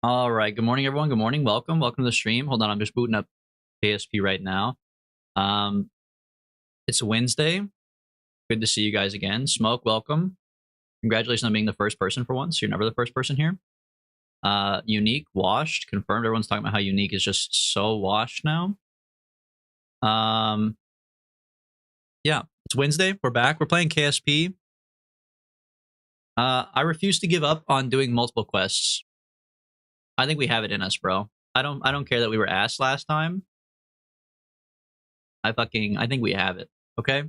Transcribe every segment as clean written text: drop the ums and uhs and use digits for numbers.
All right. Good morning, everyone. Good morning. Welcome. Welcome to the stream. Hold on. I'm just booting up ASP right now. Um, it's Wednesday. Good to see you guys again. Smoke, welcome. Congratulations on being the first person for once. You're never the first person here. Unique, washed, confirmed. Everyone's talking about how Unique is just so washed now. Yeah, it's Wednesday. We're back. We're playing KSP. I refuse to give up on doing multiple quests. I think we have it in us, bro. I don't care that we were asked last time. I think we have it. Okay.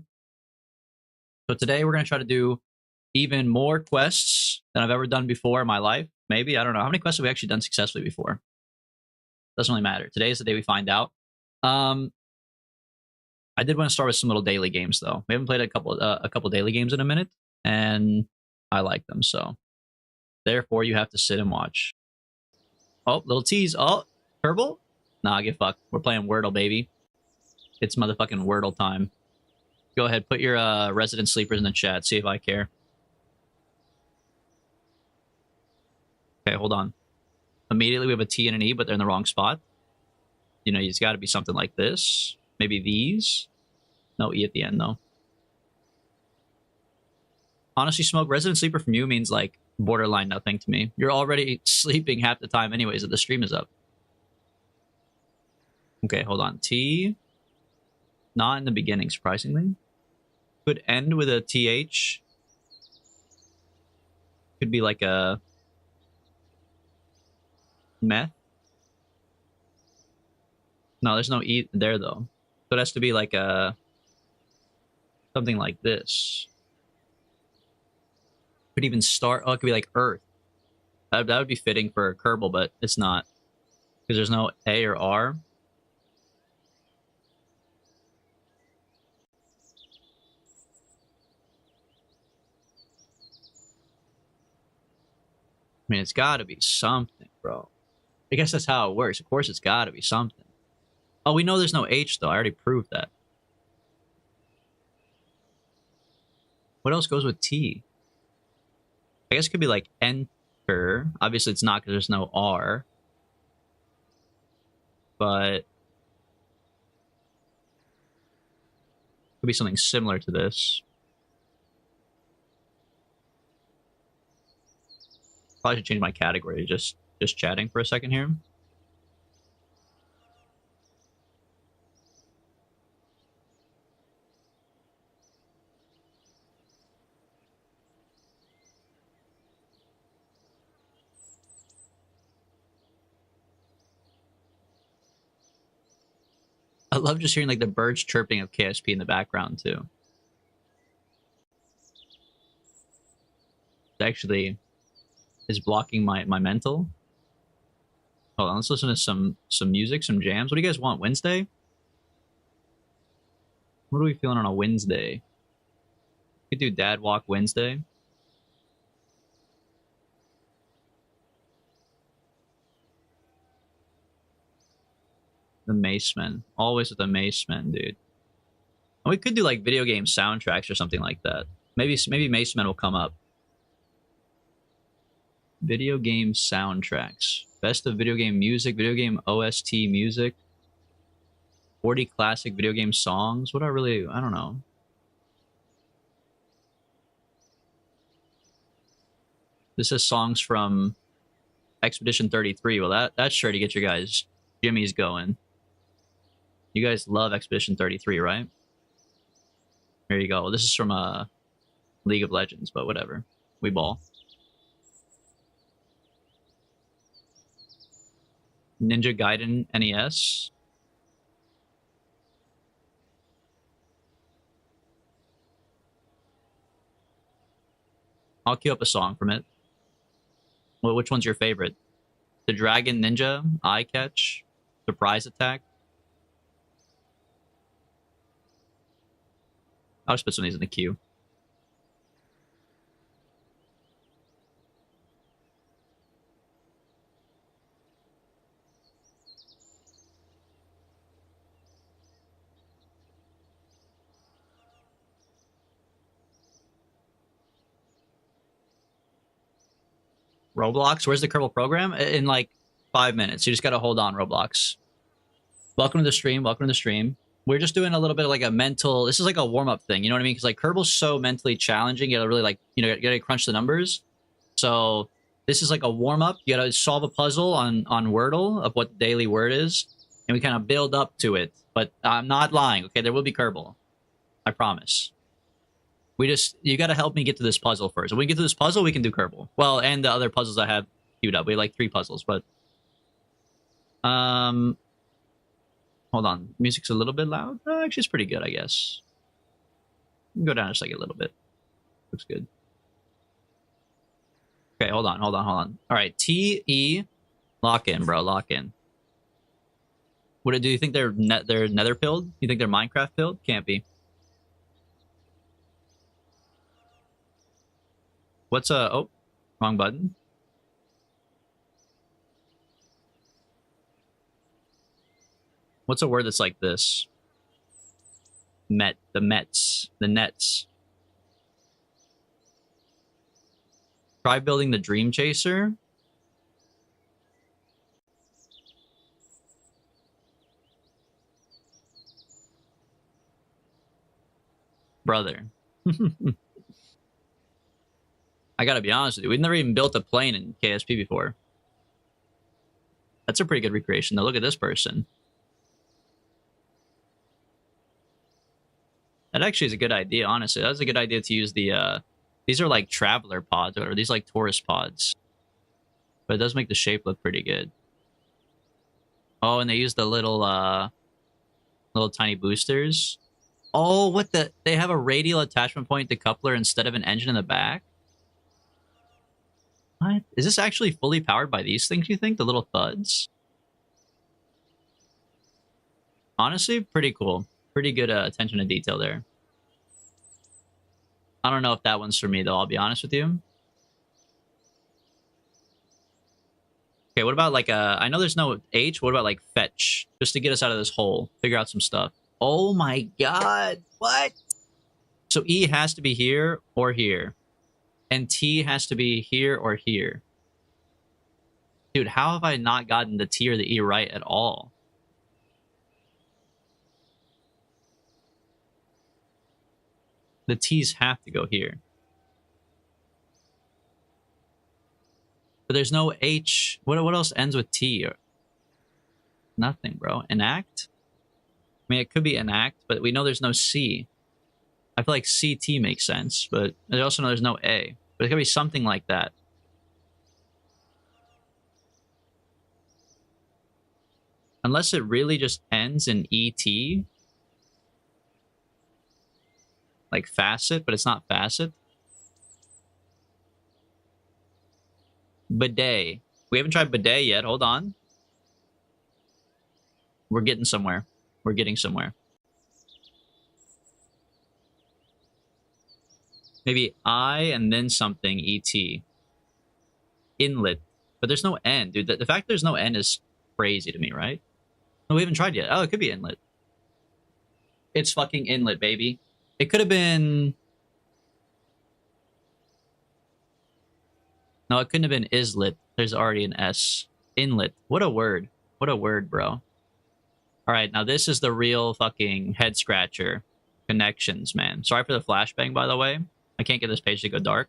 So today we're gonna try to do even more quests than I've ever done before in my life. Maybe, I don't know. How many quests have we actually done successfully before? Doesn't really matter. Today is the day we find out. I did want to start with some little daily games though. We haven't played a couple daily games in a minute, and I like them. So therefore, you have to sit and watch. Oh, little tease. Oh, Kerbal? Nah, get fucked. We're playing Wordle, baby. It's motherfucking Wordle time. Go ahead, put your resident sleepers in the chat. See if I care. Okay, hold on. Immediately we have a T and an E, but they're in the wrong spot. You know, it's got to be something like this. Maybe these. No E at the end, though. Honestly, Smoke, resident sleeper from you means like borderline nothing to me. You're already sleeping half the time anyways that the stream is up. Okay, hold on. T. Not in the beginning, surprisingly. Could end with a TH. Could be like a meth. No, there's no E there, though. So it has to be like a... something like this. Could even start... Oh, it could be like Earth. That would be fitting for Kerbal, but it's not. Because there's no A or R. I mean, it's got to be something, bro. I guess that's how it works. Of course, it's got to be something. Oh, we know there's no H, though. I already proved that. What else goes with T? I guess it could be like enter. Obviously, it's not because there's no R. But it could be something similar to this. Probably should change my category. Just chatting for a second here. I love just hearing like the birds chirping of KSP in the background too. It actually is blocking my mental. Hold on, let's listen to some music, some jams. What do you guys want? Wednesday? What are we feeling on a Wednesday? We could do Dad Walk Wednesday. The Macemen. Always with the Macemen, dude. And we could do like video game soundtracks or something like that. Maybe Macemen will come up. Video game soundtracks. Best of video game music, video game OST music. 40 classic video game songs. What I don't know. This is songs from Expedition 33. Well, that's sure to get your guys' jimmies going. You guys love Expedition 33, right? There you go. This is from League of Legends, but whatever. We ball. Ninja Gaiden NES. I'll queue up a song from it. Well, which one's your favorite? The Dragon Ninja, Eye Catch, Surprise Attack. I'll just put some of these in the queue. Roblox? Where's the Kerbal program? In like 5 minutes. You just got to hold on, Roblox. Welcome to the stream. Welcome to the stream. We're just doing a little bit of like a mental. This is like a warm up thing. You know what I mean? Because like Kerbal's so mentally challenging. You gotta really like, you know, you gotta crunch the numbers. So this is like a warm up. You gotta solve a puzzle on Wordle of what the daily word is, and we kind of build up to it. But I'm not lying. Okay, there will be Kerbal. I promise. You gotta help me get to this puzzle first. If we get to this puzzle, we can do Kerbal. Well, and the other puzzles I have queued up. We have like 3 puzzles, but hold on. Music's a little bit loud. Actually, it's pretty good, I guess. Go down just like a little bit. Looks good. Okay, hold on. All right, T-E. Lock in, bro. Lock in. Do you think they're nether pilled? You think they're Minecraft pilled? Can't be. What's oh, wrong button. What's a word that's like this? The nets. Try building the Dream Chaser. Brother. I gotta be honest with you. We've never even built a plane in KSP before. That's a pretty good recreation, though. Look at this person. That actually is a good idea, honestly. That's a good idea to use the, these are like traveler pods, or these like tourist pods. But it does make the shape look pretty good. Oh, and they use the little tiny boosters. Oh, what the? They have a radial attachment point to coupler instead of an engine in the back? What? Is this actually fully powered by these things, you think? The little thuds? Honestly, pretty cool. Pretty good attention to detail there. I don't know if that one's for me, though, I'll be honest with you. Okay, what about like I know there's no H. What about like fetch? Just to get us out of this hole. Figure out some stuff. Oh my god. What? So E has to be here or here. And T has to be here or here. Dude, how have I not gotten the T or the E right at all? The T's have to go here. But there's no H. What else ends with T? Nothing, bro. Enact? I mean, it could be enact, but we know there's no C. I feel like CT makes sense, but I also know there's no A. But it could be something like that. Unless it really just ends in ET. Like facet, but it's not facet. Bidet. We haven't tried bidet yet. Hold on. We're getting somewhere. We're getting somewhere. Maybe I and then something ET. Inlet. But there's no N, dude. The fact there's no N is crazy to me, right? No, we haven't tried yet. Oh, it could be inlet. It's fucking inlet, baby. It could have been... No, it couldn't have been islet. There's already an S. Inlet. What a word. What a word, bro. Alright, now this is the real fucking head scratcher. Connections, man. Sorry for the flashbang, by the way. I can't get this page to go dark.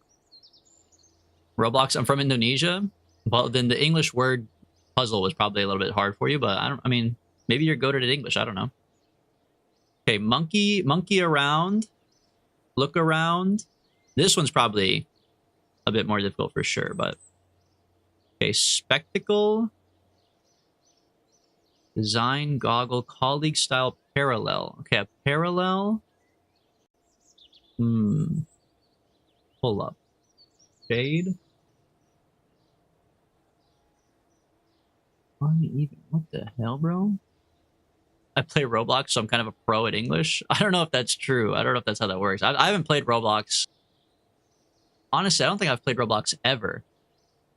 Roblox, I'm from Indonesia. Well, then the English word puzzle was probably a little bit hard for you, but I mean, maybe you're goated at English. I don't know. Okay, monkey around. Look around. This one's probably a bit more difficult for sure, but... Okay, spectacle. Design, goggle, colleague style, parallel. Okay, a parallel. Pull up. Shade. Uneven. What the hell, bro? I play Roblox, so I'm kind of a pro at English. I don't know if that's true. I don't know if that's how that works. I haven't played Roblox. Honestly, I don't think I've played Roblox ever.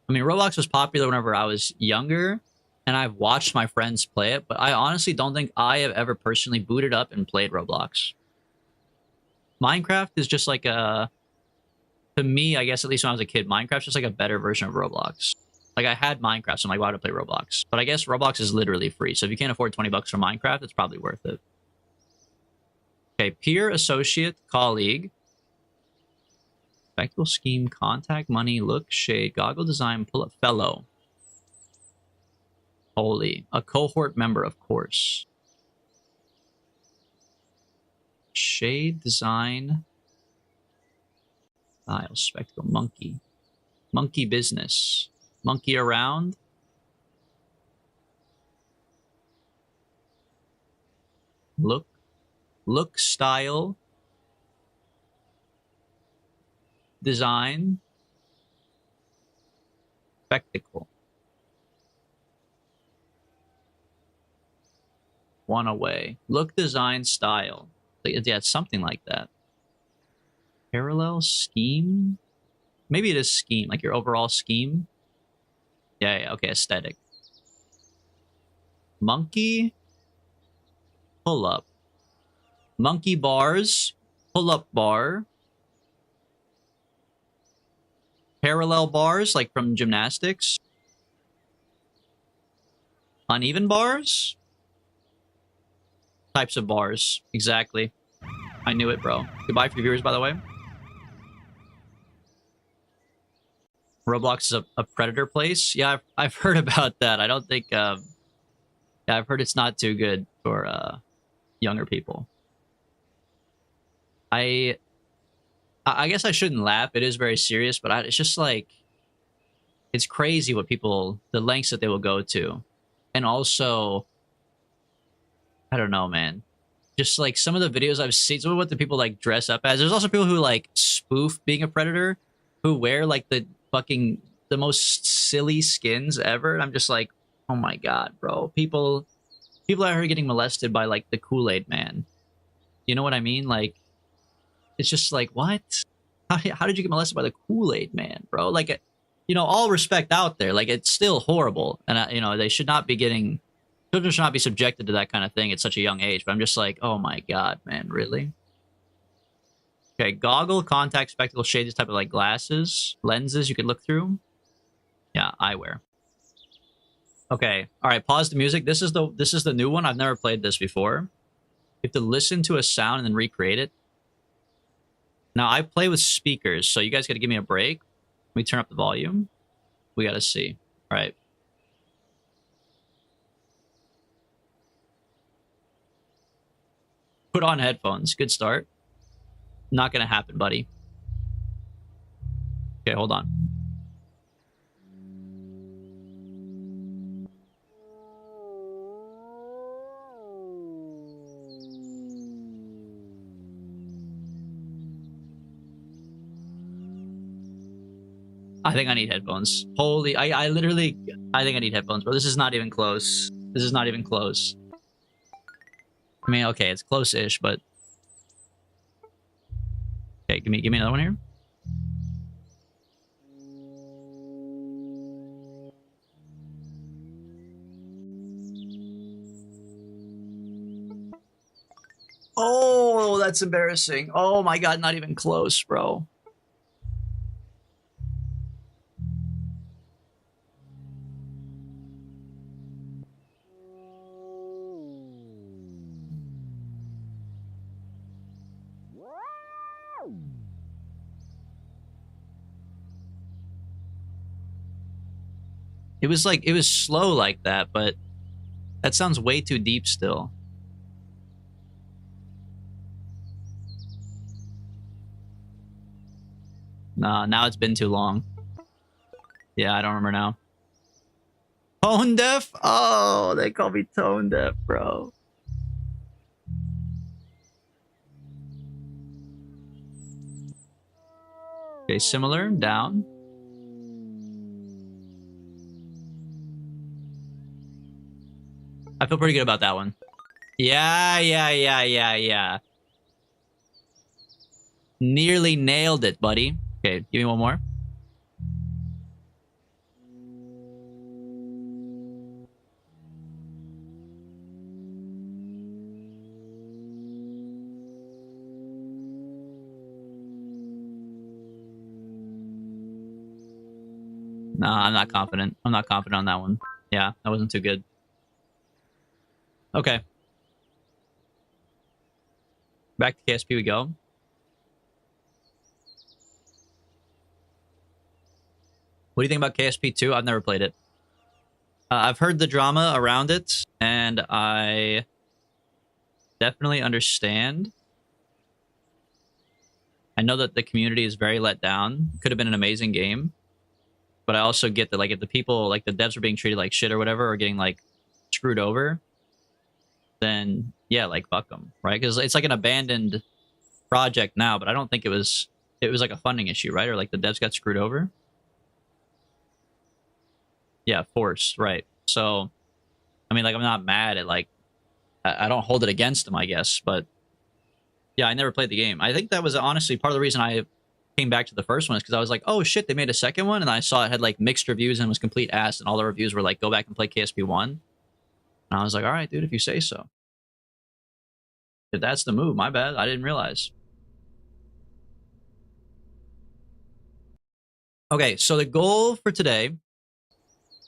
I mean, Roblox was popular whenever I was younger, and I've watched my friends play it, but I honestly don't think I have ever personally booted up and played Roblox. Minecraft is just like a... To me, I guess, at least when I was a kid, Minecraft's just like a better version of Roblox. Like, I had Minecraft, so I'm like, why would I play Roblox? But I guess Roblox is literally free, so if you can't afford 20 bucks for Minecraft, it's probably worth it. Okay, peer, associate, colleague. Spectacle scheme, contact, money, look, shade, goggle design, pull up, fellow. Holy. A cohort member, of course. Shade, design. Style, spectacle, monkey. Monkey business. Monkey around. Look. Look, style. Design. Spectacle. One away. Look, design, style. Yeah, it's something like that. Parallel, scheme? Maybe it is scheme, like your overall scheme. Yeah, okay, aesthetic. Monkey, pull up. Monkey bars, pull up bar. Parallel bars, like from gymnastics. Uneven bars? Types of bars, exactly. I knew it, bro. Goodbye for your viewers, by the way. Roblox is a predator place. Yeah, I've heard about that. I don't think... yeah, I've heard it's not too good for younger people. I guess I shouldn't laugh. It is very serious, but it's just like... It's crazy what people... The lengths that they will go to. And also... I don't know, man. Just like some of the videos I've seen, some of what the people like dress up as. There's also people who like spoof being a predator, who wear like the most silly skins ever. And I'm just like, oh my god, bro. People out here getting molested by like the Kool-Aid man. You know what I mean? Like, it's just like, what? How did you get molested by the Kool-Aid man, bro? Like, you know, all respect out there. Like, it's still horrible, and you know, they should not be getting. Children should not be subjected to that kind of thing at such a young age. But I'm just like, oh my god, man, really? Okay, goggle, contact, spectacle, shade, this type of like glasses, lenses you could look through. Yeah, eyewear. Okay, all right, pause the music. This is the new one. I've never played this before. You have to listen to a sound and then recreate it. Now, I play with speakers, so you guys got to give me a break. Let me turn up the volume. We got to see. All right. Put on headphones. Good start. Not going to happen, buddy. Okay, hold on. I think I need headphones. Holy, I literally, I think I need headphones, bro. This is not even close. This is not even close. I mean, okay, it's close-ish, but... Okay, give me another one here. Oh, that's embarrassing. Oh my god, not even close, bro. It was like, it was slow like that, but that sounds way too deep still. Nah, now it's been too long. Yeah, I don't remember now. Tone deaf? Oh, they call me tone deaf, bro. Okay, similar, down. I feel pretty good about that one. Yeah. Nearly nailed it, buddy. Okay, give me one more. Nah, I'm not confident. I'm not confident on that one. Yeah, that wasn't too good. Okay. Back to KSP we go. What do you think about KSP 2? I've never played it. I've heard the drama around it, and I definitely understand. I know that the community is very let down. Could have been an amazing game, but I also get that, like, if the people, like the devs, are being treated like shit or whatever, or getting like screwed over, then yeah, like fuck them, right? Because it's like an abandoned project now, but I don't think it was. It was like a funding issue, right? Or like the devs got screwed over. Yeah, force, right? So, I mean, like, I'm not mad at, like, I don't hold it against them, I guess, but yeah, I never played the game. I think that was honestly part of the reason I came back to the first one, is because I was like, oh shit, they made a second one, and I saw it had like mixed reviews and was complete ass, and all the reviews were like, go back and play KSP1. And I was like, all right, dude, if you say so. If that's the move, my bad. I didn't realize. Okay, so the goal for today,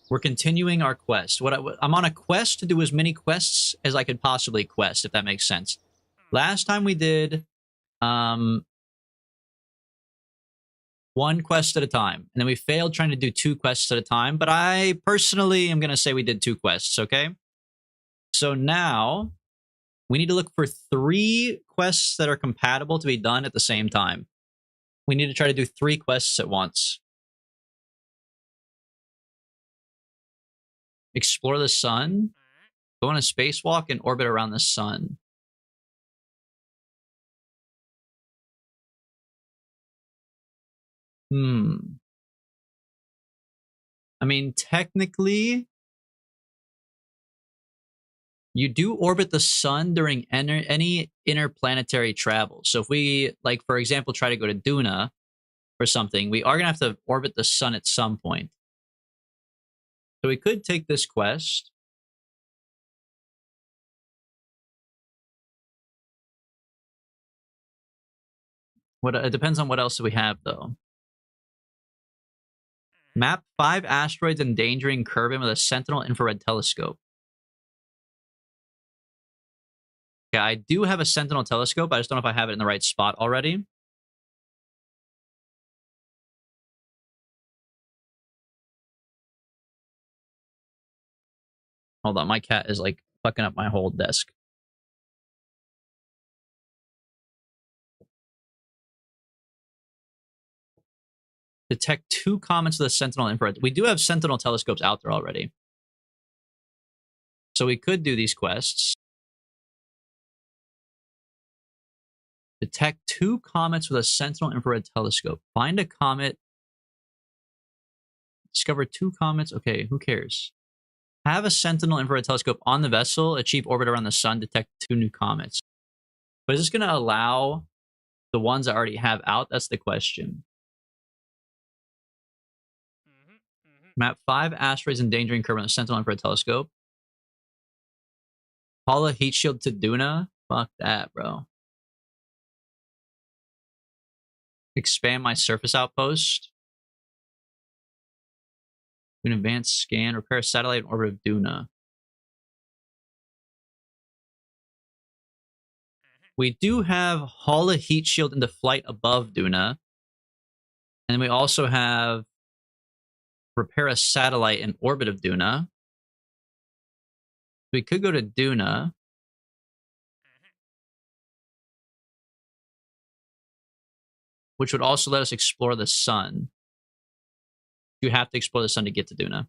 we're continuing our quest. I'm on a quest to do as many quests as I could possibly quest, if that makes sense. Last time we did one quest at a time, and then we failed trying to do 2 quests at a time, but I personally am going to say we did 2 quests, okay? So now we need to look for 3 quests that are compatible to be done at the same time. We need to try to do 3 quests at once. Explore the sun, go on a spacewalk, and orbit around the sun. I mean, technically, you do orbit the sun during any interplanetary travel. So if we, like, for example, try to go to Duna or something, we are going to have to orbit the sun at some point. So we could take this quest. It depends on what else we have, though. Map 5 asteroids endangering Kerbal with a Sentinel infrared telescope. Yeah, I do have a Sentinel telescope. I just don't know if I have it in the right spot already. Hold on, my cat is like fucking up my whole desk. Detect 2 comets of the Sentinel infrared. We do have Sentinel telescopes out there already. So we could do these quests. Detect 2 comets with a Sentinel infrared telescope. Find a comet. Discover 2 comets. Okay, who cares? Have a Sentinel infrared telescope on the vessel. Achieve orbit around the sun. Detect 2 new comets. But is this going to allow the ones I already have out? That's the question. Map 5 asteroids endangering Kerbal with a Sentinel infrared telescope. Paula heat shield to Duna. Fuck that, bro. Expand my surface outpost. Do an advanced scan. Repair a satellite in orbit of Duna. We do have haul a heat shield into flight above Duna. And we also have repair a satellite in orbit of Duna. We could go to Duna. Which would also let us explore the sun. You have to explore the sun to get to Duna.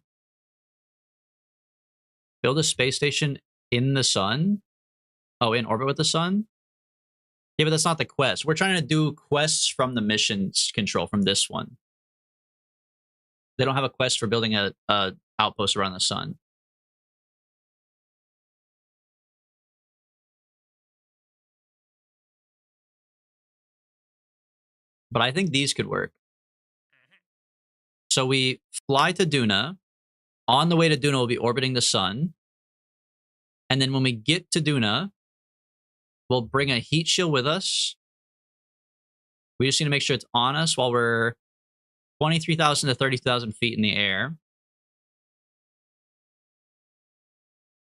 Build a space station in the sun? Oh, in orbit with the sun? Yeah, but that's not the quest. We're trying to do quests from the missions control from this one. They don't have a quest for building a outpost around the sun. But I think these could work. So we fly to Duna. On the way to Duna, we'll be orbiting the sun. And then when we get to Duna, we'll bring a heat shield with us. We just need to make sure it's on us while we're 23,000 to 30,000 feet in the air.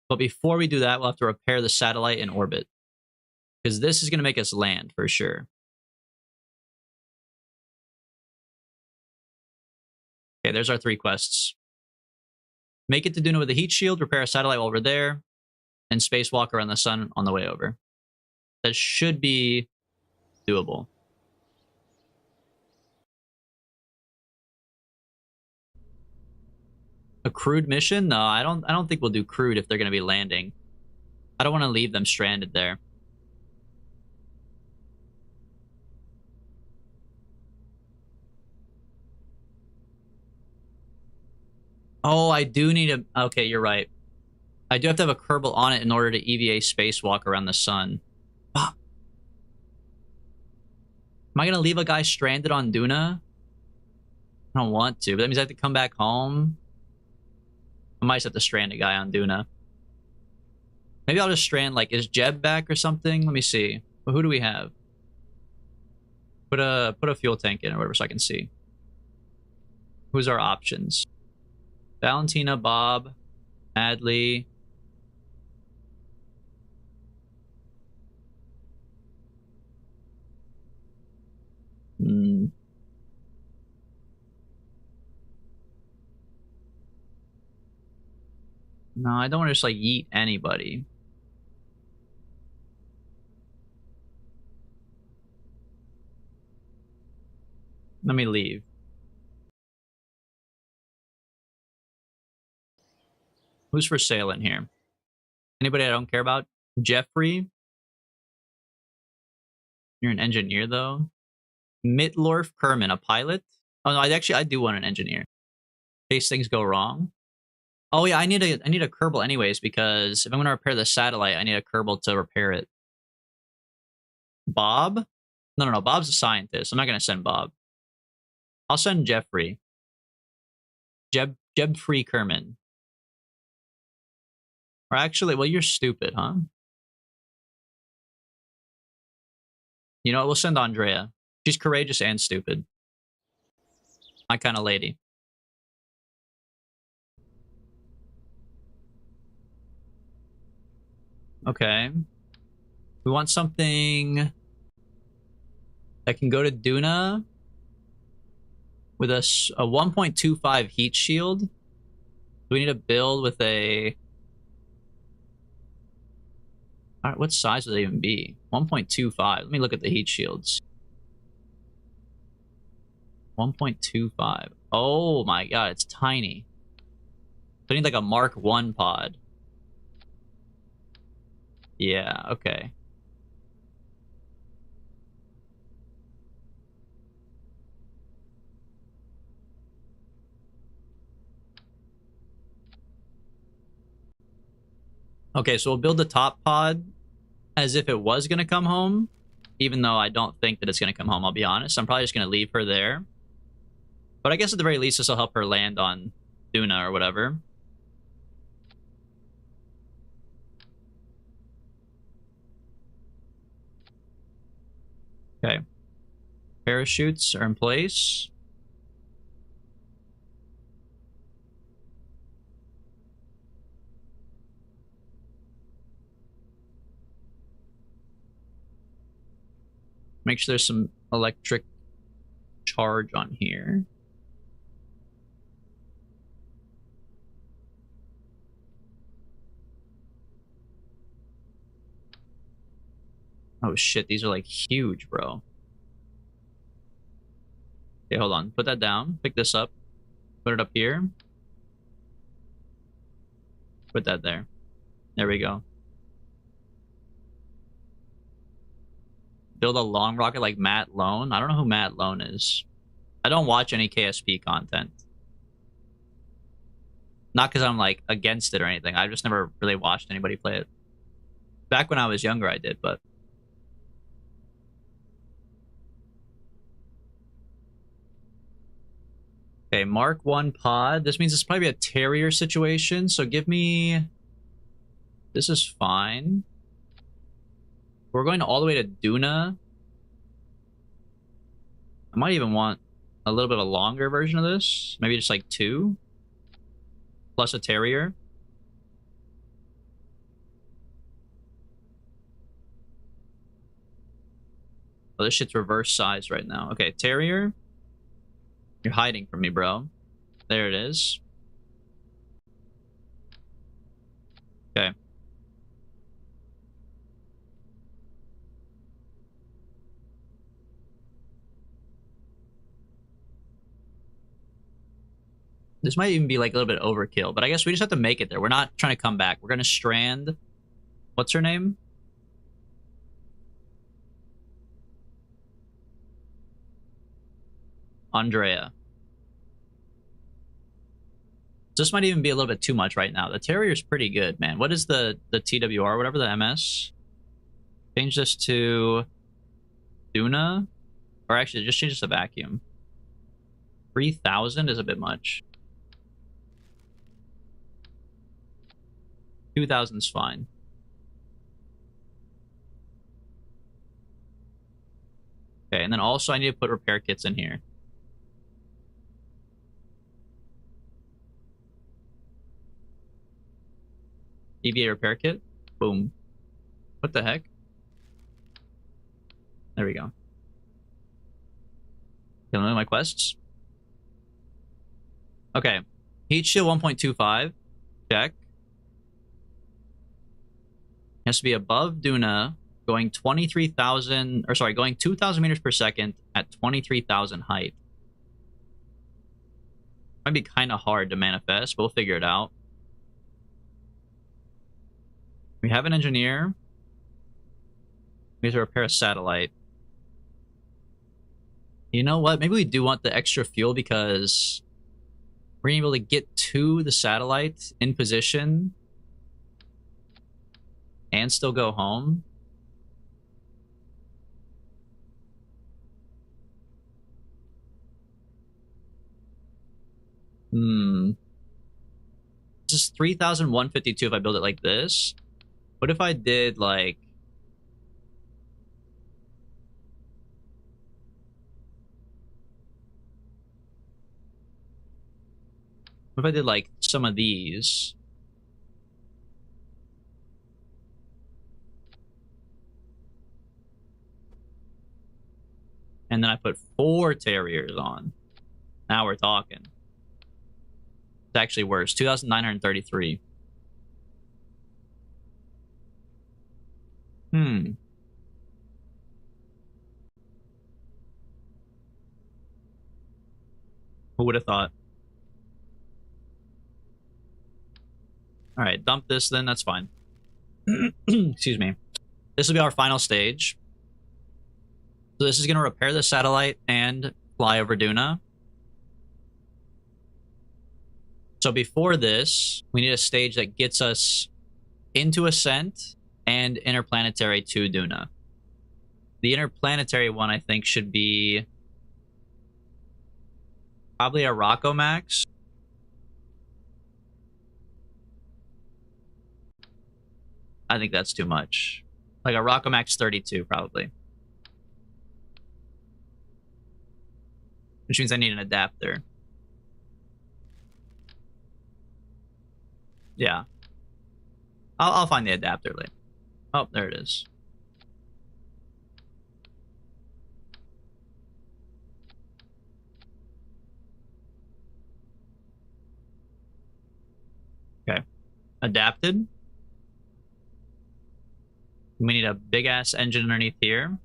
But before we do that, we'll have to repair the satellite in orbit. Because this is going to make us land for sure. Okay, there's our 3 quests. Make it to Duna with a heat shield, repair a satellite while we're there, and spacewalk around the sun on the way over. That should be doable. A crewed mission? No, I don't think we'll do crewed if they're going to be landing. I don't want to leave them stranded there. Oh, I do need a... Okay, you're right. I do have to have a Kerbal on it in order to EVA spacewalk around the sun. Ah. Am I going to leave a guy stranded on Duna? I don't want to, but that means I have to come back home. I might just have to strand a guy on Duna. Maybe I'll just strand, like, is Jeb back or something? Let me see. Well, who do we have? Put a fuel tank in or whatever so I can see. Who's our options? Valentina, Bob, Adley. No, I don't want to just, like, yeet anybody. Let me leave. Who's for sale in here? Anybody I don't care about? Jeffrey? You're an engineer, though. Mitlorf Kerman, a pilot? Oh, no, I do want an engineer. In case things go wrong. Oh, yeah, I need a Kerbal anyways, because if I'm going to repair the satellite, I need a Kerbal to repair it. Bob? No. Bob's a scientist. I'm not going to send Bob. I'll send Jeffrey. Jebfree Kerman. Or actually, well, you're stupid, huh? You know what? We'll send Andrea. She's courageous and stupid. My kind of lady. Okay. We want something that can go to Duna with a 1.25 heat shield. We need to build with a... All right, what size would they even be? 1.25. Let me look at the heat shields. 1.25. Oh my god, it's tiny. So I need like a Mark 1 pod. Yeah, okay. Okay, so we'll build the top pod as if it was going to come home, even though I don't think that it's going to come home, I'll be honest. I'm probably just going to leave her there. But I guess at the very least, this will help her land on Duna or whatever. Okay. Parachutes are in place. Make sure there's some electric charge on here. Oh shit, these are like huge, bro. Okay, hold on. Put that down. Pick this up. Put it up here. Put that there. There we go. Build a long rocket like Matt Lone. I don't know who Matt Lone is. I don't watch any KSP content. Not because I'm like against it or anything. I've just never really watched anybody play it. Back when I was younger, I did, but... Okay, Mark 1 pod. This means it's probably a Terrier situation, so give me... This is fine. We're going all the way to Duna. I might even want a little bit of a longer version of this. Maybe just like 2 plus a terrier. Oh, this shit's reverse size right now. Okay, terrier. You're hiding from me, bro. There it is. Okay. This might even be like a little bit overkill, but I guess we just have to make it there. We're not trying to come back. We're going to strand. What's her name? Andrea. This might even be a little bit too much right now. The terrier's pretty good, man. What is the TWR, whatever, the MS? Change this to Duna. Or actually, just change this to vacuum. 3,000 is a bit much. 2,000 is fine. Okay, and then also I need to put repair kits in here. EVA repair kit. Boom. What the heck? There we go. Can I look at my quests? Okay. Heat shield 1.25. Check. Has to be above Duna, going 23,000, or sorry, going 2,000 meters per second at 23,000 height. Might be kind of hard to manifest, but we'll figure it out. We have an engineer. We have to repair a satellite. You know what? Maybe we do want the extra fuel because we're gonna be able to get to the satellite in position and still go home. This is 3,152 if I build it like this. What if I did like... What if I did like some of these? And then I put 4 terriers on. Now we're talking. It's actually worse. 2,933. Who would have thought? All right, dump this then. That's fine. Excuse me. This will be our final stage. So this is going to repair the satellite and fly over Duna. So before this, we need a stage that gets us into Ascent and interplanetary to Duna. The interplanetary one, I think, should be probably a Rocco Max. I think that's too much. Like a Rocco Max 32, probably. Which means I need an adapter. Yeah. I'll find the adapter later. Oh, there it is. Okay. Adapted. We need a big-ass engine underneath here.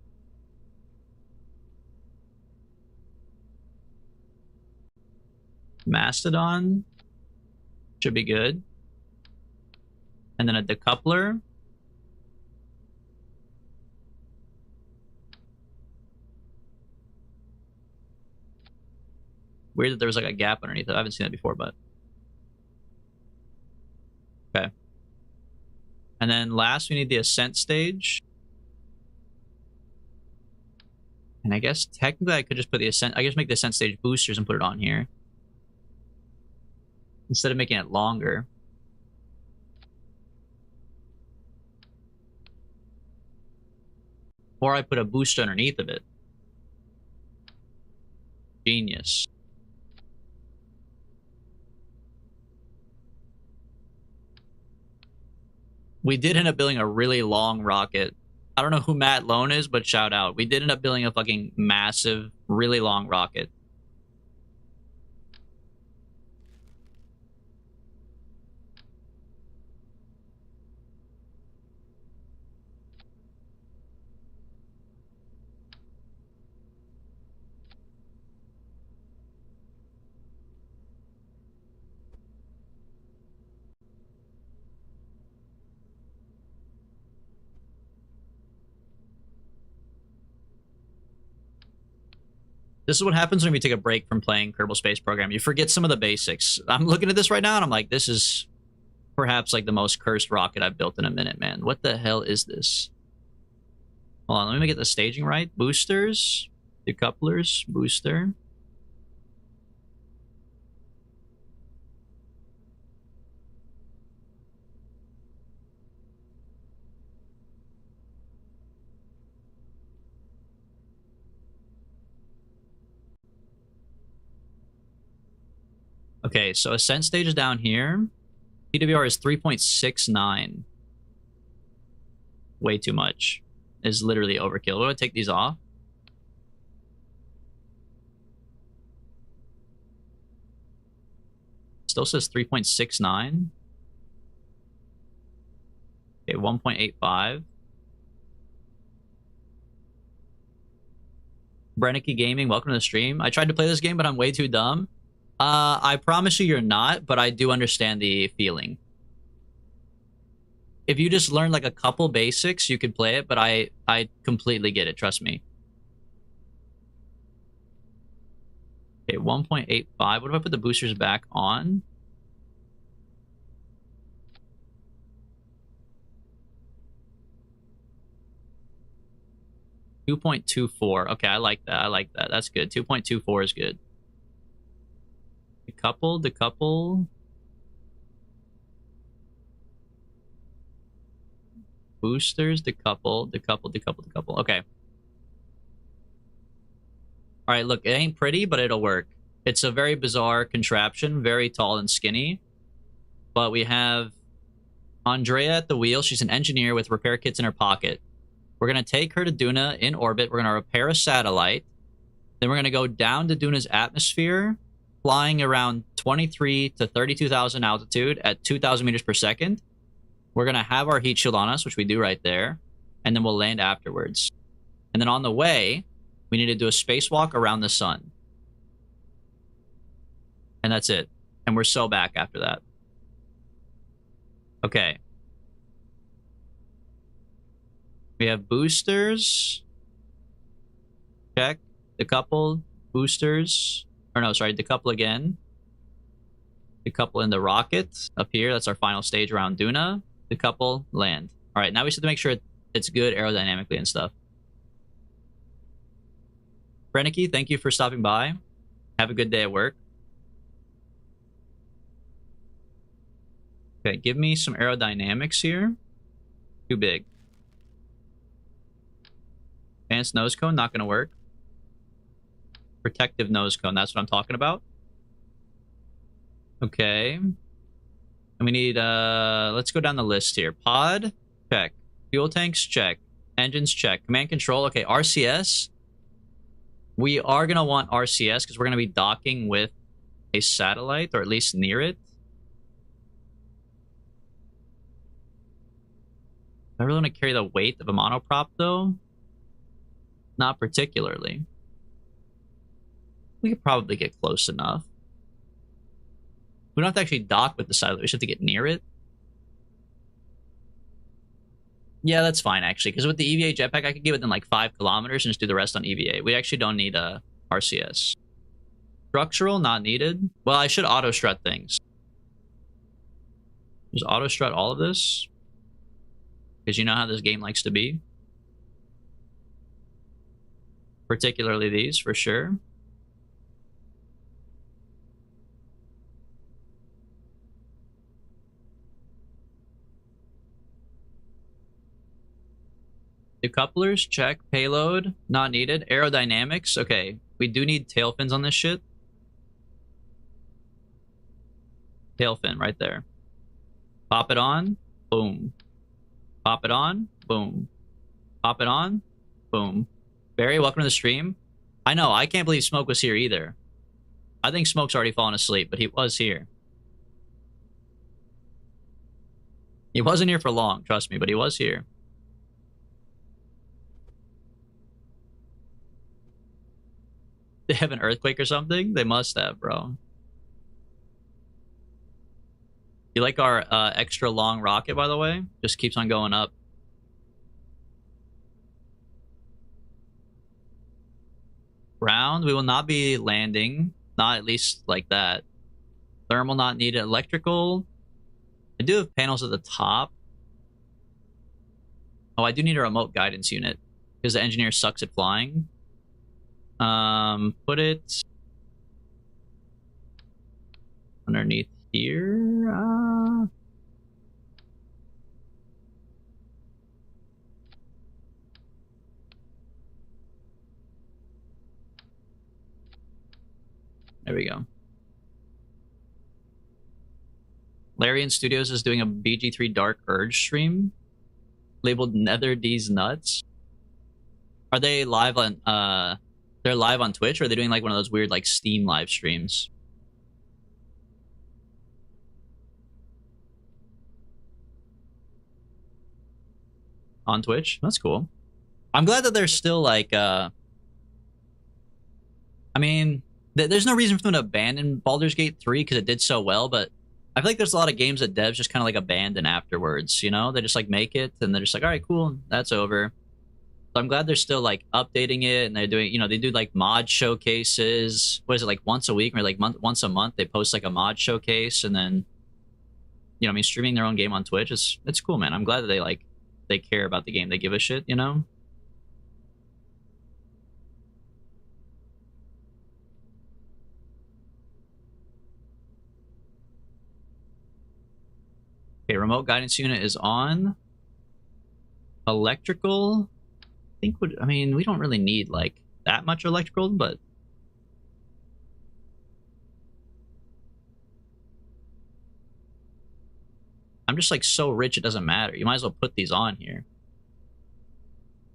Mastodon. Should be good. And then a decoupler. Weird that there was like a gap underneath it. I haven't seen that before, but... Okay. And then last, we need the ascent stage. And I guess technically I could just put the ascent... I guess make the ascent stage boosters and put it on here. Instead of making it longer. Or I put a booster underneath of it. Genius. We did end up building a really long rocket. I don't know who Matt Lone is, but shout out. We did end up building a fucking massive, really long rocket. This is what happens when we take a break from playing Kerbal Space Program. You forget some of the basics. I'm looking at this right now and I'm like, this is perhaps like the most cursed rocket I've built in a minute, man. What the hell is this? Hold on, let me get the staging right. Boosters, decouplers, booster. Okay, so ascent stage is down here. PWR is 3.69. Way too much. Is literally overkill. We'll take these off. Still says 3.69. Okay, 1.85. Brennicky Gaming, welcome to the stream. I tried to play this game, but I'm way too dumb. I promise you you're not, but I do understand the feeling. If you just learn like a couple basics, you could play it, but I completely get it, trust me. Okay, 1.85. What if I put the boosters back on? .24. Okay, I like that. I like that. That's good. 2.24 is good. Decouple. Boosters, decouple. Okay. All right, look, it ain't pretty, but it'll work. It's a very bizarre contraption, very tall and skinny. But we have Andrea at the wheel. She's an engineer with repair kits in her pocket. We're going to take her to Duna in orbit. We're going to repair a satellite. Then we're going to go down to Duna's atmosphere, flying around 23 to 32,000 altitude at 2,000 meters per second. We're going to have our heat shield on us, which we do right there. And then we'll land afterwards. And then on the way, we need to do a spacewalk around the sun. And that's it. And we're so back after that. Okay. We have boosters. Check. Decouple. Boosters. Or no, sorry. Decouple again. Decouple in the rocket. Up here. That's our final stage around Duna. Decouple. Land. Alright, now we just have to make sure it's good aerodynamically and stuff. Brennicky, thank you for stopping by. Have a good day at work. Okay, give me some aerodynamics here. Too big. Advanced nose cone, not going to work. Protective nose cone, that's what I'm talking about. Okay. And we need, let's go down the list here. Pod, check. Fuel tanks, check. Engines, check. Command control, okay. RCS. We are going to want RCS because we're going to be docking with a satellite, or at least near it. I really want to carry the weight of a monoprop, though. Not particularly. We could probably get close enough. We don't have to actually dock with the satellite. We just have to get near it. Yeah, that's fine, actually. Because with the EVA jetpack, I could get within like 5 kilometers and just do the rest on EVA. We actually don't need a RCS. Structural, not needed. Well, I should auto-strut things. Just auto-strut all of this. Because you know how this game likes to be. Particularly these, for sure. Decouplers, check. Payload, not needed. Aerodynamics, okay. We do need tail fins on this shit. Tail fin right there. Pop it on. Boom. Pop it on. Boom. Pop it on. Boom. Barry, welcome to the stream. I know, I can't believe Smoke was here either. I think Smoke's already fallen asleep, but he was here. He wasn't here for long, trust me, but he was here. They have an earthquake or something? They must have, bro. You like our extra long rocket, by the way? Just keeps on going up. Ground, we will not be landing. Not at least like that. Thermal not needed. Electrical. I do have panels at the top. Oh, I do need a remote guidance unit because the engineer sucks at flying. Put it underneath here. There we go. Larian Studios is doing a BG3 Dark Urge stream labeled Nether D's Nuts. Are they live on they're live on Twitch, or are they doing like one of those weird like Steam live streams? On Twitch? That's cool. I'm glad that they're still like I mean, there's no reason for them to abandon Baldur's Gate 3 because it did so well, but I feel like there's a lot of games that devs just kind of like abandon afterwards, you know? They just like make it and they're just like, all right, cool, that's over. So I'm glad they're still like updating it and they're doing, you know, they do like mod showcases. What is it, like once a week or like once a month they post like a mod showcase, and then, you know, I mean, streaming their own game on Twitch is, it's cool, man. I'm glad that they care about the game. They give a shit, you know? Okay, remote guidance unit is on. Electrical, I think I mean, we don't really need like that much electrical, but I'm just like so rich it doesn't matter. You might as well put these on here.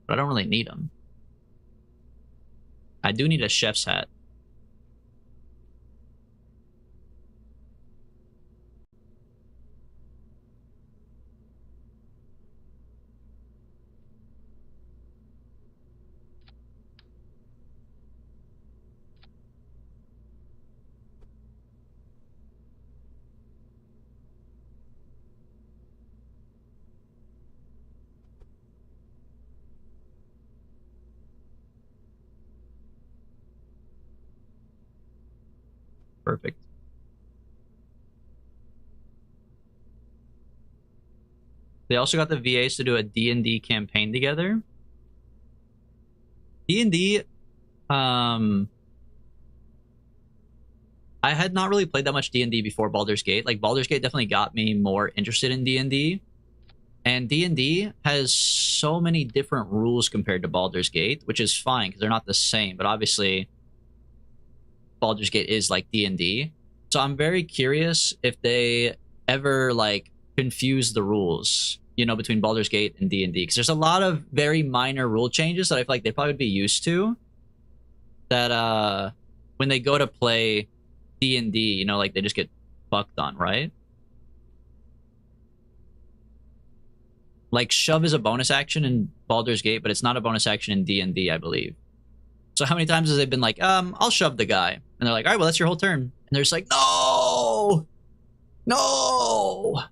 But I don't really need them. I do need a chef's hat. Perfect. They also got the VAs to do a D&D campaign together. D&D, I had not really played that much D&D before Baldur's Gate. Like, Baldur's Gate definitely got me more interested in D&D. And D&D has so many different rules compared to Baldur's Gate, which is fine because they're not the same. But obviously, Baldur's Gate is like D&D. So I'm very curious if they ever like confuse the rules, you know, between Baldur's Gate and D&D, because there's a lot of very minor rule changes that I feel like they probably would be used to, that when they go to play D&D, you know, like they just get fucked on, right? Like shove is a bonus action in Baldur's Gate, but it's not a bonus action in D&D, I believe. So how many times has they been like, I'll shove the guy, and they're like, all right, well, that's your whole turn, and they're just like, no, no.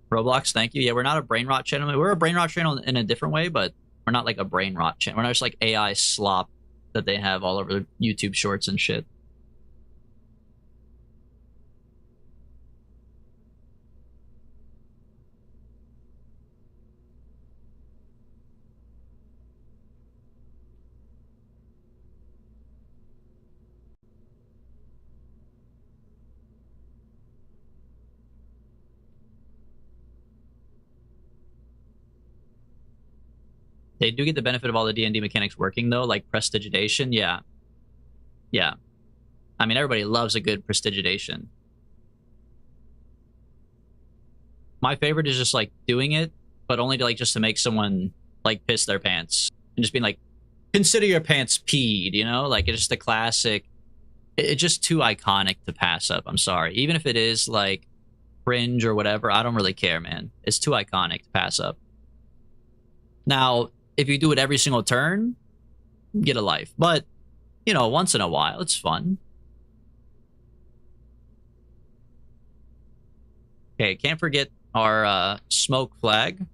Roblox, thank you. Yeah, we're not a brain rot channel. We're a brain rot channel in a different way, but we're not like a brain rot channel. We're not just like AI slop that they have all over YouTube shorts and shit. They do get the benefit of all the D&D mechanics working, though, like prestidigitation. Yeah. Yeah. I mean, everybody loves a good prestidigitation. My favorite is just, like, doing it, but only to, like, just to make someone, like, piss their pants. And just being like, consider your pants peed, you know? Like, it's just a classic. It's just too iconic to pass up. I'm sorry. Even if it is, like, cringe or whatever, I don't really care, man. It's too iconic to pass up. Now, if you do it every single turn, get a life. But, you know, once in a while, it's fun. Okay, can't forget our smoke flag.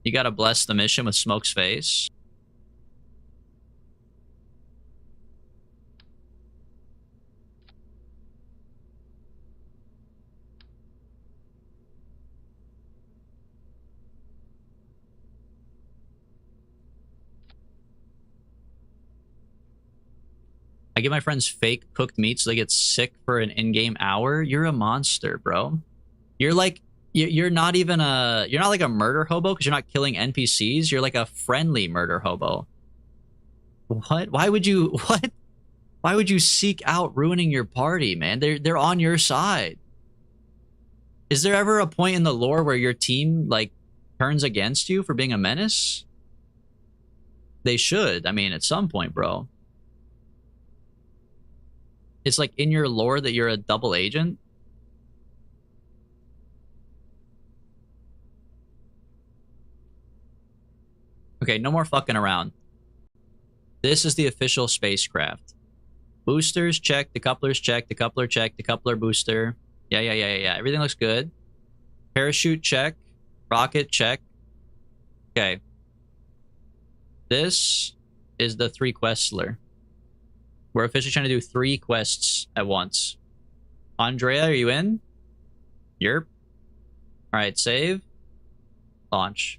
You gotta bless the mission with Smoke's face. I give my friends fake cooked meat so they get sick for an in-game hour. You're a monster, bro. You're like, you're not even you're not like a murder hobo because you're not killing NPCs. You're like a friendly murder hobo. What? Why would you, what? Why would you seek out ruining your party, man? They're on your side. Is there ever a point in the lore where your team, like, turns against you for being a menace? They should. I mean, at some point, bro. It's like in your lore that you're a double agent. Okay, no more fucking around. This is the official spacecraft. Boosters, check. Decouplers, check. Decoupler, check. Decoupler, booster. Yeah. Everything looks good. Parachute, check. Rocket, check. Okay. This is the 3 questler. We're officially trying to do 3 quests at once. Andrea, are you in? Yerp. Alright, save. Launch.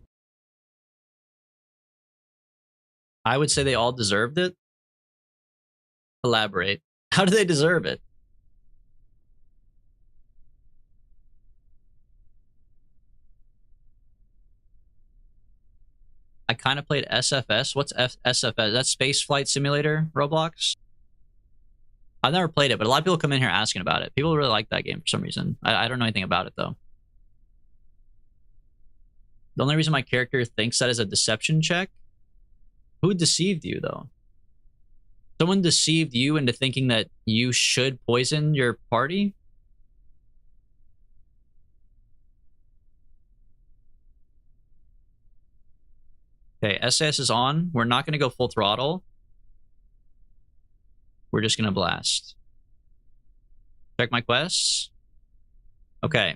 I would say they all deserved it. Elaborate. How do they deserve it? I kind of played SFS. What's SFS? That's Space Flight Simulator, Roblox? I've never played it, but a lot of people come in here asking about it. People really like that game for some reason. I don't know anything about it, though. The only reason my character thinks that is a deception check? Who deceived you, though? Someone deceived you into thinking that you should poison your party? Okay, SAS is on. We're not going to go full throttle. We're just going to blast. Check my quests. Okay.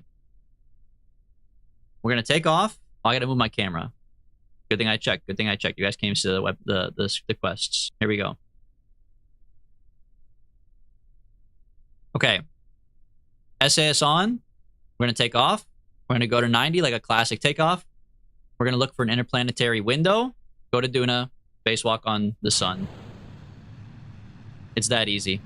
We're going to take off. I got to move my camera. Good thing I checked. Good thing I checked. You guys came to the quests. Here we go. Okay. SAS on. We're going to take off. We're going to go to 90 like a classic takeoff. We're going to look for an interplanetary window. Go to Duna. Spacewalk on the sun. It's that easy.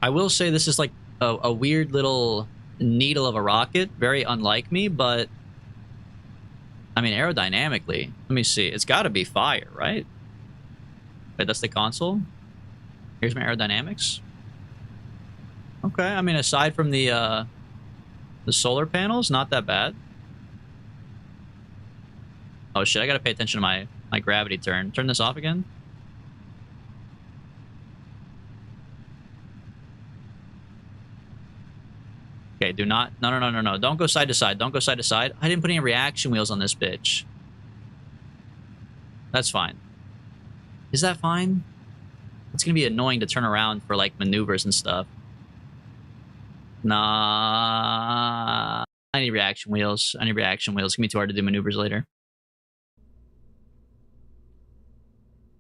I will say this is like a weird little needle of a rocket. Very unlike me, but I mean, aerodynamically, let me see. It's got to be fire, right? Wait, that's the console? Here's my aerodynamics. Okay, I mean, aside from the solar panels, not that bad. Oh shit, I gotta pay attention to my gravity turn. Turn this off again. Okay, do not. No. Don't go side to side. Don't go side to side. I didn't put any reaction wheels on this bitch. That's fine. Is that fine? It's gonna be annoying to turn around for like maneuvers and stuff. Nah. I need reaction wheels. I need reaction wheels. It's gonna be too hard to do maneuvers later.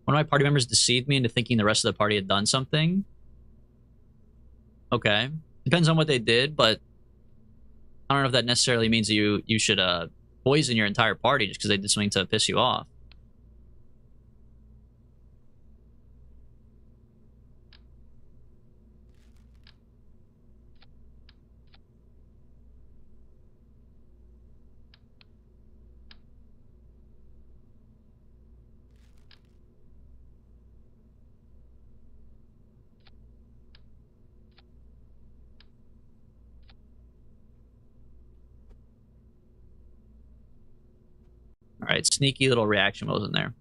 One of my party members deceived me into thinking the rest of the party had done something. Okay. Depends on what they did, but I don't know if that necessarily means that you should poison your entire party just because they did something to piss you off. right, sneaky little reaction wheels in there.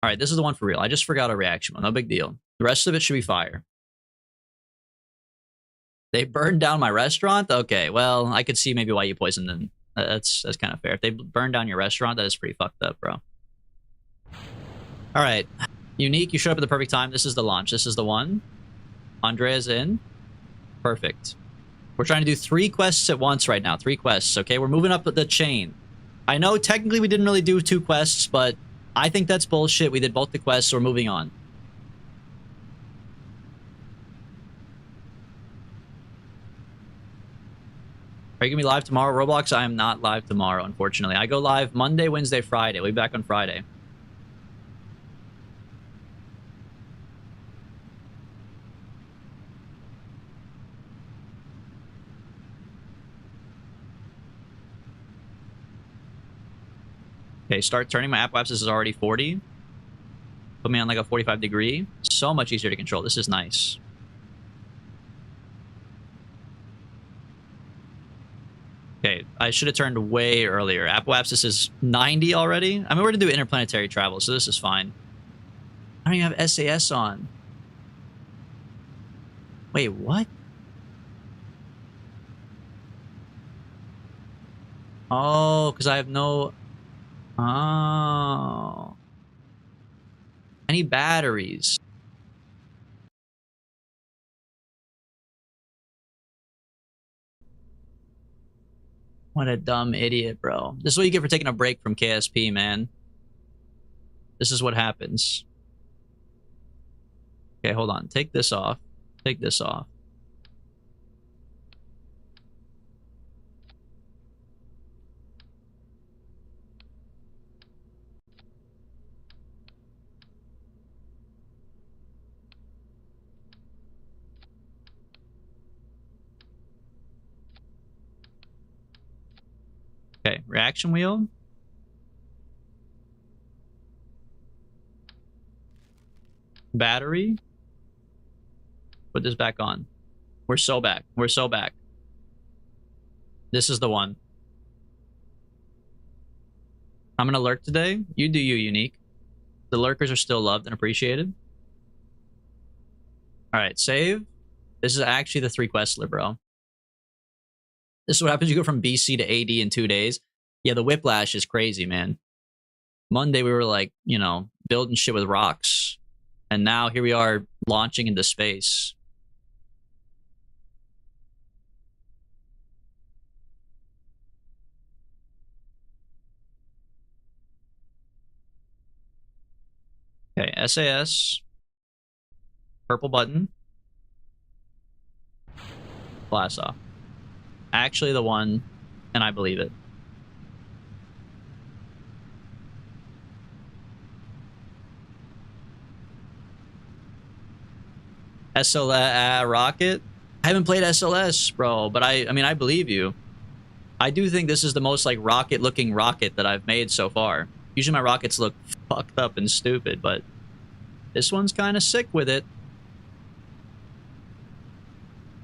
All right, this is the one for real. I just forgot a reaction wheel. No big deal. The rest of it should be fire. They burned down my restaurant? Okay, well, I could see maybe why you poisoned them. That's kind of fair. If they burned down your restaurant, that is pretty fucked up, bro. All right. Unique, you showed up at the perfect time. This is the launch. This is the one. Andrea's in. Perfect. We're trying to do 3 quests at once right now. 3 quests, okay? We're moving up the chain. I know technically we didn't really do 2 quests, but I think that's bullshit. We did both the quests, so we're moving on. Are you going to be live tomorrow, Roblox? I am not live tomorrow, unfortunately. I go live Monday, Wednesday, Friday. We'll be back on Friday. Okay, start turning. My apoapsis is already 40. Put me on like a 45 degree. So much easier to control. This is nice. Okay, I should have turned way earlier. Apoapsis is 90 already. I mean, we're going to do interplanetary travel, so this is fine. I don't even have SAS on. Wait, what? Oh, because I have no... Oh. I need batteries. What a dumb idiot, bro. This is what you get for taking a break from KSP, man. This is what happens. Okay, hold on. Take this off. Take this off. Okay, reaction wheel. Battery. Put this back on. We're so back. We're so back. This is the one. I'm gonna lurk today. You do you, Unique. The lurkers are still loved and appreciated. Alright, save. This is actually the 3 questler, bro. This is what happens. You go from BC to AD in 2 days. Yeah, the whiplash is crazy, man. Monday, we were like, you know, building shit with rocks. And now here we are launching into space. Okay, SAS. Purple button. Blast off. Actually the one, and I believe it. SLS rocket? I haven't played SLS, bro, but I mean, I believe you. I do think this is the most like rocket-looking rocket that I've made so far. Usually my rockets look fucked up and stupid, but this one's kind of sick with it.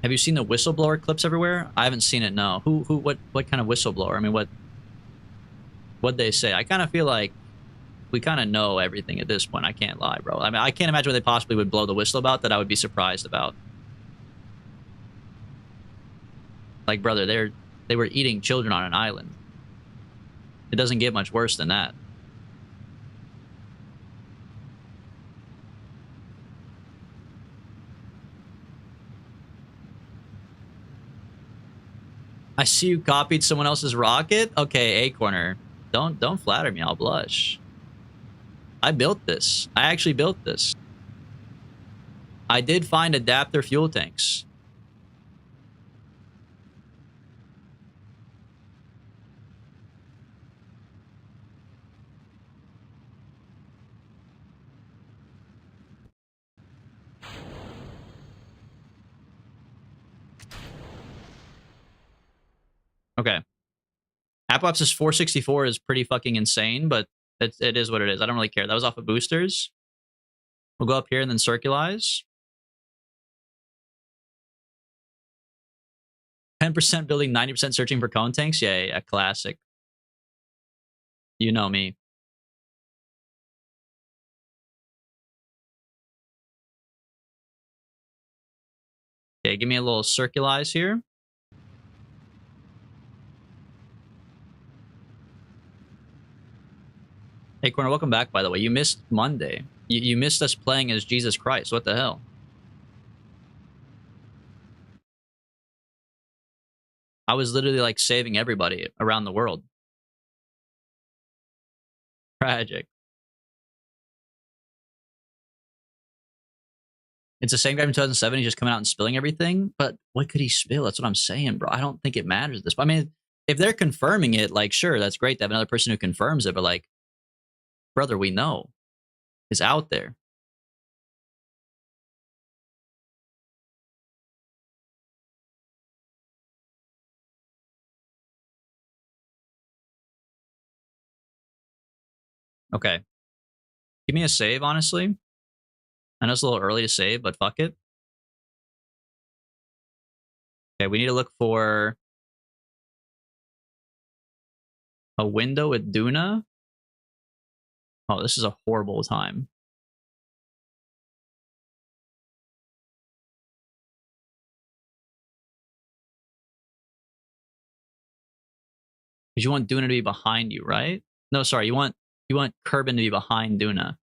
Have you seen the whistleblower clips everywhere? I haven't seen it, no. What kind of whistleblower? I mean, what'd they say? I kind of feel like we kind of know everything at this point. I can't lie, bro. I mean, I can't imagine what they possibly would blow the whistle about that I would be surprised about. Like, brother, they were eating children on an island. It doesn't get much worse than that. I see you copied someone else's rocket? Okay, Acorner. Don't flatter me, I'll blush. I built this. I actually built this. I did find adapter fuel tanks. Okay. Apoapsis 464 is pretty fucking insane, but it is what it is. I don't really care. That was off of boosters. We'll go up here and then circularize. 10% building, 90% searching for cone tanks. Yeah, classic. You know me. Okay, give me a little circulize here. Hey, Corner, welcome back, by the way. You missed Monday. You missed us playing as Jesus Christ. What the hell? I was literally like saving everybody around the world. Tragic. It's the same guy from 2007. He's just coming out and spilling everything. But what could he spill? That's what I'm saying, bro. I don't think it matters this. But I mean, if they're confirming it, like, sure, that's great to have another person who confirms it. But like, brother, we know is out there. Okay. Give me a save, honestly. I know it's a little early to save, but fuck it. Okay, we need to look for a window with Duna. Oh, this is a horrible time. Because you want Duna to be behind you, right? No, sorry, you want Kerbin to be behind Duna.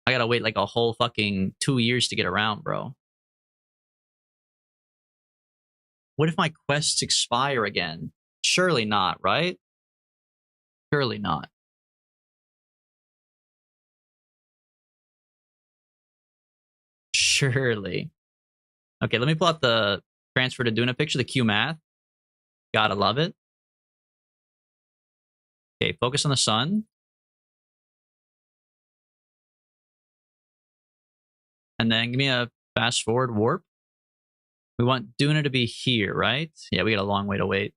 I gotta wait like a whole fucking 2 years to get around, bro. What if my quests expire again? Surely not, right? Surely not. Surely. Okay, let me pull out the transfer to Duna picture, the Q math. Gotta love it. Okay, focus on the sun. And then give me a fast forward warp. We want Duna to be here, right? Yeah, we got a long way to wait.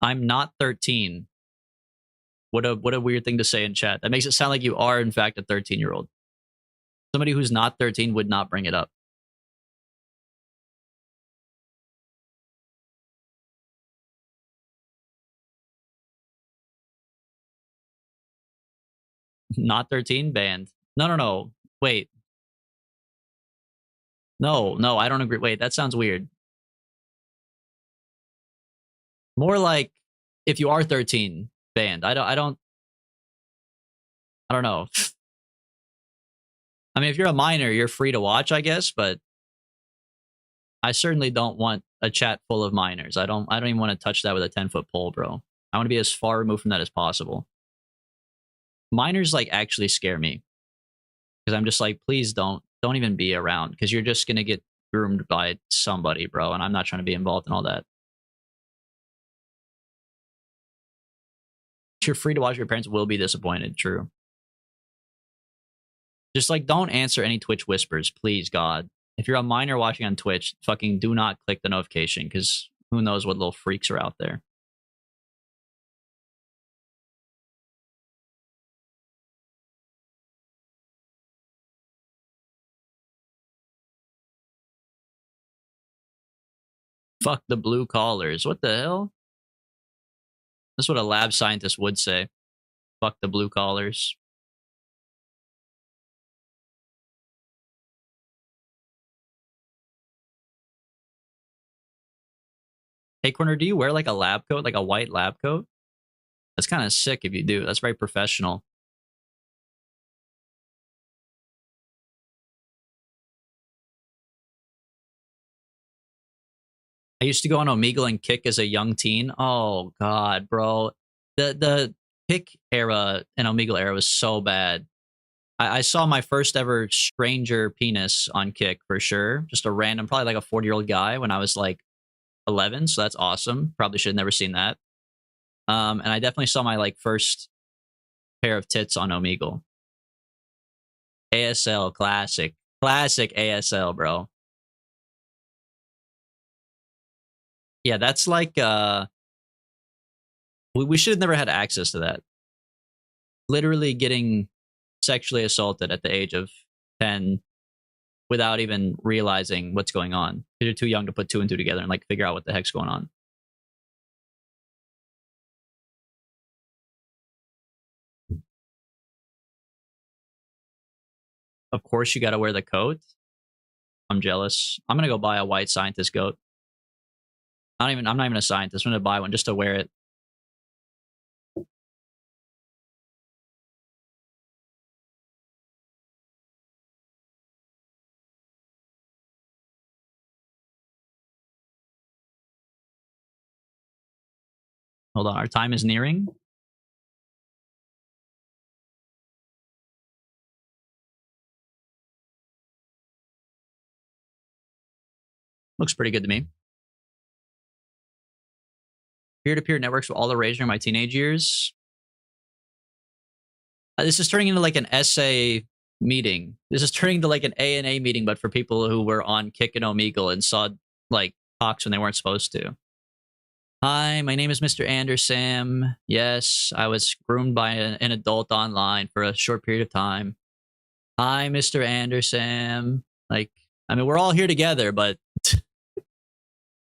I'm not 13. What a weird thing to say in chat. That makes it sound like you are, in fact, a 13-year-old. Somebody who's not 13 would not bring it up. Not 13? Banned. No. Wait. No, I don't agree. Wait, that sounds weird. More like if you are 13, banned. I don't know. I mean, if you're a minor, you're free to watch, I guess, but I certainly don't want a chat full of minors. I don't even want to touch that with a 10-foot pole, bro. I want to be as far removed from that as possible. Minors like actually scare me. Because I'm just like, please don't even be around, because you're just gonna get groomed by somebody, bro, and I'm not trying to be involved in all that. You're free to watch, your parents will be disappointed. True. Just like, don't answer any Twitch whispers, please, God. If you're a minor watching on Twitch, fucking do not click the notification, because who knows what little freaks are out there. Fuck the blue collars. What the hell? That's what a lab scientist would say. Fuck the blue collars. Hey, Corner, do you wear like a lab coat, like a white lab coat? That's kind of sick if you do. That's very professional. I used to go on Omegle and Kick as a young teen. Oh God, bro. The Kick era and Omegle era was so bad. I saw my first ever stranger penis on Kick for sure. Just a random, probably like a 40-year-old guy when I was like 11. So that's awesome. Probably should have never seen that. And I definitely saw my like first pair of tits on Omegle. ASL, classic. Classic ASL, bro. Yeah, that's like we should have never had access to that. Literally getting sexually assaulted at the age of 10 without even realizing what's going on. You're too young to put two and two together and like figure out what the heck's going on. Of course, you got to wear the coat. I'm jealous. I'm gonna go buy a white scientist goat. I'm not even a scientist. I'm gonna buy one just to wear it. Hold on, our time is nearing. Looks pretty good to me. Peer-to-peer networks were all the rage during my teenage years. This is turning into like an essay meeting. This is turning into like an A&A meeting, but for people who were on Kick and Omegle and saw like talks when they weren't supposed to. Hi, my name is Mr. Anderson. Yes, I was groomed by an adult online for a short period of time. Hi, Mr. Anderson. Like, I mean, we're all here together, but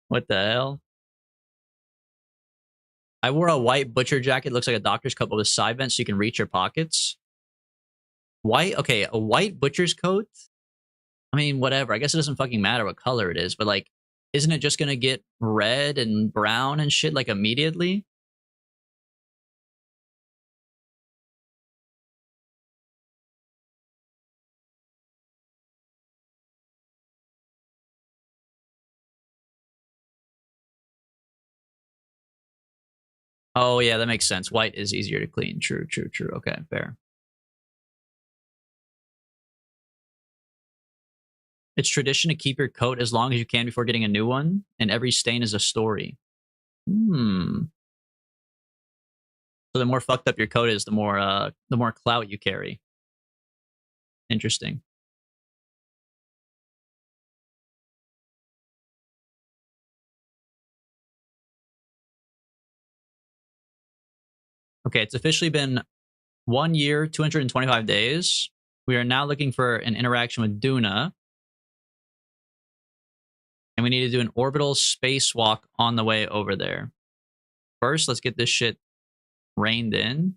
what the hell? I wore a white butcher jacket. Looks like a doctor's coat with a side vent so you can reach your pockets. White? Okay, a white butcher's coat? I mean, whatever. I guess it doesn't fucking matter what color it is, but like, isn't it just gonna get red and brown and shit like immediately? Oh yeah, that makes sense. White is easier to clean. True, true, true. Okay, fair. It's tradition to keep your coat as long as you can before getting a new one, and every stain is a story. Hmm. So the more fucked up your coat is, the more clout you carry. Interesting. Okay, it's officially been 1 year, 225 days. We are now looking for an interaction with Duna. And we need to do an orbital spacewalk on the way over there. First, let's get this shit reined in.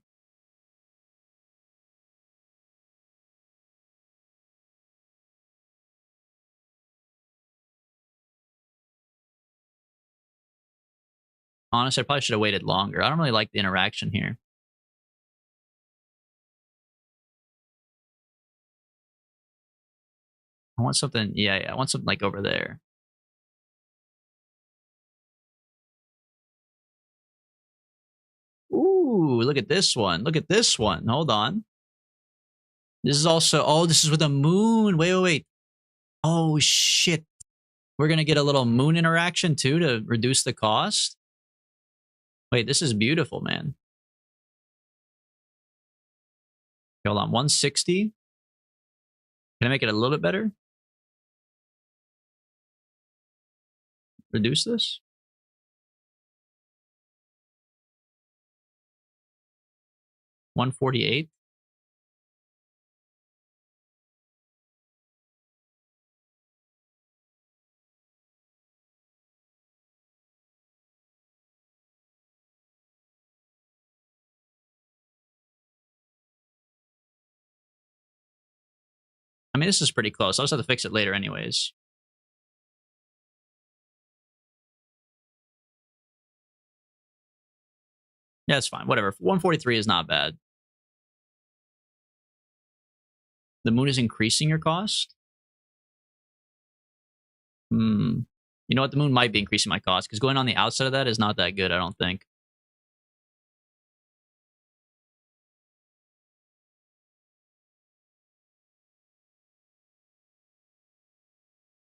Honestly, I probably should have waited longer. I don't really like the interaction here. I want something, yeah, I want something like over there. Ooh, look at this one. Look at this one. Hold on. This is also, oh, this is with a moon. Wait, wait, wait. Oh, shit. We're going to get a little moon interaction too to reduce the cost. Wait, this is beautiful, man. Hold on, 160. Can I make it a little bit better? Reduce this? 148. I mean, this is pretty close. I'll just have to fix it later anyways. Yeah, it's fine. Whatever. 143 is not bad. The moon is increasing your cost? Hmm. You know what? The moon might be increasing my cost because going on the outside of that is not that good, I don't think.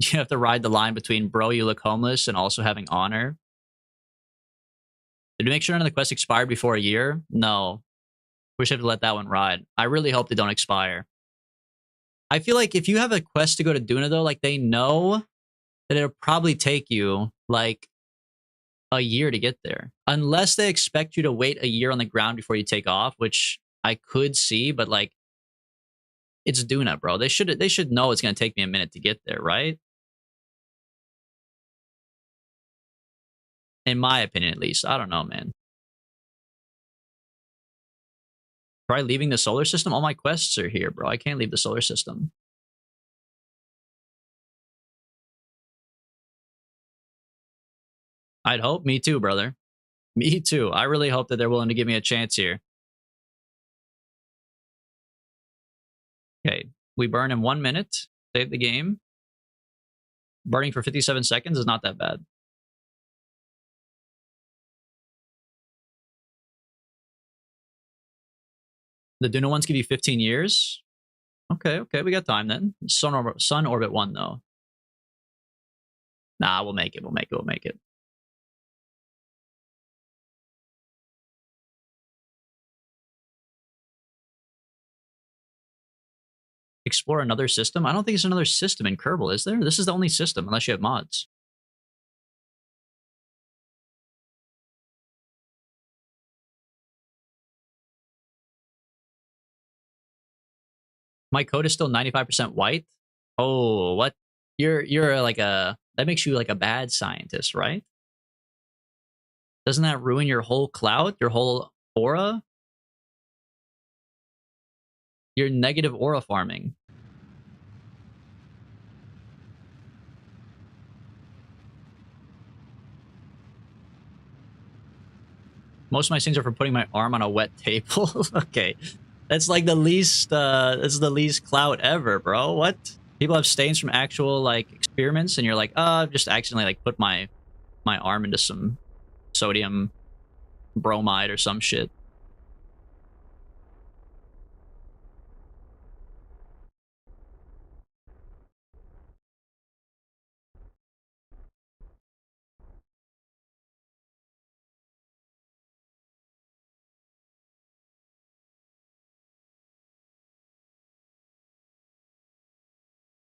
You have to ride the line between bro, you look homeless and also having honor. Did we make sure none of the quests expired before a year? No. We should have to let that one ride. I really hope they don't expire. I feel like if you have a quest to go to Duna, though, like they know that it'll probably take you like a year to get there. Unless they expect you to wait a year on the ground before you take off, which I could see, but like It's Duna, bro. They should know it's gonna take me a minute to get there, right? In my opinion, at least. I don't know, man. Try leaving the solar system. All my quests are here, bro. I can't leave the solar system. I'd hope. Me too, brother. Me too. I really hope that they're willing to give me a chance here. Okay. We burn in 1 minute. Save the game. Burning for 57 seconds is not that bad. The Duna ones give you 15 years. Okay, we got time then. Sun orbit 1 though. Nah, we'll make it. We'll make it. Explore another system? I don't think it's another system in Kerbal, is there? This is the only system, unless you have mods. My code is still 95% white. Oh, what? You're like a that makes you like a bad scientist, right? Doesn't that ruin your whole cloud, your whole aura? You're negative aura farming. Most of my scenes are for putting my arm on a wet table. Okay. That's like the least that's the least clout ever, bro. What? People have stains from actual like experiments and you're like, I've just accidentally like put my arm into some sodium bromide or some shit.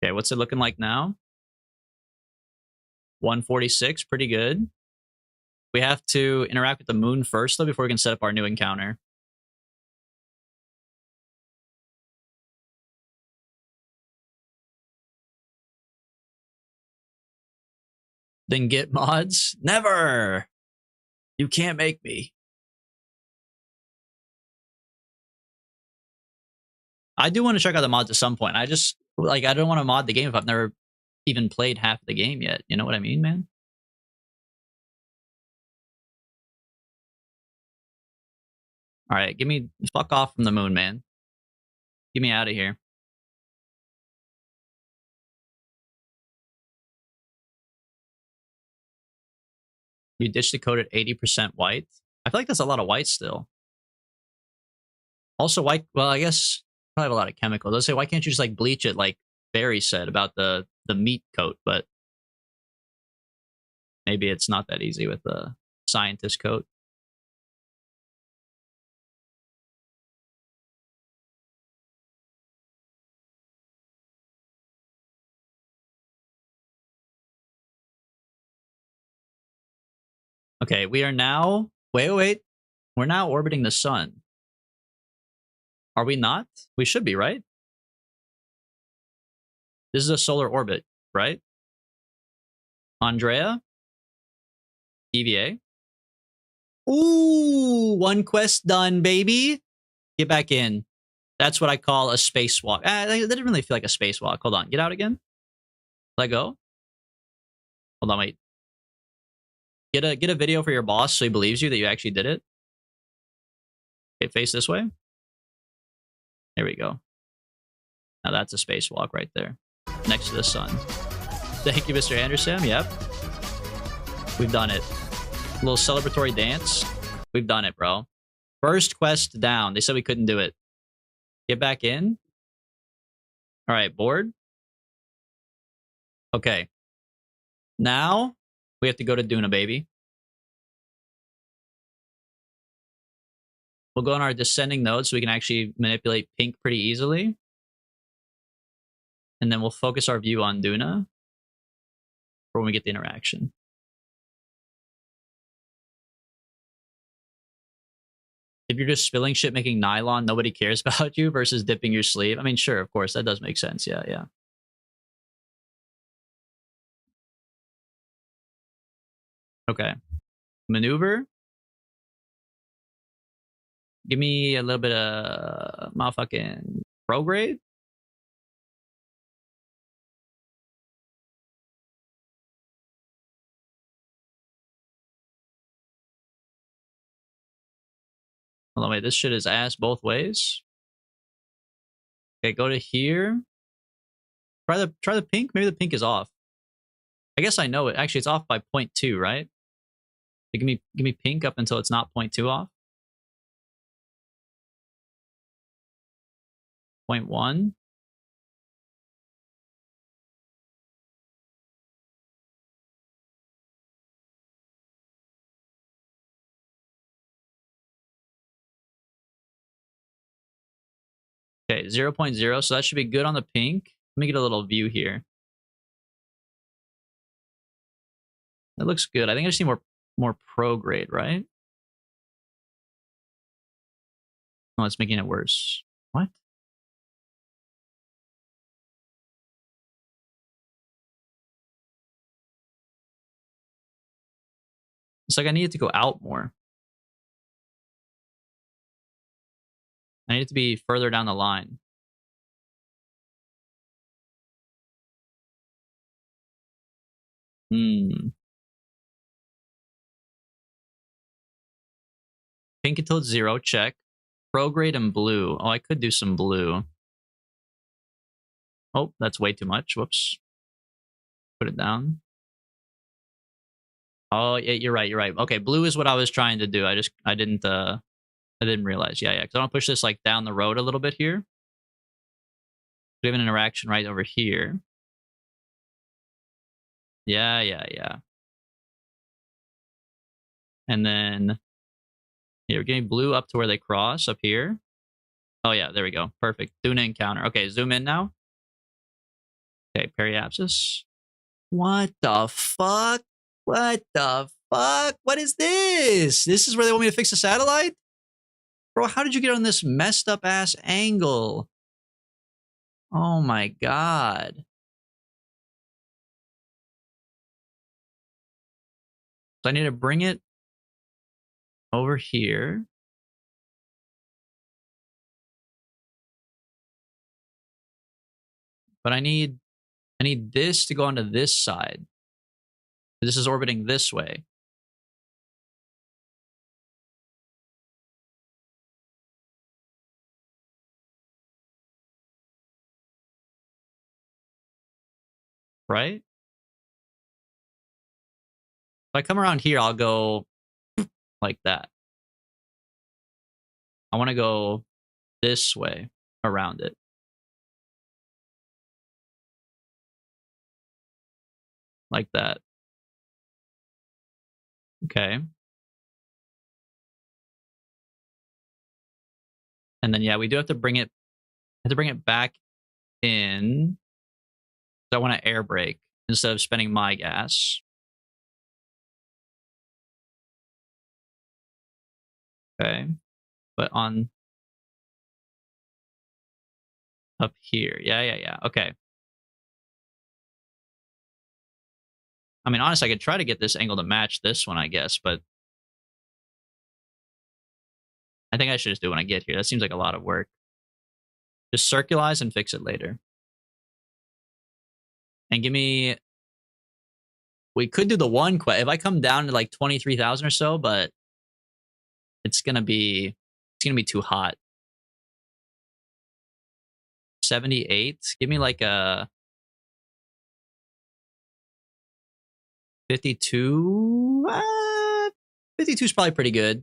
Okay, what's it looking like now? 146, pretty good. We have to interact with the moon first, though, before we can set up our new encounter. Then get mods? Never! You can't make me. I do want to check out the mods at some point. I just, like, I don't want to mod the game if I've never even played half the game yet. You know what I mean, man? All right, give me, fuck off from the moon, man. Get me out of here. You ditched the code at 80% white. I feel like that's a lot of white still. Also, white, well, I guess probably have a lot of chemicals. Let's say, why can't you just like bleach it like Barry said about the meat coat? But maybe it's not that easy with the scientist coat. Okay, we are now, wait. We're now orbiting the sun. Are we not? We should be, right? This is a solar orbit, right? Andrea? EVA? Ooh, 1 quest done, baby. Get back in. That's what I call a spacewalk. That didn't really feel like a spacewalk. Hold on. Get out again. Let go. Hold on, wait. Get a video for your boss so he believes you that you actually did it. Okay, face this way. There we go. Now that's a spacewalk right there. Next to the sun. Thank you, Mr. Anderson. Yep. We've done it. A little celebratory dance. We've done it, bro. First quest down. They said we couldn't do it. Get back in. All right, board. Okay. Now we have to go to Duna, baby. We'll go on our descending node so we can actually manipulate pink pretty easily. And then we'll focus our view on Duna for when we get the interaction. if you're just spilling shit making nylon, nobody cares about you versus dipping your sleeve. I mean, sure, of course, that does make sense. Yeah, yeah. Okay. Maneuver. Give me a little bit of motherfucking prograde. Hold on, wait, this shit is ass both ways. Okay, go to here. Try the pink. Maybe the pink is off. I guess I know it. Actually, it's off by 0.2, right? So give me pink up until it's not 0.2 off. 0.1. Okay, 0.0. So that should be good on the pink. Let me get a little view here. That looks good. I think I just need more pro grade, right? Oh, it's making it worse. What? It's like I need it to go out more. I need it to be further down the line. Pink until it's 0, check. Pro grade and blue. Oh, I could do some blue. Oh, that's way too much. Whoops. Put it down. Oh, yeah, you're right. You're right. Okay, blue is what I was trying to do. I didn't realize. Yeah, yeah. Because I want to push this like down the road a little bit here. We have an interaction right over here. Yeah, yeah, yeah. And then here, we're getting blue up to where they cross up here. Oh yeah, there we go. Perfect. Doing an encounter. Okay, zoom in now. Okay, periapsis. What the fuck? What the fuck? What is this? This is where they want me to fix the satellite? Bro, how did you get on this messed up ass angle? Oh my god. So I need to bring it over here. But I need this to go onto this side. This is orbiting this way. Right? If I come around here, I'll go like that. I want to go this way around it. Like that. Okay. And then yeah, we do have to bring it back in. So I want to air brake instead of spending my gas. Okay. But on up here. Yeah, yeah, yeah. Okay. I mean, honestly, I could try to get this angle to match this one, I guess, but I think I should just do it when I get here. That seems like a lot of work. Just circularize and fix it later. And give me... We could do the one quest. If I come down to like 23,000 or so, but it's gonna be too hot. 78. Give me like a 52. 52 is probably pretty good.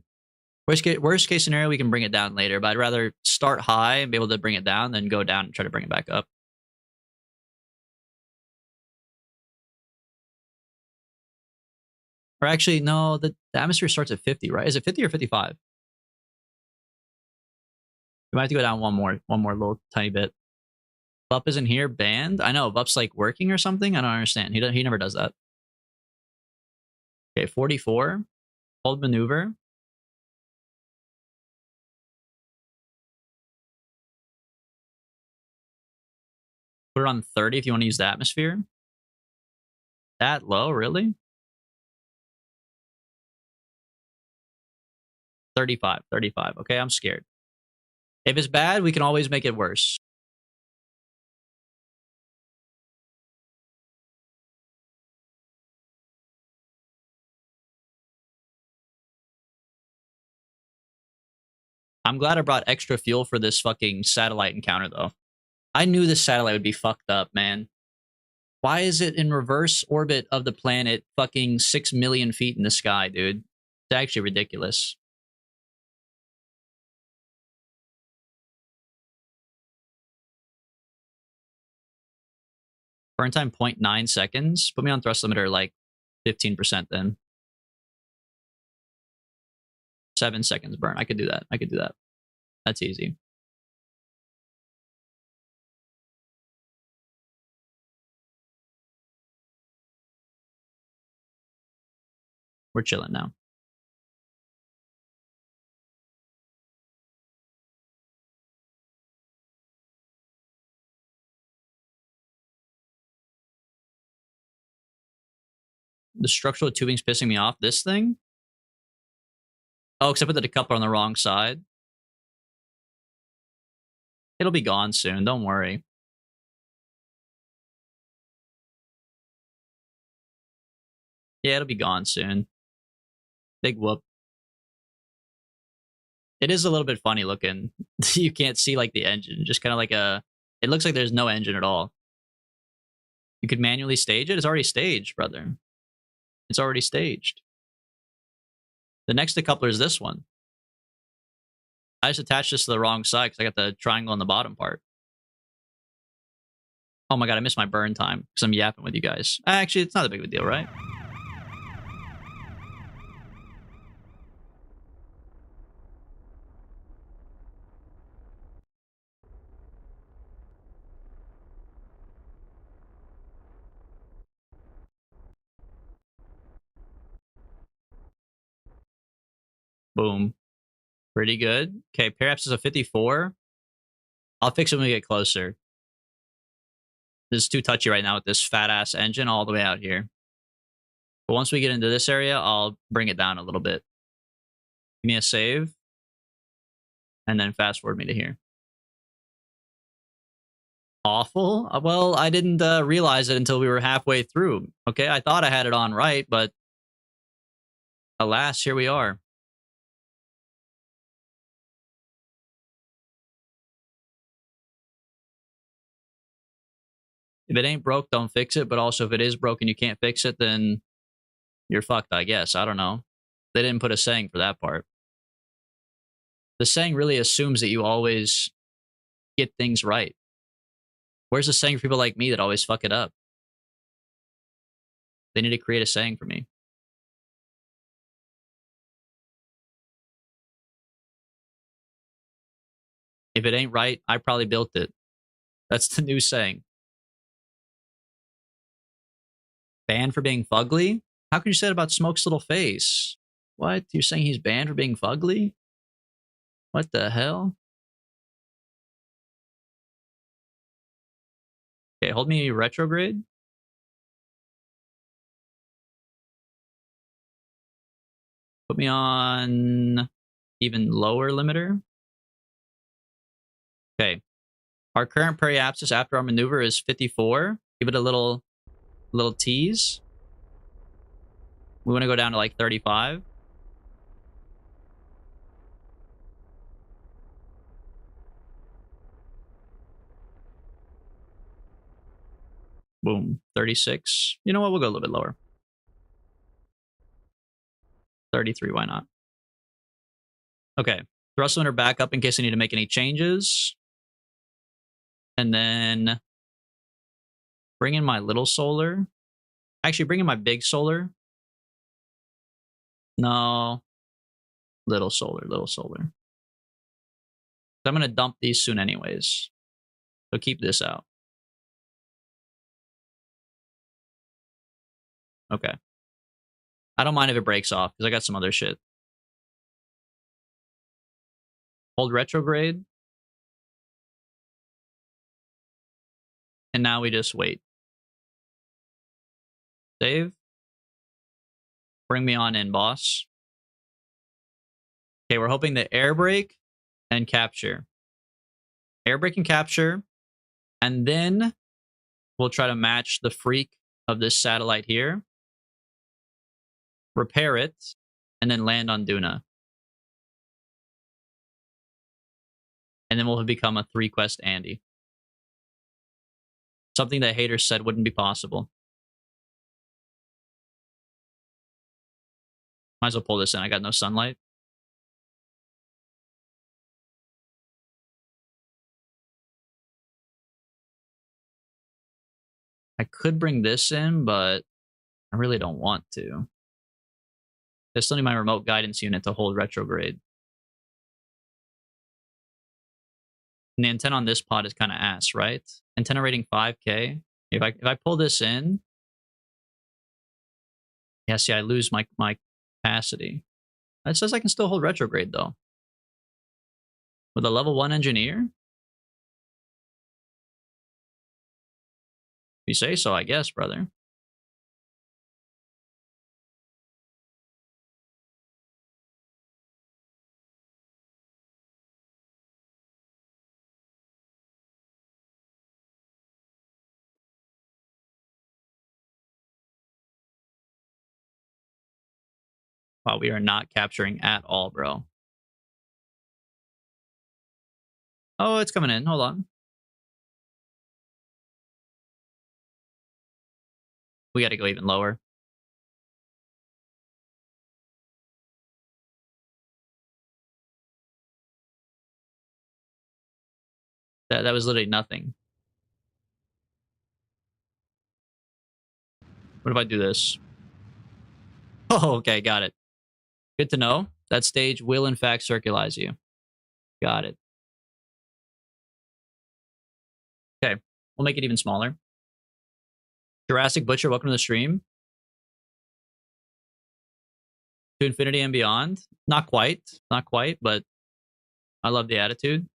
Worst case scenario, we can bring it down later, but I'd rather start high and be able to bring it down than go down and try to bring it back up. Or actually, no, the atmosphere starts at 50, right? Is it 50 or 55? We might have to go down one more little tiny bit. Vup isn't here, banned? I know, Vup's like working or something? I don't understand. He never does that. Okay, 44. Hold maneuver. Put it on 30 if you want to use the atmosphere. That low, really? 35, 35. Okay, I'm scared. If it's bad, we can always make it worse. I'm glad I brought extra fuel for this fucking satellite encounter, though. I knew this satellite would be fucked up, man. Why is it in reverse orbit of the planet fucking 6 million feet in the sky, dude? It's actually ridiculous. Burn time 0.9 seconds. Put me on thrust limiter like 15% then. 7 seconds burn. I could do that. I could do that. That's easy. We're chilling now. The structural tubing's pissing me off. This thing? Oh, except for the decoupler on the wrong side. It'll be gone soon. Don't worry. Yeah, it'll be gone soon. Big whoop. It is a little bit funny looking. You can't see like the engine. Just kind of like a... It looks like there's no engine at all. You could manually stage it. It's already staged, brother. It's already staged. The next decoupler is this one. I just attached this to the wrong side because I got the triangle on the bottom part. Oh my god, I missed my burn time because I'm yapping with you guys. Actually, it's not a big of a deal, right? Boom. Pretty good. Okay, perhaps it's a 54. I'll fix it when we get closer. This is too touchy right now with this fat-ass engine all the way out here. But once we get into this area, I'll bring it down a little bit. Give me a save. And then fast forward me to here. Awful? Well, I didn't realize it until we were halfway through. Okay, I thought I had it on right, but alas, here we are. If it ain't broke, don't fix it. But also, if it is broken, you can't fix it, then you're fucked, I guess. I don't know. They didn't put a saying for that part. The saying really assumes that you always get things right. Where's the saying for people like me that always fuck it up? They need to create a saying for me. If it ain't right, I probably built it. That's the new saying. Banned for being fugly? How could you say that about Smoke's little face? What? You're saying he's banned for being fugly? What the hell? Okay, hold me retrograde. Put me on even lower limiter. Okay. Our current periapsis after our maneuver is 54. Give it a little tease. We want to go down to like 35. Boom. 36. You know what? We'll go a little bit lower. 33. Why not? Okay. Thrust limiter back up in case I need to make any changes. And then bring in my little solar. Actually, bring in my big solar. No. Little solar, little solar. I'm going to dump these soon anyways. So keep this out. Okay. I don't mind if it breaks off because I got some other shit. Hold retrograde. And now we just wait. Save. Bring me on in, boss. Okay, we're hoping to air brake and capture. Air brake and capture. And then we'll try to match the freak of this satellite here. Repair it. And then land on Duna. And then we'll become a 3-quest Andy. Something that haters said wouldn't be possible. Might as well pull this in. I got no sunlight. I could bring this in, but I really don't want to. I still need my remote guidance unit to hold retrograde. And the antenna on this pod is kind of ass, right? Antenna rating 5K. If I pull this in, yeah, see, I lose my capacity. It says I can still hold retrograde though. With a level 1 engineer? If you say so, I guess, brother. Wow, we are not capturing at all, bro. Oh, it's coming in. Hold on. We got to go even lower. That was literally nothing. What if I do this? Oh, okay, got it. Good to know. That stage will, in fact, circularize you. Got it. Okay, we'll make it even smaller. Jurassic Butcher, welcome to the stream. To infinity and beyond. Not quite, but I love the attitude.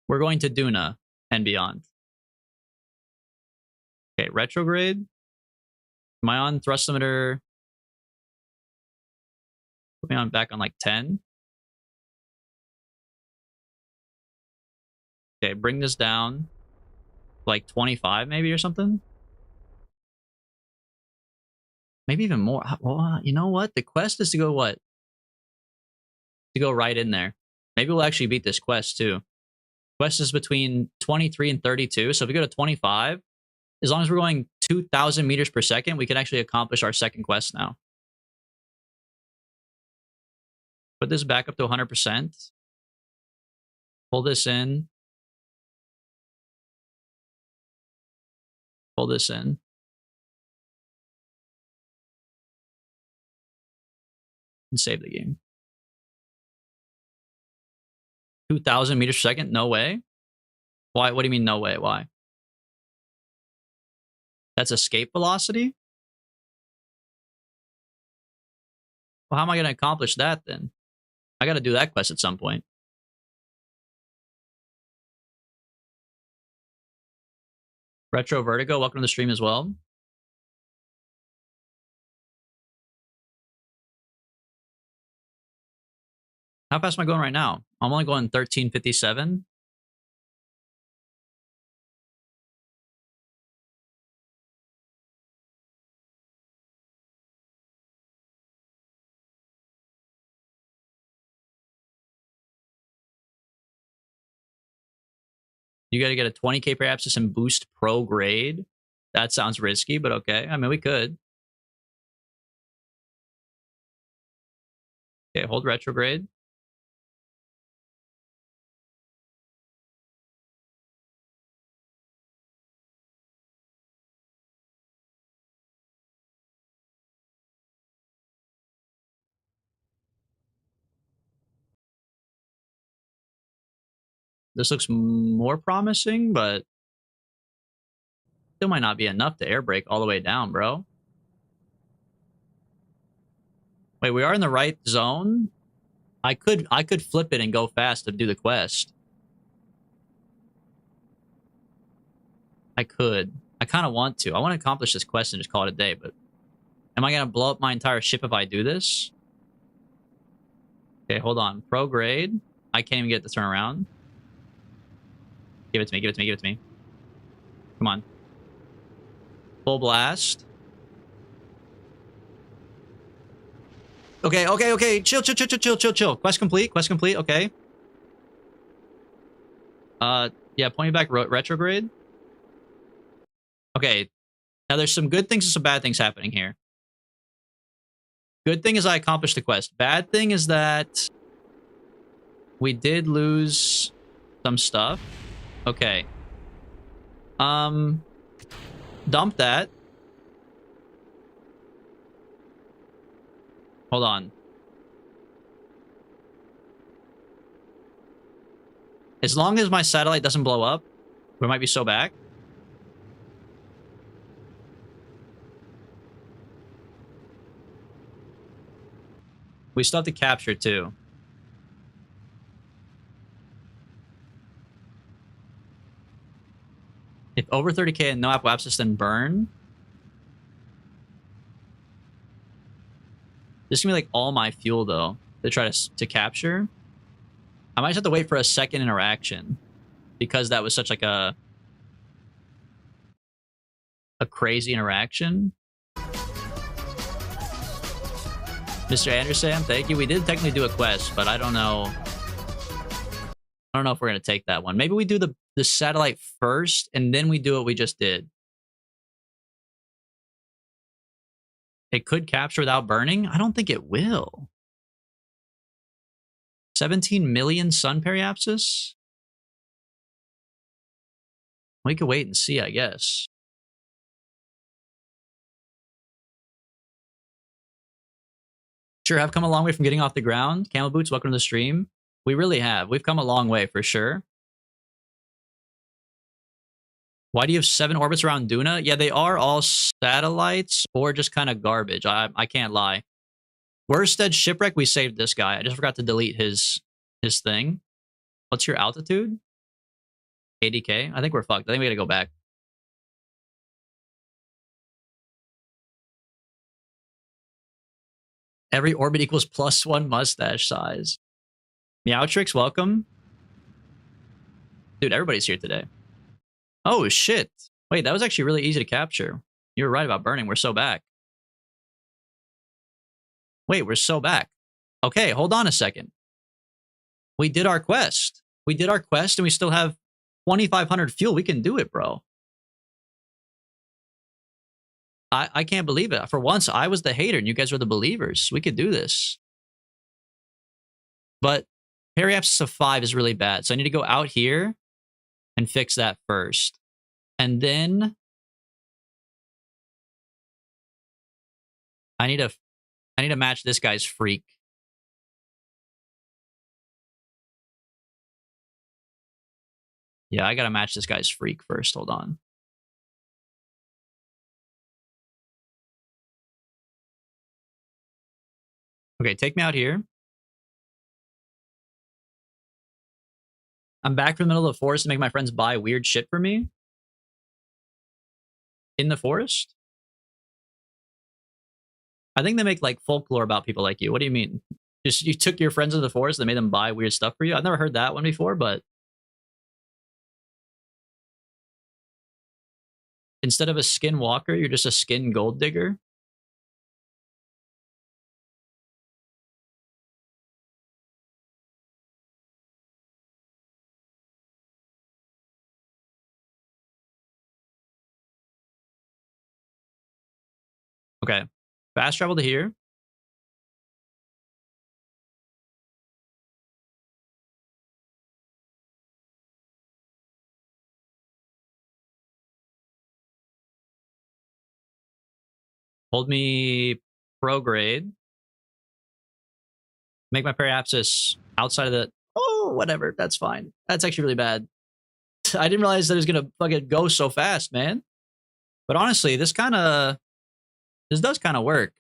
We're going to Duna and beyond. Okay, retrograde. Am I on thrust limiter? Put me on back on like 10. Okay, bring this down like 25 maybe or something. Maybe even more. Well, you know what? The quest is to go what? To go right in there. Maybe we'll actually beat this quest too. Quest is between 23 and 32. So if we go to 25, as long as we're going 2,000 meters per second, we can actually accomplish our second quest now. Put this back up to 100%. Pull this in. Pull this in. And save the game. 2,000 meters per second? No way. Why? What do you mean no way? Why? That's escape velocity? Well, how am I going to accomplish that then? I got to do that quest at some point. Retro Vertigo, welcome to the stream as well. How fast am I going right now? I'm only going 1357. You got to get a 20k per abscess and boost pro grade. That sounds risky, but okay. I mean, we could. Okay, hold retrograde. This looks more promising, but still might not be enough to air brake all the way down, bro. Wait, we are in the right zone? I could flip it and go fast to do the quest. I could. I kind of want to. I want to accomplish this quest and just call it a day, but am I going to blow up my entire ship if I do this? Okay, hold on. Pro grade. I can't even get it to turn around. Give it to me, give it to me, give it to me. Come on. Full blast. Okay, okay, okay. Chill, chill, chill, chill, chill, chill, chill. Quest complete, quest complete. Okay. Yeah, point me back retrograde. Okay. Now there's some good things and some bad things happening here. Good thing is I accomplished the quest. Bad thing is that we did lose some stuff. Okay. Dump that. Hold on. As long as my satellite doesn't blow up, we might be so back. We still have to capture too. If over 30k and no apoapsis, then burn. This is gonna be like all my fuel though to try to capture. I might just have to wait for a second interaction because that was such like a crazy interaction. Mr. Anderson, thank you. We did technically do a quest, but I don't know. I don't know if we're gonna take that one. Maybe we do the satellite first and then we do what we just did. It could capture without burning? I don't think it will. 17 million sun periapsis? We could wait and see, I guess. Sure, have come a long way from getting off the ground. Camel Boots, welcome to the stream. We really have. We've come a long way, for sure. Why do you have 7 orbits around Duna? Yeah, they are all satellites or just kind of garbage. I can't lie. Worsted Shipwreck, we saved this guy. I just forgot to delete his thing. What's your altitude? 80k? I think we're fucked. I think we gotta go back. Every orbit equals +1 mustache size. Meowtrix, welcome. Dude, everybody's here today. Oh, shit. Wait, that was actually really easy to capture. You were right about burning. We're so back. Wait, we're so back. Okay, hold on a second. We did our quest. We did our quest and we still have 2,500 fuel. We can do it, bro. I can't believe it. For once, I was the hater and you guys were the believers. We could do this. But periapsis of 5 is really bad. So I need to go out here and fix that first. And then I need to match this guy's freak. Yeah, I gotta match this guy's freak first. Hold on. Okay, take me out here. I'm back from the middle of the forest to make my friends buy weird shit for me. In the forest? I think they make like folklore about people like you. What do you mean? Just you took your friends into the forest and made them buy weird stuff for you? I've never heard that one before, but instead of a skin walker, you're just a skin gold digger. Okay. Fast travel to here. Hold me prograde. Make my periapsis outside of the... Oh, whatever. That's fine. That's actually really bad. I didn't realize that it was going to fucking go so fast, man. But honestly, this does kind of work.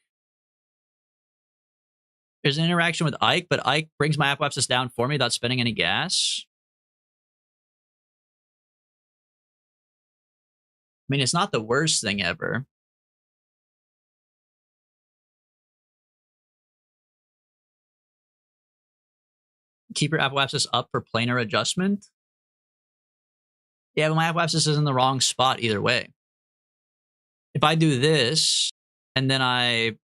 There's an interaction with Ike, but Ike brings my apoapsis down for me without spending any gas. mean, it's not the worst thing ever. Keep your apple axis up for planar adjustment. Yeah, but my apple axis is in the wrong spot either way. If I do this, and then I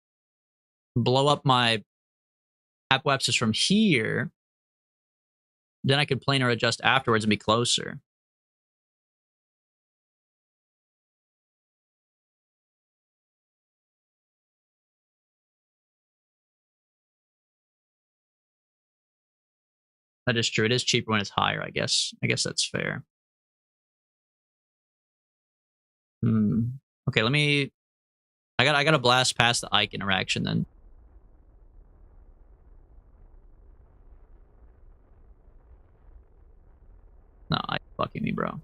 blow up my apple axis from here, then I could planar adjust afterwards and be closer. That is true. It is cheaper when it's higher, I guess. I guess that's fair. Okay, let me... I gotta blast past the Ike interaction then. No, Ike's fucking me, bro.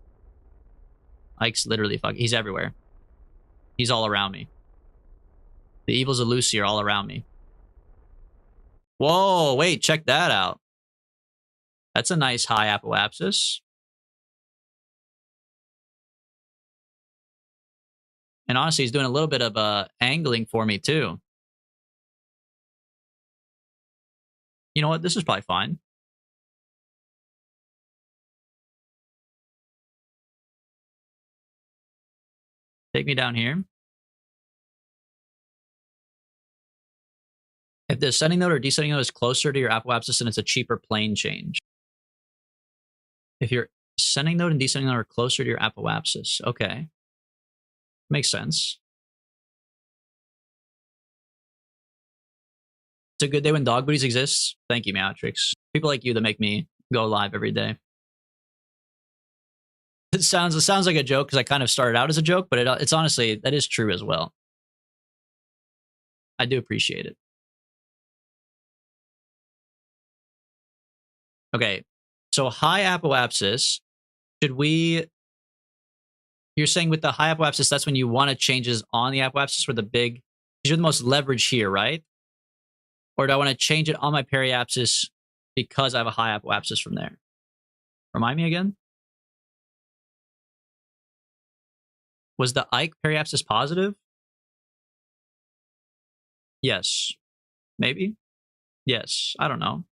Ike's literally fucking... He's everywhere. He's all around me. The evils of Lucy are all around me. Whoa, wait, check that out. That's a nice high apoapsis. And honestly, he's doing a little bit of angling for me too. You know what? This is probably fine. Take me down here. If the ascending node or descending node is closer to your apoapsis, then it's a cheaper plane change. If your ascending node and descending node are closer to your apoapsis, okay. Makes sense. It's a good day when dog booties exist. Thank you, Matrix. People like you that make me go live every day. It sounds like a joke because I kind of started out as a joke, but it's honestly, that is true as well. I do appreciate it. Okay, so high apoapsis, should we... You're saying with the high apoapsis, that's when you want to changes on the apoapsis where the big... You're the most leverage here, right? Or do I want to change it on my periapsis because I have a high apoapsis from there? Remind me again? Was the Ike periapsis positive? Yes. Maybe? Yes. I don't know.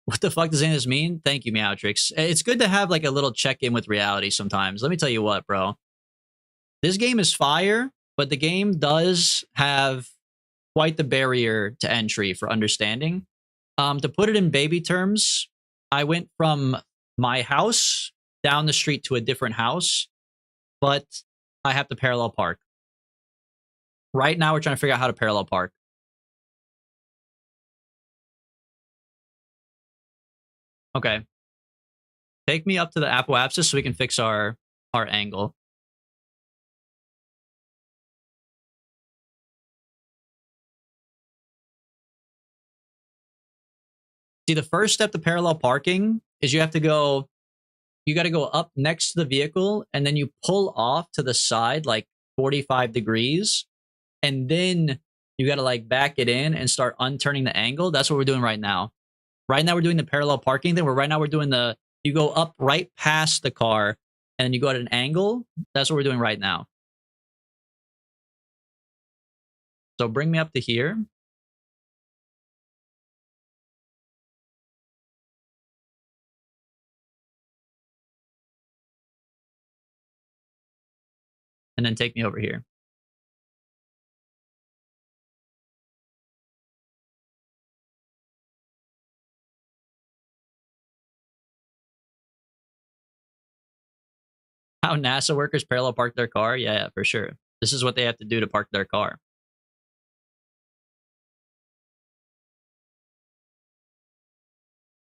What the fuck does any of this mean? Thank you, Meowtrix. It's good to have like a little check-in with reality sometimes. Let me tell you what, bro. This game is fire, but the game does have quite the barrier to entry for understanding. To put it in baby terms, I went from my house down the street to a different house, but I have to parallel park. Right now, we're trying to figure out how to parallel park. Okay. Take me up to the apoapsis so we can fix our angle. See, the first step to parallel parking is you got to go up next to the vehicle and then you pull off to the side like 45 degrees. And then you got to like back it in and start unturning the angle. That's what we're doing right now. Right now we're doing the parallel parking thing. Right now we're doing you go up right past the car and then you go at an angle. That's what we're doing right now. So bring me up to here. And then take me over here. How NASA workers parallel park their car? Yeah, for sure. This is what they have to do to park their car.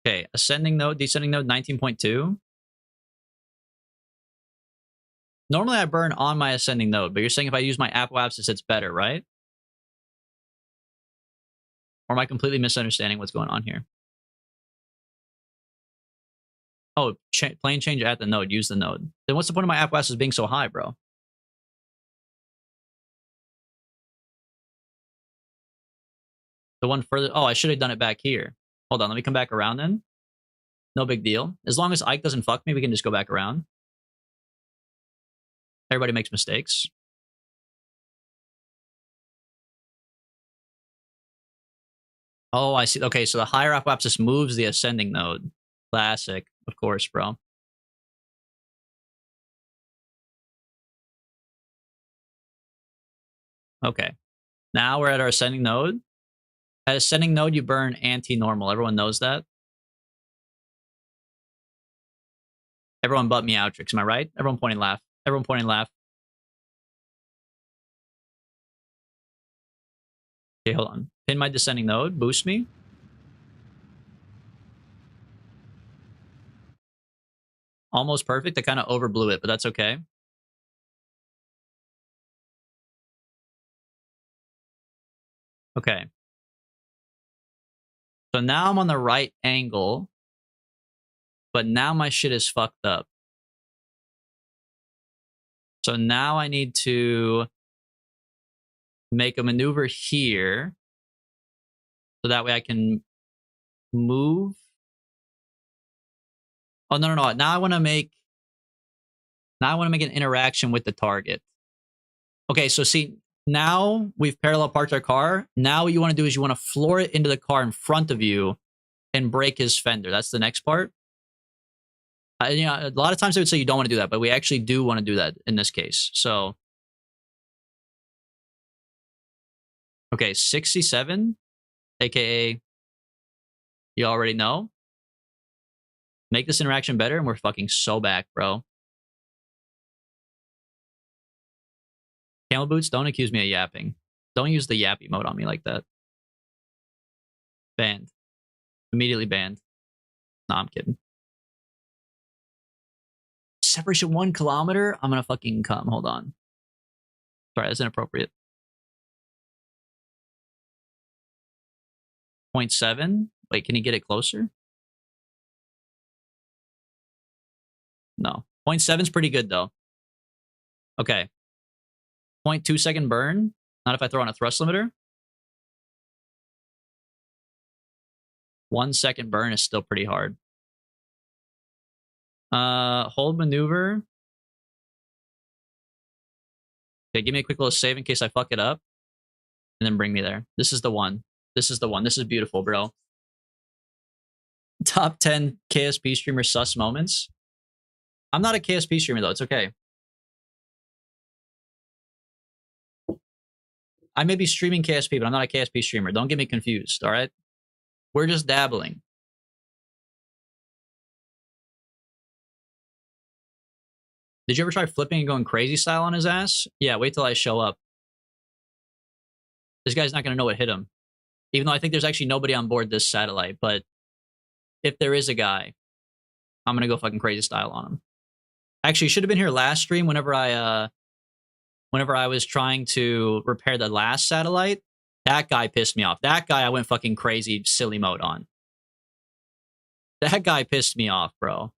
Okay, ascending node, descending node, 19.2. Normally I burn on my ascending node, but you're saying if I use my apoapsis, it's better, right? Or am I completely misunderstanding what's going on here? Oh, plane change at the node, use the node. Then what's the point of my apoapsis being so high, bro? The one further... Oh, I should have done it back here. Hold on, let me come back around then. No big deal. As long as Ike doesn't fuck me, we can just go back around. Everybody makes mistakes. Oh, I see. Okay, so the higher apoapsis moves the ascending node. Classic, of course, bro. Okay. Now we're at our ascending node. At ascending node, you burn anti-normal. Everyone knows that. Everyone but Meowtrix. Am I right? Everyone pointing left. Everyone pointing left. Okay, hold on. Pin my descending node. Boost me. Almost perfect. I kind of overblew it, but that's okay. Okay. So now I'm on the right angle, but now my shit is fucked up. So now I need to make a maneuver here so that way I can move. Oh, no. Now I want to make an interaction with the target. Okay, so see, now we've parallel parked our car. Now what you want to do is you want to floor it into the car in front of you and break his fender. That's the next part. You know, a lot of times I would say you don't want to do that, but we actually do want to do that in this case. So, okay, 67, aka you already know. Make this interaction better, and we're fucking so back, bro. Camel boots, don't accuse me of yapping. Don't use the yappy mode on me like that. Banned. Immediately banned. Nah, I'm kidding. Separation 1 kilometer? I'm gonna fucking come. Hold on. Sorry, that's inappropriate. 0.7? Wait, can you get it closer? No. 0.7 is pretty good, though. Okay. 0.2 second burn. Not if I throw on a thrust limiter. 1 second burn is still pretty hard. Hold maneuver. Okay, give me a quick little save in case I fuck it up. And then bring me there. This is the one. This is the one. This is beautiful, bro. Top 10 KSP streamer sus moments. I'm not a KSP streamer, though. It's okay. I may be streaming KSP, but I'm not a KSP streamer. Don't get me confused, all right? We're just dabbling. Did you ever try flipping and going crazy style on his ass? Yeah, wait till I show up. This guy's not going to know what hit him. Even though I think there's actually nobody on board this satellite, but if there is a guy, I'm going to go fucking crazy style on him. Actually, should have been here last stream whenever I was trying to repair the last satellite. That guy pissed me off. That guy I went fucking crazy silly mode on. That guy pissed me off, bro.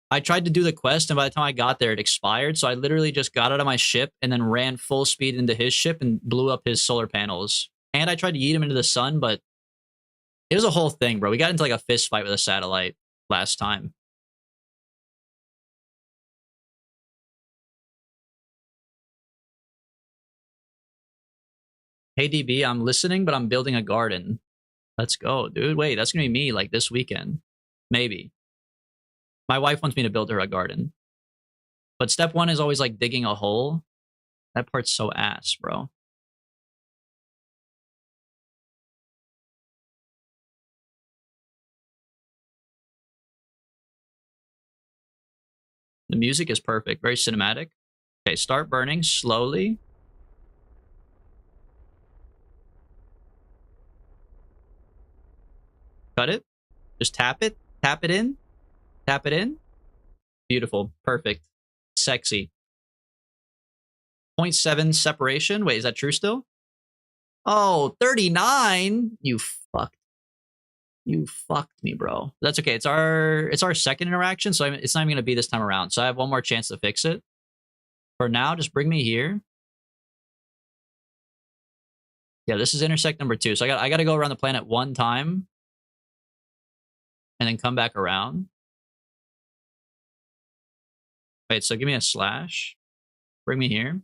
I tried to do the quest, and by the time I got there, it expired. So I literally just got out of my ship and then ran full speed into his ship and blew up his solar panels. And I tried to yeet him into the sun, but it was a whole thing, bro. We got into like a fist fight with a satellite last time. Hey, DB, I'm listening, but I'm building a garden. Let's go, dude. Wait, that's going to be me like this weekend. Maybe. My wife wants me to build her a garden. But step 1 is always like digging a hole. That part's so ass, bro. The music is perfect. Very cinematic. Okay, start burning slowly. Cut it. Just tap it. Tap it in. Tap it in. Beautiful. Perfect. Sexy. 0.7 separation. Wait, is that true still? Oh, 39? You fucked. You fucked me, bro. That's okay. It's our second interaction, so it's not even going to be this time around. So I have one more chance to fix it. For now, just bring me here. Yeah, this is intersect number 2. So I got to go around the planet 1 time. And then come back around. Wait, so give me a slash. Bring me here.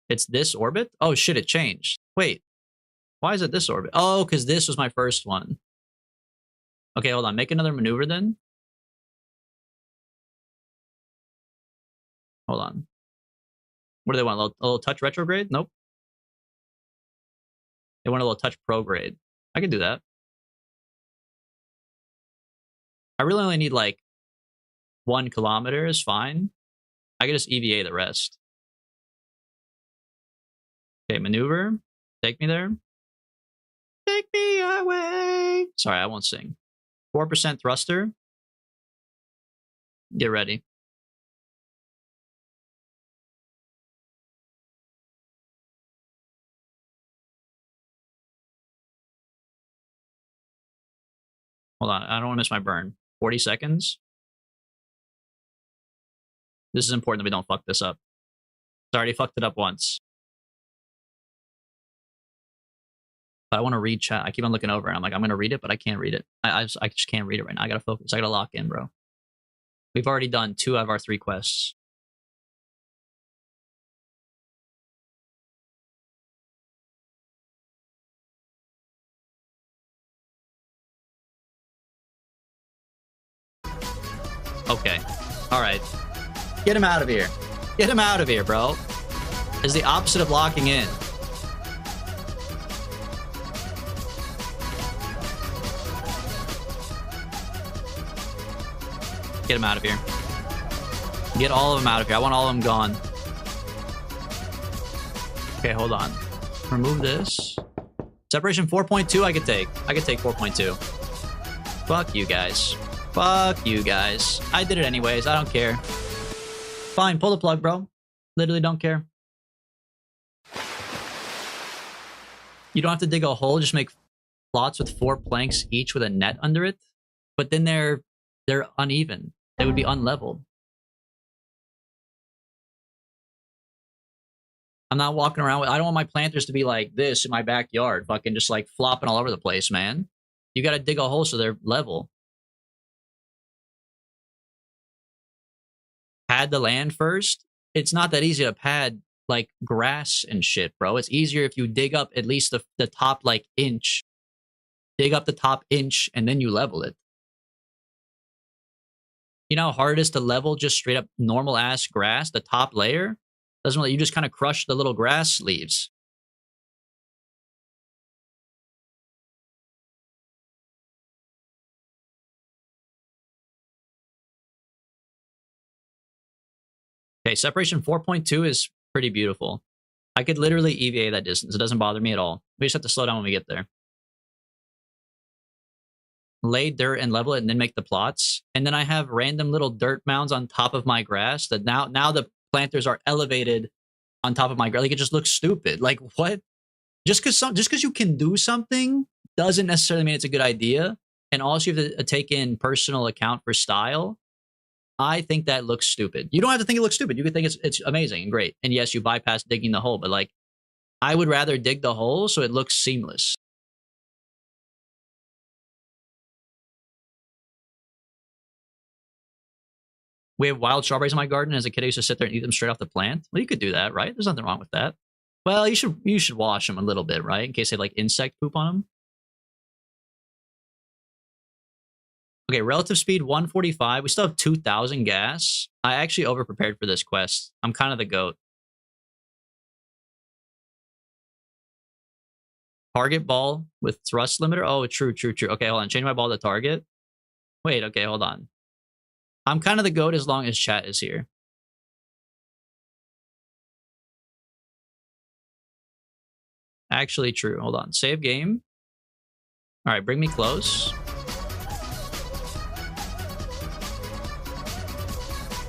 It's this orbit? Oh shit, it changed. Wait, why is it this orbit? Oh, because this was my first one. Okay, hold on. Make another maneuver then. Hold on. What do they want? A little touch retrograde? Nope. They want a little touch prograde. I can do that. I really only need like 1 kilometer is fine. I can just EVA the rest. Okay, maneuver. Take me there. Take me away. Sorry, I won't sing. 4% thruster. Get ready. Hold on, I don't want to miss my burn. 40 seconds. This is important that we don't fuck this up. I already fucked it up once. But I want to read chat. I keep on looking over and I'm like, I'm going to read it, but I can't read it. I just can't read it right now. I got to focus. I got to lock in, bro. We've already done 2 out of our 3 quests. Okay. All right. Get him out of here. Get him out of here, bro. It's the opposite of locking in. Get him out of here. Get all of them out of here. I want all of them gone. Okay, hold on. Remove this. Separation 4.2 I could take. I could take 4.2. Fuck you guys. Fuck you guys. I did it anyways. I don't care. Fine, pull the plug, bro. Literally don't care. You don't have to dig a hole. Just make plots with 4 planks each with a net under it. But then they're uneven. They would be unleveled. I'm not walking around with... I don't want my planters to be like this in my backyard. Fucking just like flopping all over the place, man. You gotta dig a hole so they're level. Pad the land first. It's not that easy to pad like grass and shit, bro. It's easier if you dig up at least the top like inch. Dig up the top inch and then you level it. You know how hard it is to level just straight up normal ass grass, the top layer? Doesn't really, you just kind of crush the little grass leaves. Okay, separation 4.2 is pretty beautiful. I could literally EVA that distance. It doesn't bother me at all. We just have to slow down when we get there. Lay dirt and level it and then make the plots. And then I have random little dirt mounds on top of my grass that now the planters are elevated on top of my grass. Like, it just looks stupid. Like, what? Just because you can do something doesn't necessarily mean it's a good idea. And also you have to take in personal account for style. I think that looks stupid. You don't have to think it looks stupid. You could think it's amazing and great. And yes, you bypass digging the hole, but like, I would rather dig the hole so it looks seamless. We have wild strawberries in my garden. As a kid, I used to sit there and eat them straight off the plant. Well, you could do that, right? There's nothing wrong with that. Well, you should wash them a little bit, right? In case they have like insect poop on them. Okay, relative speed 145. We still have 2,000 gas. I actually over-prepared for this quest. I'm kind of the GOAT. Target ball with thrust limiter. Oh, true. Okay, hold on. Change my ball to target. Wait, okay, hold on. I'm kind of the GOAT as long as chat is here. Actually true. Hold on. Save game. All right, bring me close.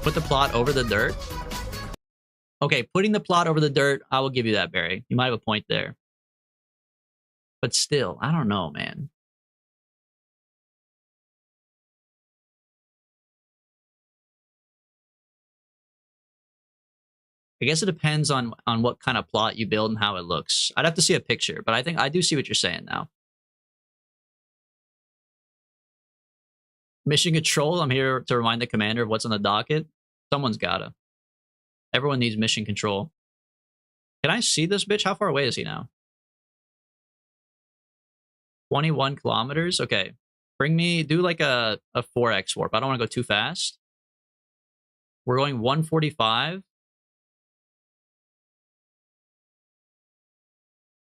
Put the plot over the dirt. Okay, putting the plot over the dirt, I will give you that, Barry. You might have a point there. But still, I don't know, man. I guess it depends on what kind of plot you build and how it looks. I'd have to see a picture, but I think I do see what you're saying now. Mission control. I'm here to remind the commander of what's on the docket. Someone's gotta. Everyone needs mission control. Can I see this bitch? How far away is he now? 21 kilometers? Okay. Bring me, do like a 4x warp. I don't want to go too fast. We're going 145.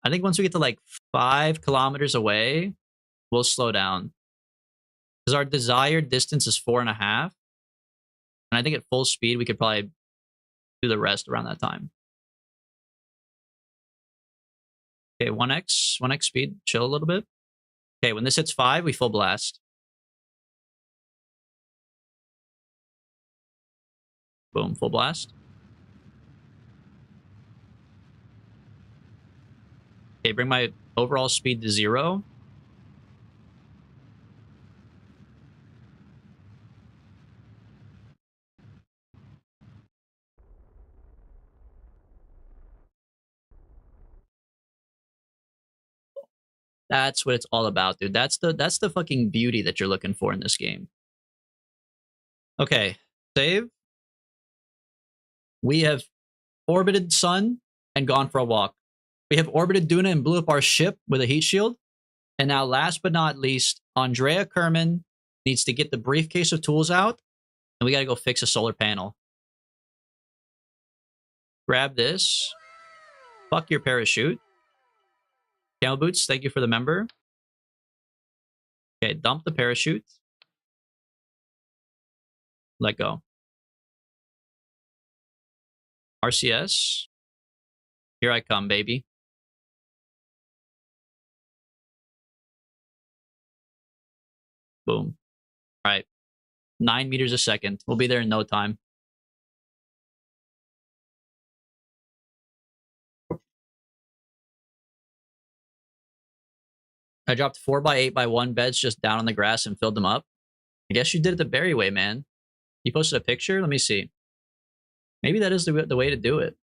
I think once we get to like 5 kilometers away, we'll slow down. Because our desired distance is 4.5. And I think at full speed, we could probably do the rest around that time. Okay, 1x speed, chill a little bit. Okay, when this hits 5, we full blast. Boom, full blast. Okay, bring my overall speed to 0. That's what it's all about, dude. That's the fucking beauty that you're looking for in this game. Okay, save. We have orbited Sun and gone for a walk. We have orbited Duna and blew up our ship with a heat shield. And now, last but not least, Andrea Kerman needs to get the briefcase of tools out, and we got to go fix a solar panel. Grab this. Fuck your parachute. Camel boots, thank you for the member. Okay, dump the parachute. Let go. RCS. Here I come, baby. Boom. All right. 9 meters a second. We'll be there in no time. I dropped 4x8x1 beds just down on the grass and filled them up. I guess you did it the Berry way, man. You posted a picture? Let me see. Maybe that is the way to do it.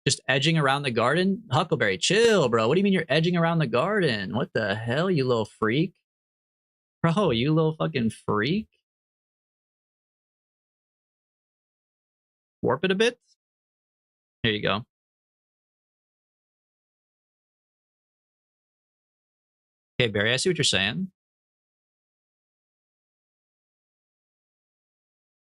Just edging around the garden? Huckleberry, chill, bro. What do you mean you're edging around the garden? What the hell, you little freak? Bro, you little fucking freak. Warp it a bit. Here you go. Okay, Barry, I see what you're saying.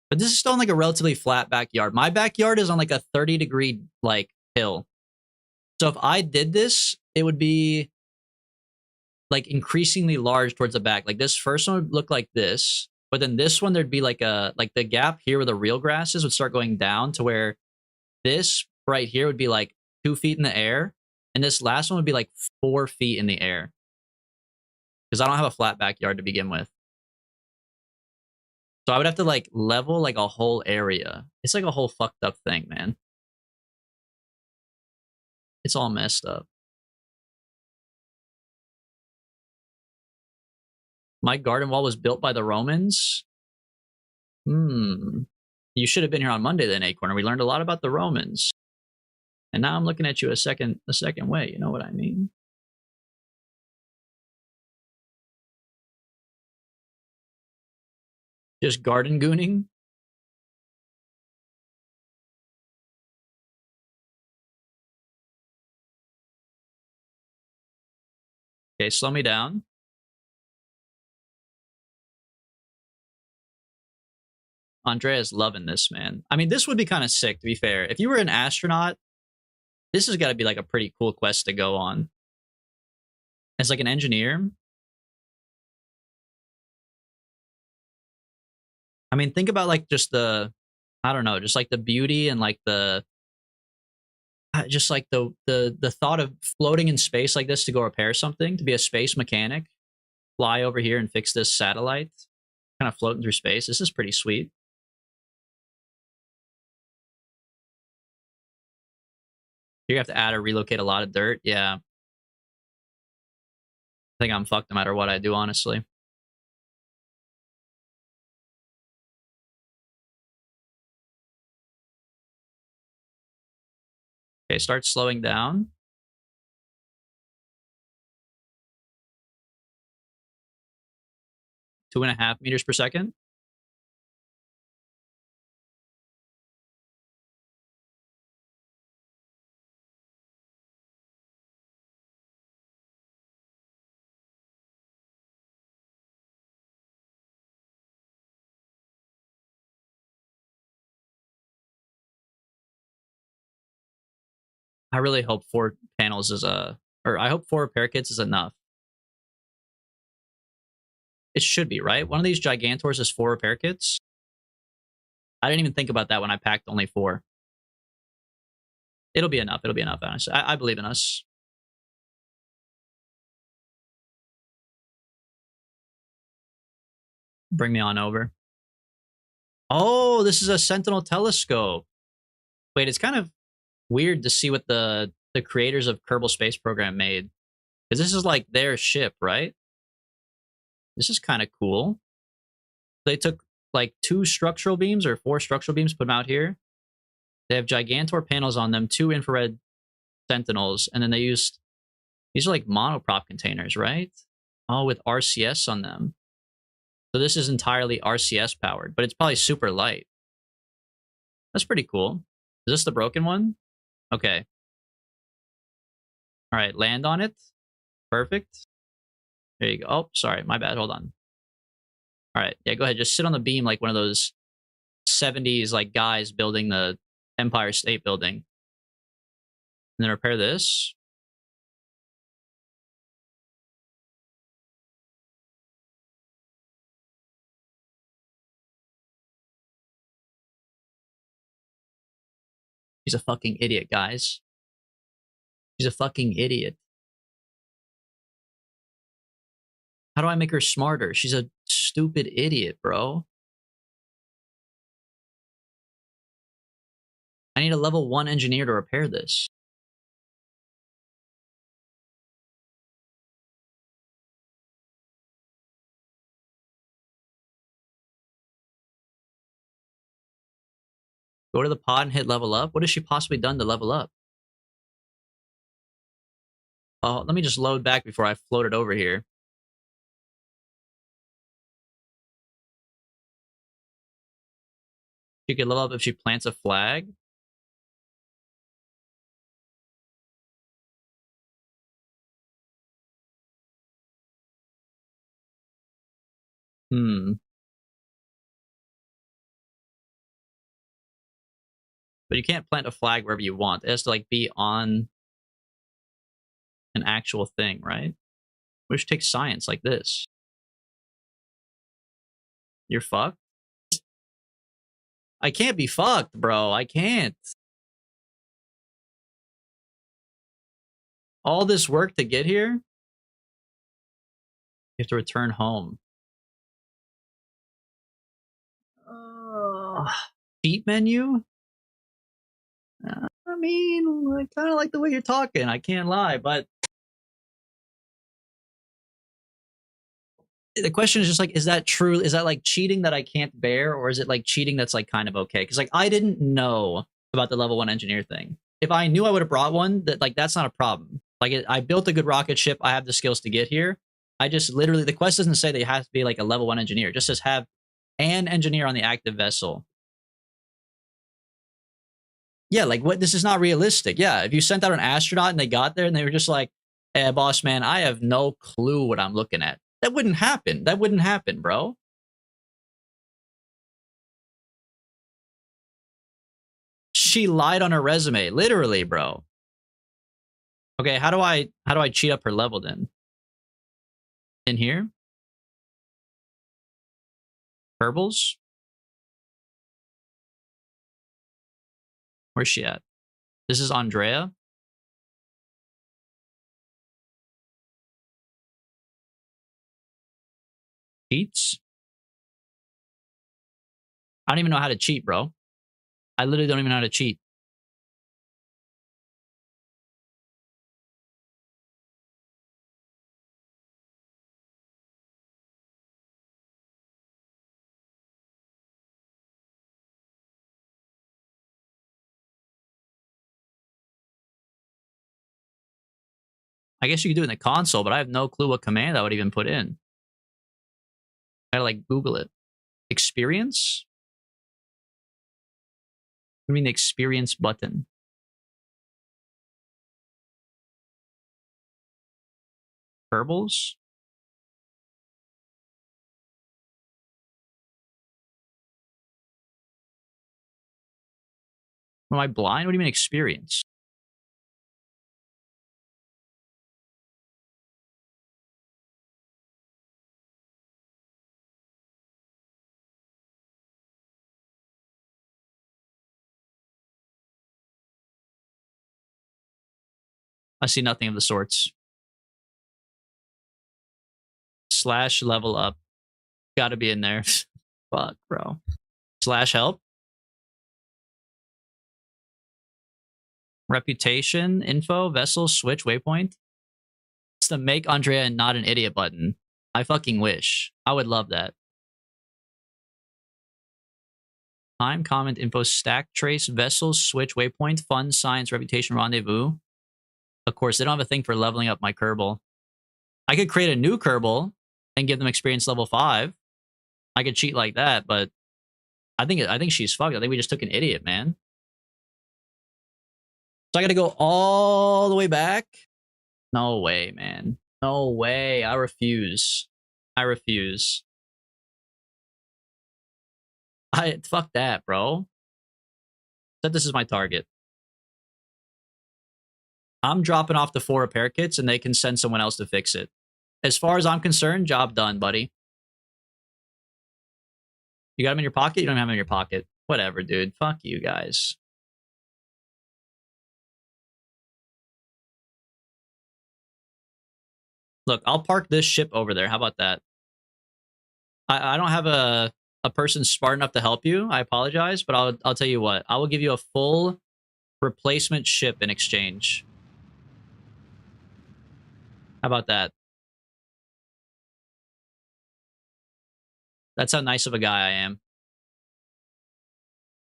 But this is still in like a relatively flat backyard. My backyard is on like a 30-degree like hill. So if I did this, it would be like increasingly large towards the back. Like this first one would look like this, but then this one there'd be like the gap here where the real grass is would start going down to where this right here would be like 2 feet in the air, and this last one would be like 4 feet in the air. Because I don't have a flat backyard to begin with. So I would have to like level like a whole area. It's like a whole fucked up thing, man. It's all messed up. My garden wall was built by the Romans. You should have been here on Monday then, Acorn. We learned a lot about the Romans. And now I'm looking at you a second way. You know what I mean? Just garden gooning. Okay, slow me down. Andrea's loving this, man. I mean, this would be kind of sick, to be fair. If you were an astronaut, this has got to be like a pretty cool quest to go on. As like an engineer. I mean, think about like just I don't know, just like the beauty and like just like the thought of floating in space like this to go repair something, to be a space mechanic, fly over here and fix this satellite, kind of floating through space. This is pretty sweet. You have to add or relocate a lot of dirt. Yeah. I think I'm fucked no matter what I do, honestly. Okay, start slowing down. 2.5 meters per second. I really hope 4 panels is or I hope 4 repair kits is enough. It should be, right? One of these Gigantors is 4 repair kits. I didn't even think about that when I packed only 4. It'll be enough. It'll be enough, honestly. I believe in us. Bring me on over. Oh, this is a Sentinel telescope. Wait, it's kind of weird to see what the creators of Kerbal Space Program made. Because this is like their ship, right? This is kind of cool. They took like 2 structural beams or 4 structural beams, put them out here. They have Gigantor panels on them, 2 infrared Sentinels, and then they used, these are like monoprop containers, right? Oh, with RCS on them. So this is entirely RCS powered, but it's probably super light. That's pretty cool. Is this the broken one? Okay. All right, land on it. Perfect. There you go. Oh, sorry, my bad. Hold on. All right, yeah, go ahead. Just sit on the beam like one of those 70s like guys building the Empire State Building. And then repair this. He's a fucking idiot, guys. He's a fucking idiot. How do I make her smarter? She's a stupid idiot, bro. I need a level 1 engineer to repair this. Go to the pod and hit level up? What has she possibly done to level up? Oh, let me just load back before I float it over here. She could level up if she plants a flag. Hmm. But you can't plant a flag wherever you want. It has to like be on an actual thing, right? We should take science like this. You're fucked? I can't be fucked, bro. I can't. All this work to get here? You have to return home. Cheat menu? I mean, I kind of like the way you're talking. I can't lie, but the question is just like, is that true? Is that like cheating that I can't bear, or is it like cheating that's like kind of okay? Because like I didn't know about the level 1 engineer thing. If I knew, I would have brought one. That like that's not a problem. Like I built a good rocket ship. I have the skills to get here. I just literally, the quest doesn't say that you have to be like a level 1 engineer. It just says have an engineer on the active vessel. Yeah, like what? This is not realistic. Yeah, if you sent out an astronaut and they got there and they were just like, "Hey, boss man, I have no clue what I'm looking at." That wouldn't happen. That wouldn't happen, bro. She lied on her resume, literally, bro. Okay, how do I cheat up her level then? In here, Kerbals. Where's she at? This is Andrea. Cheats. I don't even know how to cheat, bro. I literally don't even know how to cheat. I guess you could do it in the console, but I have no clue what command I would even put in. I gotta like Google it. Experience? I mean the experience button. Kerbals? Am I blind? What do you mean experience? I see nothing of the sorts. Slash level up. Gotta be in there. Fuck, bro. Slash help. Reputation, info, vessel, switch, waypoint. It's the make Andrea and not an idiot button. I fucking wish. I would love that. Time, comment, info, stack, trace, vessel, switch, waypoint, fun, science, reputation, rendezvous. Of course, they don't have a thing for leveling up my Kerbal. I could create a new Kerbal and give them experience level 5. I could cheat like that, but I think she's fucked. I think we just took an idiot, man. So I gotta go all the way back? No way, man. No way. I refuse. I refuse. Fuck that, bro. Said this is my target. I'm dropping off the 4 repair kits and they can send someone else to fix it. As far as I'm concerned, job done, buddy. You got them in your pocket? You don't have them in your pocket. Whatever, dude. Fuck you guys. Look, I'll park this ship over there. How about that? I don't have a person smart enough to help you. I apologize, but I'll tell you what. I will give you a full replacement ship in exchange. How about that? That's how nice of a guy I am.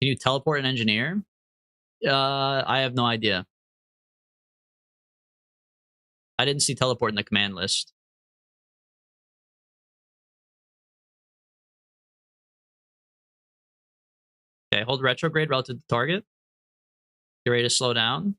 Can you teleport an engineer? I have no idea. I didn't see teleport in the command list. Okay, hold retrograde relative to target. Get ready to slow down.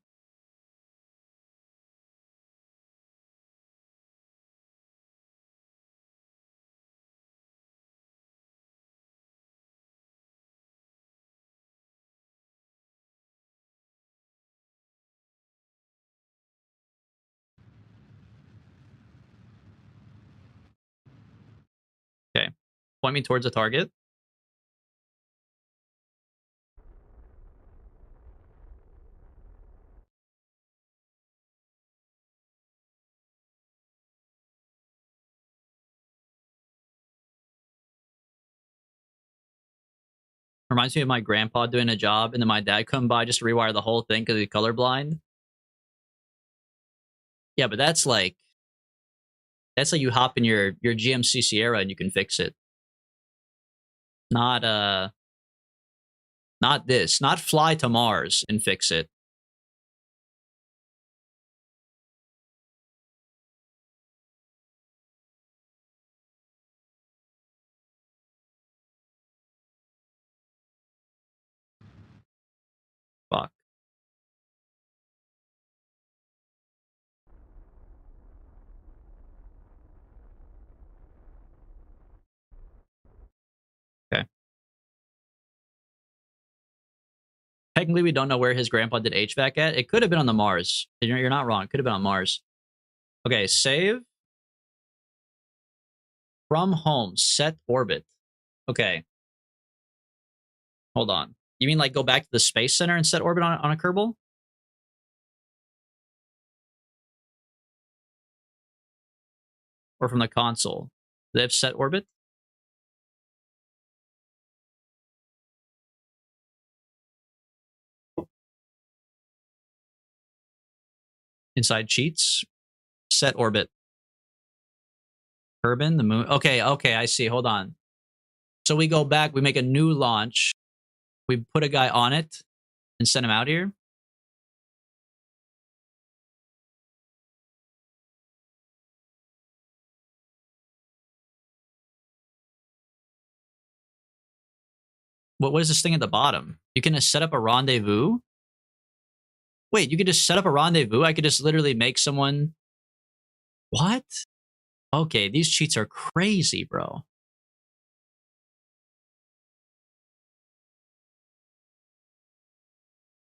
Okay, point me towards the target. Reminds me of my grandpa doing a job, and then my dad come by just to rewire the whole thing because he's colorblind. Yeah, but that's like you hop in your GMC Sierra and you can fix it. Not not this. Not fly to Mars and fix it. Fuck. Okay. Technically, we don't know where his grandpa did HVAC at. It could have been on the Mars. You're not wrong. It could have been on Mars. Okay, save. From home, set orbit. Okay. Hold on. You mean like go back to the Space Center and set orbit on a Kerbal? Or from the console? Do they have set orbit? Inside cheats? Set orbit. Urban, the moon. Okay, I see. Hold on. So we go back, we make a new launch, we put a guy on it and send him out here. what is this thing at the bottom? You can just set up a rendezvous? Wait, you could just set up a rendezvous? I could just literally make someone... What? Okay, these cheats are crazy, bro.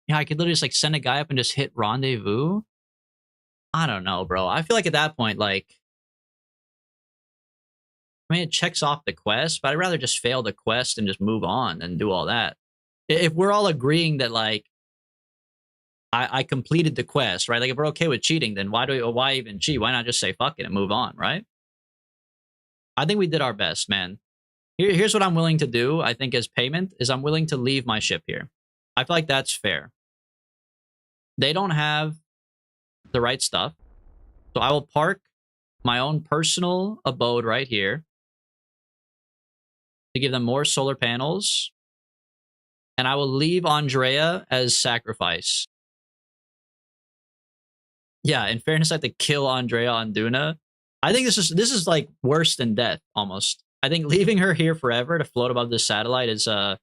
Yeah, I could literally just like send a guy up and just hit rendezvous. I don't know, bro. I feel like at that point, like, I mean, it checks off the quest, but I'd rather just fail the quest and just move on and do all that. If we're all agreeing that like I completed the quest, right? Like if we're okay with cheating, then why even cheat? Why not just say fuck it and move on, right? I think we did our best, man. Here's what I'm willing to do. I think as payment is I'm willing to leave my ship here. I feel like that's fair. They don't have the right stuff, so I will park my own personal abode right here to give them more solar panels, and I will leave Andrea as sacrifice. Yeah, in fairness, I have to kill Andrea on Duna. I think this is like worse than death, almost. I think leaving her here forever to float above the satellite is a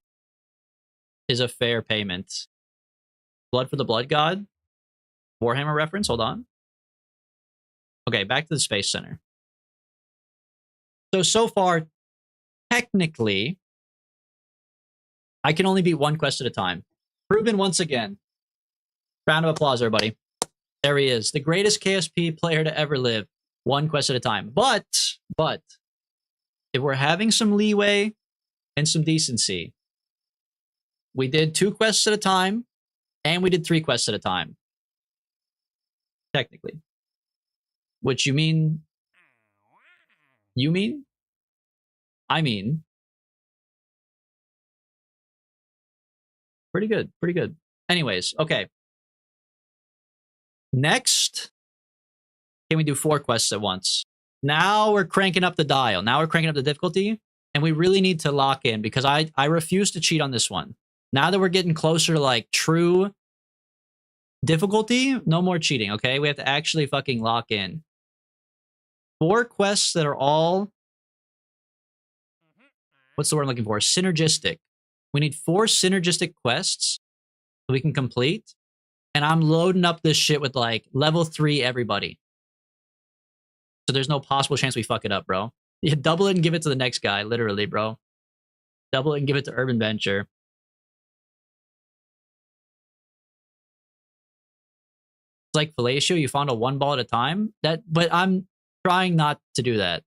fair payment. Blood for the Blood God? Warhammer reference? Hold on. Okay, back to the Space Center. So far, technically, I can only beat one quest at a time. Proven once again. Round of applause, everybody. There he is, the greatest KSP player to ever live. One quest at a time. But, if we're having some leeway and some decency, we did 2 quests at a time, and we did 3 quests at a time. Technically. Which you mean... You mean? I mean... Pretty good, pretty good. Anyways, okay. Next, can we do 4 quests at once? Now we're cranking up the dial. Now we're cranking up the difficulty, and we really need to lock in because I refuse to cheat on this one. Now that we're getting closer to like true difficulty, no more cheating, okay? We have to actually fucking lock in. 4 quests that are all... What's the word I'm looking for? Synergistic. We need 4 synergistic quests that we can complete. And I'm loading up this shit with like level 3 everybody. So there's no possible chance we fuck it up, bro. Yeah, double it and give it to the next guy, literally, bro. Double it and give it to Urban Venture. It's like fellatio, you fondle 1 ball at a time. But I'm trying not to do that.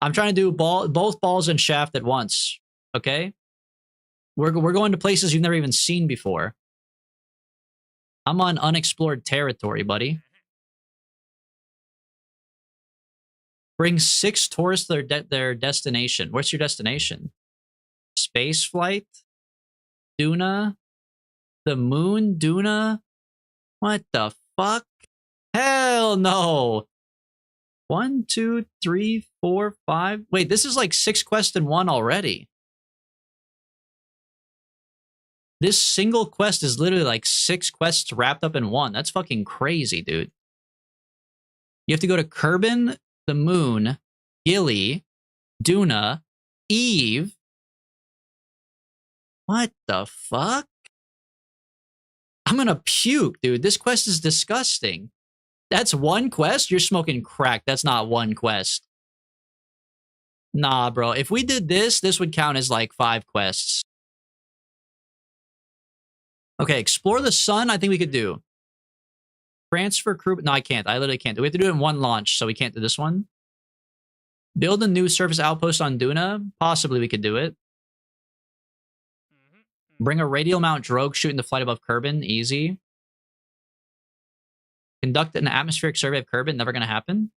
I'm trying to do both balls and shaft at once. Okay? We're going to places you've never even seen before. I'm on unexplored territory, buddy. Bring 6 tourists to their destination. What's your destination? Space flight? Duna? The moon? Duna? What the fuck? Hell no! 1, 2, 3, 4, 5. Wait, this is like 6 quests in one already. This single quest is literally like 6 quests wrapped up in one. That's fucking crazy, dude. You have to go to Kerbal, the moon, Gilly, Duna, Eve. What the fuck? I'm gonna puke, dude. This quest is disgusting. That's 1 quest? You're smoking crack. That's not 1 quest. Nah, bro. If we did this, this would count as like 5 quests. Okay, explore the sun, I think we could do. Transfer crew... No, I can't. I literally can't. We have to do it in 1 launch, so we can't do this one. Build a new surface outpost on Duna. Possibly we could do it. Bring a radial mount drogue shooting the flight above Kerbal. Easy. Conduct an atmospheric survey of Kerbal. Never going to happen.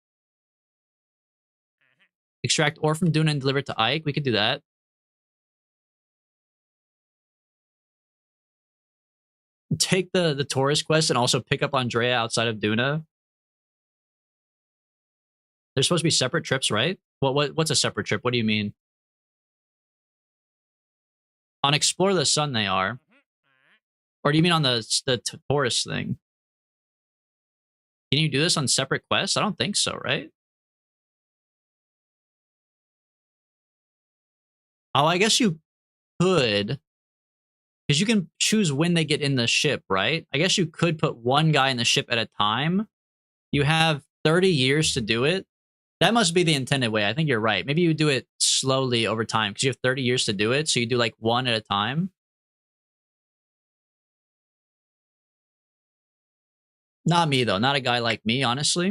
Extract ore from Duna and deliver it to Ike. We could do that. Take the tourist quest and also pick up Andrea outside of Duna. They're supposed to be separate trips, right? What's a separate trip? What do you mean? On Explore the Sun they are. Or do you mean on the tourist thing? Can you do this on separate quests? I don't think so, right? Oh, I guess you could, because you can choose when they get in the ship, right? I guess you could put one guy in the ship at a time. You have 30 years to do it. That must be the intended way. I think you're right. Maybe you do it slowly over time because you have 30 years to do it. So you do like one at a time. Not me, though. Not a guy like me, honestly.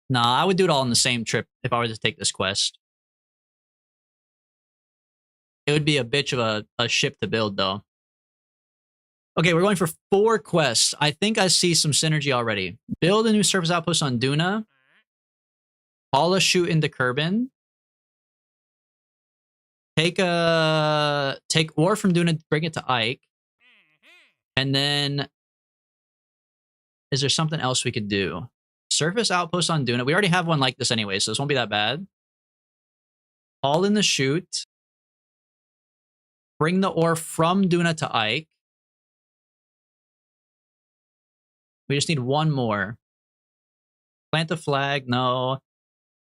Nah, I would do it all in the same trip if I were to take this quest. It would be a bitch of a ship to build, though. Okay, we're going for 4 quests. I think I see some synergy already. Build a new surface outpost on Duna. Haul a shoot into Kerbin. Take ore from Duna, bring it to Ike. And then, is there something else we could do? Surface outpost on Duna. We already have one like this anyway, so this won't be that bad. Haul in the shoot. Bring the ore from Duna to Ike. We just need one more. Plant the flag. No.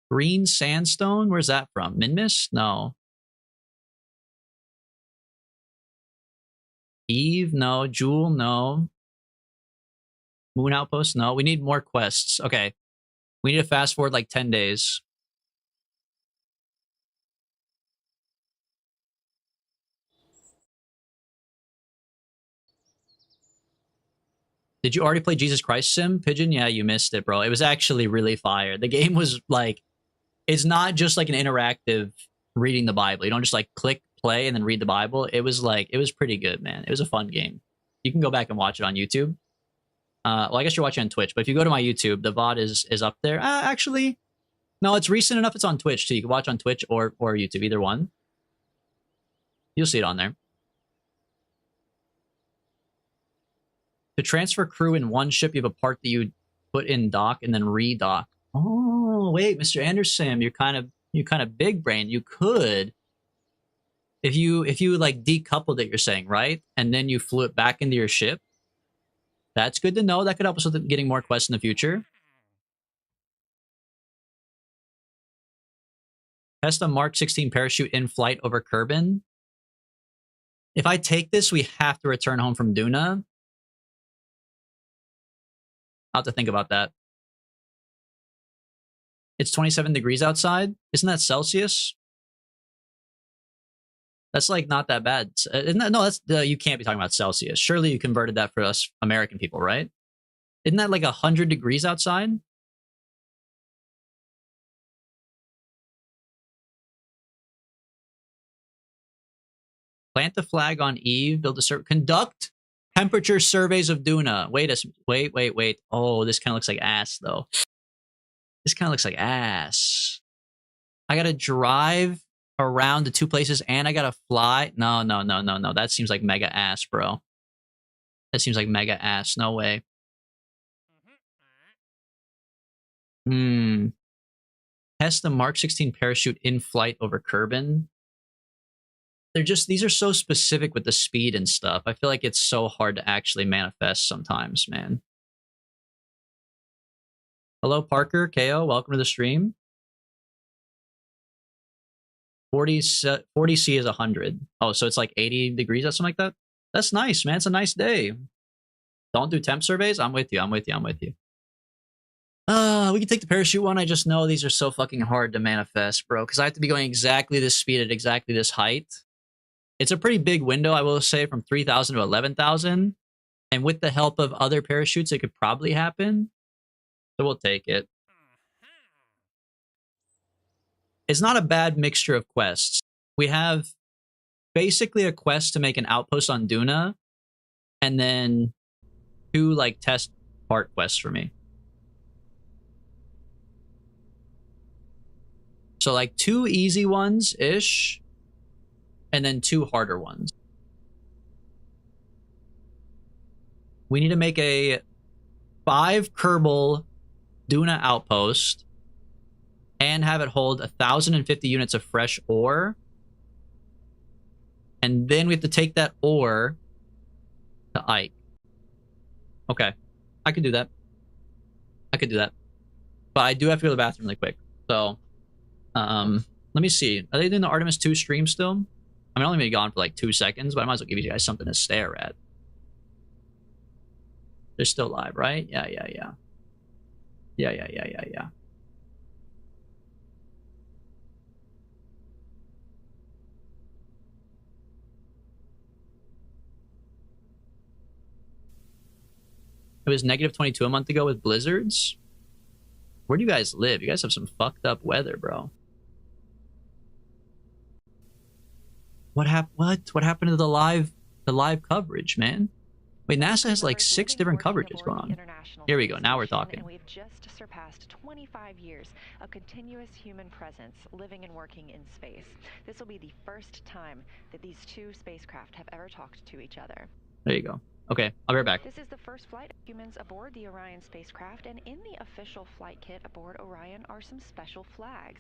Green sandstone. Where's that from? Minmus? No. Eve? No. Jewel? No. Moon outpost? No. We need more quests. Okay. We need to fast forward like 10 days. Did you already play Jesus Christ Sim, Pigeon? Yeah, you missed it, bro. It was actually really fire. The game was like, it's not just like an interactive reading the Bible. You don't just like click play and then read the Bible. It was like, it was pretty good, man. It was a fun game. You can go back and watch it on YouTube. Well, I guess you're watching on Twitch, but if you go to my YouTube, the VOD is up there. Actually, no, it's recent enough. It's on Twitch, so you can watch on Twitch or YouTube, either one. You'll see it on there. To transfer crew in one ship, you have a part that you put in dock and then redock. Oh, wait, Mr. Anderson, you're kind of big brain. You could, if you like decoupled it, you're saying, right? And then you flew it back into your ship. That's good to know. That could help us with getting more quests in the future. Test a Mark 16 parachute in flight over Kerbin. If I take this, we have to return home from Duna. I'll have to think about that. It's 27 degrees outside. Isn't that Celsius? That's like not that bad. Isn't that, no, that's you can't be talking about Celsius. Surely you converted that for us American people, right? Isn't that like 100 degrees outside? Plant the flag on Eve. Build a conduct temperature surveys of Duna. Wait. Oh, this kind of looks like ass though. This kind of looks like ass. I gotta drive around the 2 places and I gotta fly. No. That seems like mega ass, bro. That seems like mega ass. No way. Test the Mark 16 parachute in flight over Kerbin. These are so specific with the speed and stuff. I feel like it's so hard to actually manifest sometimes, man. Hello, Parker, KO, welcome to the stream. 40C is 100. Oh, so it's like 80 degrees or something like that? That's nice, man. It's a nice day. Don't do temp surveys? I'm with you. We can take the parachute one. I just know these are so fucking hard to manifest, bro, because I have to be going exactly this speed at exactly this height. It's a pretty big window, I will say, from 3,000 to 11,000. And with the help of other parachutes, it could probably happen. So we'll take it. It's not a bad mixture of quests. We have basically a quest to make an outpost on Duna, and then 2 like test part quests for me. So like 2 easy ones-ish, and then 2 harder ones. We need to make a 5 Kerbal Duna outpost and have it hold 1,050 units of fresh ore. And then we have to take that ore to Ike. Okay. I could do that. But I do have to go to the bathroom really quick. So, let me see. Are they doing the Artemis 2 stream still? I mean, I've only been gone for like 2 seconds, but I might as well give you guys something to stare at. They're still live, right? Yeah. It was negative 22 a month ago with blizzards. Where do you guys live? You guys have some fucked up weather, bro. What happened? What happened to the live coverage, man? Wait, NASA has like 6 different coverages going on. Here we go. Now we're talking. And we've just surpassed 25 years of continuous human presence living and working in space. This will be the first time that these two spacecraft have ever talked to each other. There you go. Okay, I'll be right back. This is the first flight of humans aboard the Orion spacecraft, and in the official flight kit aboard Orion are some special flags.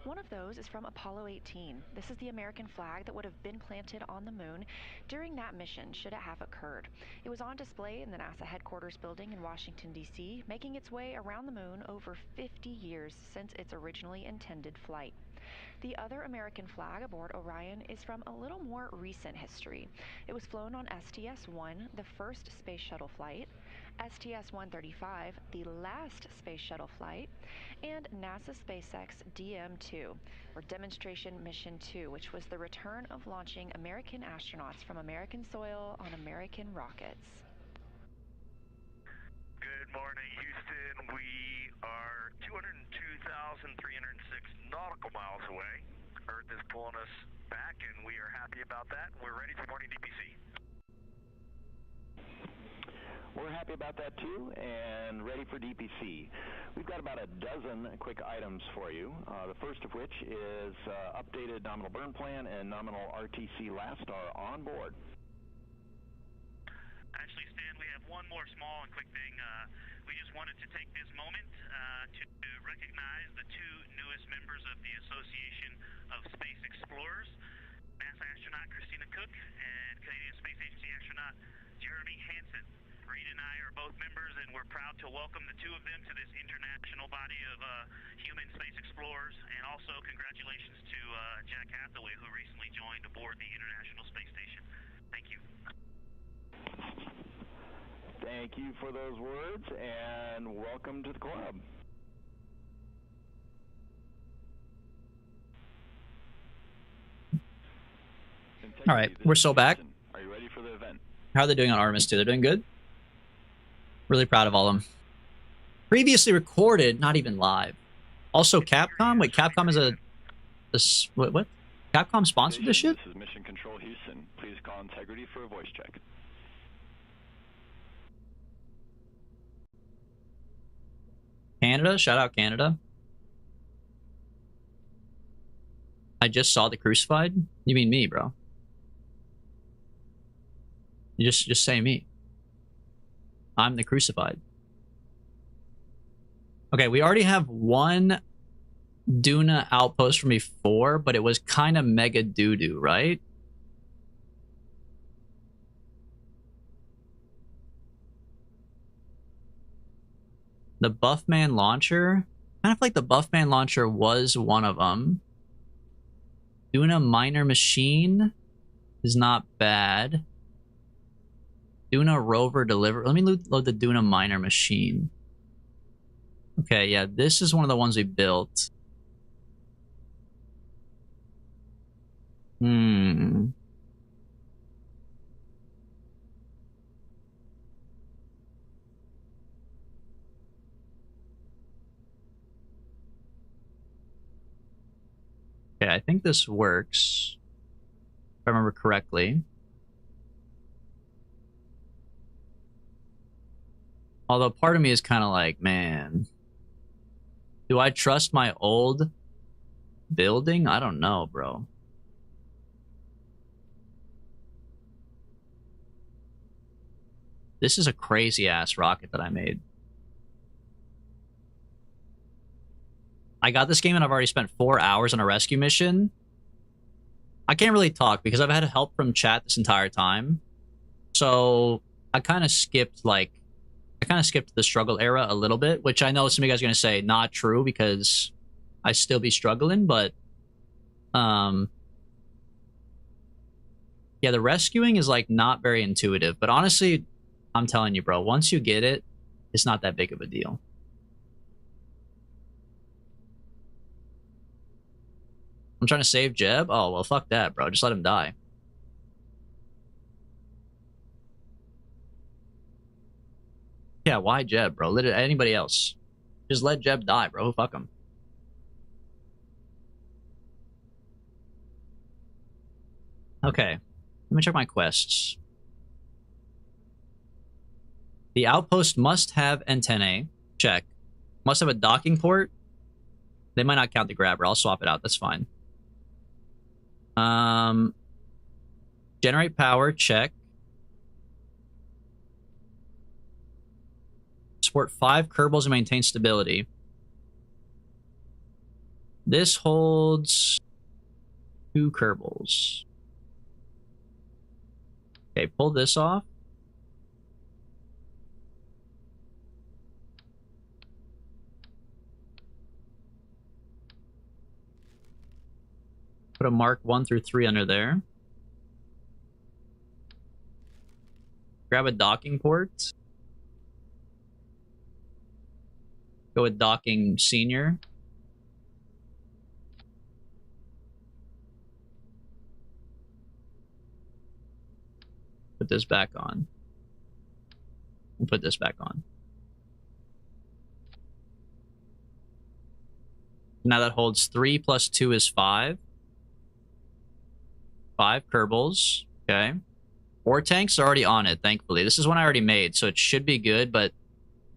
One of those is from Apollo 18. This is the American flag that would have been planted on the moon during that mission, should it have occurred. It was on display in the NASA headquarters building in Washington, D.C., making its way around the moon over 50 years since its originally intended flight. The other American flag aboard Orion is from a little more recent history. It was flown on STS-1, the first space shuttle flight, STS-135, the last space shuttle flight, and NASA SpaceX DM-2, or Demonstration Mission 2, which was the return of launching American astronauts from American soil on American rockets. Good morning, Houston. We are 202,306 nautical miles away. Earth is pulling us back, and we are happy about that. We're ready for morning DPC. We're happy about that too, and ready for DPC. We've got about a dozen quick items for you. The first of which is updated nominal burn plan and nominal RTC last star on board. Actually, Stan, we have one more small and quick thing. We just wanted to take this moment to recognize the two newest members of the Association of Space Explorers, NASA astronaut Christina Cook and Canadian Space Agency astronaut Jeremy Hansen. Reed and I are both members, and we're proud to welcome the two of them to this international body of human space explorers. And also, congratulations to Jack Hathaway, who recently joined aboard the International Space Station. Thank you. Thank you for those words, and welcome to the club. All right, we're still back. Are you ready for the event? How are they doing on Artemis 2? They're doing good? Really proud of all of them. Previously recorded, not even live. Also, Capcom? Wait, Capcom is what? Capcom sponsored this shit? This is Mission Control Houston. Please call Integrity for a voice check. Canada? Shout out Canada. I just saw the Crucified? You mean me, bro. You just say me. I'm the Crucified. Okay, we already have one Duna outpost from before, but it was kind of mega doo-doo, right? The Buffman launcher? Kind of like the Buffman launcher was one of them. Duna minor machine is not bad. Duna rover deliver. Let me load the Duna minor machine. Okay, yeah, this is one of the ones we built. Okay, I think this works, if I remember correctly. Although part of me is kind of like, man, do I trust my old building? I don't know, bro. This is a crazy-ass rocket that I made. I got this game and I've already spent 4 hours on a rescue mission. I can't really talk because I've had help from chat this entire time. So I kind of skipped, like, I kind of skipped the struggle era a little bit, which I know some of you guys are going to say not true because I still be struggling, but yeah, the rescuing is like not very intuitive, but honestly, I'm telling you, bro, once you get it, it's not that big of a deal. I'm trying to save Jeb. Oh, well, fuck that, bro. Just let him die. Yeah, why Jeb, bro? Let anybody else. Just let Jeb die, bro. Fuck him. Okay. Let me check my quests. The outpost must have antennae. Check. Must have a docking port. They might not count the grabber. I'll swap it out. That's fine. Generate power. Check. Support 5 Kerbals and maintain stability. This holds 2 Kerbals. Okay, pull this off. Put a mark 1 through 3 under there. Grab a docking port. Go with docking senior. Put this back on. And put this back on. Now that holds 3 plus 2 is 5. 5 Kerbals. Okay. 4 tanks are already on it, thankfully. This is one I already made, so it should be good, but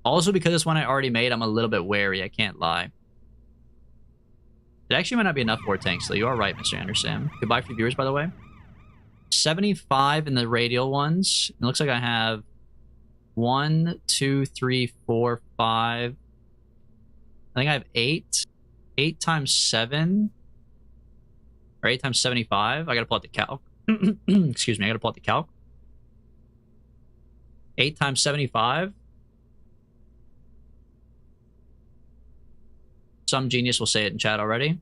also because it's one I already made, I'm a little bit wary, I can't lie. It actually might not be enough 4 tanks, though. You are right, Mr. Anderson. Goodbye for viewers, by the way. 75 in the radial ones. It looks like I have 1, 2, 3, 4, 5. I think I have 8. 8 times 7. Or 8 times 75. I gotta pull out the calc. Excuse me, I gotta pull out the calc. 8 times 75. Some genius will say it in chat already.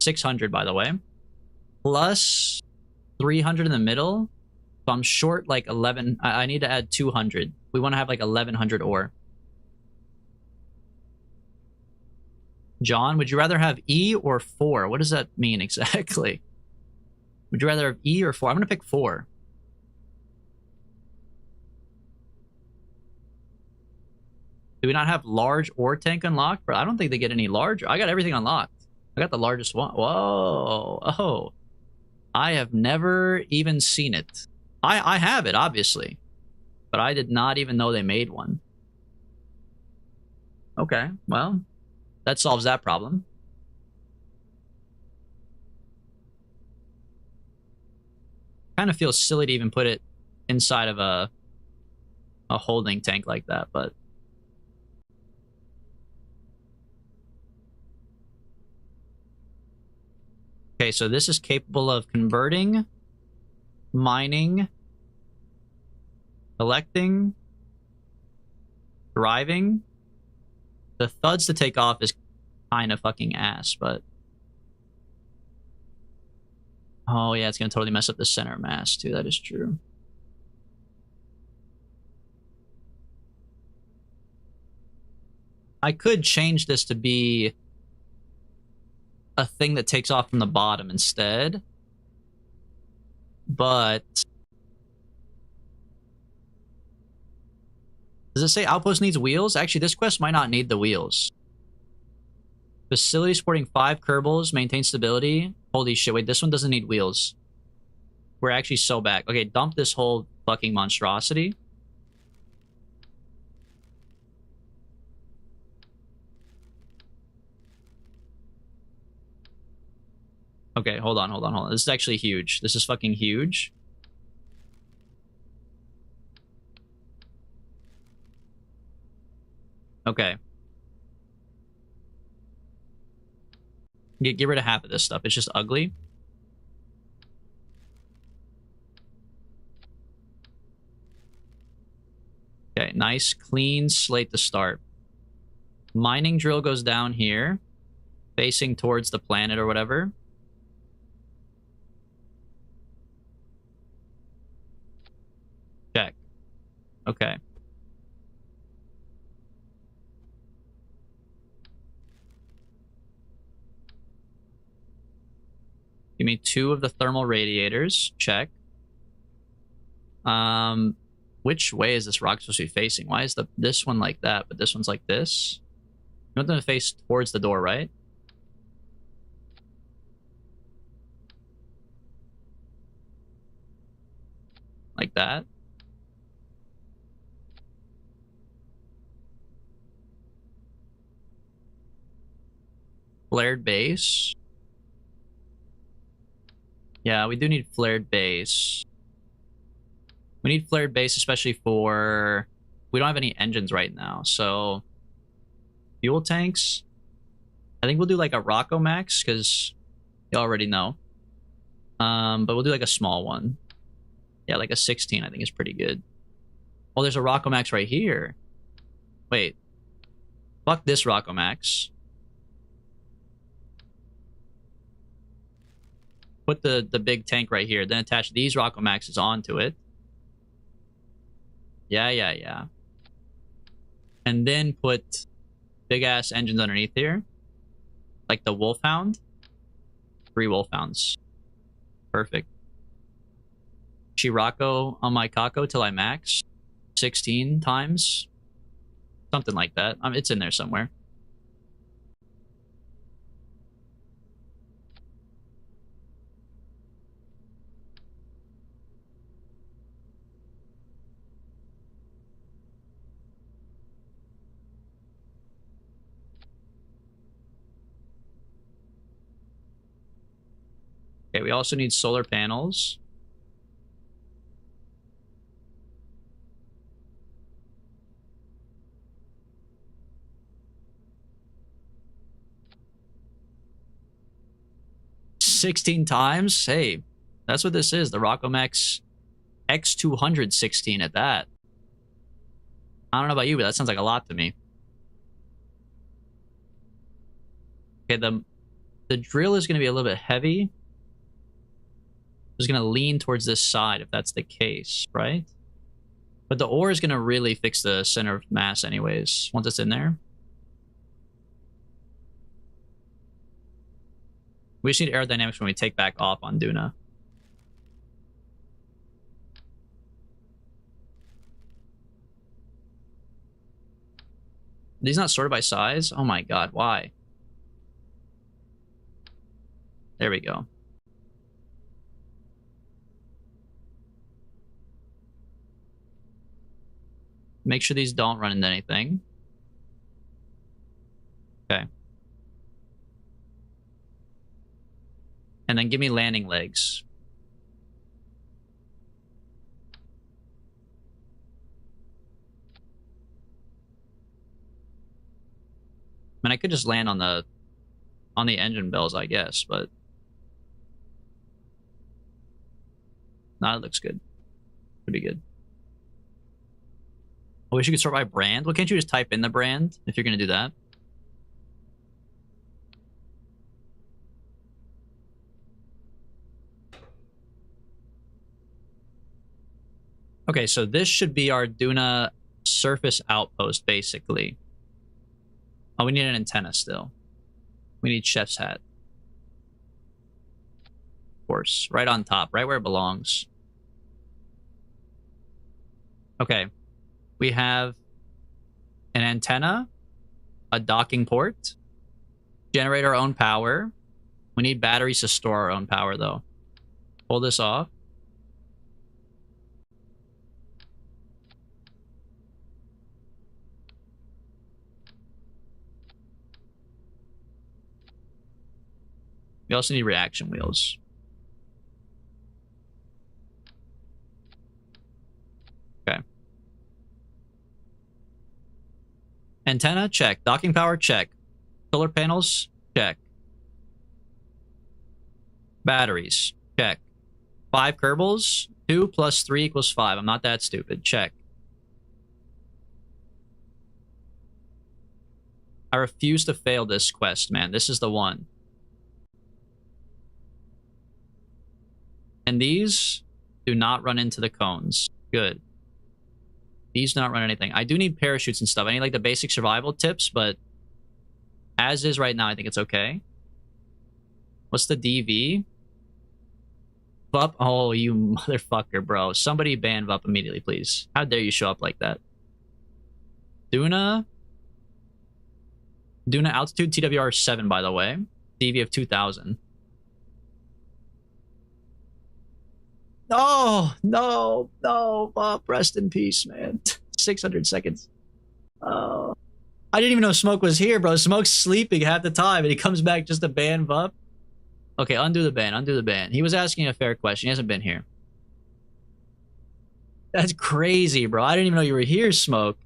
600, by the way. Plus 300 in the middle. So I'm short like 11. I need to add 200. We want to have like 1100 ore. John, would you rather have E or 4? What does that mean exactly? Would you rather have E or 4? I'm going to pick 4. Do we not have large ore tank unlocked? Bro, I don't think they get any larger. I got everything unlocked. I got the largest one. Whoa. Oh. I have never even seen it. I have it, obviously. But I did not even know they made one. Okay, well, that solves that problem. Kind of feels silly to even put it inside of a holding tank like that, but okay, so this is capable of converting, mining, collecting, driving. The thuds to take off is kind of fucking ass, but oh yeah, it's gonna totally mess up the center mass too. That is true. I could change this to be a thing that takes off from the bottom instead, but does it say outpost needs wheels? Actually, this quest might not need the wheels. Facility supporting 5 Kerbals, maintain stability. Holy shit, wait, this one doesn't need wheels. We're actually so back. Okay, dump this whole fucking monstrosity. Okay, hold on. This is actually huge. This is fucking huge. Okay. Get rid of half of this stuff. It's just ugly. Okay, Nice, clean slate to start. Mining drill goes down here, facing towards the planet or whatever. Check. Okay. Give me 2 of the thermal radiators. Check. Which way is this rock supposed to be facing? Why is this one like that, but this one's like this? You want them to face towards the door, right? Like that. Flared base. Yeah, we do need flared base. We need flared base, especially for... We don't have any engines right now, so... Fuel tanks. I think we'll do like a Rocco Max, because you already know. But we'll do like a small one. Yeah, like a 16 I think is pretty good. Oh, there's a Rocco Max right here. Wait. Fuck this Rocco Max. Put the big tank right here, then attach these Rocco Maxes onto it. Yeah. And then put big-ass engines underneath here. Like the Wolfhound. 3 Wolfhounds. Perfect. Chirocco on my Kako till I max. 16 times. Something like that. It's in there somewhere. Okay, we also need solar panels. $16 times? Hey, that's what this is. The Rockomax X200 16 at that. I don't know about you, but that sounds like a lot to me. Okay, the drill is going to be a little bit heavy. It's going to lean towards this side if that's the case, right? But the ore is going to really fix the center of mass anyways, once it's in there. We just need aerodynamics when we take back off on Duna. These not sorted by size? Oh my god, why? There we go. Make sure these don't run into anything. Okay. And then give me landing legs. I mean, I could just land on the engine bells, I guess, but no, it looks good. Pretty good. I wish you could sort by brand. Well, can't you just type in the brand if you're gonna do that? Okay, so this should be our Duna surface outpost, basically. Oh, we need an antenna still. We need chef's hat. Of course, right on top, right where it belongs. Okay, we have an antenna, a docking port, generate our own power. We need batteries to store our own power, though. Pull this off. We also need reaction wheels. Okay. Antenna, check. Docking power, check. Solar panels, check. Batteries, check. 5 Kerbals, 2 plus 3 equals 5. I'm not that stupid. Check. I refuse to fail this quest, man. This is the one. And these do not run into the cones. Good. These do not run anything. I do need parachutes and stuff. I need like the basic survival tips, but as is right now, I think it's okay. What's the DV? Vup? Oh, you motherfucker, bro. Somebody ban Vup immediately, please. How dare you show up like that? Duna altitude TWR 7, by the way. DV of 2000. No, no, no, Vup. Rest in peace, man. 600 seconds. Oh. I didn't even know Smoke was here, bro. Smoke's sleeping half the time, and he comes back just to ban Vup. Okay, undo the ban, undo the ban. He was asking a fair question. He hasn't been here. That's crazy, bro. I didn't even know you were here, Smoke.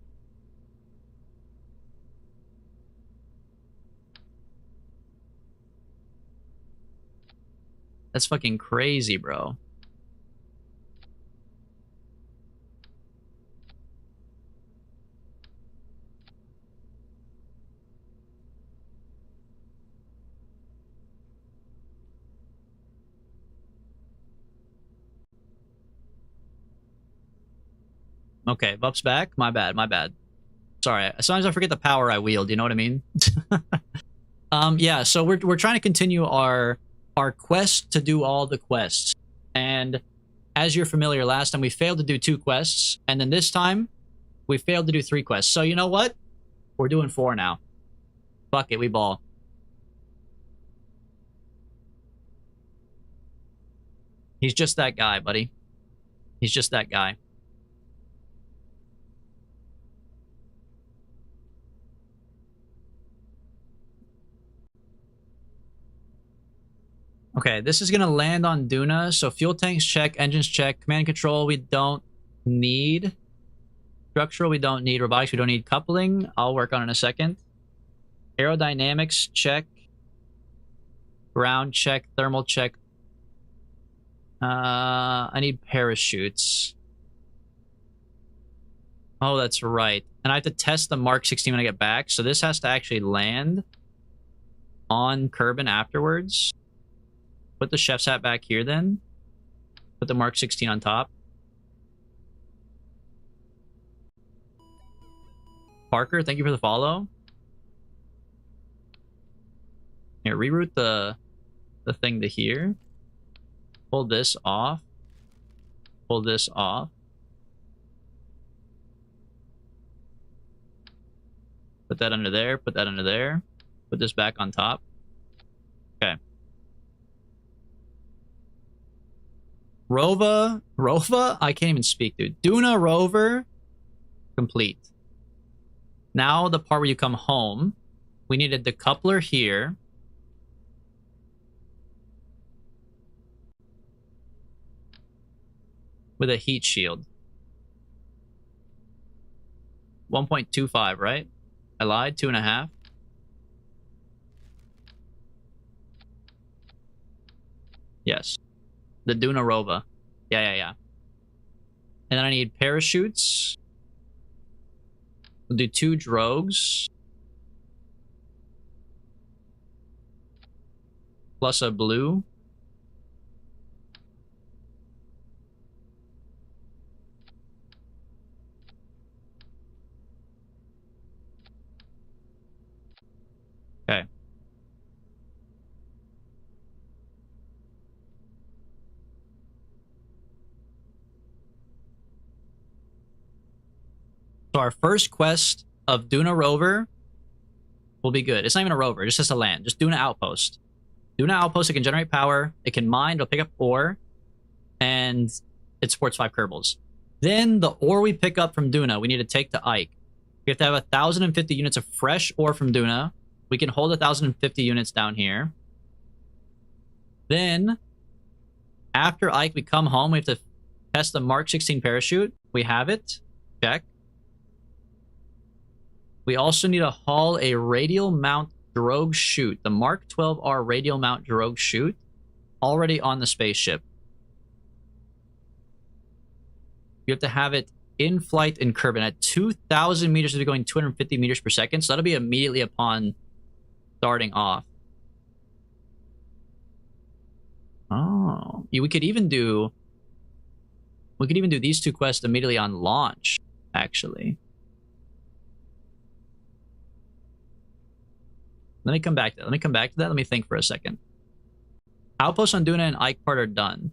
That's fucking crazy, bro. Okay, Vup's back. My bad, my bad. Sorry, sometimes I forget the power I wield, you know what I mean? Yeah, so we're trying to continue our quest to do all the quests. And as you're familiar, last time we failed to do 2 quests, and then this time we failed to do 3 quests. So you know what? We're doing 4 now. Fuck it, we ball. He's just that guy, buddy. He's just that guy. Okay, this is going to land on Duna. So fuel tanks check, engines check, command and control we don't need. Structural we don't need, robotics we don't need, coupling I'll work on in a second. Aerodynamics check. Ground check, thermal check. I need parachutes. Oh, that's right. And I have to test the Mark 16 when I get back. So this has to actually land on Kerbal afterwards. Put the chef's hat back here then. Put the Mark 16 on top. Parker, thank you for the follow. Here, reroute the thing to here. Pull this off. Pull this off. Put that under there. Put that under there. Put this back on top. Okay. Rova? I can't even speak, dude. Duna rover. Complete. Now the part where you come home. We needed the coupler here. With a heat shield. 1.25, right? I lied, 2.5. Yes. The Duna Rova. Yeah. And then I need parachutes. We'll do 2 drogues. Plus a blue. Okay. So our first quest of Duna Rover will be good. It's not even a rover, it's just a land. Just Duna Outpost. Duna Outpost, it can generate power, it can mine, it'll pick up ore, and it supports 5 Kerbals. Then the ore we pick up from Duna, we need to take to Ike. We have to have 1,050 units of fresh ore from Duna. We can hold 1,050 units down here. Then, after Ike, we come home. We have to test the Mark 16 parachute. We have it. Check. We also need to haul a radial mount drogue chute. The Mark 12R radial mount drogue chute. Already on the spaceship. You have to have it in flight in Kerbal at 2,000 meters. We'll be going 250 meters per second. So that'll be immediately upon starting off. Oh, yeah, we could even do these two quests immediately on launch, actually. Let me come back to that. Let me think for a second. Outposts on Duna and Ike part are done.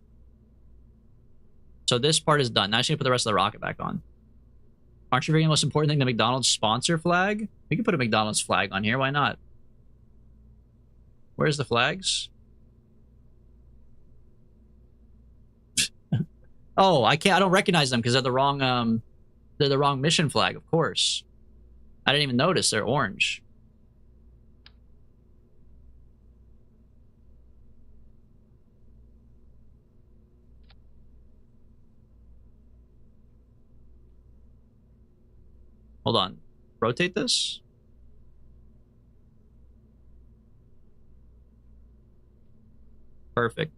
So this part is done. Now I just need to put the rest of the rocket back on. Aren't you figuring the most important thing, the McDonald's sponsor flag? We can put a McDonald's flag on here. Why not? Where's the flags? Oh, I don't recognize them because they're the wrong mission flag, of course. I didn't even notice they're orange. Hold on. Rotate this. Perfect.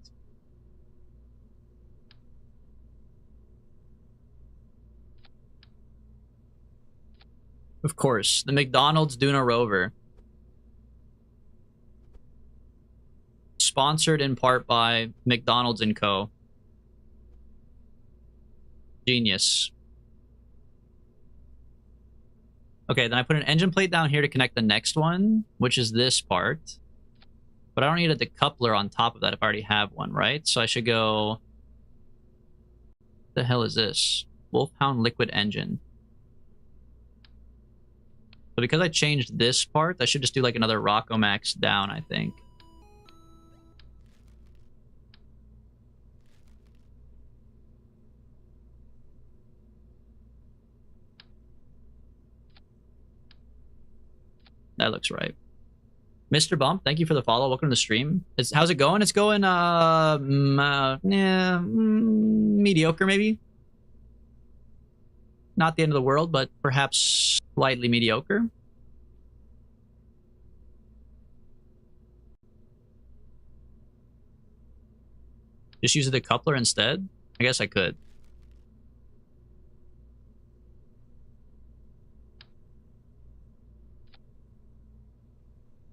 Of course, the McDonald's Duna Rover. Sponsored in part by McDonald's & Co. Genius. Okay, then I put an engine plate down here to connect the next one, which is this part. But I don't need a decoupler on top of that if I already have one, right? So I should go... What the hell is this? Wolfhound liquid engine. So because I changed this part, I should just do like another Rockomax down, I think. That looks right. Mr. Bump, thank you for the follow. Welcome to the stream. How's it going? It's going, mediocre, maybe? Not the end of the world, but perhaps slightly mediocre. Just use the decoupler instead? I guess I could.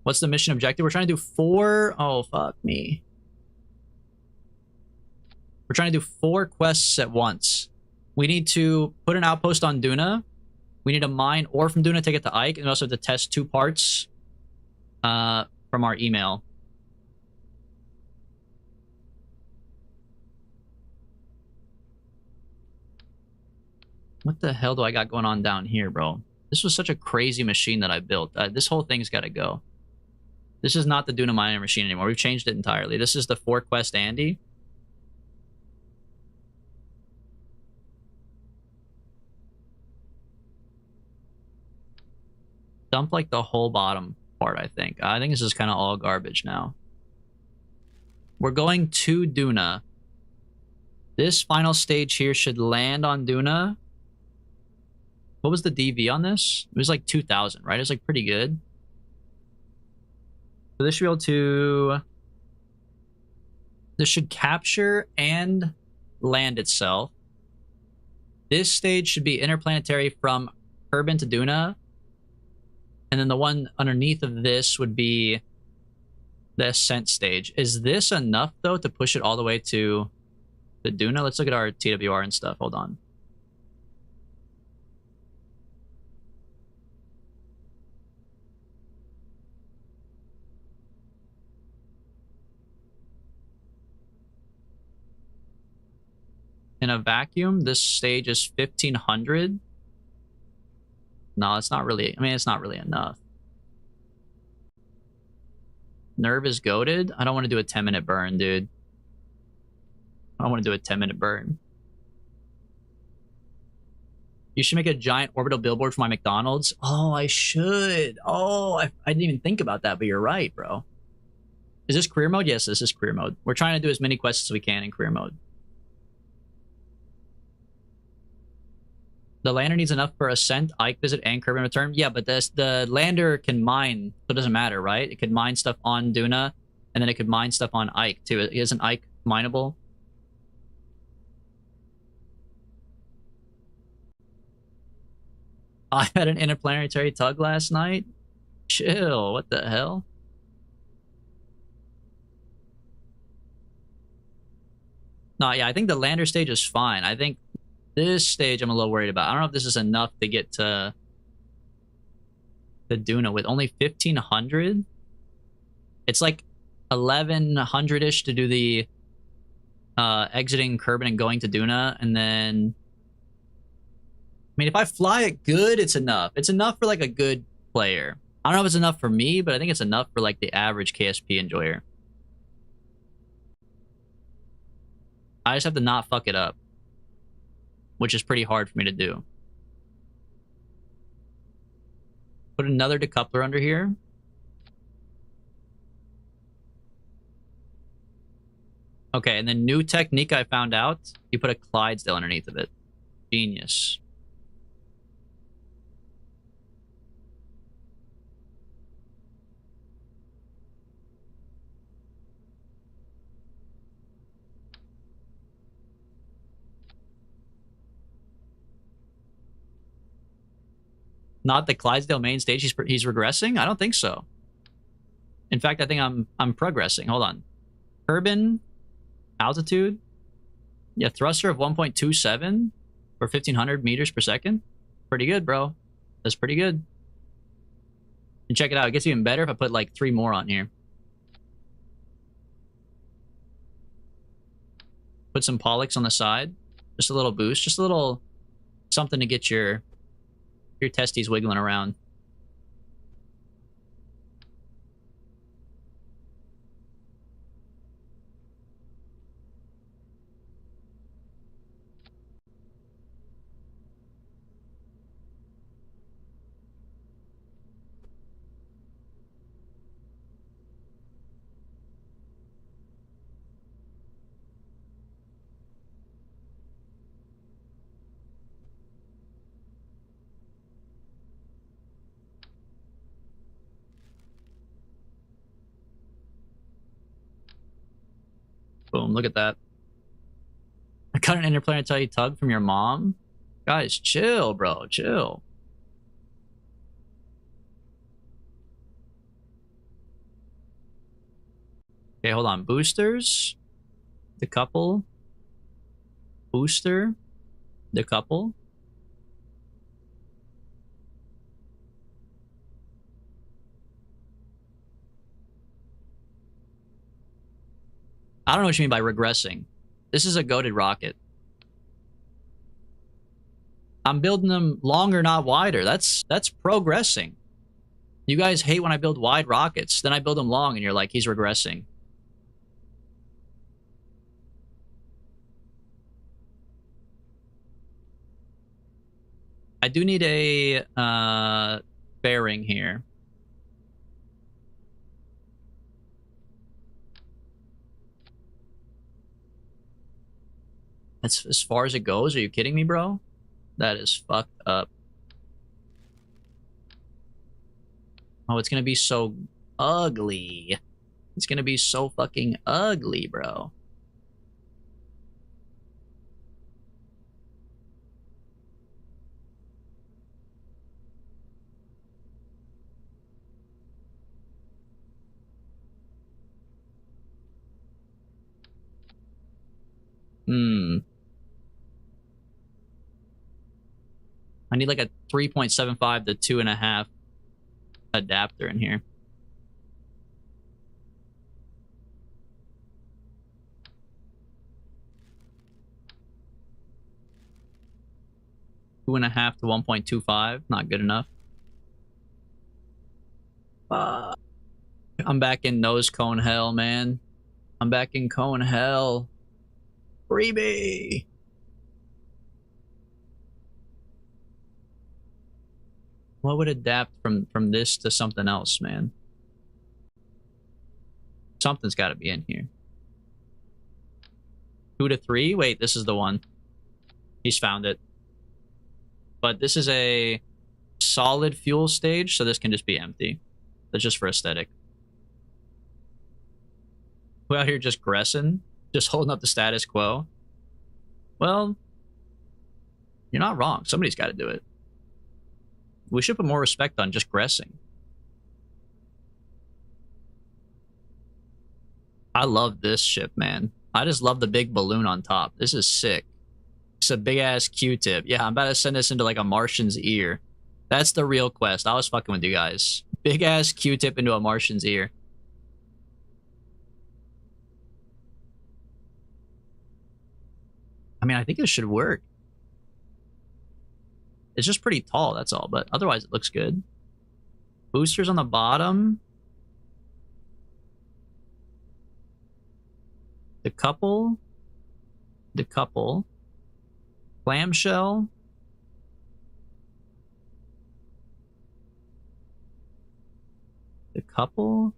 What's the mission objective? We're trying to do 4... Oh, fuck me. We're trying to do 4 quests at once. We need to put an outpost on Duna. We need to mine ore from Duna, take it to Ike, and we also have to test 2 parts from our email. What the hell do I got going on down here, bro? This was such a crazy machine that I built. This whole thing's got to go. This is not the Duna mining machine anymore. We've changed it entirely. This is the 4 quest Andy. Dump like the whole bottom part, I think. I think this is kind of all garbage now. We're going to Duna. This final stage here should land on Duna. What was the DV on this? It was like 2,000, right? It was like pretty good. So this should be able to... This should capture and land itself. This stage should be interplanetary from Kerbal to Duna. And then the one underneath of this would be the ascent stage. Is this enough, though, to push it all the way to the Duna? Let's look at our TWR and stuff. Hold on. In a vacuum, this stage is 1,500. No, it's not really... I mean, it's not really enough. Nerve is goated. I don't want to do a 10-minute burn, dude. I don't want to do a 10-minute burn. You should make a giant orbital billboard for my McDonald's. Oh, I should. Oh, I didn't even think about that, but you're right, bro. Is this career mode? Yes, this is career mode. We're trying to do as many quests as we can in career mode. The lander needs enough for ascent, Ike visit, and Kerbal return. Yeah, but the lander can mine, so it doesn't matter, right? It could mine stuff on Duna, and then it could mine stuff on Ike, too. Isn't Ike mineable? I had an interplanetary tug last night. Chill. What the hell? No, yeah, I think the lander stage is fine. I think this stage I'm a little worried about. I don't know if this is enough to get to the Duna with only 1,500. It's like 1,100-ish to do the exiting Kerbin and going to Duna, and then I mean, if I fly it good, it's enough. It's enough for like a good player. I don't know if it's enough for me, but I think it's enough for like the average KSP enjoyer. I just have to not fuck it up, which is pretty hard for me to do. Put another decoupler under here. Okay, and then new technique I found out, you put a Clydesdale underneath of it. Genius. Not the Clydesdale main stage. He's regressing? I don't think so. In fact, I think I'm progressing. Hold on. Kerbin altitude. Yeah, thruster of 1.27 for 1,500 meters per second. Pretty good, bro. That's pretty good. And check it out. It gets even better if I put like 3 more on here. Put some Pollux on the side. Just a little boost. Just a little something to get your testes wiggling around. Boom, look at that. I got an interplanetary tug from your mom? Guys, chill, bro, chill. Okay, hold on. Boosters. Decouple. Booster. Decouple. I don't know what you mean by regressing. This is a goated rocket. I'm building them longer, not wider. That's progressing. You guys hate when I build wide rockets. Then I build them long and you're like, he's regressing. I do need a bearing here. That's as far as it goes. Are you kidding me, bro? That is fucked up. Oh, it's gonna be so ugly. It's gonna be so fucking ugly, bro. I need like a 3.75 to 2.5 adapter in here. Two and a half to 1.25, not good enough. I'm back in nose cone hell, man. I'm back in cone hell. Freebie. What would adapt from this to something else, man? Something's got to be in here. 2 to 3? Wait, this is the one. He's found it. But this is a solid fuel stage, so this can just be empty. That's just for aesthetic. We're out here just gressing, just holding up the status quo. Well, you're not wrong. Somebody's got to do it. We should put more respect on just gressing. I love this ship, man. I just love the big balloon on top. This is sick. It's a big-ass Q-tip. Yeah, I'm about to send this into, like, a Martian's ear. That's the real quest. I was fucking with you guys. Big-ass Q-tip into a Martian's ear. I mean, I think it should work. It's just pretty tall, that's all. But otherwise, it looks good. Boosters on the bottom. The couple. Clamshell. The couple.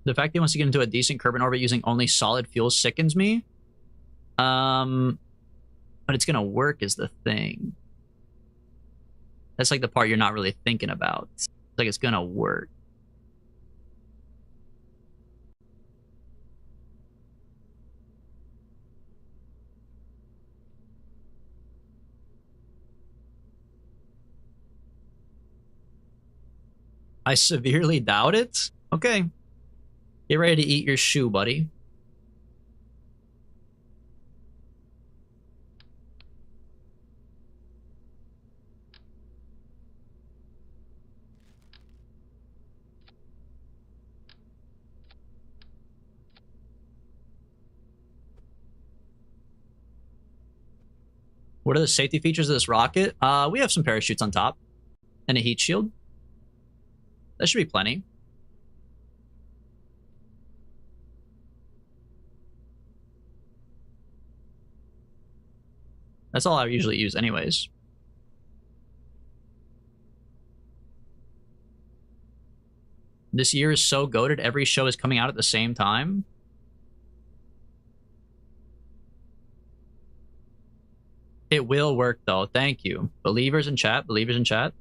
The fact that he wants to get into a decent Kerbal orbit using only solid fuel sickens me. But it's gonna work is the thing. That's like the part you're not really thinking about. It's like it's gonna work. I severely doubt it. Okay. Get ready to eat your shoe, buddy. What are the safety features of this rocket? We have some parachutes on top. And a heat shield. That should be plenty. That's all I usually use anyways. This year is so goated. Every show is coming out at the same time. It will work, though. Thank you. Believers in chat. Believers in chat.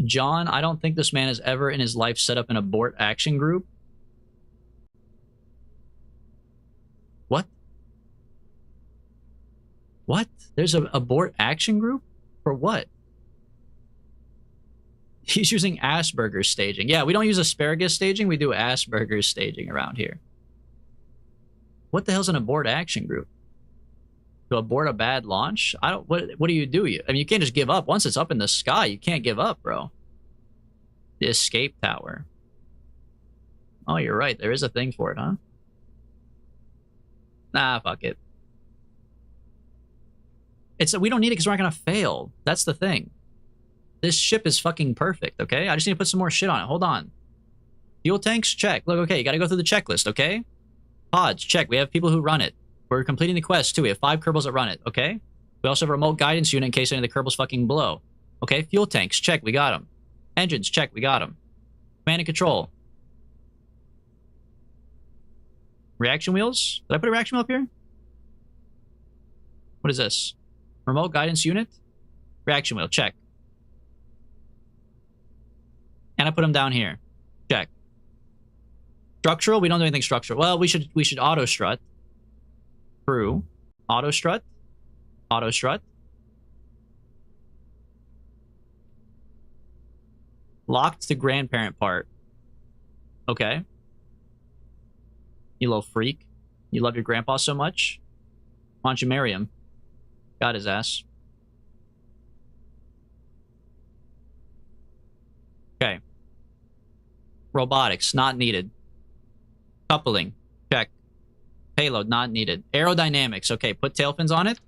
John, I don't think this man has ever in his life set up an abort action group. What? What? There's an abort action group? For what? He's using Asperger's staging. Yeah, we don't use asparagus staging. We do Asperger's staging around here. What the hell's an abort action group? To abort a bad launch? I don't. What do you do? I mean, you can't just give up. Once it's up in the sky, you can't give up, bro. The escape tower. Oh, you're right. There is a thing for it, huh? Nah, fuck it. We don't need it because we're not gonna fail. That's the thing. This ship is fucking perfect, okay? I just need to put some more shit on it. Hold on. Fuel tanks? Check. Look, okay, you gotta go through the checklist, okay? Pods? Check. We have people who run it. We're completing the quest, too. We have 5 Kerbals that run it, okay? We also have a remote guidance unit in case any of the Kerbals fucking blow. Okay, fuel tanks? Check. We got them. Engines? Check. We got them. Command and control. Reaction wheels? Did I put a reaction wheel up here? What is this? Remote guidance unit? Reaction wheel. Check. And I put them down here. Check. Structural? We don't do anything structural. Well, we should auto strut. True. Auto strut. Auto strut. Locked to grandparent part. Okay. You little freak. You love your grandpa so much? Why don't you marry him? Got his ass. Okay. Robotics, not needed. Coupling, check. Payload, not needed. Aerodynamics, okay, put tail fins on it.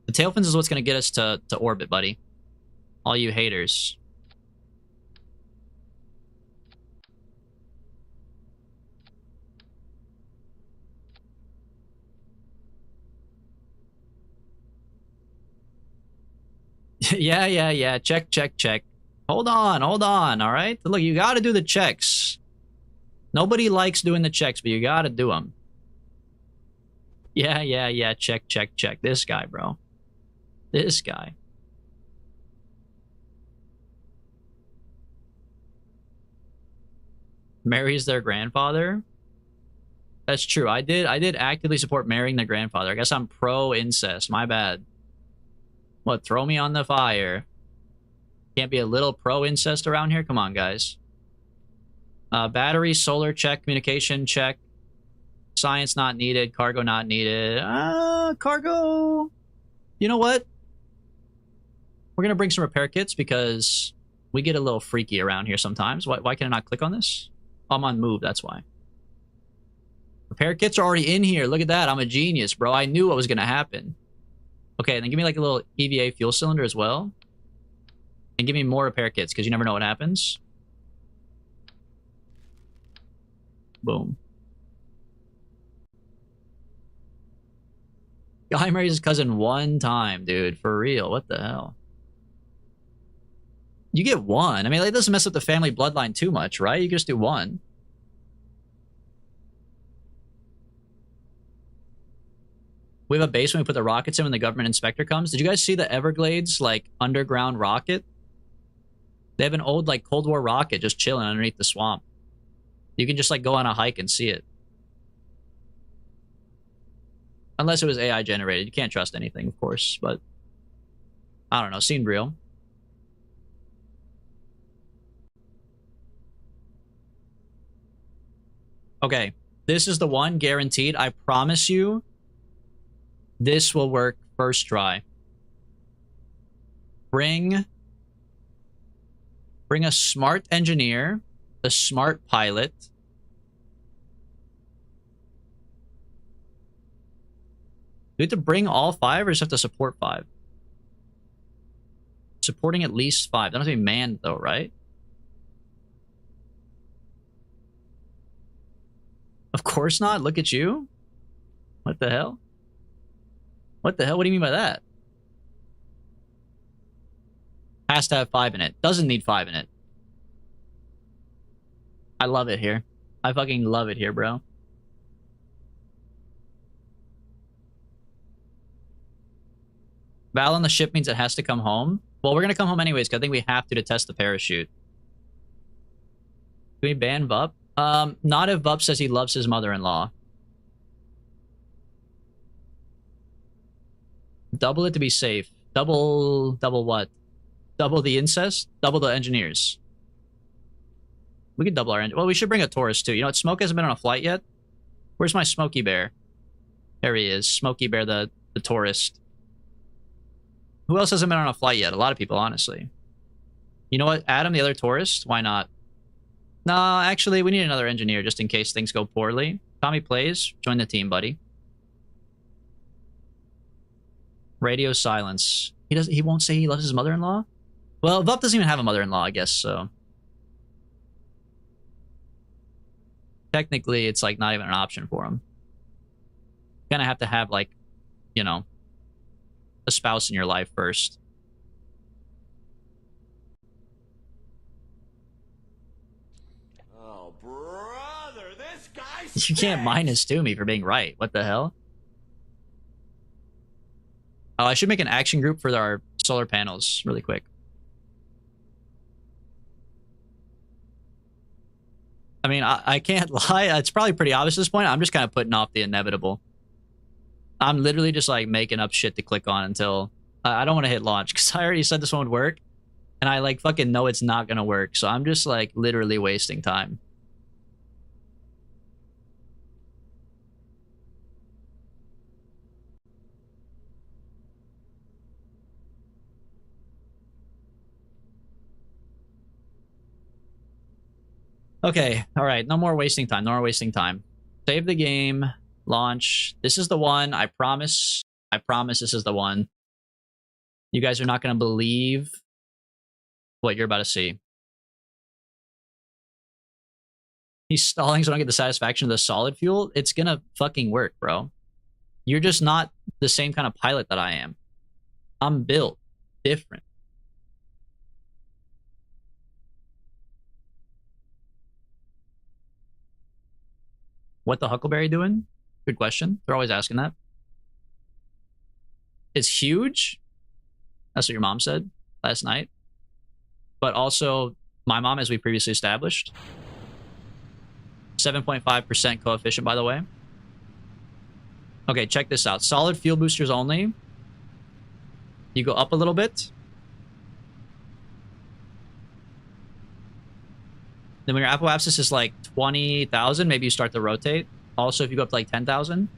The tail fins is what's going to get us to orbit, buddy. All you haters. Yeah. Check. Hold on. All right. Look, you got to do the checks. Nobody likes doing the checks, but you got to do them. Yeah. Check. This guy, bro. This guy. Marries their grandfather. That's true. I did actively support marrying their grandfather. I guess I'm pro incest. My bad. What? Throw me on the fire. Can't be a little pro incest around here? Come on, guys. Battery, solar check, communication check. Science not needed. Cargo not needed. Cargo. You know what? We're gonna bring some repair kits because we get a little freaky around here sometimes. Why can I not click on this? I'm on move, that's why. Repair kits are already in here. Look at that. I'm a genius, bro. I knew what was gonna happen. Okay, then give me like a little EVA fuel cylinder as well. And give me more repair kits, because you never know what happens. Boom. Guy marries his cousin one time, dude. For real. What the hell? You get one. I mean, like, it doesn't mess up the family bloodline too much, right? You just do one. We have a base when we put the rockets in when the government inspector comes. Did you guys see the Everglades, like, underground rocket? They have an old, like, Cold War rocket just chilling underneath the swamp. You can just, like, go on a hike and see it. Unless it was AI generated. You can't trust anything, of course, but I don't know. Seemed real. Okay, this is the one, guaranteed. I promise you, this will work first try. Bring a smart engineer, a smart pilot. Do we have to bring all 5 or just have to support 5? Supporting at least 5. They don't have to be manned though, right? Of course not. Look at you. What the hell? What the hell? What do you mean by that? Has to have 5 in it. Doesn't need 5 in it. I love it here. I fucking love it here, bro. Val on the ship means it has to come home. Well, we're gonna come home anyways, because I think we have to test the parachute. Can we ban Vup? Not if Vup says he loves his mother-in-law. Double it to be safe. Double what? Double the incest? Double the engineers. We could double our engine. Well, we should bring a tourist too. You know what? Smoke hasn't been on a flight yet. Where's my Smokey Bear? There he is. Smokey Bear, the tourist. Who else hasn't been on a flight yet? A lot of people, honestly. You know what? Adam, the other tourist? Why not? Nah, actually, we need another engineer just in case things go poorly. Tommy plays. Join the team, buddy. Radio silence. He won't say he loves his mother-in-law? Well, Vup doesn't even have a mother-in-law, I guess, so. Technically, it's like not even an option for him. You kind of have to have, like, you know, a spouse in your life first. Oh, brother, this guy You can't -2 me for being right. What the hell? Oh, I should make an action group for our solar panels really quick. I mean, I can't lie. It's probably pretty obvious at this point. I'm just kind of putting off the inevitable. I'm literally just like making up shit to click on until I don't want to hit launch because I already said this one would work. And I like fucking know it's not going to work. So I'm just like literally wasting time. Okay, all right. No more wasting time. No more wasting time. Save the game. Launch. This is the one. I promise. I promise this is the one. You guys are not going to believe what you're about to see. He's stalling so I don't get the satisfaction of the solid fuel. It's going to fucking work, bro. You're just not the same kind of pilot that I am. I'm built different. What the Huckleberry doing? Good question. They're always asking that. It's huge. That's what your mom said last night. But also, my mom, as we previously established, 7.5% coefficient, by the way. Okay, check this out. Solid fuel boosters only. You go up a little bit. Then when your apoapsis is like 20,000, maybe you start to rotate. Also, if you go up to like 10,000.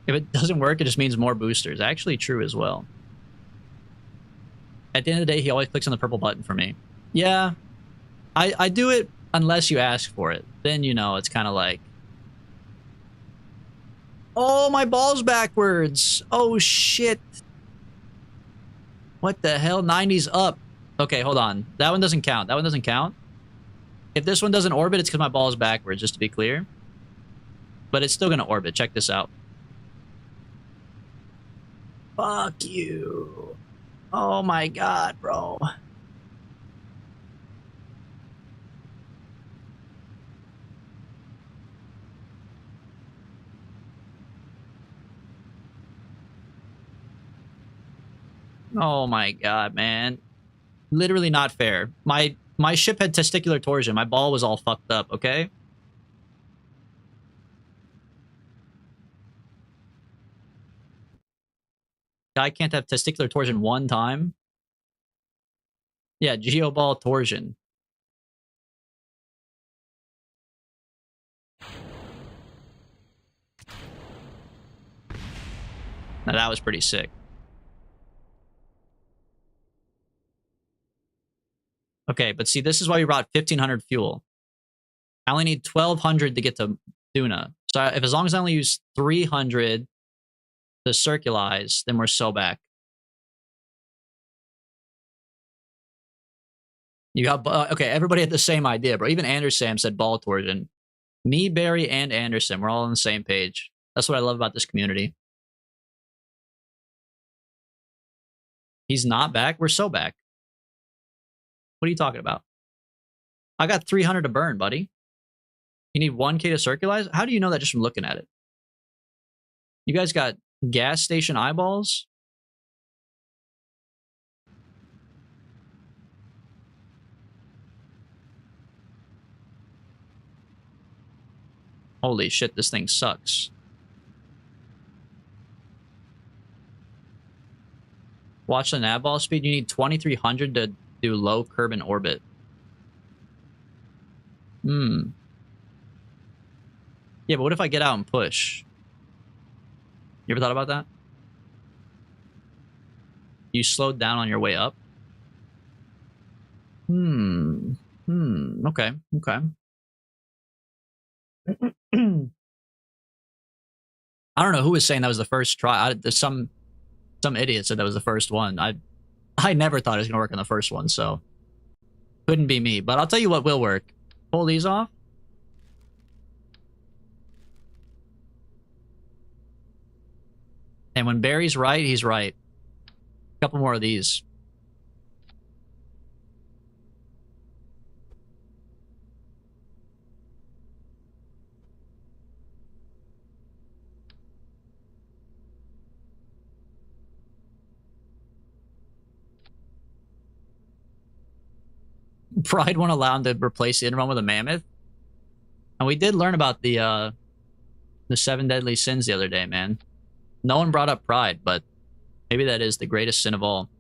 If it doesn't work, it just means more boosters. Actually true as well. At the end of the day, he always clicks on the purple button for me. Yeah, I do it unless you ask for it. Then, you know, it's kind of like... Oh, my ball's backwards. Oh, shit. What the hell? 90's up. Okay, hold on. That one doesn't count. That one doesn't count. If this one doesn't orbit, it's because my ball is backwards, just to be clear. But it's still going to orbit. Check this out. Fuck you. Oh my god, bro. Oh my god, man. Literally not fair. My ship had testicular torsion. My ball was all fucked up, okay? Guy can't have testicular torsion one time. Yeah, geoball torsion. Now that was pretty sick. Okay, but see, this is why we brought 1,500 fuel. I only need 1,200 to get to Duna. So as long as I only use 300 to circulize, then we're so back. You got... okay, everybody had the same idea, bro. Even Anderson said ball torsion. Me, Barry, and Anderson, we're all on the same page. That's what I love about this community. He's not back? We're so back. What are you talking about? I got 300 to burn, buddy. You need 1K to circulize? How do you know that just from looking at it? You guys got gas station eyeballs? Holy shit, this thing sucks. Watch the nav ball speed. You need 2,300 to do low Kerbal orbit. Yeah, but what if I get out and push? You ever thought about that? You slowed down on your way up? Okay, okay. I don't know who was saying that was the first try. Some idiot said that was the first one. I never thought it was gonna work on the first one, so couldn't be me. But I'll tell you what will work. Pull these off. And when Barry's right, he's right. A couple more of these. Pride won't allow him to replace the Interrun with a mammoth. And we did learn about the 7 deadly sins the other day, man. No one brought up pride, but maybe that is the greatest sin of all.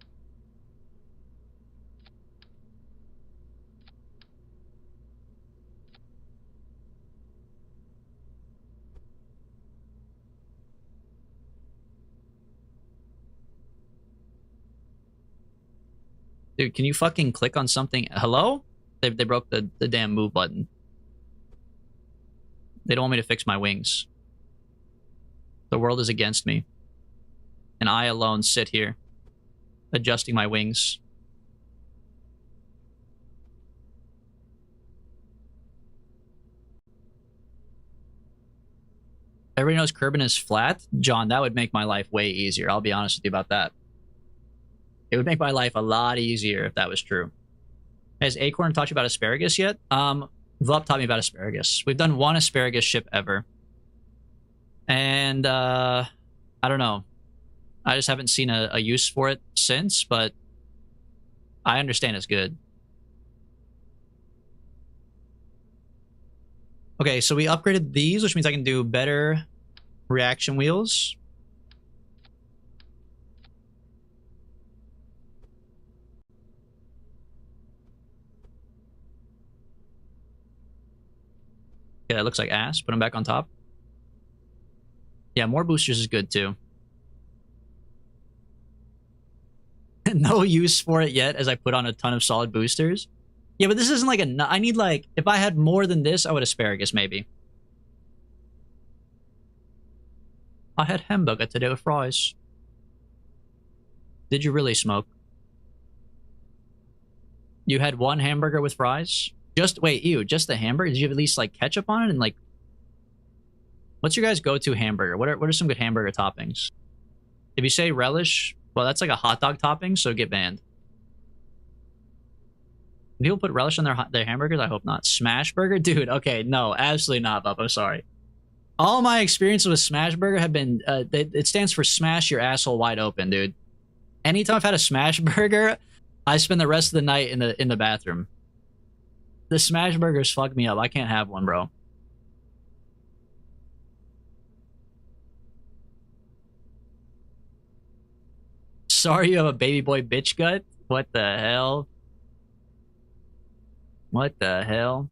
Dude, can you fucking click on something? Hello? They broke the damn move button. They don't want me to fix my wings. The world is against me. And I alone sit here, adjusting my wings. Everybody knows Kerbal is flat? John, that would make my life way easier. I'll be honest with you about that. It would make my life a lot easier if that was true. Has Acorn taught you about asparagus yet? Vlup taught me about asparagus. We've done one asparagus ship ever. And, I don't know. I just haven't seen a use for it since, but I understand it's good. Okay, so we upgraded these, which means I can do better reaction wheels. Yeah, it looks like ass. Put them back on top. Yeah, more boosters is good too. No use for it yet, as I put on a ton of solid boosters. Yeah, but this isn't like a... I need like... If I had more than this, I would asparagus maybe. I had hamburger today with fries. Did you really, Smoke? You had one hamburger with fries? Just... Wait, ew, just the hamburger? Did you have at least like ketchup on it and like... What's your guys' go-to hamburger? What are some good hamburger toppings? If you say relish, well, that's like a hot dog topping, so get banned. People put relish on their hamburgers? I hope not. Smash burger? Dude, okay, no, absolutely not, Bob. I'm sorry. All my experiences with Smash Burger have been... it stands for smash your asshole wide open, dude. Anytime I've had a Smash Burger, I spend the rest of the night in the bathroom. The Smash Burgers fuck me up. I can't have one, bro. Sorry you have a baby boy bitch gut? What the hell? What the hell?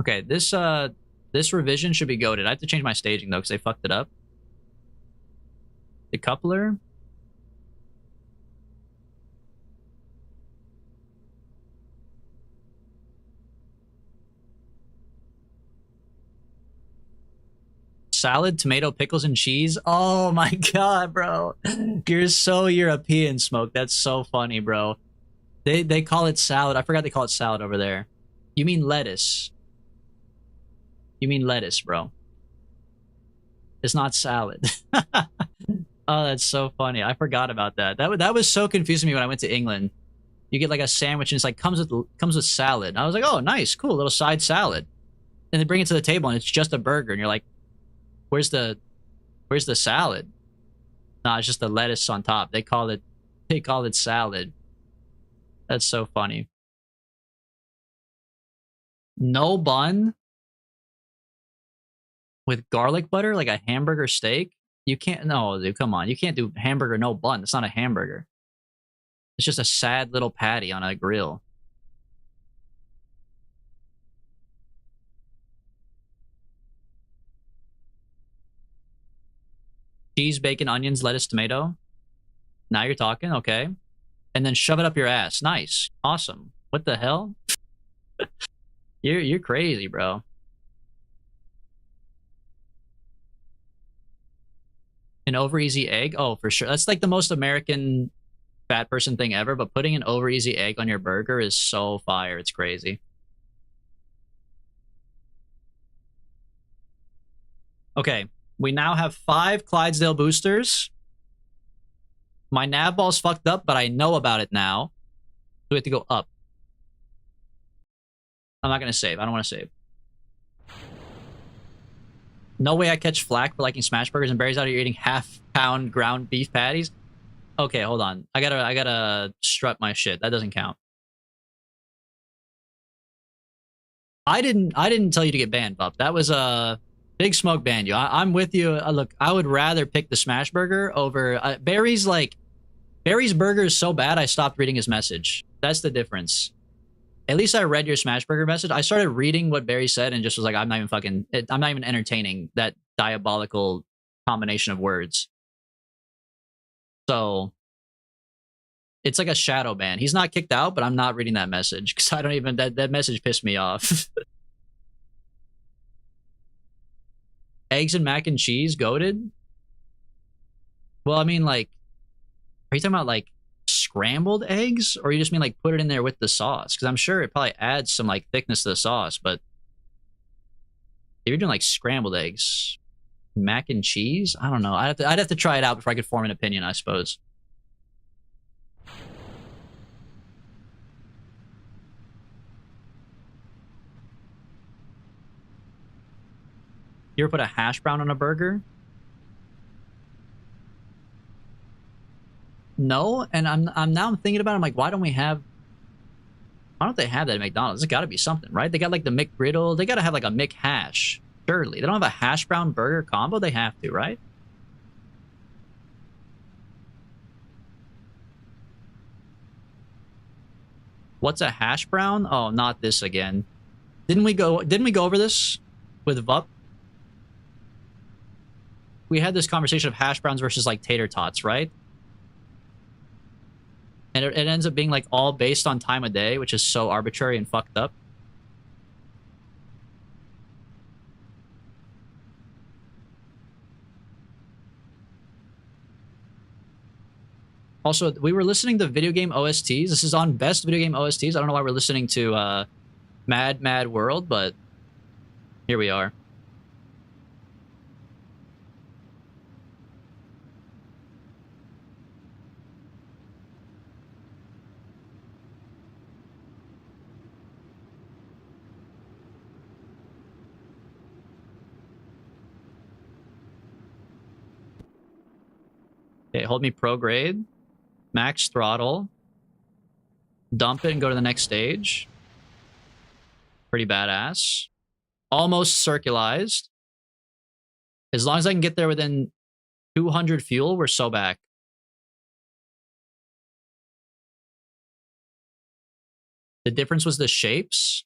Okay, this revision should be goated. I have to change my staging though, because they fucked it up. The coupler. Salad, tomato, pickles, and cheese. Oh my god, bro. You're so European, Smoke. That's so funny, bro. They call it salad. I forgot they call it salad over there. You mean lettuce. You mean lettuce, bro. It's not salad. Oh, that's so funny. I forgot about that. That was so confusing to me when I went to England. You get like a sandwich and it's like comes with salad. And I was like, oh, nice, cool, little side salad. And they bring it to the table and it's just a burger, and you're like, where's the salad? Nah, it's just the lettuce on top. They call it salad. That's so funny. No bun with garlic butter, like a hamburger steak? You can't... No, dude, come on. You can't do hamburger no bun. It's not a hamburger. It's just a sad little patty on a grill. Cheese, bacon, onions, lettuce, tomato. Now you're talking, okay. And then shove it up your ass. Nice. Awesome. What the hell? You're crazy, bro. An over easy egg? Oh, for sure. That's like the most American fat person thing ever, but putting an over easy egg on your burger is so fire. It's crazy. Okay. We now have 5 Clydesdale boosters. My nav ball's fucked up, but I know about it now. So we have to go up. I'm not going to save. I don't want to save. No way I catch flack for liking smash burgers and berries out here eating half-pound ground beef patties. Okay, hold on. I gotta strut my shit. That doesn't count. I didn't tell you to get banned, Bup. That was Big Smoke banned you. I'm with you. Look, I would rather pick the smash burger over Barry's. Like, Barry's burger is so bad I stopped reading his message. That's the difference. At least I read your smash burger message. I started reading what Barry said and just was like, I'm not even entertaining that diabolical combination of words. So it's like a shadow ban. He's not kicked out, but I'm not reading that message because I don't even... That message pissed me off. Eggs and mac and cheese, goated? Well, I mean, like... Are you talking about, like, scrambled eggs? Or you just mean, like, put it in there with the sauce? Because I'm sure it probably adds some, like, thickness to the sauce, but... If you're doing, like, scrambled eggs... Mac and cheese? I don't know. I'd have to try it out before I could form an opinion, I suppose. You ever put a hash brown on a burger? No, and I'm thinking about it, I'm like, why don't they have that at McDonald's? There's got to be something, right? They got like the McGriddle. They got to have like a McHash. Surely. They don't have a hash brown burger combo? They have to, right? What's a hash brown? Oh, not this again. Didn't we go over this with Vup? We had this conversation of hash browns versus like tater tots, right? And it ends up being like all based on time of day, which is so arbitrary and fucked up. Also, we were listening to video game OSTs. This is on best video game OSTs. I don't know why we're listening to Mad Mad World, but here we are. Okay, hold me pro grade. Max throttle. Dump it and go to the next stage. Pretty badass. Almost circularized. As long as I can get there within 200 fuel, we're so back. The difference was the shapes?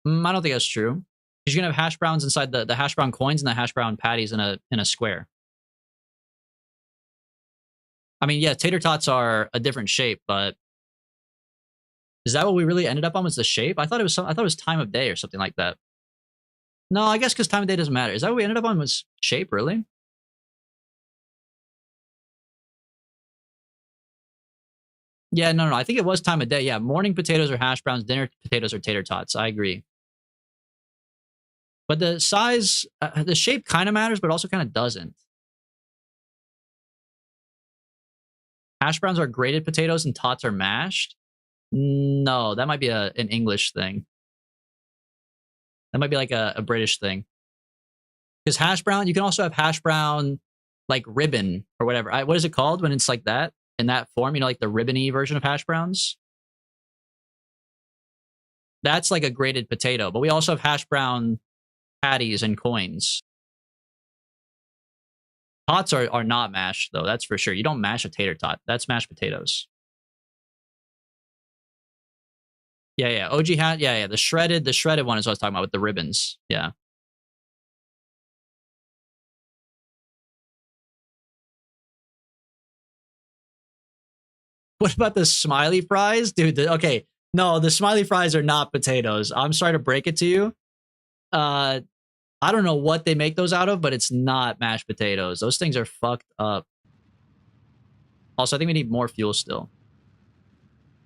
I don't think that's true. You're gonna have hash browns inside the hash brown coins and the hash brown patties in a square. I mean, yeah, tater tots are a different shape, but is that what we really ended up on? Was the shape? I thought it was time of day or something like that. No, I guess because time of day doesn't matter. Is that what we ended up on? Was shape really? Yeah, no. I think it was time of day. Yeah, morning potatoes are hash browns, dinner potatoes are tater tots. I agree. But the size, the shape kind of matters, but also kind of doesn't. Hash browns are grated potatoes and tots are mashed. No, that might be an English thing. That might be like a British thing. Because hash brown, you can also have hash brown like ribbon or whatever. What is it called when it's like that? In that form, you know, like the ribbony version of hash browns? That's like a grated potato. But we also have hash brown patties and coins. Tots are not mashed, though. That's for sure. You don't mash a tater tot. That's mashed potatoes. Yeah. OG hat. Yeah. The shredded one is what I was talking about with the ribbons. Yeah. What about the smiley fries? Dude, okay. No, the smiley fries are not potatoes. I'm sorry to break it to you. I don't know what they make those out of, but it's not mashed potatoes. Those things are fucked up. Also, I think we need more fuel still.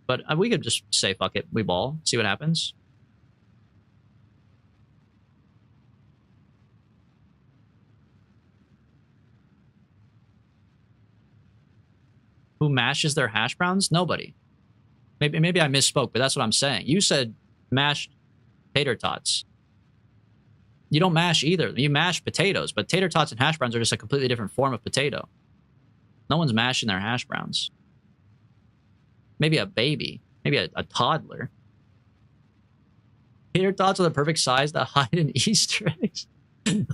But we could just say, fuck it, we ball, see what happens. Who mashes their hash browns? Nobody. Maybe I misspoke, but that's what I'm saying. You said mashed tater tots. You don't mash either. You mash potatoes, but tater tots and hash browns are just a completely different form of potato. No one's mashing their hash browns. Maybe a baby. Maybe a toddler. Tater tots are the perfect size to hide in Easter eggs.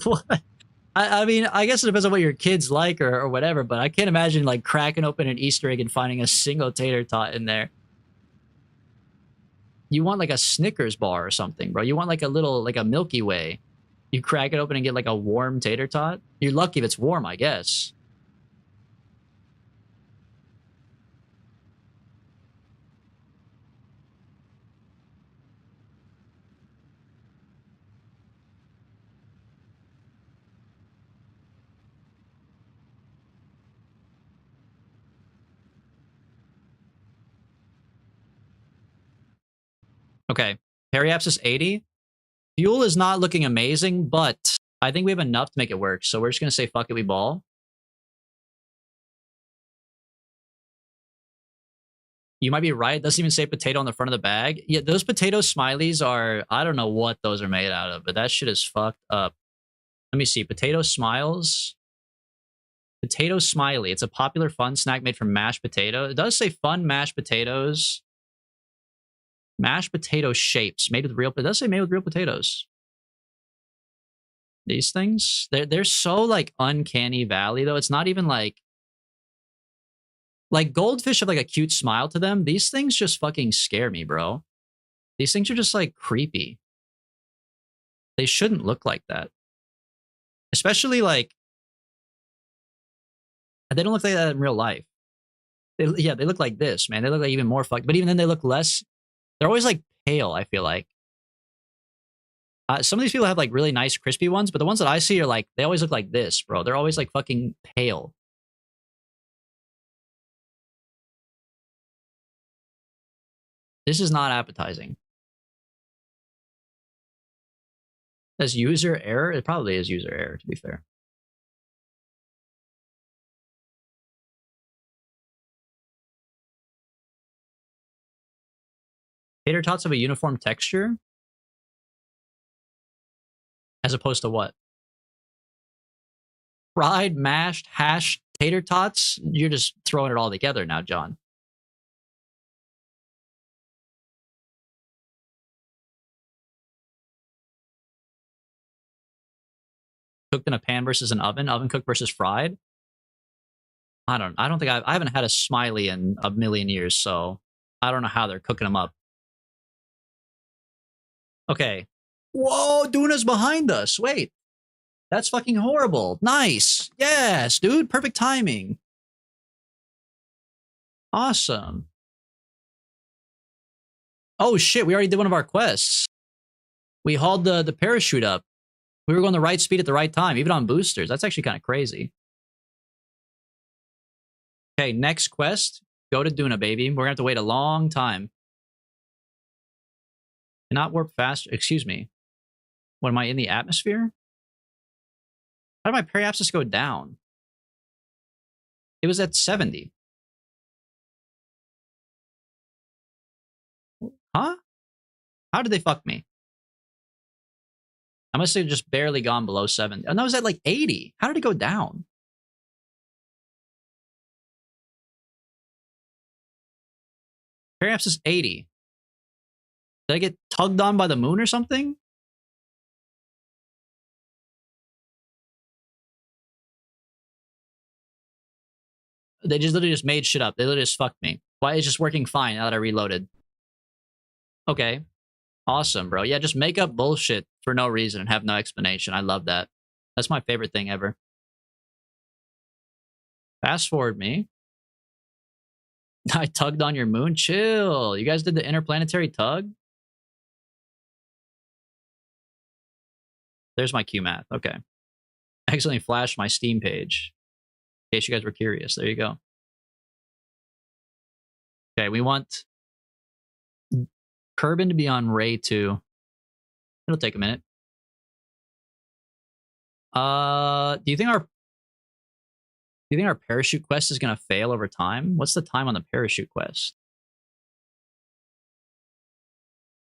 What? I mean, I guess it depends on what your kids like or whatever, but I can't imagine like cracking open an Easter egg and finding a single tater tot in there. You want like a Snickers bar or something, bro. You want like a Milky Way. You crack it open and get like a warm tater tot. You're lucky if it's warm, I guess. Okay. Harry Apps is 80. Fuel is not looking amazing, but I think we have enough to make it work. So we're just going to say, fuck it, we ball. You might be right. It doesn't even say potato on the front of the bag. Yeah, those potato smileys are, I don't know what those are made out of, but that shit is fucked up. Let me see. Potato Smiles. Potato Smiley. It's a popular fun snack made from mashed potato. It does say fun mashed potatoes. Mashed potato shapes made with real. It does say made with real potatoes. These things, they're so like uncanny valley though. It's not even like goldfish have like a cute smile to them. These things just fucking scare me, bro. These things are just like creepy. They shouldn't look like that. Especially like they don't look like that in real life. They look like this, man. They look like even more fucked. But even then, they look less. They're always like pale. I feel like some of these people have like really nice crispy ones, but the ones that I see are like they always look like this, bro. They're always like fucking pale. This is not appetizing. As user error, it probably is user error. To be fair. Tater tots have a uniform texture? As opposed to what? Fried, mashed, hashed tater tots? You're just throwing it all together now, John. Cooked in a pan versus an oven? Oven cooked versus fried? I don't think I haven't had a Smiley in a million years, so I don't know how they're cooking them up. Okay. Whoa, Duna's behind us. Wait. That's fucking horrible. Nice. Yes, dude. Perfect timing. Awesome. Oh shit, we already did one of our quests. We hauled the parachute up. We were going the right speed at the right time, even on boosters. That's actually kind of crazy. Okay, next quest. Go to Duna, baby. We're going to have to wait a long time. Cannot warp faster. Excuse me. What, am I in the atmosphere? How did my periapsis go down? It was at 70. Huh? How did they fuck me? I must have just barely gone below 70. And I was at like 80. How did it go down? Periapsis 80. Did I get tugged on by the moon or something? They just literally just made shit up. They literally just fucked me. Why is just working fine now that I reloaded? Okay. Awesome, bro. Yeah, just make up bullshit for no reason and have no explanation. I love that. That's my favorite thing ever. Fast forward me. I tugged on your moon? Chill. You guys did the interplanetary tug? There's my QMath. Okay. I accidentally flashed my Steam page. In case you guys were curious. There you go. Okay, we want Kerbal to be on Ray 2. It'll take a minute. Do you think our parachute quest is gonna fail over time? What's the time on the parachute quest?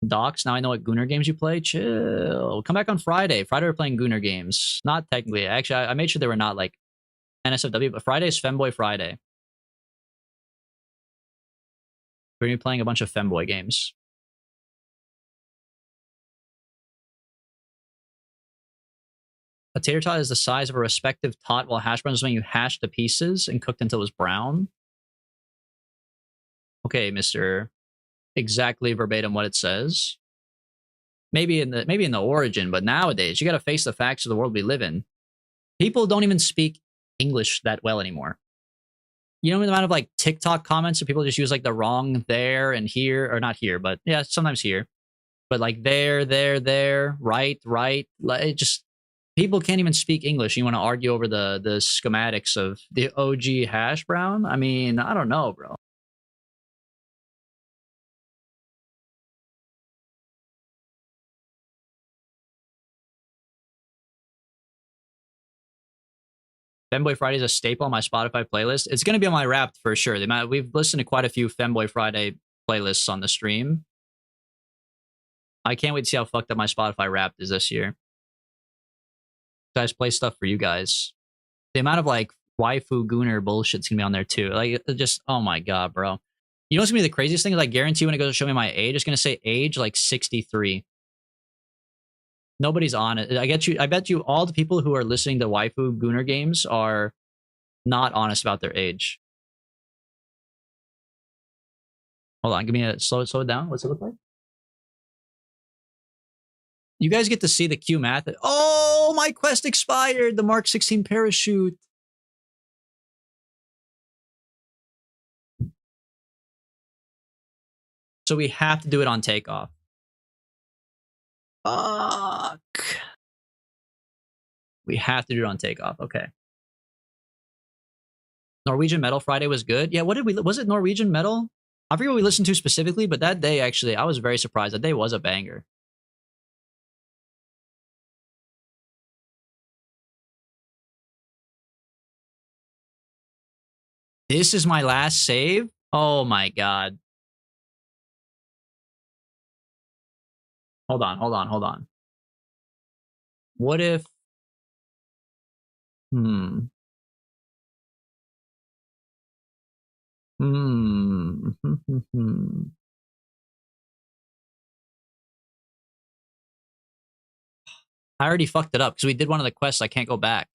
Docs, now I know what Gooner games you play. Chill. Come back on Friday. Friday we're playing Gooner games. Not technically. Actually, I made sure they were not like NSFW, but Friday is Femboy Friday. We're gonna be playing a bunch of Femboy games. A tater tot is the size of a respective tot, while hash brown is when you hash to pieces and cooked until it was brown. Okay, Mr. Exactly verbatim what it says. Maybe in the origin, but nowadays you got to face the facts of the world we live in. People don't even speak English that well anymore. You know the amount of like TikTok comments where people just use like the wrong there and here, or not here, but yeah, sometimes here. But like there, right. Like it just people can't even speak English. You want to argue over the schematics of the OG hash brown? I mean, I don't know, bro. Femboy Friday is a staple on my Spotify playlist. It's going to be on my Wrapped for sure. We've listened to quite a few Femboy Friday playlists on the stream. I can't wait to see how fucked up my Spotify Wrapped is this year. guys play stuff for you guys. The amount of like waifu gooner bullshit's gonna be on there too. Like just oh my god, bro. You know what's gonna be the craziest thing is I guarantee when it goes to show me my age, it's gonna say age like 63. Nobody's on it. I bet you all the people who are listening to waifu gooner games are not honest about their age. Hold on, give me a slow it down. What's it look like? You guys get to see the Q math. Oh, my quest expired. The Mark 16 parachute. So we have to do it on takeoff. Fuck. We have to do it on takeoff. Okay. Norwegian Metal Friday was good. Yeah, was it Norwegian Metal? I forget what we listened to specifically, but that day actually, I was very surprised. That day was a banger. This is my last save? Oh my god. Hold on. What if... I already fucked it up because we did one of the quests. I can't go back.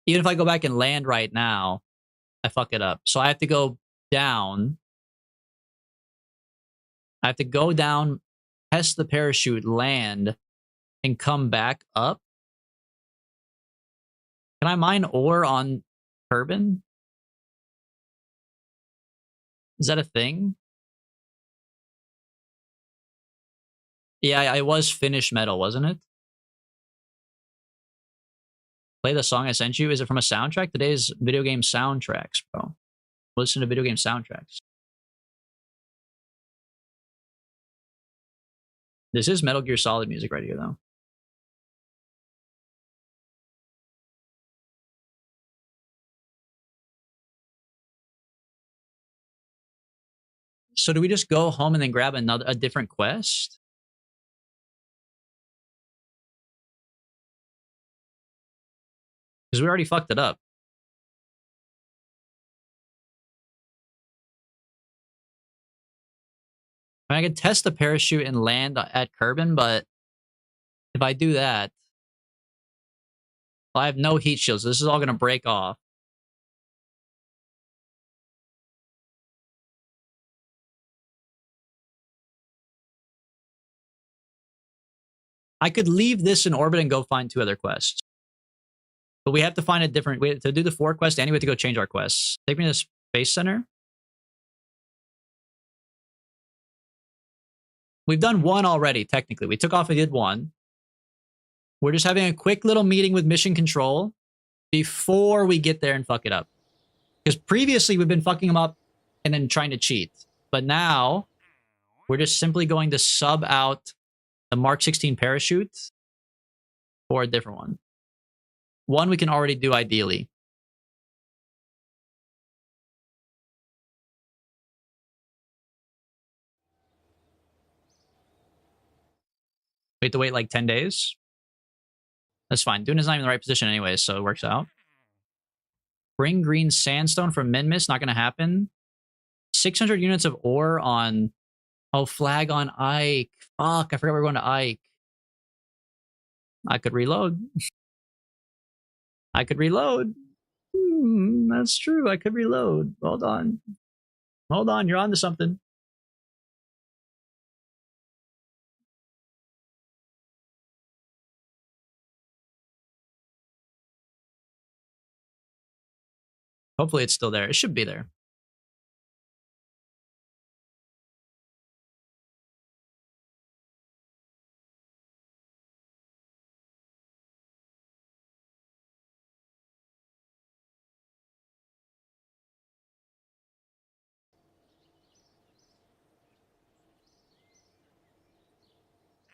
Even if I go back and land right now, I fuck it up. So I have to go down. I have to go down, test the parachute, land, and come back up. Can I mine ore on Kerbal? Is that a thing? Yeah, it was finished metal, wasn't it? Play the song I sent you. Is it from a soundtrack? Today's video game soundtracks, bro. Listen to video game soundtracks. This is Metal Gear Solid music right here, though. So do we just go home and then grab a different quest? Because we already fucked it up. I mean, I could test the parachute and land at Kerbal, but if I do that, well, I have no heat shields. This is all going to break off. I could leave this in orbit and go find 2 other quests. But we have to find a different... to do the 4 quests, and we have to go change our quests. Take me to the Space Center. We've done 1 already, technically. We took off and did 1. We're just having a quick little meeting with Mission Control before we get there and fuck it up. Because previously, we've been fucking them up and then trying to cheat. But now, we're just simply going to sub out the Mark 16 parachute for a different one. 1 we can already do ideally. We have to wait like 10 days. That's fine. Dune is not even in the right position anyway, so it works out. Bring green sandstone from Minmus, not going to happen. 600 units of ore on... Oh, flag on Ike. Fuck, I forgot we're going to Ike. I could reload. I could reload. That's true. I could reload. Hold on. Hold on. You're on to something. Hopefully it's still there. It should be there.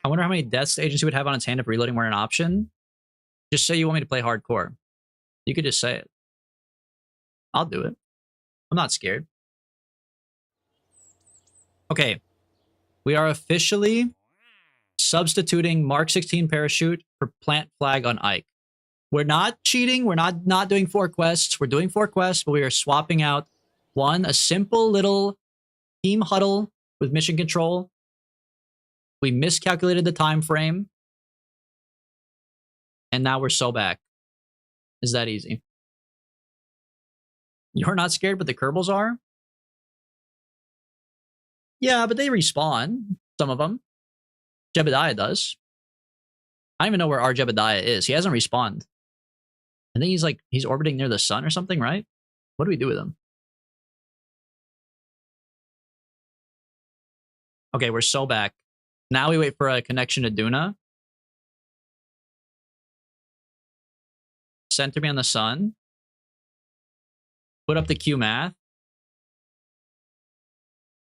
I wonder how many deaths the agency would have on its hand if reloading were an option. Just say you want me to play hardcore. You could just say it. I'll do it. I'm not scared. Okay. We are officially substituting Mark 16 parachute for plant flag on Ike. We're not cheating. We're not doing 4 quests. We're doing 4 quests, but we are swapping out a simple little team huddle with mission control. We miscalculated the time frame. And now we're so back. Is that easy? You're not scared, but the Kerbals are? Yeah, but they respawn. Some of them. Jebediah does. I don't even know where our Jebediah is. He hasn't respawned. I think he's orbiting near the sun or something, right? What do we do with him? Okay, we're so back. Now we wait for a connection to Duna. Center me on the sun. Put up the Q math.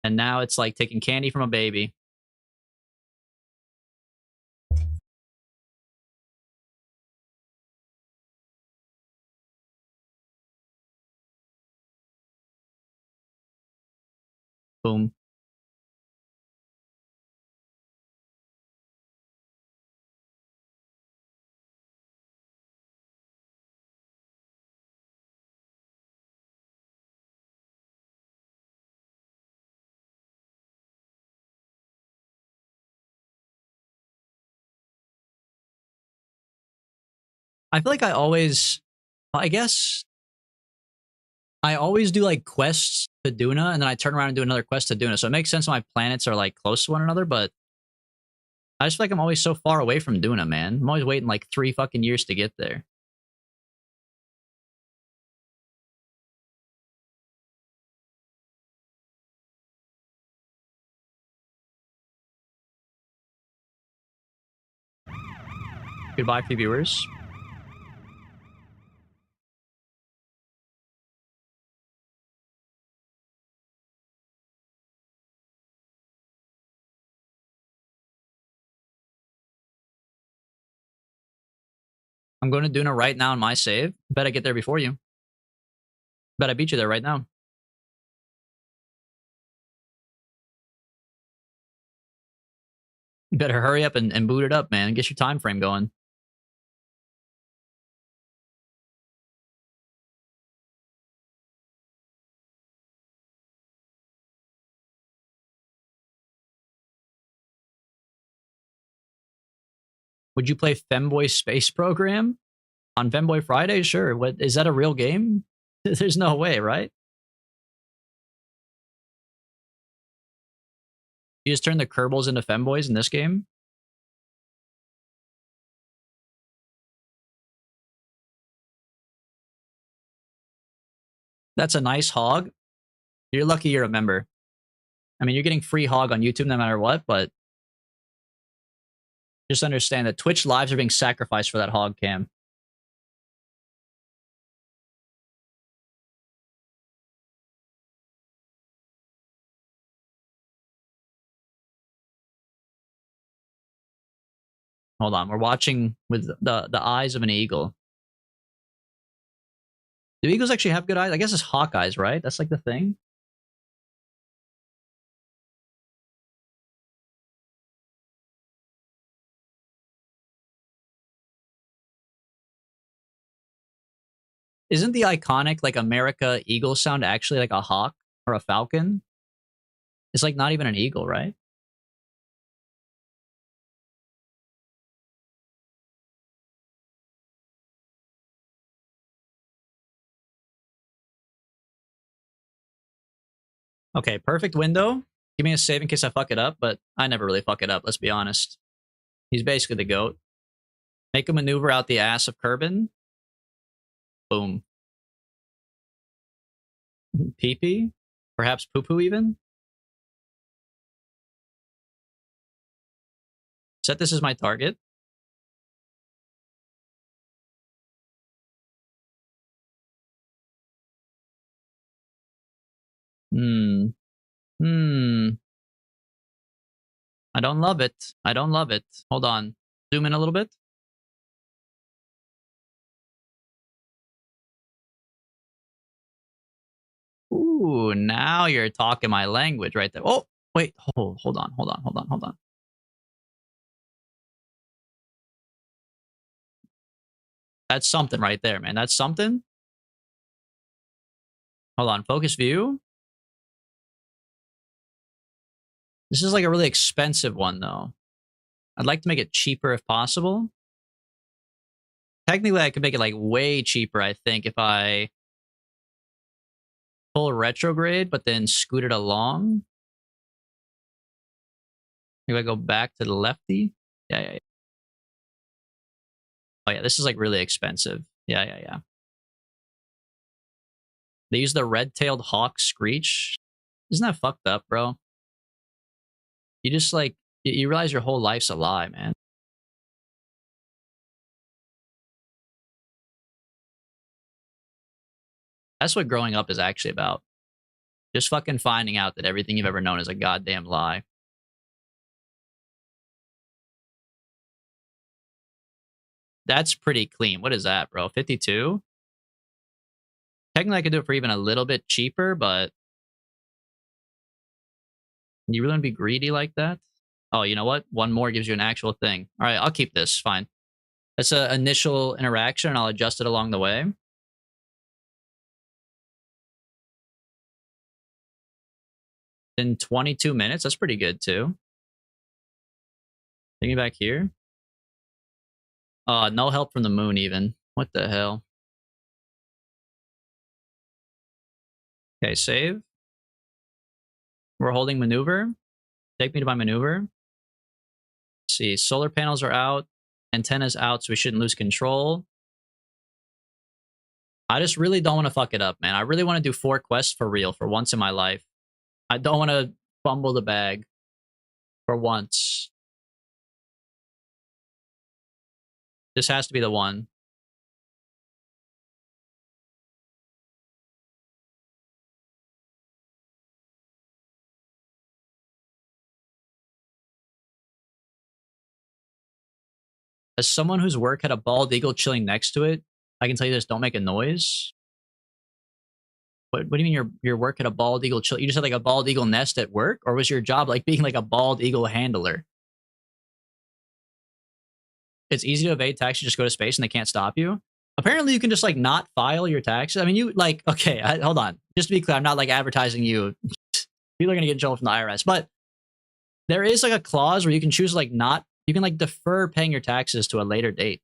And now it's like taking candy from a baby. Boom. I feel like I always do like quests to Duna, and then I turn around and do another quest to Duna. So it makes sense my planets are like close to one another, but I just feel like I'm always so far away from Duna, man. I'm always waiting like 3 fucking years to get there. Goodbye, few viewers. I'm going to Duna right now in my save. Bet I get there before you. Bet I beat you there right now. You better hurry up and boot it up, man. Get your time frame going. Would you play Femboy Space Program on Femboy Friday? Sure. What is that a real game? There's no way, right? You just turn the Kerbals into Femboys in this game? That's a nice hog. You're lucky you're a member. I mean, you're getting free hog on YouTube no matter what, but just understand that Twitch lives are being sacrificed for that hog cam. Hold on, we're watching with the eyes of an eagle. Do eagles actually have good eyes? I guess it's hawk eyes, right? That's like the thing. Isn't the iconic like America eagle sound actually like a hawk or a falcon? It's like not even an eagle, right? Okay, perfect window. Give me a save in case I fuck it up, but I never really fuck it up, let's be honest. He's basically the GOAT. Make a maneuver out the ass of Kerbin. Boom. Pee-pee? Perhaps poo-poo even? Set this as my target. I don't love it. I don't love it. Hold on. Zoom in a little bit. Ooh, now you're talking my language right there. Oh, wait. Hold on. That's something right there, man. That's something. Hold on, focus view. This is like a really expensive one, though. I'd like to make it cheaper if possible. Technically, I could make it like way cheaper, I think, if I pull retrograde, but then scoot it along. Maybe I go back to the lefty. Yeah. Oh, yeah, this is like really expensive. Yeah. They use the red-tailed hawk screech. Isn't that fucked up, bro? You just like, you realize your whole life's a lie, man. That's what growing up is actually about. Just fucking finding out that everything you've ever known is a goddamn lie. That's pretty clean. What is that, bro? 52? Technically, I could do it for even a little bit cheaper, but you really want to be greedy like that? Oh, you know what? One more gives you an actual thing. All right, I'll keep this. Fine. That's an initial interaction, and I'll adjust it along the way. In 22 minutes, that's pretty good too. Take me back here. No help from the moon even. What the hell? Okay, save. We're holding maneuver. Take me to my maneuver. Let's see, solar panels are out. Antenna's out, so we shouldn't lose control. I just really don't want to fuck it up, man. I really want to do 4 quests for real for once in my life. I don't want to fumble the bag for once. This has to be the one. As someone whose work had a bald eagle chilling next to it, I can tell you this, don't make a noise. What do you mean your work had a bald eagle chill? You just had like a bald eagle nest at work? Or was your job like being like a bald eagle handler? It's easy to evade taxes, just go to space and they can't stop you. Apparently you can just like not file your taxes. I mean, you like, okay, hold on. Just to be clear, I'm not like advertising you. People are going to get in trouble from the IRS. But there is like a clause where you can choose like not, you can like defer paying your taxes to a later date.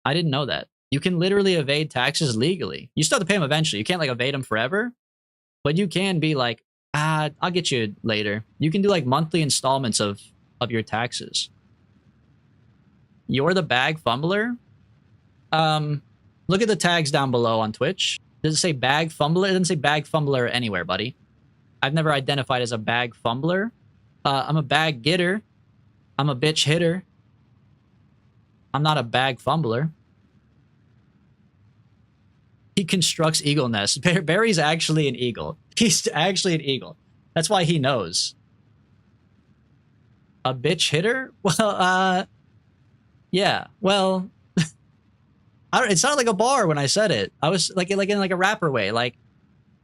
I didn't know that. You can literally evade taxes legally. You still have to pay them eventually. You can't like evade them forever, but you can be like, I'll get you later. You can do like monthly installments of your taxes. You're the bag fumbler. Look at the tags down below on Twitch. Does it say bag fumbler? It doesn't say bag fumbler anywhere, buddy. I've never identified as a bag fumbler. I'm a bag getter. I'm a bitch hitter. I'm not a bag fumbler. He constructs eagle nests. Barry's actually an eagle. He's actually an eagle. That's why he knows. A bitch hitter? Well, yeah. Well, it sounded like a bar when I said it. I was like in like a rapper way. Like,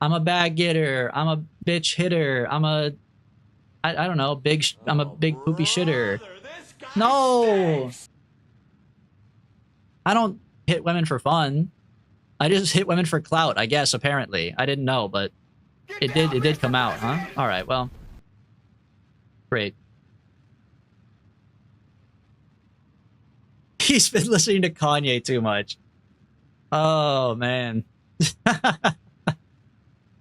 I'm a bag getter. I'm a bitch hitter. I don't know. I'm a big poopy shitter. No. I don't hit women for fun. I just hit women for clout, I guess, apparently. I didn't know, but it did come out, huh? All right, well. Great. He's been listening to Kanye too much. Oh, man.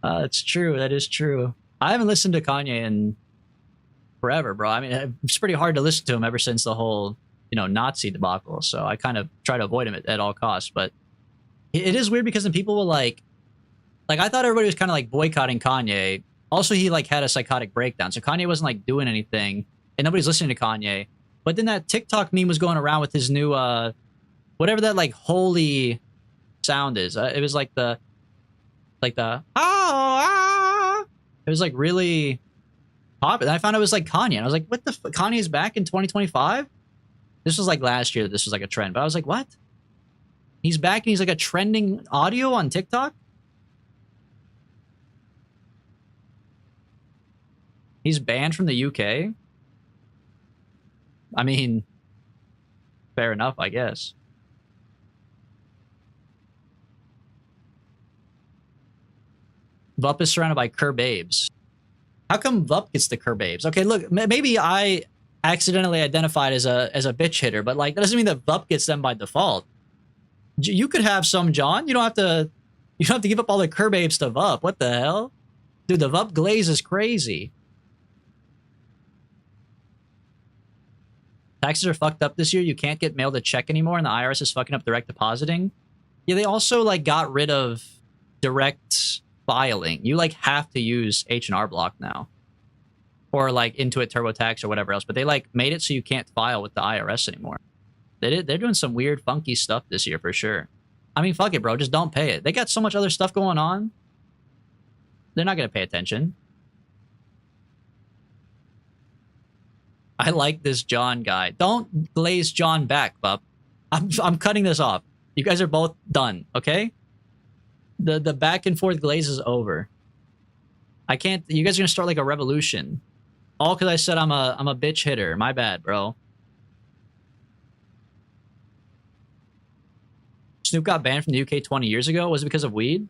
It's true. That is true. I haven't listened to Kanye in forever, bro. I mean, it's pretty hard to listen to him ever since the whole, Nazi debacle. So I kind of try to avoid him at all costs, but it is weird because then people will like I thought everybody was kind of like boycotting Kanye. Also, he like had a psychotic breakdown. So Kanye wasn't like doing anything and nobody's listening to Kanye. But then that TikTok meme was going around with his new, whatever that like holy sound is. It was like the, it was like really popular. And I found it was like Kanye. And I was like, what the fuck? Kanye's back in 2025? This was like last year that this was like a trend. But I was like, what? He's back and he's like a trending audio on TikTok? He's banned from the UK? I mean, fair enough, I guess. Vup is surrounded by Kerbabes. How come Vup gets the Kerbabes? Okay, look, maybe I accidentally identified as a bitch hitter, but like that doesn't mean that Vup gets them by default. You could have some, John. You don't have to give up all the Kerbabes to Vup. What the hell? Dude, the Vup glaze is crazy. Taxes are fucked up this year. You can't get mailed a check anymore, and the IRS is fucking up direct depositing. Yeah, they also like got rid of direct filing. You like have to use H&R Block now, or like Intuit TurboTax or whatever else. But they like made it so you can't file with the IRS anymore. They're doing some weird, funky stuff this year for sure. I mean, fuck it, bro. Just don't pay it. They got so much other stuff going on. They're not gonna pay attention. I like this John guy. Don't glaze John back, bub. I'm cutting this off. You guys are both done, okay? The back and forth glaze is over. I can't. You guys are gonna start like a revolution, all because I said I'm a bitch hitter. My bad, bro. Snoop got banned from the UK 20 years ago. Was it because of weed?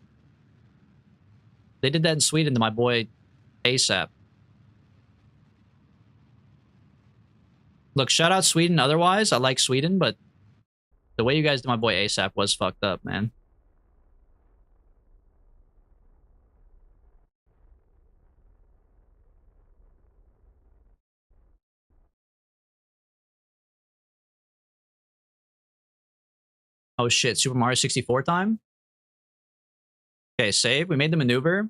They did that in Sweden to my boy ASAP. Look, shout out Sweden otherwise. I like Sweden, but the way you guys did my boy ASAP was fucked up, man. Oh shit, Super Mario 64 time? Okay, save. We made the maneuver.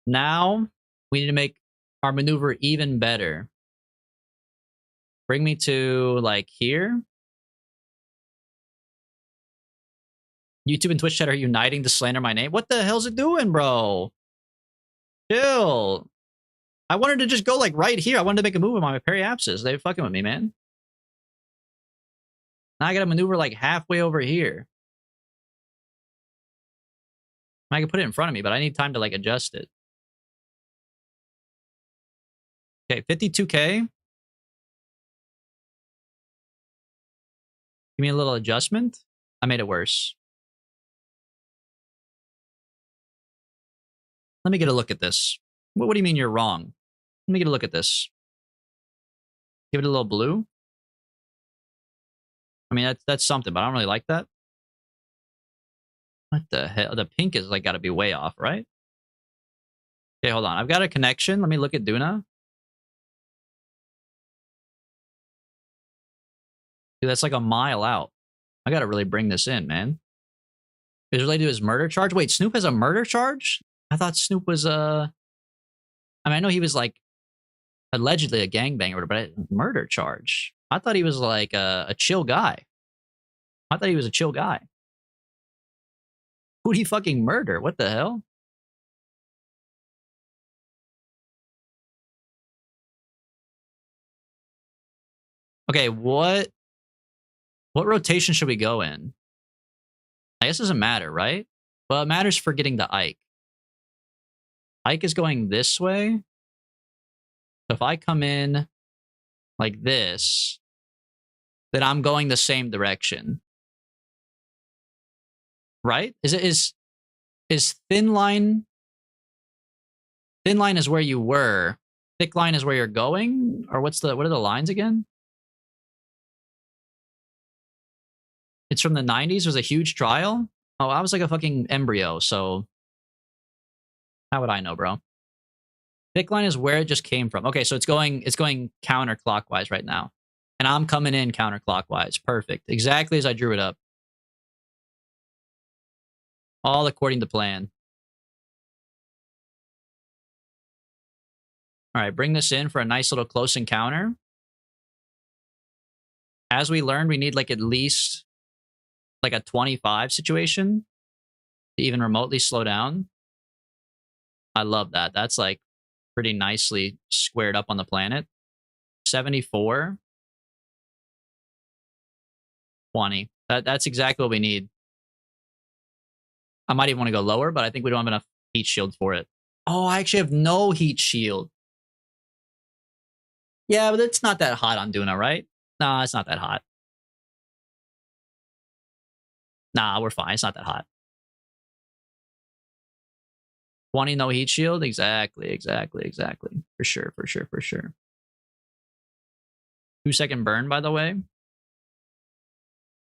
Now, we need to make our maneuver even better. Bring me to, like, here. YouTube and Twitch chat are uniting to slander my name. What the hell's it doing, bro? Chill. I wanted to just go, like, right here. I wanted to make a move with my periapsis. They fucking with me, man. Now I gotta maneuver, like, halfway over here. I can put it in front of me, but I need time to, like, adjust it. Okay, 52K. Give me a little adjustment. I made it worse. Let me get a look at this. What do you mean you're wrong? Let me get a look at this. Give it a little blue. I mean, that's something, but I don't really like that. What the hell? The pink is like got to be way off, right? Okay, hold on. I've got a connection. Let me look at Duna. Dude, that's like a mile out. I got to really bring this in, man. Is it related to his murder charge? Wait, Snoop has a murder charge? I thought Snoop was I mean, I know he was like allegedly a gangbanger, but murder charge. I thought he was like a chill guy. I thought he was a chill guy. Who'd he fucking murder? What the hell? Okay, what rotation should we go in? I guess it doesn't matter, right? Well, it matters for getting to Ike. Ike is going this way. So if I come in like this, then I'm going the same direction. Right? Is thin line? Thin line is where you were. Thick line is where you're going? Or what are the lines again? It's from the 90s. It was a huge trial. Oh, I was like a fucking embryo, so how would I know, bro? Thick line is where it just came from. Okay, so it's going counterclockwise right now. And I'm coming in counterclockwise. Perfect. Exactly as I drew it up. All according to plan. All right, bring this in for a nice little close encounter. As we learned, we need like at least like a 25 situation to even remotely slow down. I love that. That's like pretty nicely squared up on the planet. 74. 20. That's exactly what we need. I might even want to go lower, but I think we don't have enough heat shield for it. Oh, I actually have no heat shield. Yeah, but it's not that hot on Duna, right? Nah, it's not that hot. Nah, we're fine. It's not that hot. 20 no heat shield? Exactly. For sure. 2-second burn, by the way.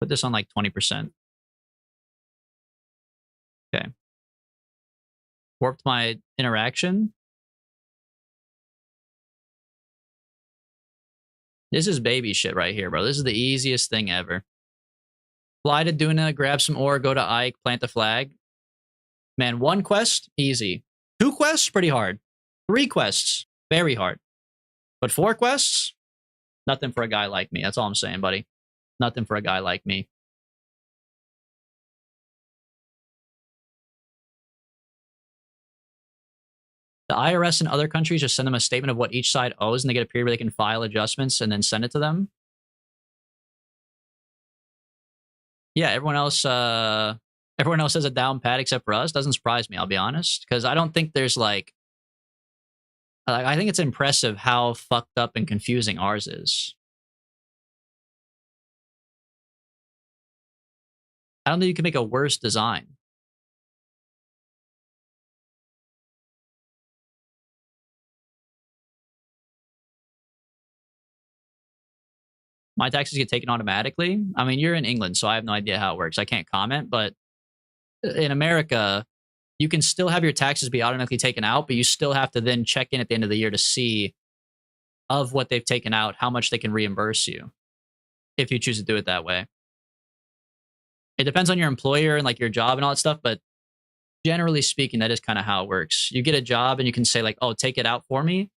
Put this on like 20%. Okay. Warped my interaction. This is baby shit right here, bro. This is the easiest thing ever. Fly to Duna, grab some ore, go to Ike, plant the flag. Man, 1 quest, easy. 2 quests, pretty hard. 3 quests, very hard. But 4 quests, nothing for a guy like me. That's all I'm saying, buddy. Nothing for a guy like me. The IRS in other countries just send them a statement of what each side owes, and they get a period where they can file adjustments and then send it to them. Yeah, everyone else has a down pat except for us. Doesn't surprise me, I'll be honest, because I don't think there's like I think it's impressive how fucked up and confusing ours is. I don't think you can make a worse design. My taxes get taken automatically. I mean, you're in England, so I have no idea how it works. I can't comment, but in America, you can still have your taxes be automatically taken out, but you still have to then check in at the end of the year to see of what they've taken out, how much they can reimburse you if you choose to do it that way. It depends on your employer and like your job and all that stuff, but generally speaking, that is kind of how it works. You get a job and you can say like, oh, take it out for me,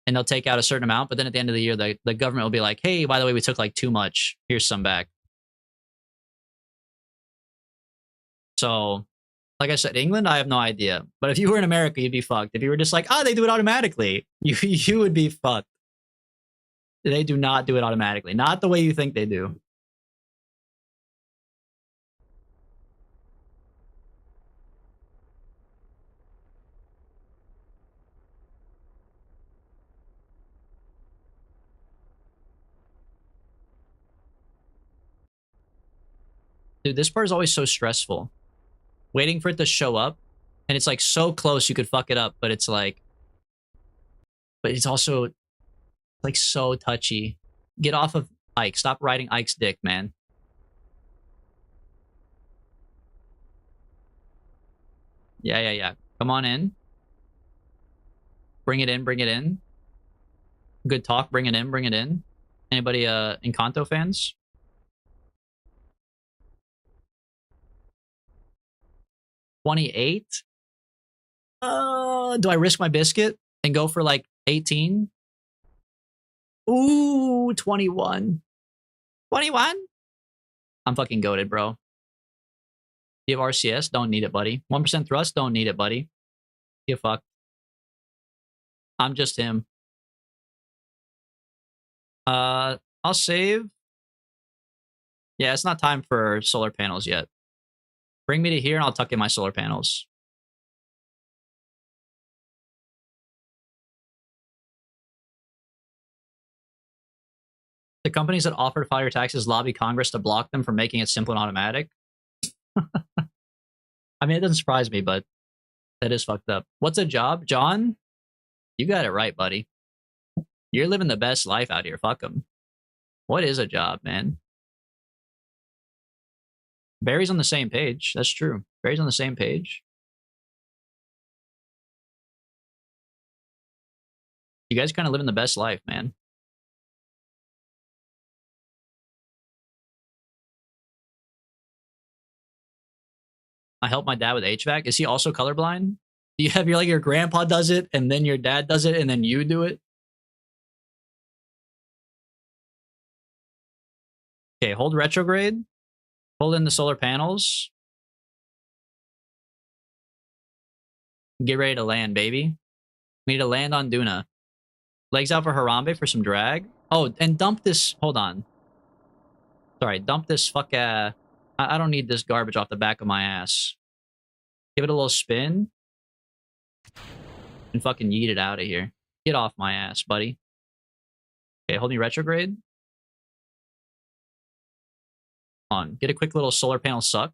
and they'll take out a certain amount, but then at the end of the year, the government will be like, hey, by the way, we took like too much. Here's some back. So, like I said, England, I have no idea. But if you were in America, you'd be fucked. If you were just like, they do it automatically, you would be fucked. They do not do it automatically. Not the way you think they do. Dude, this part is always so stressful. Waiting for it to show up, and it's like so close you could fuck it up, but it's like, but it's also like so touchy. Get off of Ike. Stop riding Ike's dick, man. Yeah. Come on in. Bring it in. Good talk, bring it in. Anybody Encanto fans? $28? Do I risk my biscuit and go for like 18? Ooh, 21. 21? I'm fucking goated, bro. You have RCS? Don't need it, buddy. 1% thrust? Don't need it, buddy. You fuck. I'm just him. I'll save. Yeah, it's not time for solar panels yet. Bring me to here and I'll tuck in my solar panels. The companies that offer to file your taxes lobby Congress to block them from making it simple and automatic. I mean, it doesn't surprise me, but that is fucked up. What's a job? John? You got it right, buddy. You're living the best life out here. Fuck them. What is a job, man? Barry's on the same page. That's true. Barry's on the same page. You guys kind of living the best life, man. I help my dad with HVAC. Is he also colorblind? Do you have your grandpa does it and then your dad does it and then you do it? Okay, hold retrograde. Hold in the solar panels. Get ready to land, baby. We need to land on Duna. Legs out for Harambe for some drag. Oh, and dump this. Hold on. Sorry, dump this I don't need this garbage off the back of my ass. Give it a little spin. And fucking yeet it out of here. Get off my ass, buddy. Okay, hold me retrograde. On. Get a quick little solar panel suck.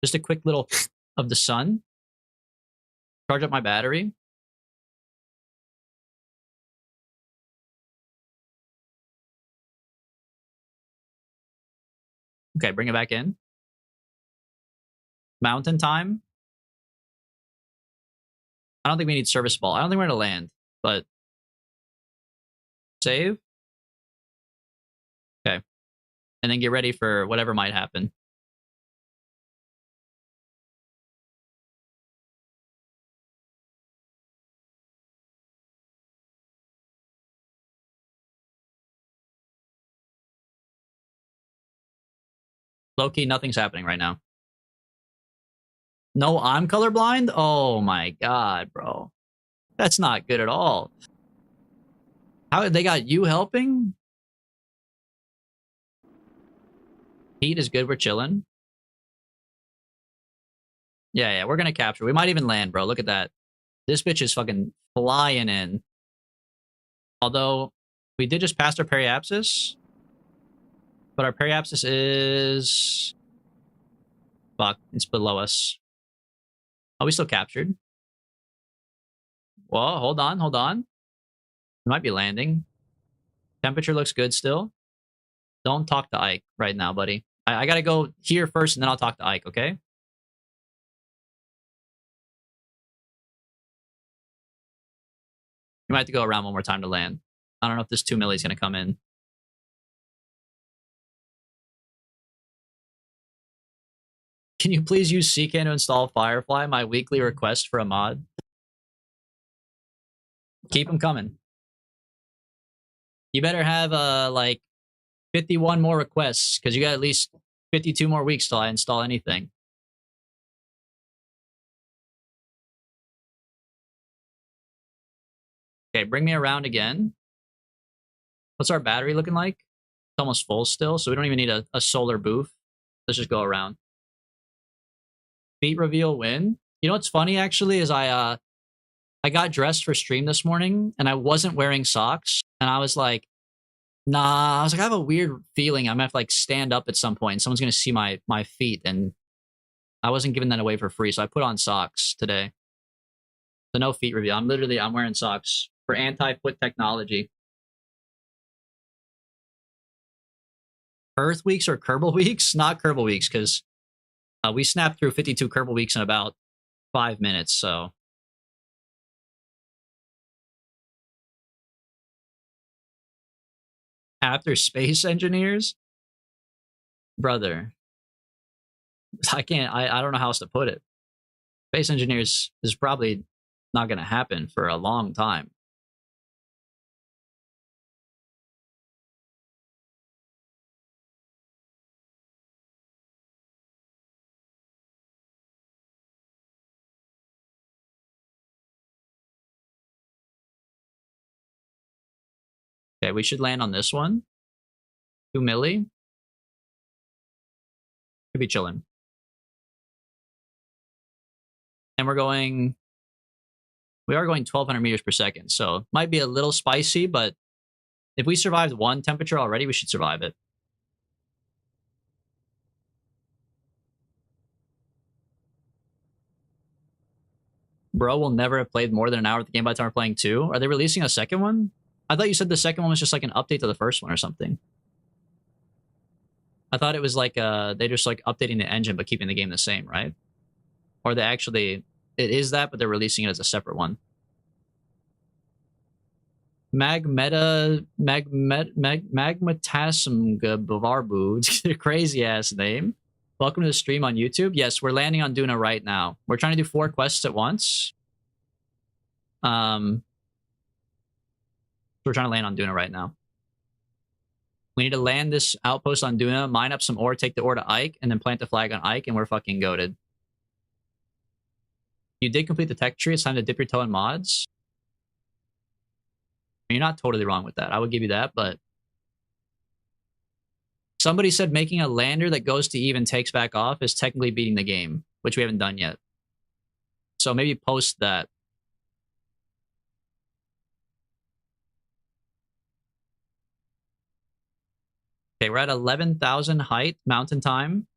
Just a quick little of the sun. Charge up my battery. Okay, bring it back in. Mountain time. I don't think we need service ball. I don't think we're gonna land, but save. Okay. And then get ready for whatever might happen. Low-key, nothing's happening right now. No, I'm colorblind? Oh my god, bro. That's not good at all. How they got you helping? Heat is good, we're chilling. Yeah, we're gonna capture. We might even land, bro. Look at that. This bitch is fucking flying in. Although, we did just pass our periapsis. But our periapsis is... Fuck, it's below us. Oh, we still captured. Whoa, hold on. We might be landing. Temperature looks good still. Don't talk to Ike right now, buddy. I gotta go here first, and then I'll talk to Ike, okay? You might have to go around one more time to land. I don't know if this 2 milli is gonna come in. Can you please use CCAN to install Firefly? My weekly request for a mod. Keep them coming. You better have like 51 more requests, because you got at least 52 more weeks till I install anything. Okay, bring me around again. What's our battery looking like? It's almost full still, so we don't even need a solar booth. Let's just go around. Feet reveal win. You know what's funny actually is I got dressed for stream this morning and I wasn't wearing socks, and I was like, nah. I was like, I have a weird feeling I'm gonna have to like stand up at some point and someone's gonna see my feet, and I wasn't giving that away for free, so I put on socks today. So no feet reveal. I'm wearing socks for anti-foot technology. Earth weeks or Kerbal weeks? Not Kerbal weeks, because we snapped through 52 Kerbal weeks in about 5 minutes, so. After space engineers? Brother. I don't know how else to put it. Space engineers is probably not going to happen for a long time. Okay, we should land on this one. 2 milli. Could be chilling. And we are going 1,200 meters per second, so might be a little spicy, but if we survived one temperature already, we should survive it. Bro will never have played more than an hour of the game by the time we're playing 2. Are they releasing a second one? I thought you said the second one was just like an update to the first one or something. I thought it was like they just like updating the engine but keeping the game the same, right? Or they actually, it is that, but they're releasing it as a separate one. Magmatasm Bavarbu, crazy ass name. Welcome to the stream on YouTube. Yes, we're landing on Duna right now. We're trying to do 4 quests at once. We're trying to land on Duna right now. We need to land this outpost on Duna, mine up some ore, take the ore to Ike, and then plant the flag on Ike, and we're fucking goated. You did complete the tech tree. It's time to dip your toe in mods. You're not totally wrong with that. I would give you that, but somebody said making a lander that goes to Eve and takes back off is technically beating the game, which we haven't done yet. So maybe post that. Okay, we're at 11,000 height, mountain time.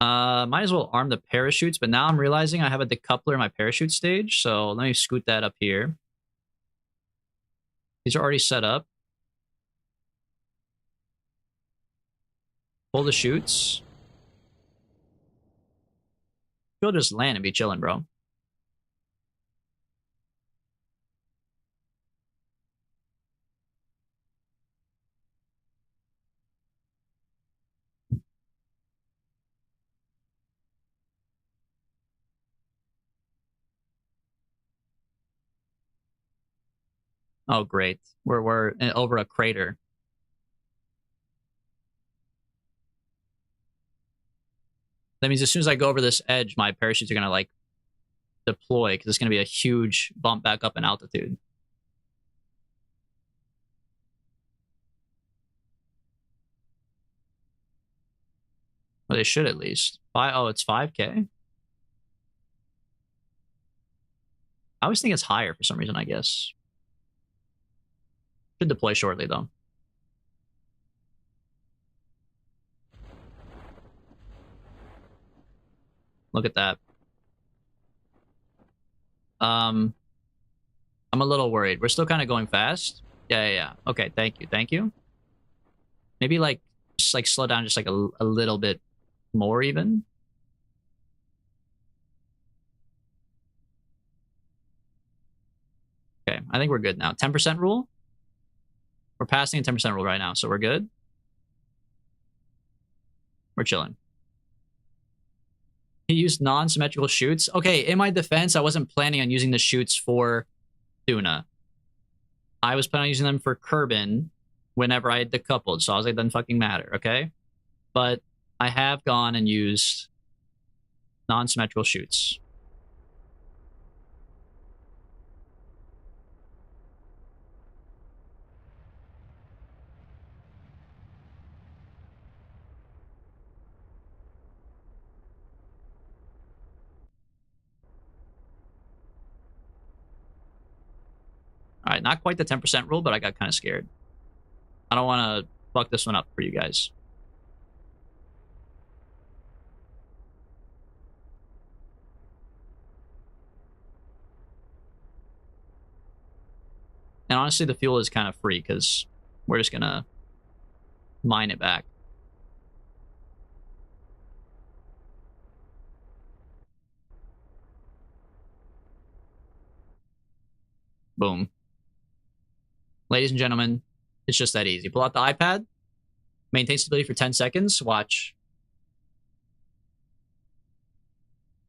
Might as well arm the parachutes, but now I'm realizing I have a decoupler in my parachute stage, so let me scoot that up here. These are already set up. Pull the chutes. You'll just land and be chilling, bro. Oh, great. We're over a crater. That means as soon as I go over this edge, my parachutes are gonna like deploy because it's gonna be a huge bump back up in altitude. Well, they should at least. Oh, it's 5K? I always think it's higher for some reason, I guess. Should deploy shortly, though. Look at that. I'm a little worried. We're still kind of going fast. Yeah. Okay, thank you. Maybe like just like slow down just like a little bit more even. Okay, I think we're good now. 10% rule? We're passing a 10% rule right now, so we're good. We're chilling. He used non-symmetrical chutes. Okay, in my defense, I wasn't planning on using the chutes for Tuna. I was planning on using them for Kerbin whenever I had decoupled, so I was like, doesn't fucking matter, okay? But I have gone and used non-symmetrical chutes. All right, not quite the 10% rule, but I got kind of scared. I don't want to fuck this one up for you guys. And honestly, the fuel is kind of free because we're just going to mine it back. Boom. Ladies and gentlemen, it's just that easy. Pull out the iPad, maintain stability for 10 seconds, watch.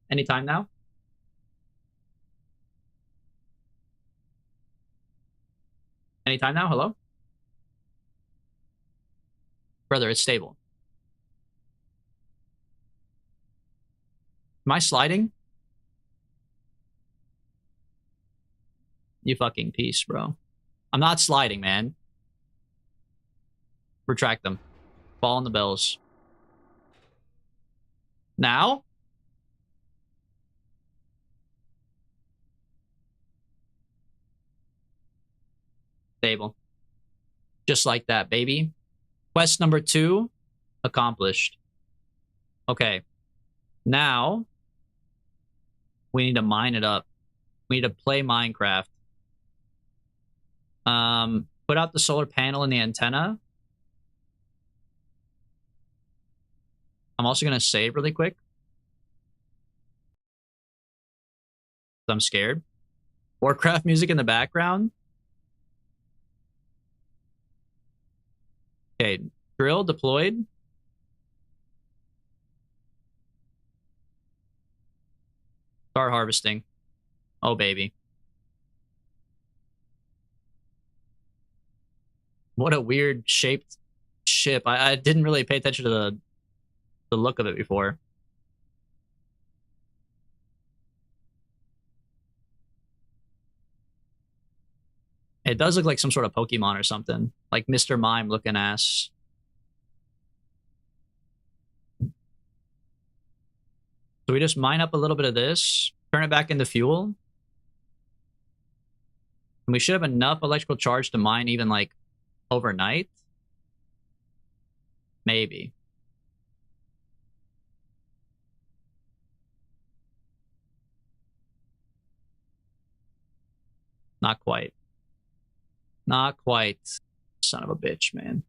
Anytime now? Anytime now? Hello? Brother, it's stable. Am I sliding? You fucking piece, bro. I'm not sliding, man. Retract them. Fall on the bells. Now? Stable. Just like that, baby. Quest number 2 accomplished. Okay. Now, we need to mine it up. We need to play Minecraft. Put out the solar panel and the antenna. I'm also going to save really quick. I'm scared. Warcraft music in the background. Okay, drill deployed. Start harvesting. Oh, baby. What a weird shaped ship. I didn't really pay attention to the look of it before. It does look like some sort of Pokemon or something. Like Mr. Mime looking ass. So we just mine up a little bit of this, turn it back into fuel. And we should have enough electrical charge to mine even like overnight. Maybe. Not quite. Not quite. Son of a bitch, man.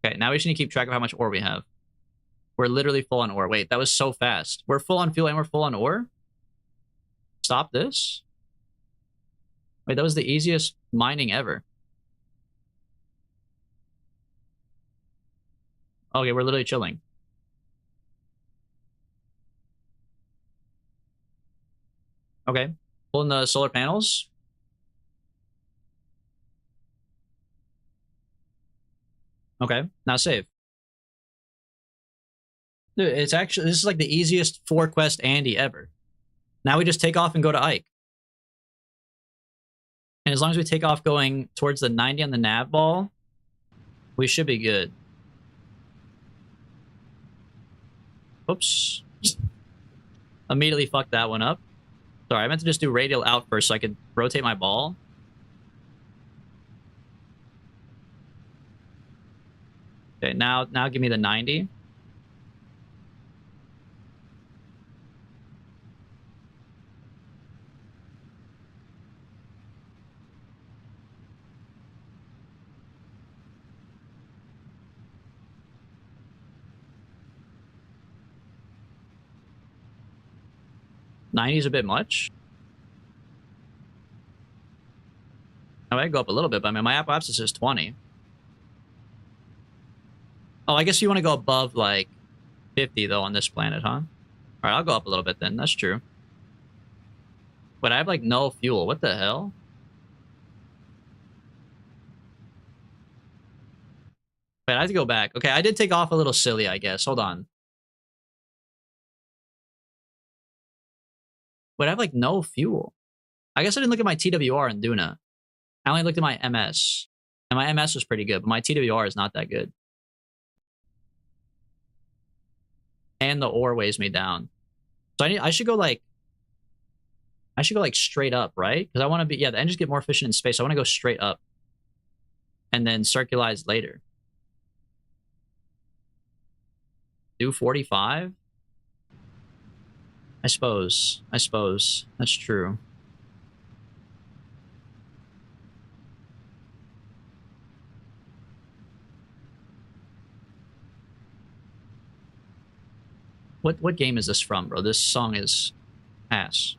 Okay, now we just need to keep track of how much ore we have. We're literally full on ore. Wait, that was so fast. We're full on fuel and we're full on ore? Stop this? Wait, that was the easiest mining ever. Okay, we're literally chilling. Okay, pulling the solar panels. Okay, now save. Dude, it's actually, this is like the easiest 4-quest Andy ever. Now we just take off and go to Ike. And as long as we take off going towards the 90 on the nav ball, we should be good. Oops. Immediately fucked that one up. Sorry, I meant to just do radial out first so I could rotate my ball. Okay, now give me the 90. '90 is a bit much. I might go up a little bit, but I mean, my apoapsis is 20. Oh, I guess you want to go above, like, 50, though, on this planet, huh? Alright, I'll go up a little bit then. That's true. But I have, like, no fuel. What the hell? Wait, I have to go back. Okay, I did take off a little silly, I guess. Hold on. But I have, like, no fuel. I guess I didn't look at my TWR in Duna. I only looked at my MS. And my MS was pretty good, but my TWR is not that good. And the ore weighs me down. So I should go like straight up, right? Because I want to be, yeah, the engines get more efficient in space. I want to go straight up. And then circularize later. Do 45? I suppose. That's true. What game is this from, bro? This song is ass.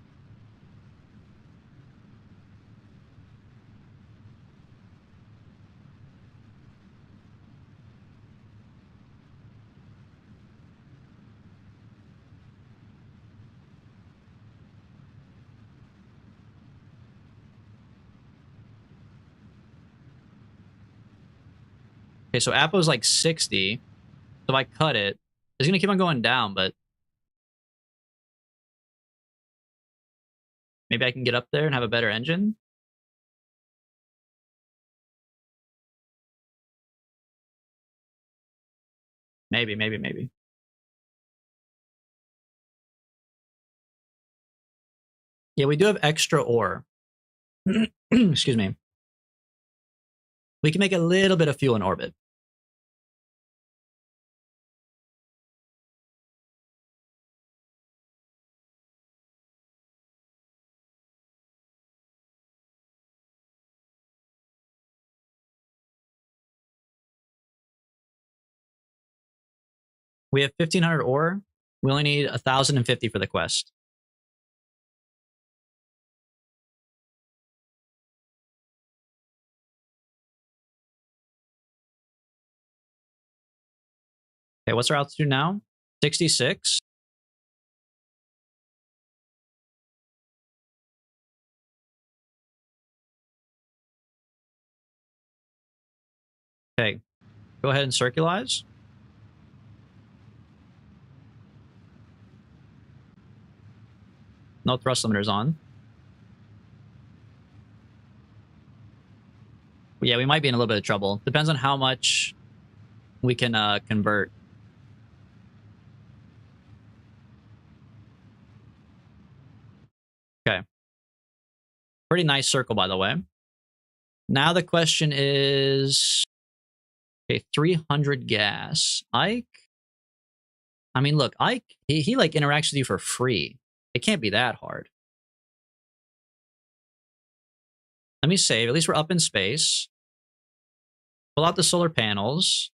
Okay, so Apo's like 60. So if I cut it, it's gonna keep on going down, but maybe I can get up there and have a better engine. Maybe. Yeah, we do have extra ore. Excuse me. We can make a little bit of fuel in orbit. We have 1,500 ore. We only need 1,050 for the quest. Okay, what's our altitude now? 66. Okay, go ahead and circularize. No thrust limiters on. Yeah, we might be in a little bit of trouble. Depends on how much we can convert. Okay. Pretty nice circle, by the way. Now the question is, okay, 300 gas. Ike? I mean, look, Ike, he like interacts with you for free. It can't be that hard. Let me save. At least we're up in space. Pull out the solar panels.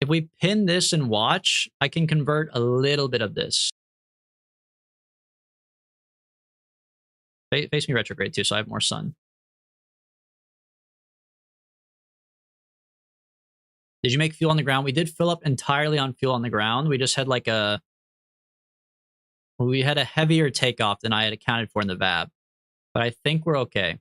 If we pin this and watch, I can convert a little bit of this. Face me retrograde too, so I have more sun. Did you make fuel on the ground? We did fill up entirely on fuel on the ground. We just had like we had a heavier takeoff than I had accounted for in the VAB. But I think we're okay.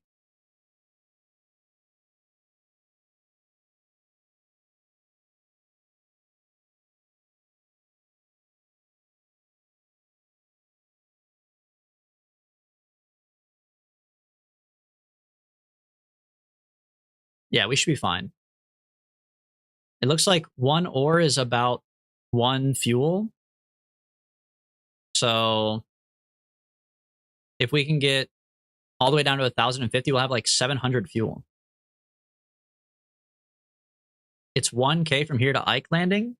Yeah, we should be fine. It looks like one ore is about one fuel. So if we can get all the way down to 1,050, we'll have like 700 fuel. It's 1K from here to Ike landing?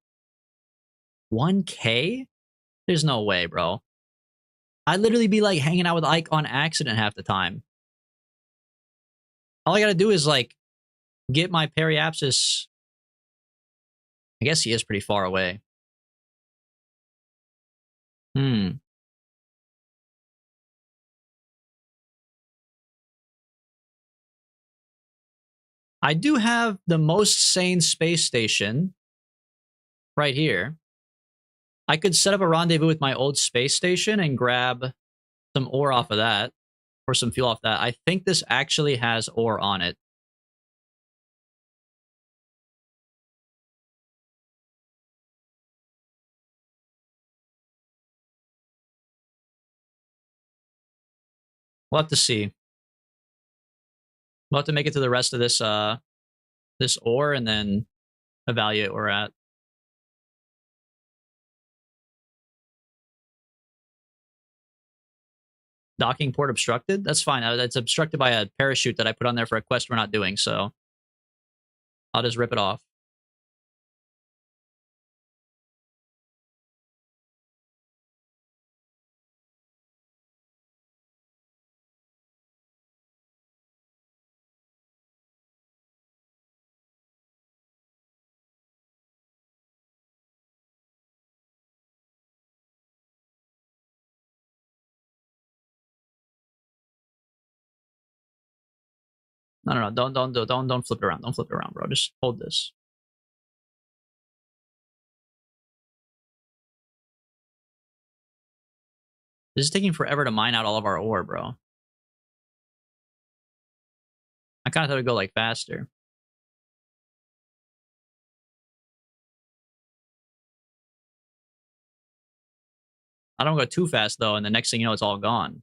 1K? There's no way, bro. I'd literally be like hanging out with Ike on accident half the time. All I gotta do is like get my periapsis. I guess he is pretty far away. I do have the most sane space station right here. I could set up a rendezvous with my old space station and grab some ore off of that, or some fuel off that. I think this actually has ore on it. We'll have to see. We'll have to make it to the rest of this this ore and then evaluate where we're at. Docking port obstructed? That's fine. That's obstructed by a parachute that I put on there for a quest we're not doing, so I'll just rip it off. No. Don't flip it around. Don't flip it around, bro. Just hold this. This is taking forever to mine out all of our ore, bro. I kind of thought it'd go like faster. I don't go too fast though, and the next thing you know, it's all gone.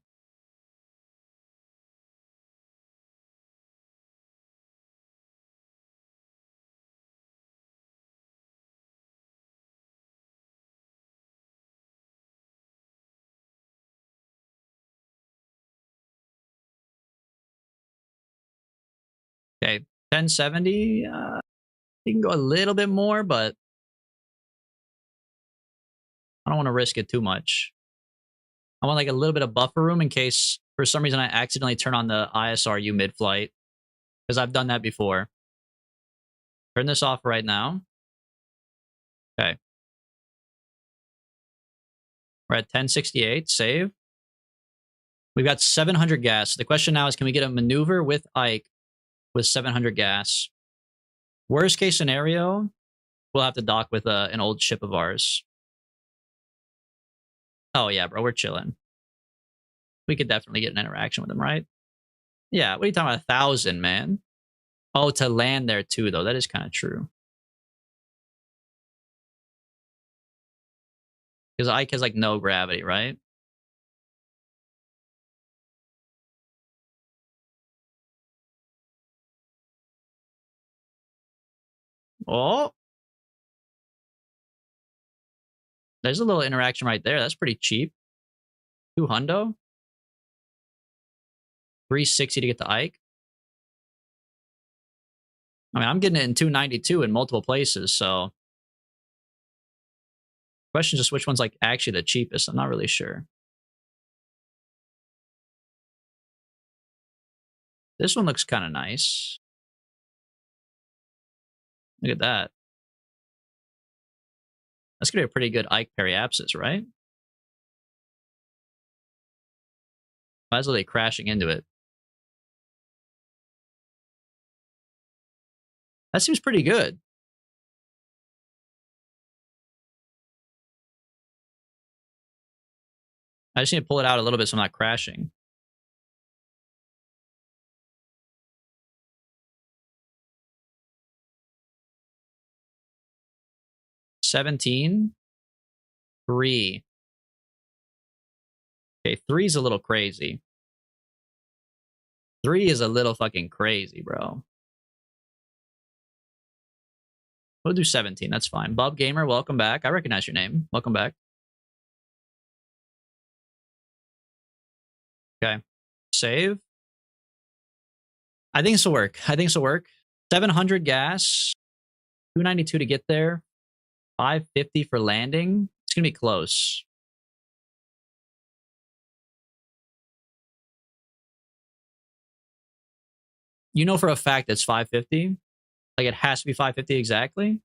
Okay, 1070. You can go a little bit more, but I don't want to risk it too much. I want like a little bit of buffer room in case for some reason I accidentally turn on the ISRU mid-flight, because I've done that before. Turn this off right now. Okay. We're at 1068. Save. We've got 700 gas. The question now is, can we get a maneuver with Ike with 700 gas? Worst case scenario, we'll have to dock with an old ship of ours. Oh, yeah, bro. We're chilling. We could definitely get an interaction with him, right? Yeah, what are you talking about? 1,000, man. Oh, to land there too, though. That is kind of true. Because Ike has like no gravity, right? Oh. There's a little interaction right there. That's pretty cheap. 2 hundo. 360 to get to Ike. I mean, I'm getting it in 292 in multiple places, so question is just which one's like actually the cheapest. I'm not really sure. This one looks kind of nice. Look at that. That's gonna be a pretty good Ike periapsis, right? Why is it crashing into it? That seems pretty good. I just need to pull it out a little bit so I'm not crashing. $17. 3. Okay, 3's a little crazy. 3 is a little fucking crazy, bro. We'll do 17. That's fine. Bob Gamer, welcome back. I recognize your name. Welcome back. Okay. Save. I think this will work. 700 gas. 292 to get there. 550 for landing. It's going to be close. You know for a fact it's 550? Like it has to be 550 exactly?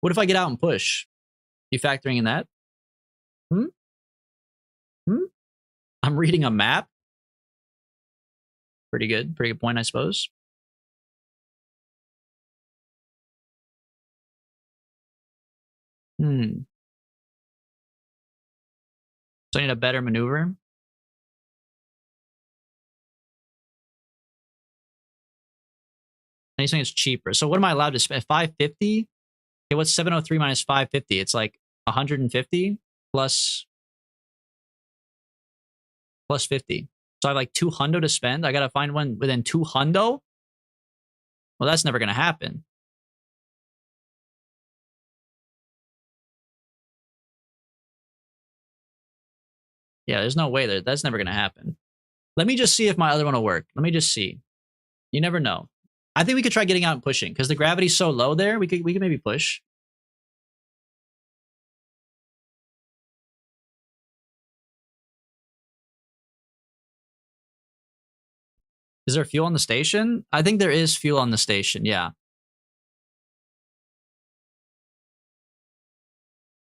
What if I get out and push? You factoring in that? I'm reading a map. Pretty good point, I suppose. So I need a better maneuver. Anything is cheaper. So what am I allowed to spend? 550? Okay, what's 703 minus 550? It's like 150 plus 50. So I have like 200 to spend. I gotta find one within 200. Well, that's never gonna happen. Yeah, there's no way that's never gonna happen. Let me just see if my other one will work. Let me just see. You never know. I think we could try getting out and pushing because the gravity's so low there. We could maybe push. Is there fuel on the station? I think there is fuel on the station. Yeah.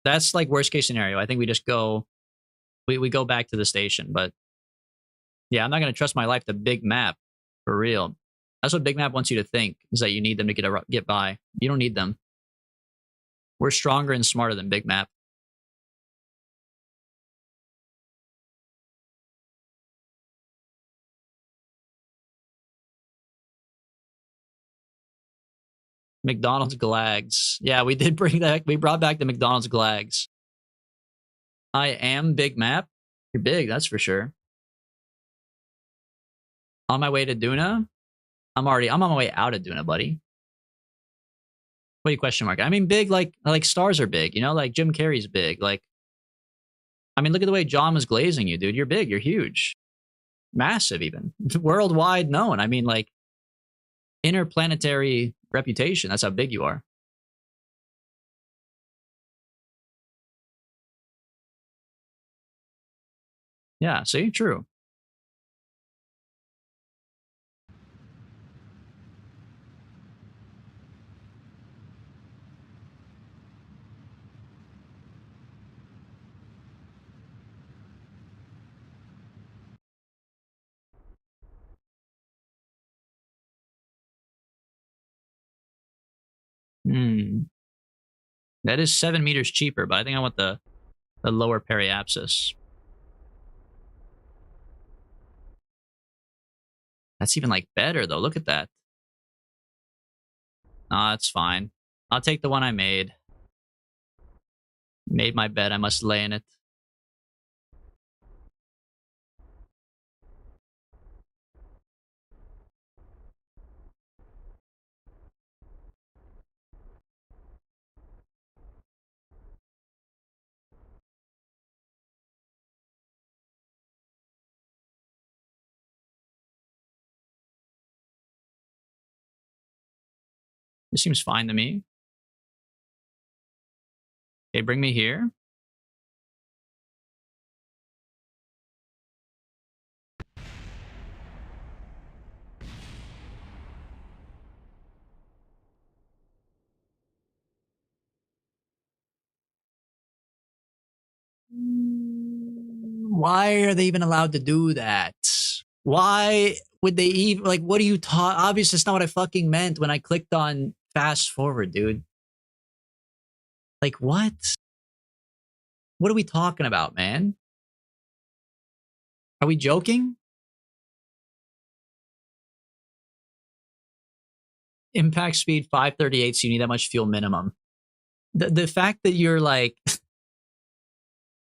That's like worst case scenario. I think we just go, we go back to the station. But yeah, I'm not going to trust my life to Big Map for real. That's what Big Map wants you to think, is that you need them to get by. You don't need them. We're stronger and smarter than Big Map. McDonald's Glags. Yeah, we did bring that. We brought back the McDonald's Glags. I am Big Map. You're big, that's for sure. On my way to Duna? I'm on my way out of Duna, buddy. What do you question mark? I mean, big, like stars are big, you know, like Jim Carrey's big. Like, I mean, look at the way John was glazing you, dude. You're big, you're huge. Massive, even. Worldwide known. I mean, like, interplanetary reputation. That's how big you are. Yeah, see? True. That is 7 meters cheaper, but I think I want the lower periapsis. That's even like better though. Look at that. Nah, that's fine. I'll take the one I made. Made my bed. I must lay in it. This seems fine to me. Okay, bring me here. Why are they even allowed to do that? Why would they even, like, what do you talk? Obviously, it's not what I fucking meant when I clicked on fast forward, dude. Like, what? What are we talking about, man? Are we joking? Impact speed 538, so you need that much fuel minimum. The fact that you're like,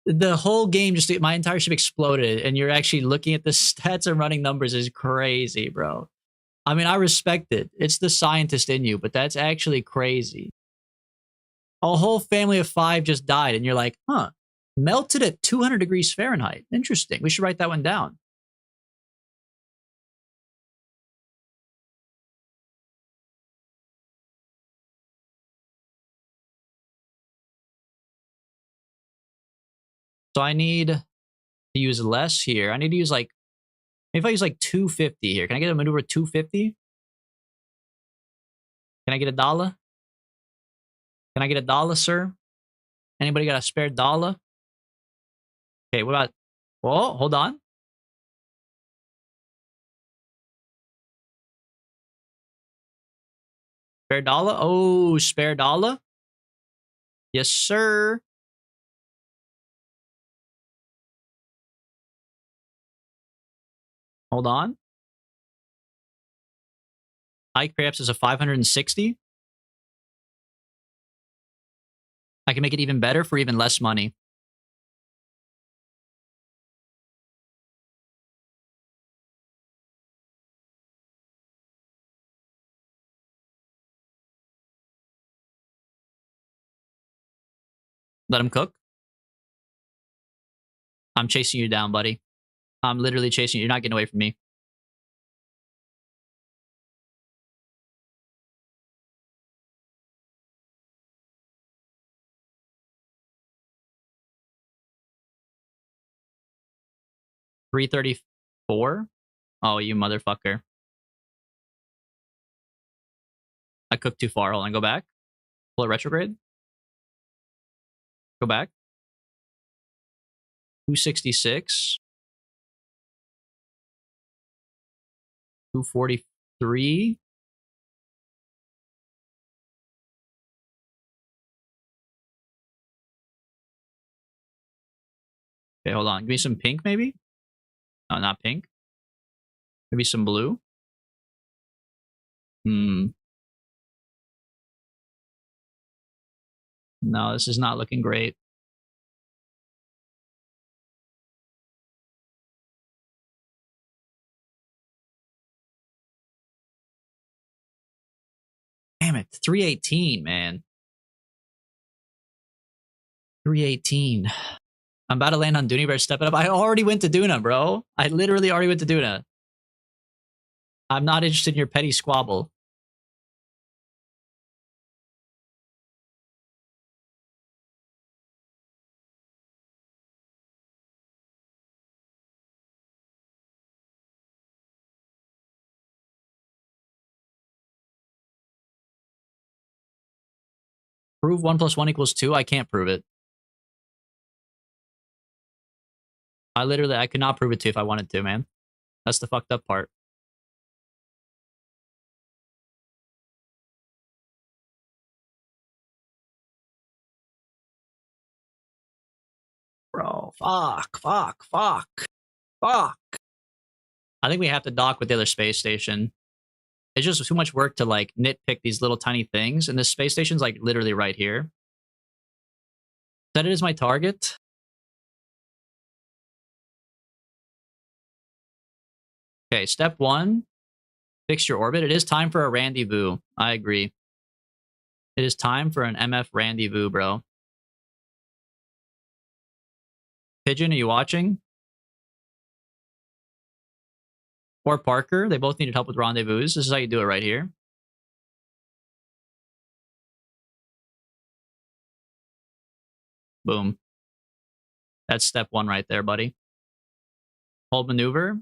the whole game, just my entire ship exploded, and you're actually looking at the stats and running numbers is crazy, bro. I mean, I respect it. It's the scientist in you, but that's actually crazy. A whole family of 5 just died, and you're like, huh, melted at 200 degrees Fahrenheit. Interesting. We should write that one down. So I need to use less here. I need to use like, maybe if I use like 250 here. Can I get a maneuver 250? Can I get $1? Can I get $1, sir? Anybody got a spare dollar? Okay, what about, whoa, hold on. Spare dollar? Oh, spare dollar? Yes, sir. Hold on. High craps is a 560. I can make it even better for even less money. Let him cook. I'm chasing you down, buddy. I'm literally chasing you. You're not getting away from me. $334. Oh, you motherfucker. I cooked too far. Hold on, go back. Pull it retrograde. Go back. 266. 243. Okay, hold on. Give me some pink, maybe? No, not pink. Maybe some blue. Hmm. No, this is not looking great. Damn it. 318, man. 318. I'm about to land on Dooney Bear. Step it up. I already went to Duna, bro. I literally already went to Duna. I'm not interested in your petty squabble. Prove 1 + 1 = 2. I can't prove it. I could not prove it to you if I wanted to, man. That's the fucked up part. Bro, fuck. I think we have to dock with the other space station. It's just too much work to like nitpick these little tiny things, and this space station's like literally right here. Set it as my target. Okay, step 1. Fix your orbit. It is time for a rendezvous. I agree. It is time for an MF rendezvous, bro. Pigeon, are you watching? Or Parker. They both needed help with rendezvous. This is how you do it right here. Boom. That's step 1 right there, buddy. Hold maneuver.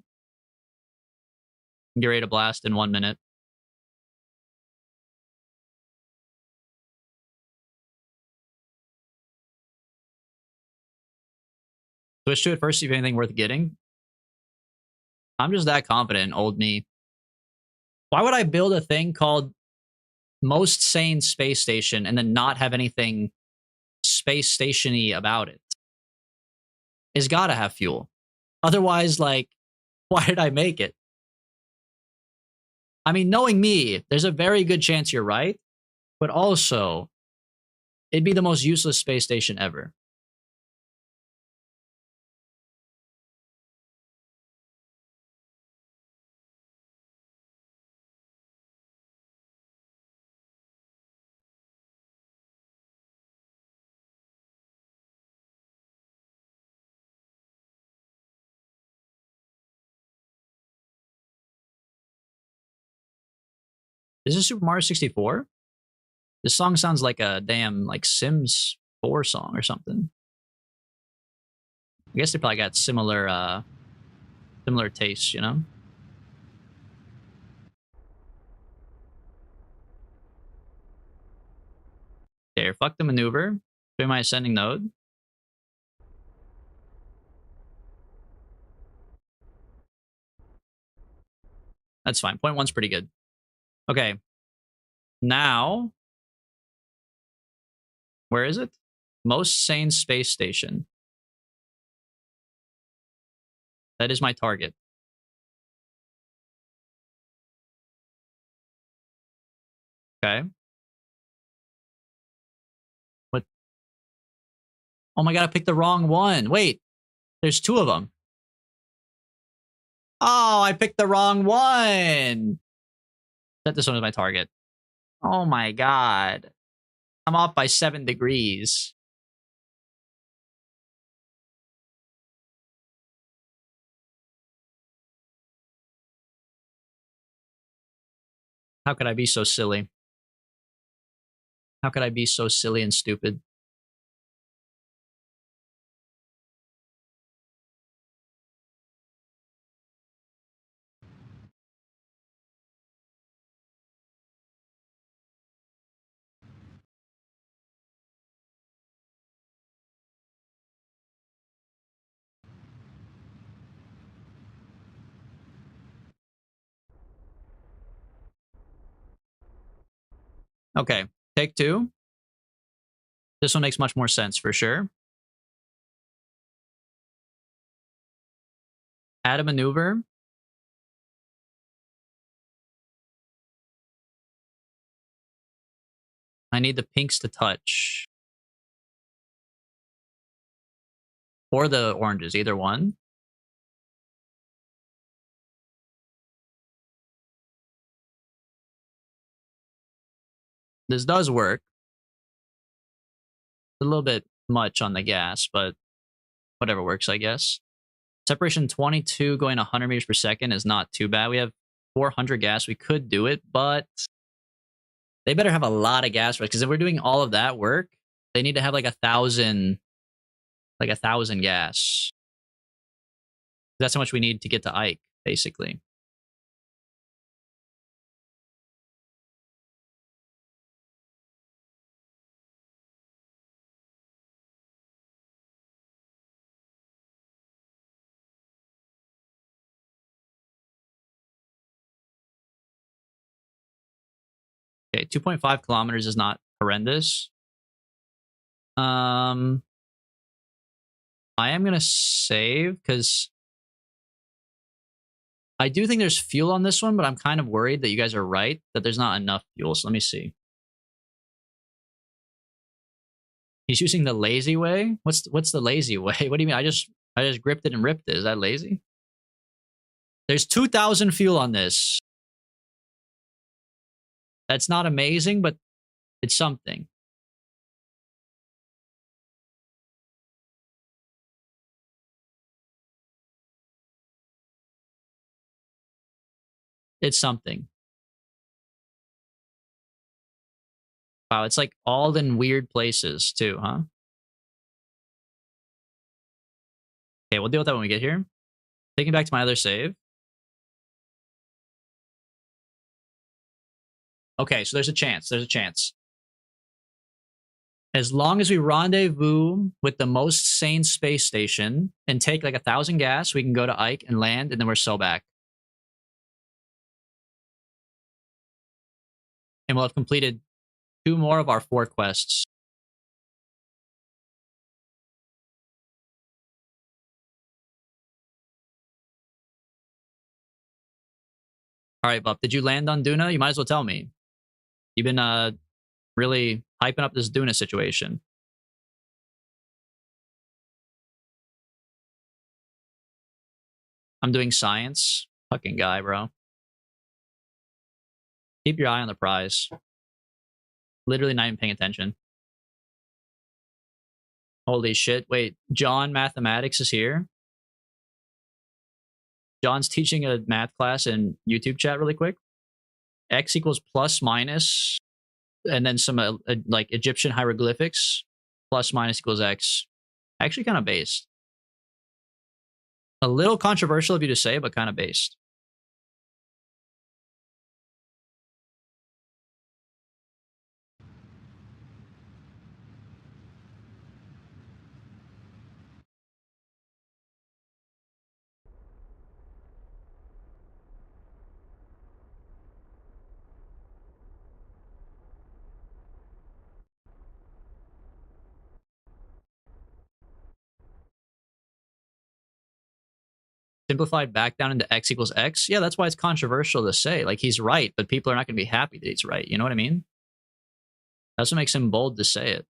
Get ready to blast in 1 minute. Switch to it first, see if anything worth getting. I'm just that confident, old me. Why would I build a thing called Most Sane Space Station and then not have anything space station-y about it? It's gotta have fuel. Otherwise, like, why did I make it? I mean, knowing me, there's a very good chance you're right, but also, it'd be the most useless space station ever. Is this Super Mario 64? This song sounds like a damn like Sims 4 song or something. I guess they probably got similar tastes, you know? There, fuck the maneuver. Show my ascending node. That's fine. 0.1's pretty good. Okay. Now, where is it? Most Sane Space Station. That is my target. Okay. What? Oh my god, I picked the wrong one. Wait, there's 2 of them. Oh, I picked the wrong one. Set this one as my target. Oh my god. I'm off by 7 degrees. How could I be so silly? How could I be so silly and stupid? Okay, take 2. This one makes much more sense for sure. Add a maneuver. I need the pinks to touch. Or the oranges, either one. This does work. A little bit much on the gas, but whatever works, I guess. Separation 22 going 100 meters per second is not too bad. We have 400 gas. We could do it, but they better have a lot of gas for us, because if we're doing all of that work, they need to have like 1,000 gas. That's how much we need to get to Ike, basically. Okay, 2.5 kilometers is not horrendous. I am going to save, because I do think there's fuel on this one, but I'm kind of worried that you guys are right, that there's not enough fuel. So let me see. He's using the lazy way? What's the lazy way? What do you mean? I just gripped it and ripped it. Is that lazy? There's 2,000 fuel on this. That's not amazing, but it's something. It's something. Wow, it's like all in weird places too, huh? Okay, we'll deal with that when we get here. Taking back to my other save. Okay, so there's a chance. There's a chance. As long as we rendezvous with the most sane space station and take like 1,000 gas, we can go to Ike and land, and then we're so back. And we'll have completed 2 more of our 4 quests. All right, Bup, did you land on Duna? You might as well tell me. You've been really hyping up this Duna situation. I'm doing science. Fucking guy, bro. Keep your eye on the prize. Literally not even paying attention. Holy shit. Wait, John Mathematics is here. John's teaching a math class in YouTube chat really quick. X equals plus minus, and then some like Egyptian hieroglyphics. Plus minus equals X. Actually kind of based. A little controversial of you to say, but kind of based. Simplified back down into X equals X. Yeah, that's why it's controversial to say. Like, he's right, but people are not going to be happy that he's right. You know what I mean? That's what makes him bold to say it.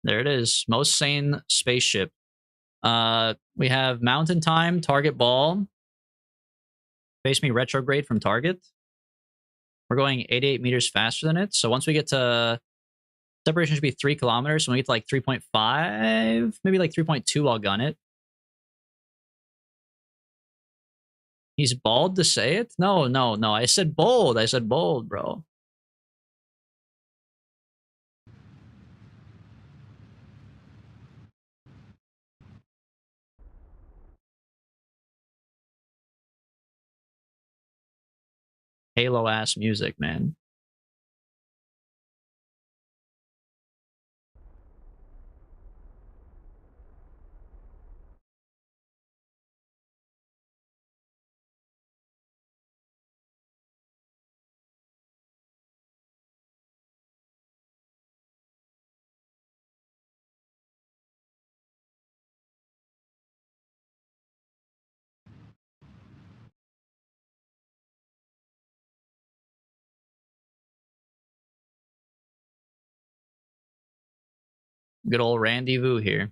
There it is. Most sane spaceship. We have mountain time, target ball. Face me retrograde from target. We're going 88 meters faster than it. So once we get to separation should be 3 kilometers. So when we get to like 3.5, maybe like 3.2, I'll gun it. He's bald to say it? No, no, no. I said bold. I said bold, bro. Halo ass music, man. Good old Randy Vu here.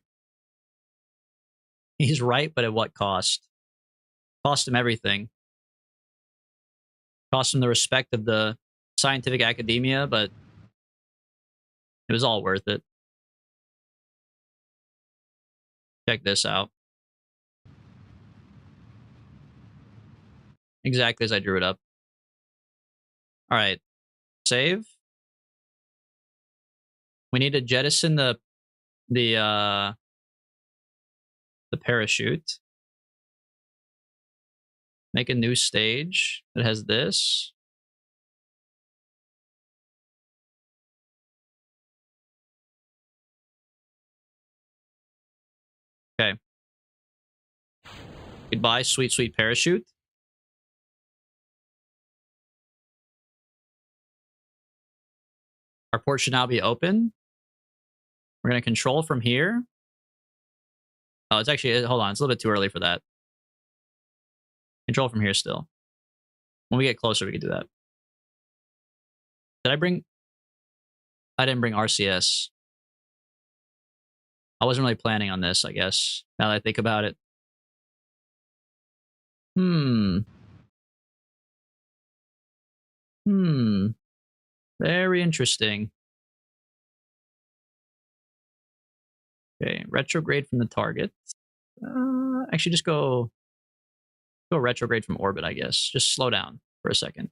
He's right, but at what cost? Cost him everything. Cost him the respect of the scientific academia, but it was all worth it. Check this out. Exactly as I drew it up. All right. Save. We need to jettison the parachute. Make a new stage that has this. Okay. Goodbye, sweet, sweet parachute. Our port should now be open. We're going to control from here. Oh, it's actually, hold on. It's a little bit too early for that. Control from here still. When we get closer, we can do that. Did I bring... I didn't bring RCS. I wasn't really planning on this, I guess, now that I think about it. Very interesting. Okay, retrograde from the target. Actually, just go retrograde from orbit, I guess. Just slow down for a second.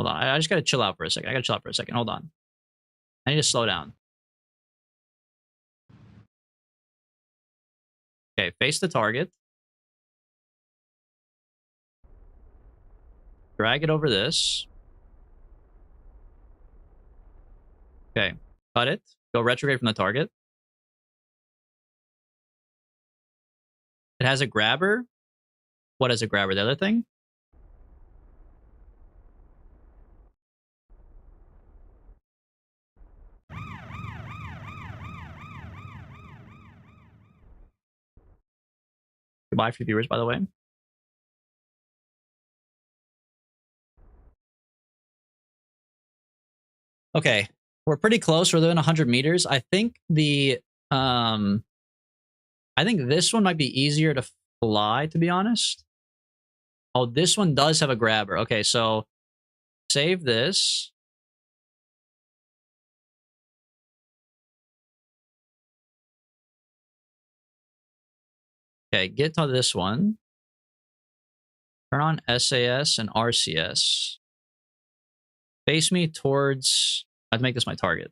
Hold on. I just gotta chill out for a second. Hold on. I need to slow down. Okay, face the target. Drag it over this. Okay, cut it. Go retrograde from the target. It has a grabber. What is a grabber? The other thing? Goodbye for viewers, by the way. Okay, we're pretty close. We're within 100 meters. I think I think this one might be easier to fly, to be honest. Oh, this one does have a grabber. Okay, so save this. Okay, get to this one. Turn on SAS and RCS. Face me towards... I'd make this my target.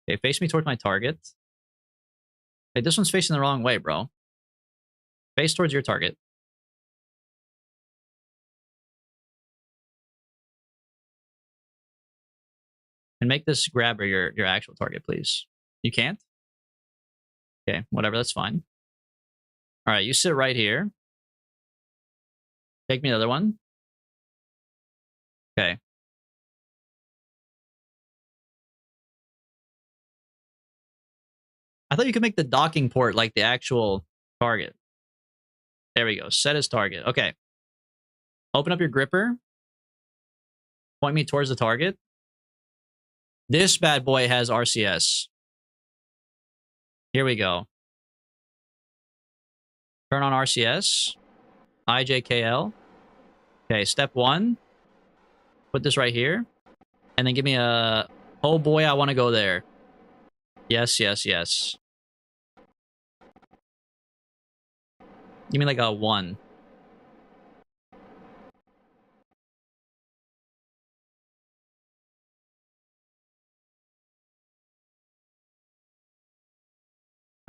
Okay, face me towards my target. Hey, this one's facing the wrong way, bro. Face towards your target. And make this grabber your actual target, please. You can't? Okay, whatever, that's fine. All right, you sit right here. Take me the other one. Okay. I thought you could make the docking port like the actual target. There we go. Set as target. Okay. Open up your gripper. Point me towards the target. This bad boy has RCS. Here we go. Turn on RCS. IJKL. Okay, step 1. Put this right here. And then give me a... Oh boy, I want to go there. Yes, yes, yes. Give me like a 1.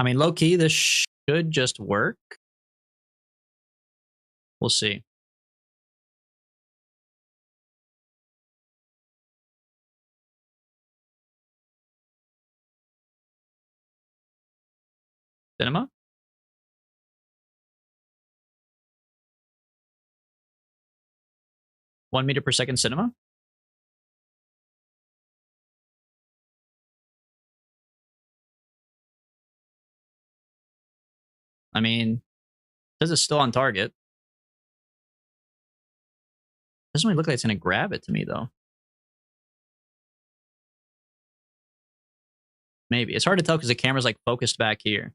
I mean, low-key, this should just work. We'll see. Cinema? One meter per second cinema? I mean, says it's still on target. Doesn't really look like it's going to grab it to me, though. Maybe. It's hard to tell because the camera's like focused back here.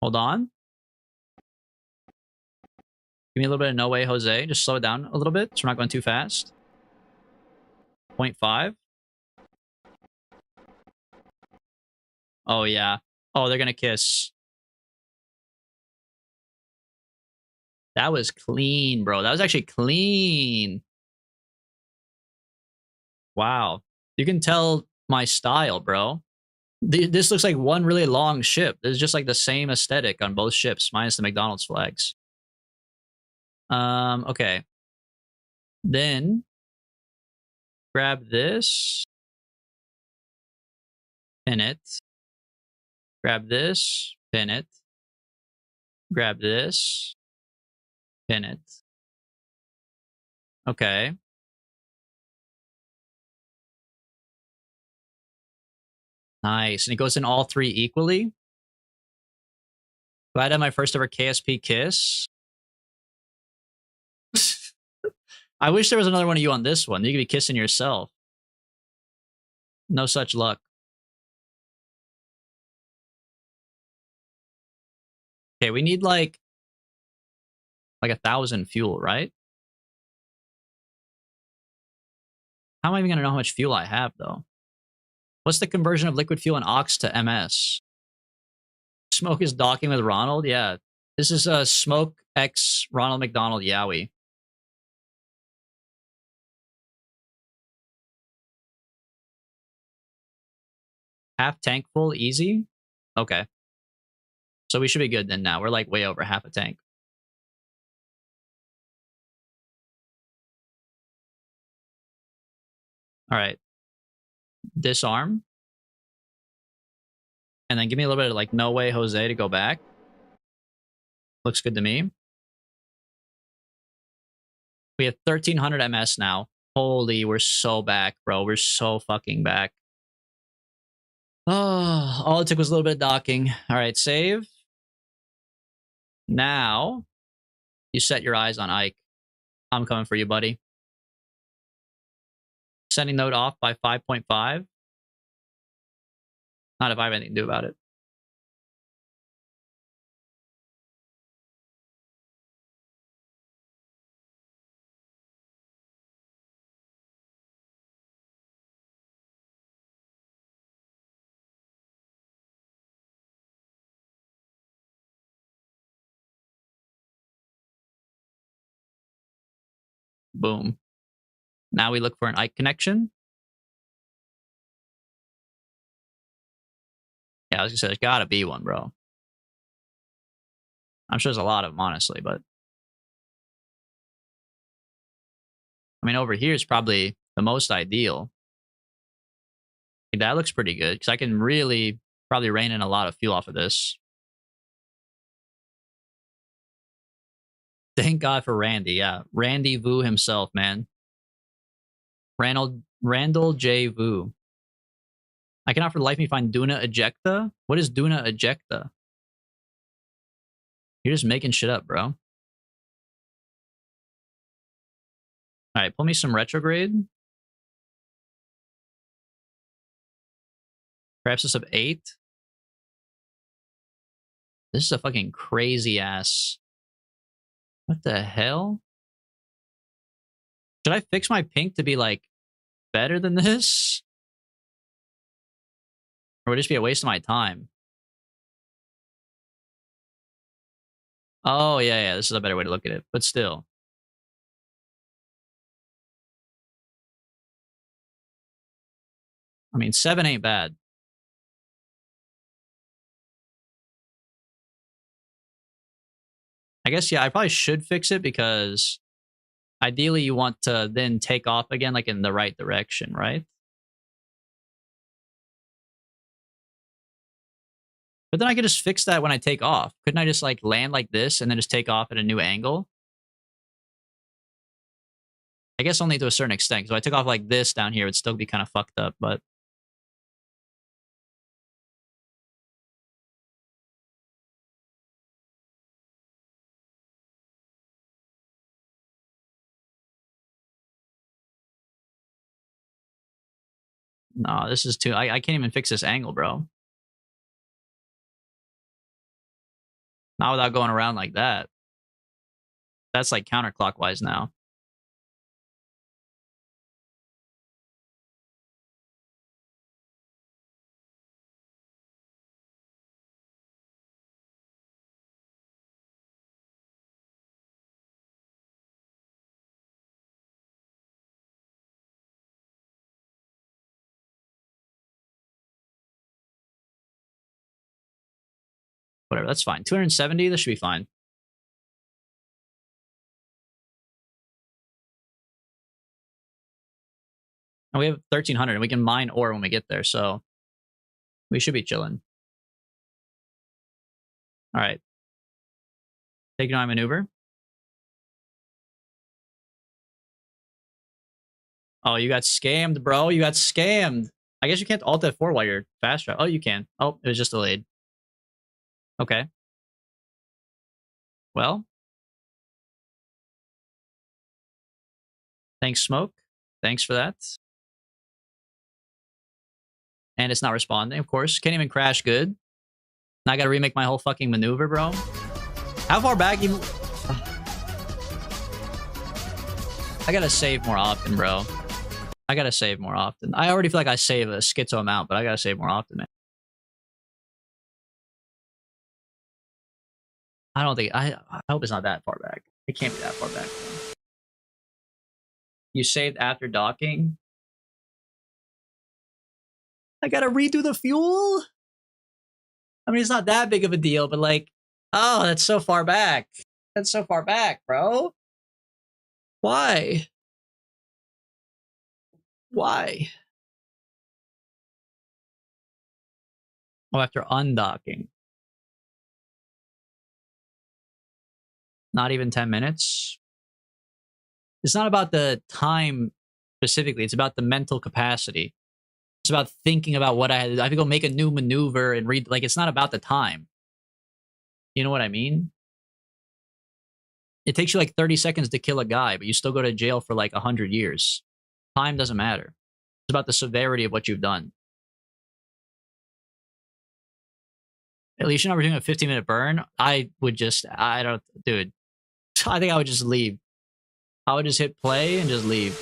Hold on. Give me a little bit of no way, Jose. Just slow it down a little bit so we're not going too fast. 0.5. Oh, yeah. Oh, they're going to kiss. That was clean, bro. That was actually clean. Wow. You can tell my style, bro. This looks like one really long ship. It's just like the same aesthetic on both ships, minus the McDonald's flags. Okay. Then grab this. Pin it. Grab this. Pin it. Grab this. Pin it. Okay. Nice. And it goes in all 3 equally. Glad I had my first ever KSP kiss. I wish there was another one of you on this one. You could be kissing yourself. No such luck. Okay, we need like 1,000 fuel, right? How am I even going to know how much fuel I have, though? What's the conversion of liquid fuel and ox to MS? Smoke is docking with Ronald? Yeah. This is a Smoke X Ronald McDonald Yowie. Half tank full, easy? Okay. So we should be good then now. We're like way over half a tank. All right. Disarm. And then give me a little bit of like no way Jose to go back. Looks good to me. We have 1300 MS now. Holy, we're so back, bro. We're so fucking back. Oh, all it took was a little bit of docking. All right, save. Now, you set your eyes on Ike. I'm coming for you, buddy. Sending node off by 5.5. Not if I have anything to do about it. Boom. Now we look for an Ike connection. Yeah, I was gonna say, there's gotta be one, bro. I'm sure there's a lot of them, honestly, but I mean, over here is probably the most ideal. That looks pretty good, because I can really probably rein in a lot of fuel off of this. Thank God for Randy, yeah. Randy Vu himself, man. Randall J. Vu. I cannot for the life of me find Duna Ejecta. What is Duna Ejecta? You're just making shit up, bro. Alright, pull me some retrograde. Perhaps this of 8. This is a fucking crazy ass. What the hell? Should I fix my pink to be like better than this? Or would it just be a waste of my time? Oh, yeah, this is a better way to look at it, but still. I mean, 7 ain't bad. I guess, yeah, I probably should fix it because ideally you want to then take off again, like in the right direction, right? But then I could just fix that when I take off. Couldn't I just like land like this and then just take off at a new angle? I guess only to a certain extent. So I took off like this down here, it'd still be kind of fucked up, but no, this is too... I can't even fix this angle, bro. Not without going around like that. That's like counterclockwise now. Whatever, that's fine. 270, this should be fine. And we have 1300 and we can mine ore when we get there, so we should be chilling. All right. Taking my maneuver. Oh, you got scammed, bro. You got scammed. I guess you can't alt F4 while you're fast travel. Oh, you can. Oh, it was just delayed. Okay. Well. Thanks, Smoke. Thanks for that. And it's not responding, of course. Can't even crash good. Now I gotta remake my whole fucking maneuver, bro. How far back you... I gotta save more often, bro. I gotta save more often. I already feel like I save a schizo amount, but I gotta save more often, man. I don't think I hope it's not that far back. It can't be that far back. Though. You saved after docking. I gotta redo the fuel. I mean, it's not that big of a deal, but like, oh, that's so far back. That's so far back, bro. Why? Why? Oh, after undocking. Not even 10 minutes. It's not about the time specifically. It's about the mental capacity. It's about thinking about what I had. I have to go make a new maneuver and read. Like, it's not about the time. You know what I mean? It takes you like 30 seconds to kill a guy, but you still go to jail for like 100 years. Time doesn't matter. It's about the severity of what you've done. At least you're not doing a 15-minute burn. I don't, dude. I think I would just leave. I would just hit play and just leave.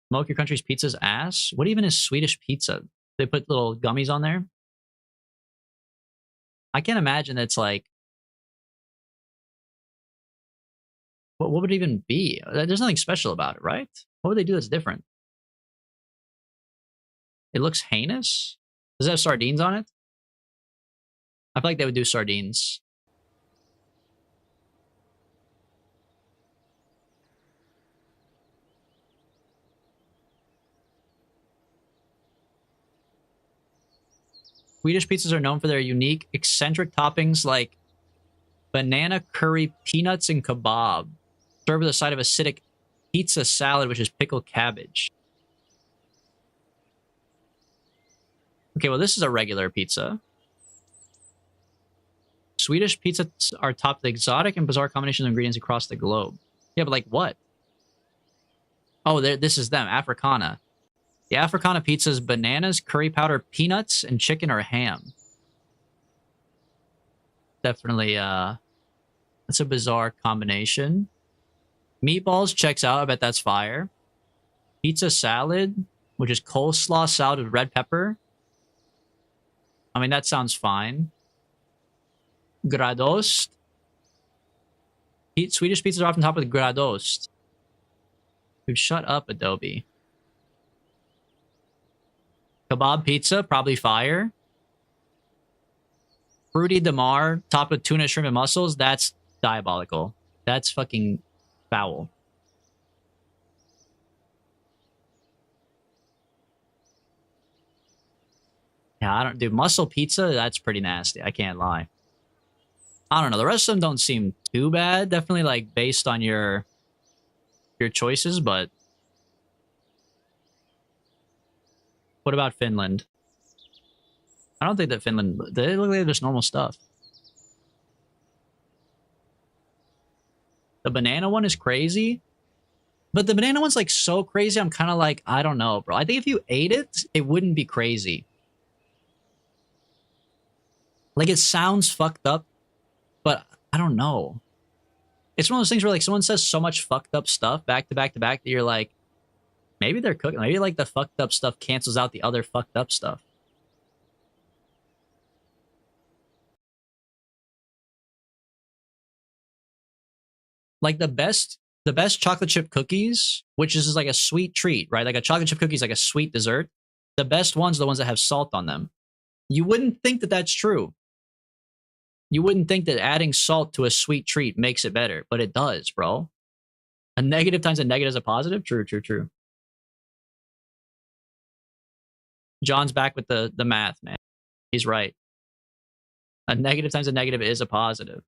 Smoke your country's pizza's ass? What even is Swedish pizza? They put little gummies on there? I can't imagine it's like... What would it even be? There's nothing special about it, right? What would they do that's different? It looks heinous? Does it have sardines on it? I feel like they would do sardines. Swedish pizzas are known for their unique, eccentric toppings like banana curry, peanuts, and kebab. Served with a side of acidic pizza salad, which is pickled cabbage. Okay, well, this is a regular pizza. Swedish pizzas are topped with exotic and bizarre combinations of ingredients across the globe. Yeah, but like what? Oh, this is them, Africana. The Africana pizza is bananas, curry powder, peanuts, and chicken or ham. Definitely, that's a bizarre combination. Meatballs checks out. I bet that's fire. Pizza salad, which is coleslaw salad with red pepper. I mean, that sounds fine. Gradost. Swedish pizzas are often topped with gradost. Dude, shut up, Adobe. Kebab pizza, probably fire. Fruity Damar, topped with tuna, shrimp, and mussels. That's diabolical. That's fucking foul. Yeah, I don't do mussel pizza. That's pretty nasty. I can't lie. I don't know. The rest of them don't seem too bad. Definitely like based on your choices, but what about Finland? I don't think that Finland. They look like just normal stuff. The banana one is crazy, but the banana one's like so crazy. I'm kind of like, I don't know, bro. I think if you ate it, it wouldn't be crazy. Like it sounds fucked up, but I don't know. It's one of those things where like someone says so much fucked up stuff back to back to back that you're like, maybe they're cooking. Maybe like the fucked up stuff cancels out the other fucked up stuff. Like the best chocolate chip cookies, which is like a sweet treat, right? Like a chocolate chip cookie is like a sweet dessert. The best ones are the ones that have salt on them. You wouldn't think that that's true. You wouldn't think that adding salt to a sweet treat makes it better, but it does, bro. A negative times a negative is a positive? True, true, true. John's back with the math, man. He's right. A negative times a negative is a positive.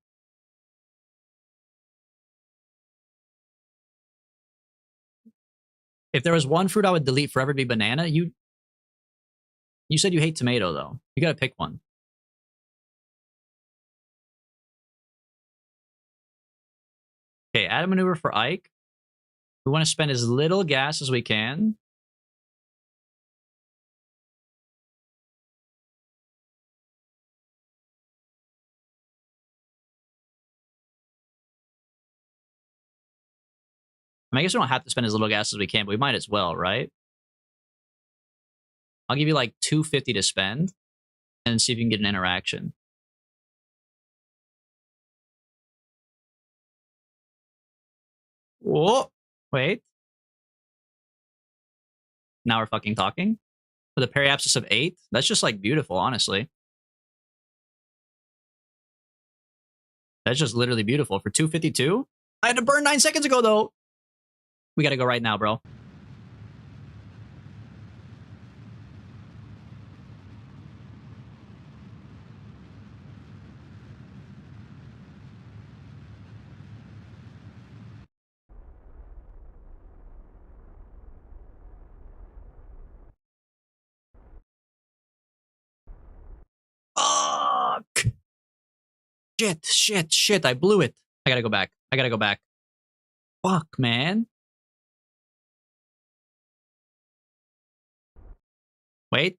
If there was one fruit I would delete forever to be banana, you said you hate tomato, though. You gotta pick one. Okay, add a maneuver for Ike. We want to spend as little gas as we can. I mean, I guess we don't have to spend as little gas as we can, but we might as well, right? I'll give you like 250 to spend and see if you can get an interaction. Whoa, wait. Now we're fucking talking. With a periapsis of 8, that's just like beautiful, honestly. That's just literally beautiful. For 252? I had to burn 9 seconds ago, though. We gotta go right now, bro. Fuck! Shit. I blew it. I gotta go back. Fuck, man. Wait.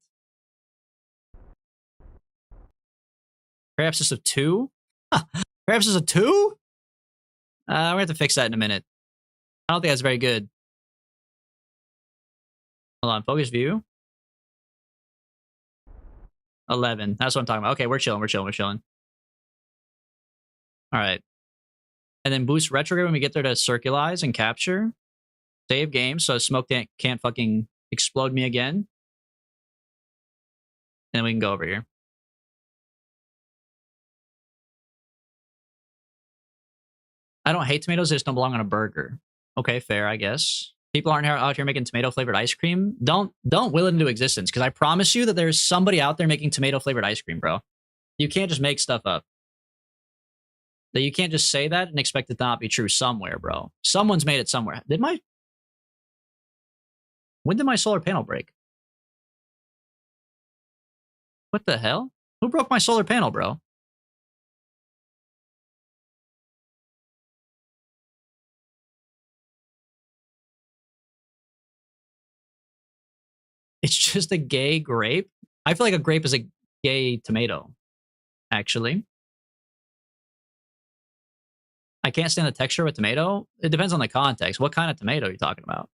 Perhaps it's a 2? Perhaps it's a 2? We're gonna have to fix that in a minute. I don't think that's very good. Hold on, focus view. 11. That's what I'm talking about. Okay, we're chilling. Alright. And then boost retrograde when we get there to circularize and capture. Save game so smoke can't fucking explode me again. And then we can go over here. I don't hate tomatoes, they just don't belong on a burger. Okay, fair, I guess. People aren't out here making tomato flavored ice cream. Don't will it into existence, because I promise you that there's somebody out there making tomato flavored ice cream, bro. You can't just make stuff up. That you can't just say that and expect it to not be true somewhere, bro. Someone's made it somewhere. When did my solar panel break? What the hell? Who broke my solar panel, bro? It's just a gay grape? I feel like a grape is a gay tomato, actually. I can't stand the texture of a tomato. It depends on the context. What kind of tomato are you talking about?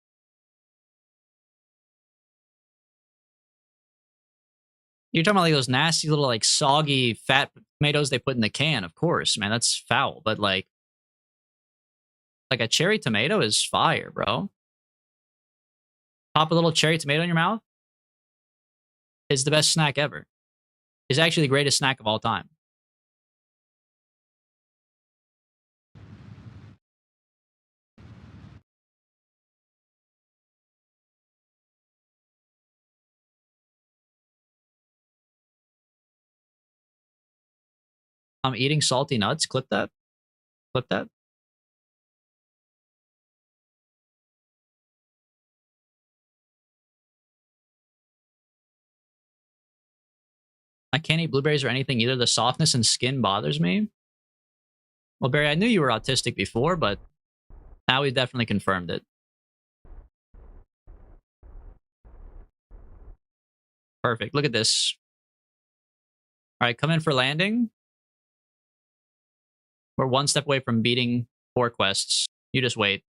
You're talking about like those nasty little like soggy fat tomatoes they put in the can, of course, man. That's foul. But like a cherry tomato is fire, bro. Pop a little cherry tomato in your mouth is the best snack ever. It's actually the greatest snack of all time. I'm eating salty nuts. Clip that. Clip that. I can't eat blueberries or anything either. The softness and skin bothers me. Well, Barry, I knew you were autistic before, but now we've definitely confirmed it. Perfect. Look at this. All right, come in for landing. We're one step away from beating 4 quests. You just wait.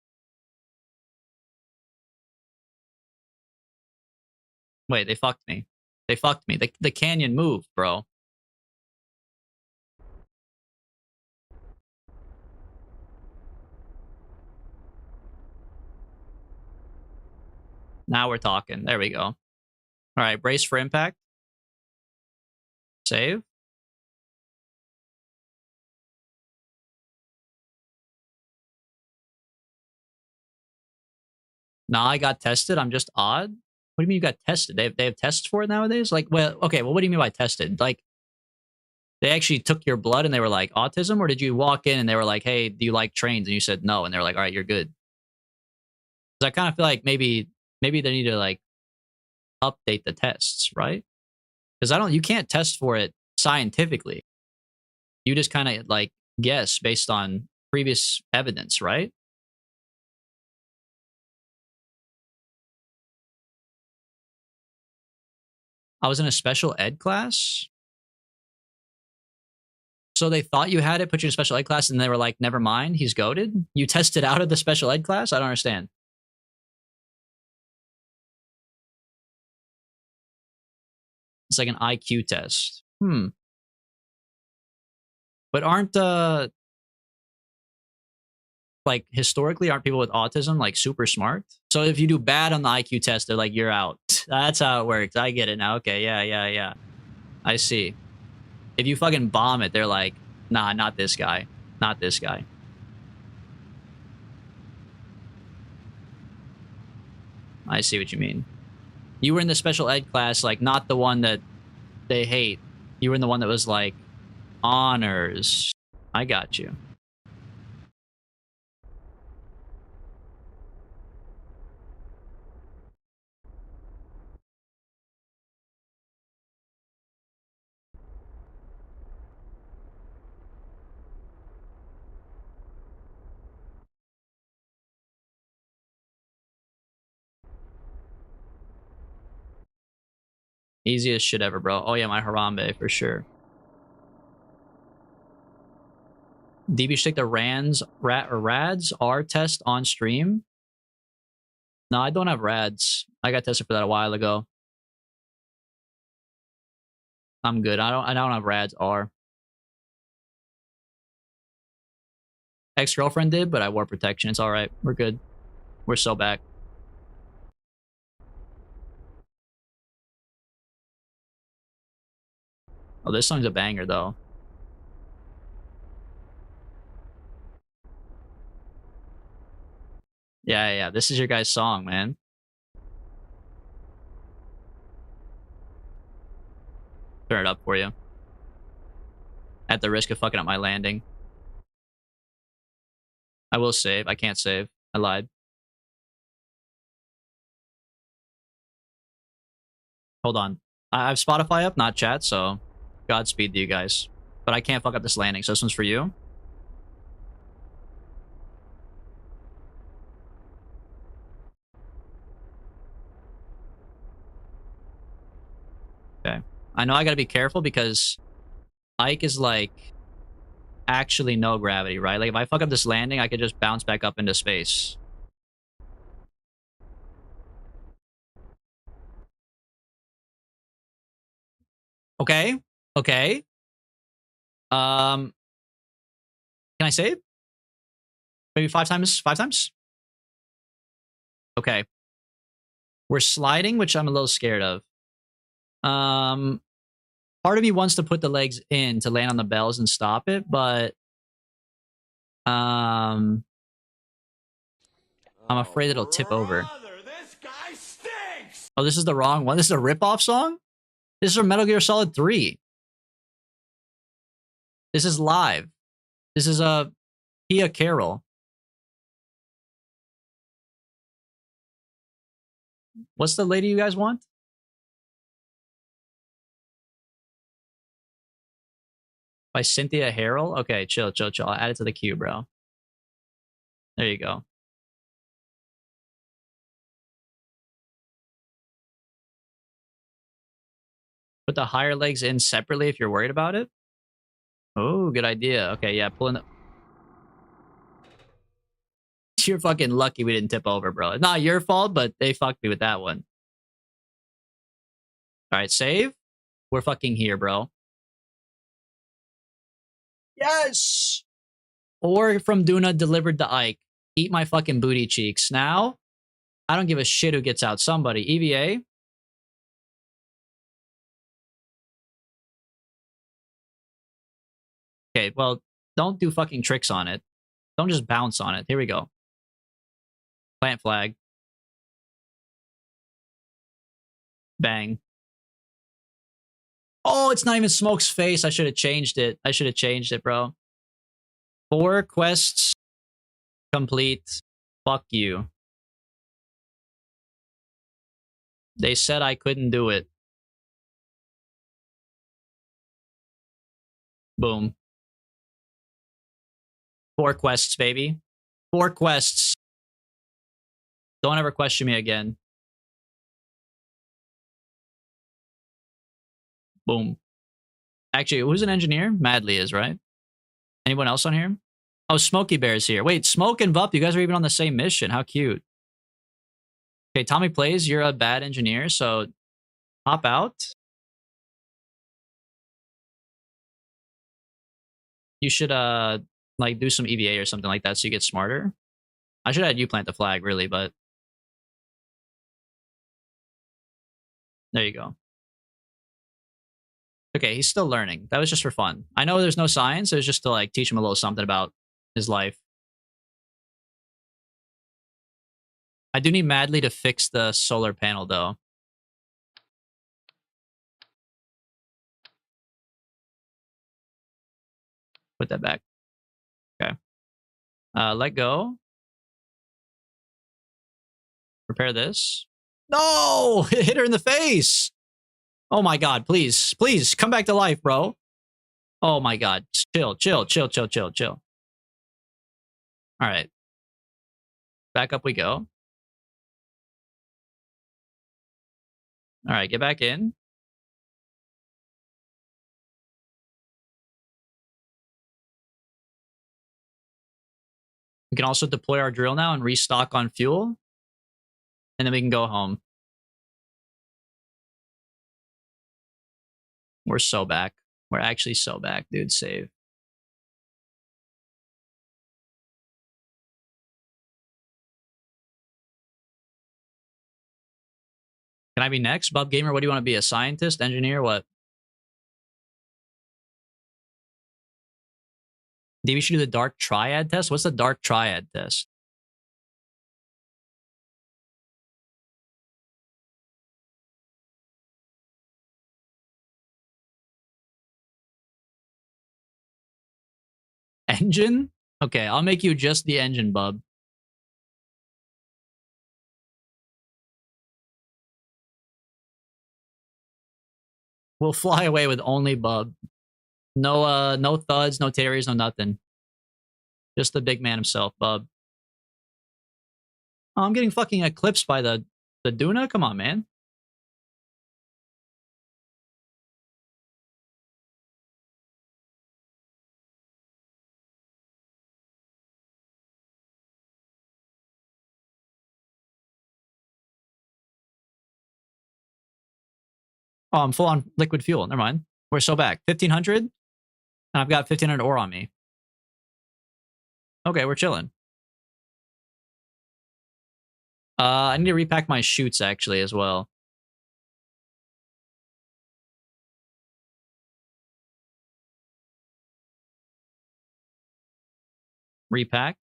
Wait, they fucked me. They fucked me. The canyon moved, bro. Now we're talking. There we go. All right, brace for impact. Save. Nah, I got tested. I'm just odd. What do you mean you got tested? They have tests for it nowadays? Like, well, okay, well, what do you mean by tested? Like, they actually took your blood and they were like, autism? Or did you walk in and they were like, hey, do you like trains? And you said no. And they were like, all right, you're good. Because I kind of feel like maybe they need to, like, update the tests, right? Because you can't test for it scientifically. You just kind of, like, guess based on previous evidence, right? I was in a special ed class. So they thought you had it, put you in a special ed class, and they were like, never mind, he's goated? You tested out of the special ed class? I don't understand. It's like an IQ test. But aren't like historically aren't people with autism like super smart? So if you do bad on the IQ test, they're like, you're out. That's how it works. I get it now. Okay, yeah. I see. If you fucking bomb it, they're like, nah, not this guy. Not this guy. I see what you mean. You were in the special ed class, like not the one that they hate. You were in the one that was like honors. I got you. Easiest shit ever, bro. Oh yeah, my Harambe for sure. DB should take the RADS R test on stream. No, I don't have RADS. I got tested for that a while ago. I'm good. I don't have RADS R. Ex-girlfriend did, but I wore protection. It's all right. We're good. We're so back. Oh, this song's a banger though. Yeah. This is your guys' song, man. Turn it up for you. At the risk of fucking up my landing. I will save. I can't save. I lied. Hold on. I have Spotify up, not chat, so Godspeed to you guys. But I can't fuck up this landing, so this one's for you. Okay. I know I gotta be careful because Ike is like actually no gravity, right? Like if I fuck up this landing, I could just bounce back up into space. Okay. Okay. Can I save? Maybe 5 times? 5 times? Okay. We're sliding, which I'm a little scared of. Part of me wants to put the legs in to land on the bells and stop it, but I'm afraid it'll tip over. This guy stinks! Oh, this is the wrong one. This is a rip-off song? This is from Metal Gear Solid 3. This is live. This is a Pia Carroll. What's the lady you guys want? By Cynthia Harrell? Okay, chill. I'll add it to the queue, bro. There you go. Put the higher legs in separately if you're worried about it. Oh, good idea. Okay, yeah, pulling the... You're fucking lucky we didn't tip over, bro. It's not your fault, but they fucked me with that one. All right, save. We're fucking here, bro. Yes! Or from Duna delivered to Ike. Eat my fucking booty cheeks. Now, I don't give a shit who gets out. Somebody. EVA. Okay, well, don't do fucking tricks on it. Don't just bounce on it. Here we go. Plant flag. Bang. Oh, it's not even Smoke's face. I should have changed it. Bro. 4 quests complete. Fuck you. They said I couldn't do it. Boom. 4 quests, baby. 4 quests. Don't ever question me again. Boom. Actually, who's an engineer? Madly is, right? Anyone else on here? Oh, Smokey Bear's here. Wait, Smoke and Vup, you guys are even on the same mission. How cute. Okay, Tommy Plays, you're a bad engineer, so hop out. You should like do some EVA or something like that so you get smarter. I should have had you plant the flag, really, but there you go. Okay, he's still learning. That was just for fun. I know there's no science. It was just to like teach him a little something about his life. I do need madly to fix the solar panel, though. Put that back. Okay. Let go. Repair this. No! It hit her in the face! Oh my god, please. Please, come back to life, bro. Oh my god. Chill, chill, chill, chill, chill, chill. Alright. Back up we go. Alright, get back in. We can also deploy our drill now and restock on fuel. And then we can go home. We're so back. We're actually so back, dude. Save. Can I be next? Bob Gamer, what do you want to be? A scientist? Engineer? What? Maybe we should do the dark triad test? What's the dark triad test? Engine? Okay, I'll make you just the engine, bub. We'll fly away with only bub. No no thuds, no terries, no nothing. Just the big man himself, bub. Oh, I'm getting fucking eclipsed by the Duna? Come on, man. Oh, I'm full on liquid fuel. Never mind. We're so back. 1500? And I've got 1500 ore on me. Okay, we're chilling. I need to repack my chutes, actually, as well. Repack?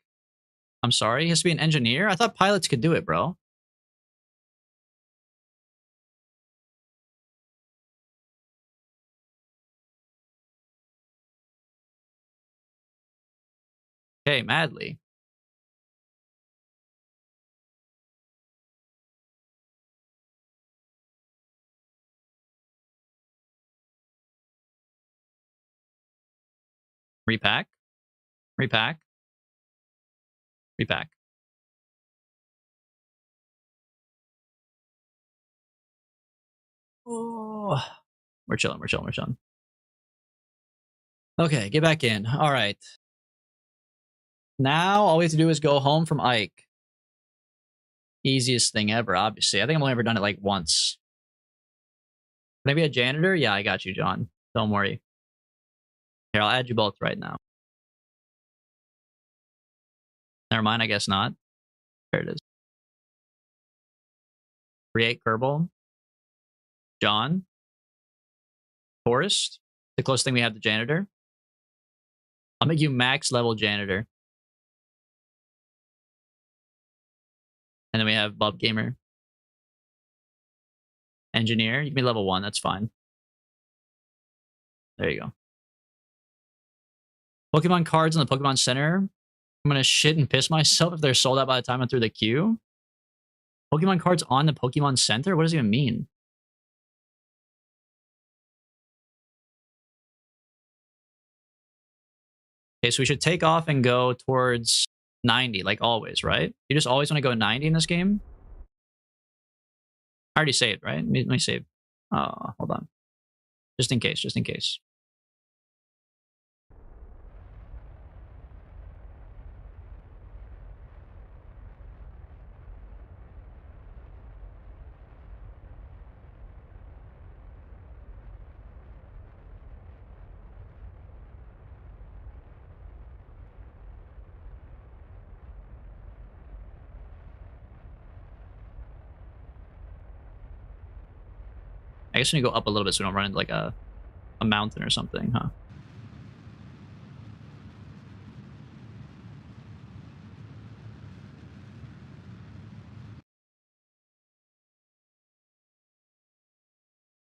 I'm sorry? He has to be an engineer? I thought pilots could do it, bro. Okay, madly. Repack. Repack. Repack. Oh, we're chilling, we're chilling, we're chilling. Okay, get back in. All right. Now, all we have to do is go home from Ike. Easiest thing ever, obviously. I think I've only ever done it like once. Maybe a janitor? Yeah, I got you, John. Don't worry. Here, I'll add you both right now. Never mind, I guess not. There it is. Create Kerbal. John. Forest. The closest thing we have to janitor. I'll make you max level janitor. And then we have Bub Gamer. Engineer. You can be level 1, that's fine. There you go. Pokemon cards in the Pokemon Center. I'm gonna shit and piss myself if they're sold out by the time I'm through the queue. Pokemon cards on the Pokemon Center? What does it even mean? Okay, so we should take off and go towards 90, like always, right? You just always want to go 90 in this game? I already saved, right? Let me save. Oh, hold on. Just in case, just in case. guess we need to go up a little bit so we don't run into like a mountain or something, huh?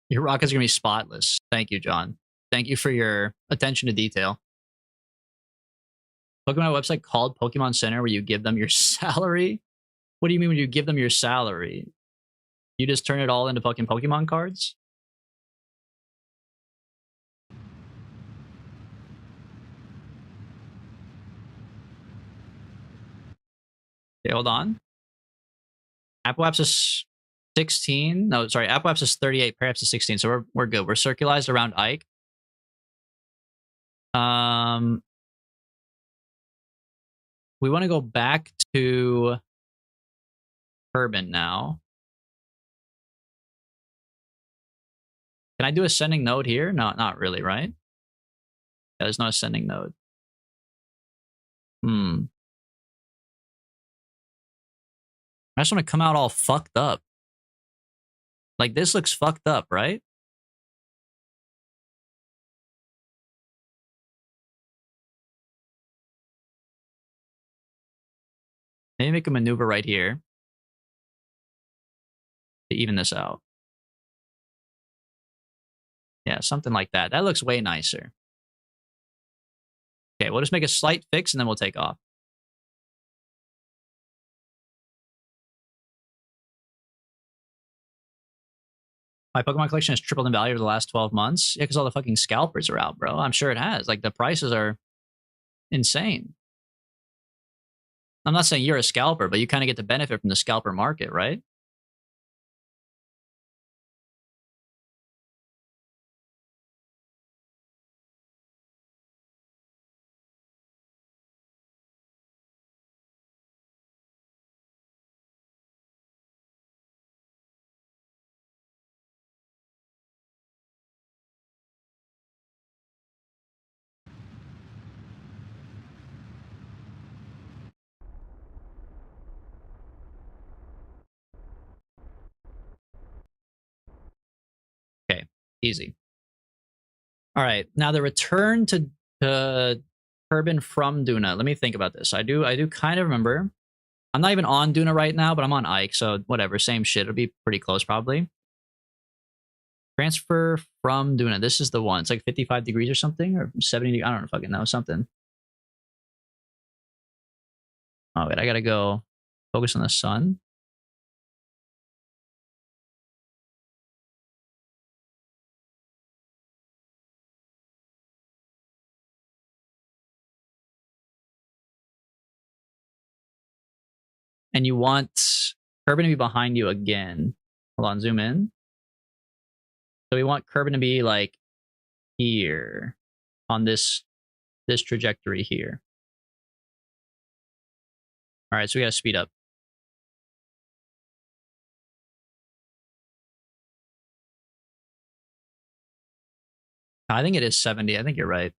Your rockets are gonna be spotless. Thank you, John. Thank you for your attention to detail. Pokemon website called Pokemon Center where you give them your salary? What do you mean when you give them your salary? You just turn it all into fucking Pokemon cards? Okay, hold on. Apple Apps is 16. No, sorry. Apple Apps is 38. Perhaps is 16. So we're good. We're circularized around Ike. We want to go back to Kerbal now. Can I do ascending node here? No, not really, right? Yeah, there's no ascending node. I just want to come out all fucked up. Like, this looks fucked up, right? Maybe make a maneuver right here to even this out. Yeah, something like that. That looks way nicer. Okay, we'll just make a slight fix and then we'll take off. My Pokemon collection has tripled in value over the last 12 months. Yeah, because all the fucking scalpers are out, bro. I'm sure it has. Like, the prices are insane. I'm not saying you're a scalper, but you kind of get the benefit from the scalper market, right? Okay, easy. All right, now the return to Kerbal from Duna. Let me think about this. I do kind of remember. I'm not even on Duna right now, but I'm on Ike, so whatever, same shit. It'll be pretty close probably. Transfer from Duna. This is the one. It's like 55 degrees or something, or 70. I don't know, fucking know, something. Oh wait, I gotta go focus on the sun. And you want Kerbal to be behind you again. Hold on, zoom in. So we want Kerbal to be like here on this trajectory here. All right, so we gotta speed up. I think it is 70. I think you're right.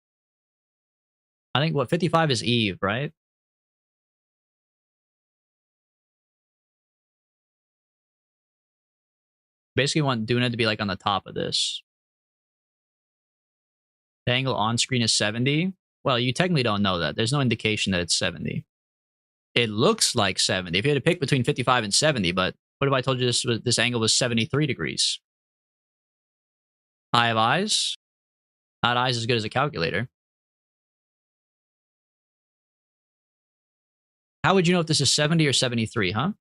I think what 55 is Eve, right? Basically want Duna to be like on the top of this. The angle on screen is 70. Well, you technically don't know that. There's no indication that it's 70. It looks like 70. If you had to pick between 55 and 70, but what if I told you this angle was 73 degrees? I have eyes. Not eyes as good as a calculator. How would you know if this is 70 or 73, huh?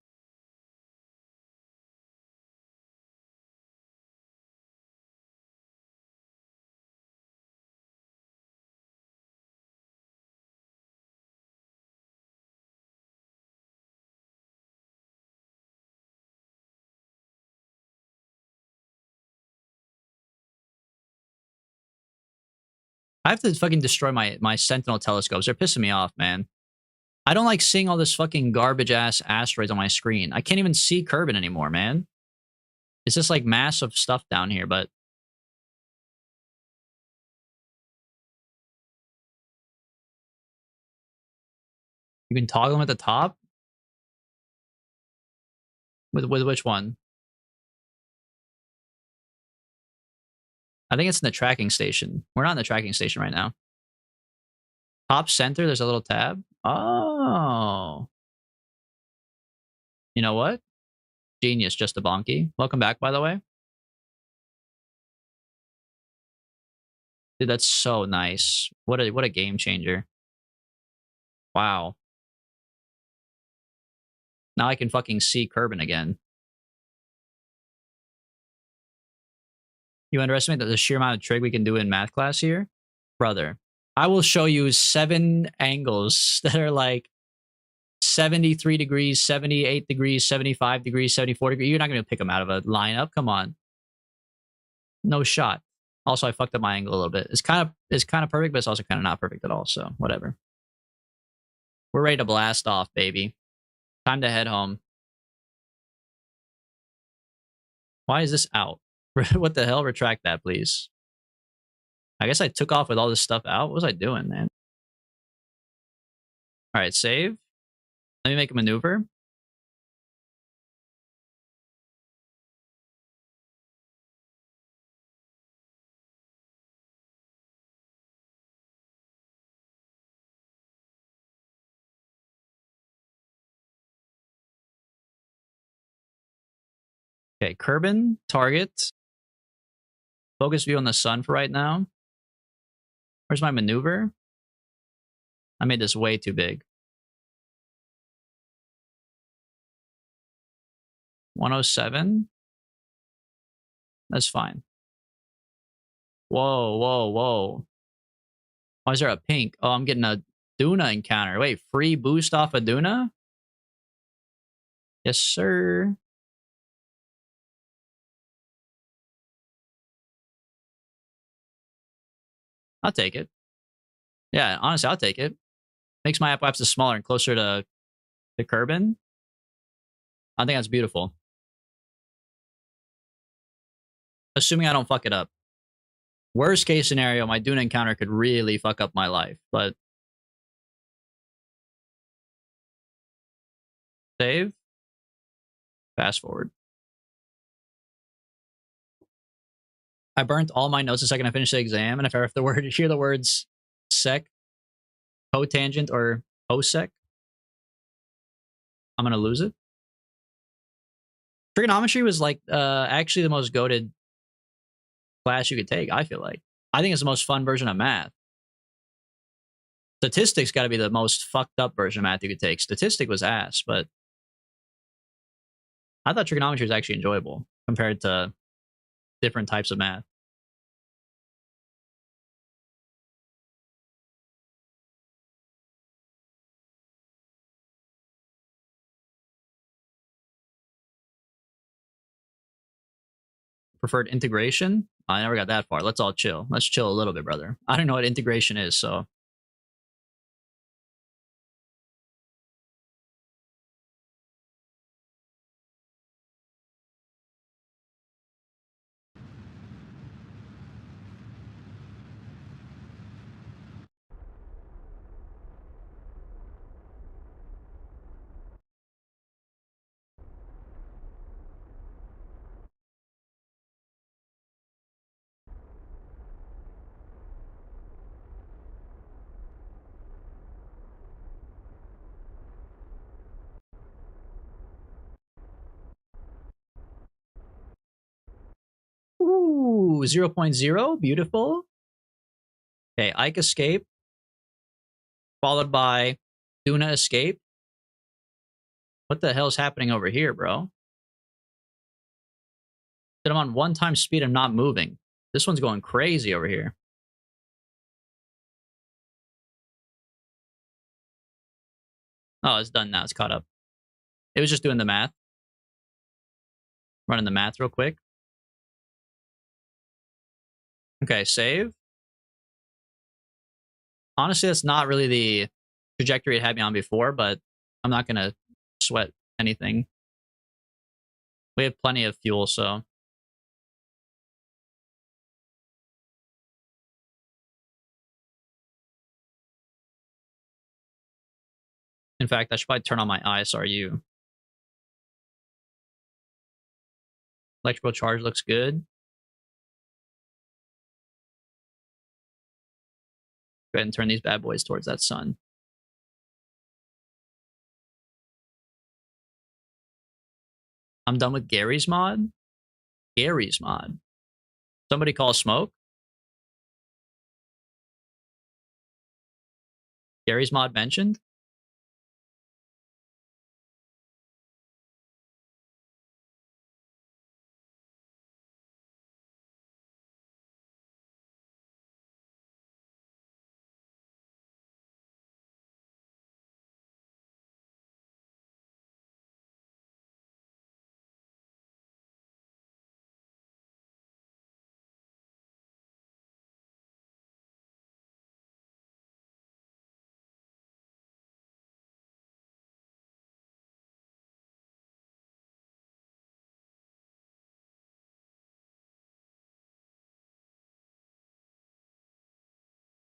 I have to fucking destroy my Sentinel telescopes. They're pissing me off, man. I don't like seeing all this fucking garbage-ass asteroids on my screen. I can't even see Kerbal anymore, man. It's just like massive stuff down here, but... You can toggle them at the top? With which one? I think it's in the tracking station. We're not in the tracking station right now. Top center, there's a little tab. Oh. You know what? Genius, just a bonky. Welcome back, by the way. Dude, that's so nice. What a game changer. Wow. Now I can fucking see Kerbin again. You underestimate the sheer amount of trig we can do in math class here? Brother, I will show you 7 angles that are like 73 degrees, 78 degrees, 75 degrees, 74 degrees. You're not going to pick them out of a lineup. Come on. No shot. Also, I fucked up my angle a little bit. It's kind of perfect, but it's also kind of not perfect at all. So whatever. We're ready to blast off, baby. Time to head home. Why is this out? What the hell? Retract that, please. I guess I took off with all this stuff out. What was I doing, man? All right, save. Let me make a maneuver. Okay, Kerbin, target. Focus view on the sun for right now. Where's my maneuver? I made this way too big. 107. That's fine. Whoa, whoa, whoa. Why is there a pink? Oh, I'm getting a Duna encounter. Wait, free boost off a Duna? Yes, sir. I'll take it. Yeah, honestly, I'll take it. Makes my apoapsis smaller and closer to Kerbin. I think that's beautiful. Assuming I don't fuck it up. Worst case scenario, my Duna encounter could really fuck up my life, but save. Fast forward. I burnt all my notes the second I finished the exam, and if I hear the words sec, cotangent, or cosec, I'm gonna lose it. Trigonometry was like actually the most goated class you could take, I feel like. I think it's the most fun version of math. Statistics got to be the most fucked up version of math you could take. Statistic was ass, but I thought trigonometry was actually enjoyable compared to different types of math. Preferred integration? I never got that far. Let's all chill. Let's chill a little bit, brother. I don't know what integration is, so. Ooh, 0.0. Beautiful. Okay, Ike escape. Followed by Duna escape. What the hell's happening over here, bro? That I'm on 1 time speed and not moving. This one's going crazy over here. Oh, it's done now. It's caught up. It was just doing the math. Running the math real quick. Okay, save. Honestly, that's not really the trajectory it had me on before, but I'm not going to sweat anything. We have plenty of fuel, so. In fact, I should probably turn on my ISRU. Electrical charge looks good. Go ahead and turn these bad boys towards that sun. I'm done with Gary's mod. Gary's mod. Somebody call smoke. Gary's mod mentioned.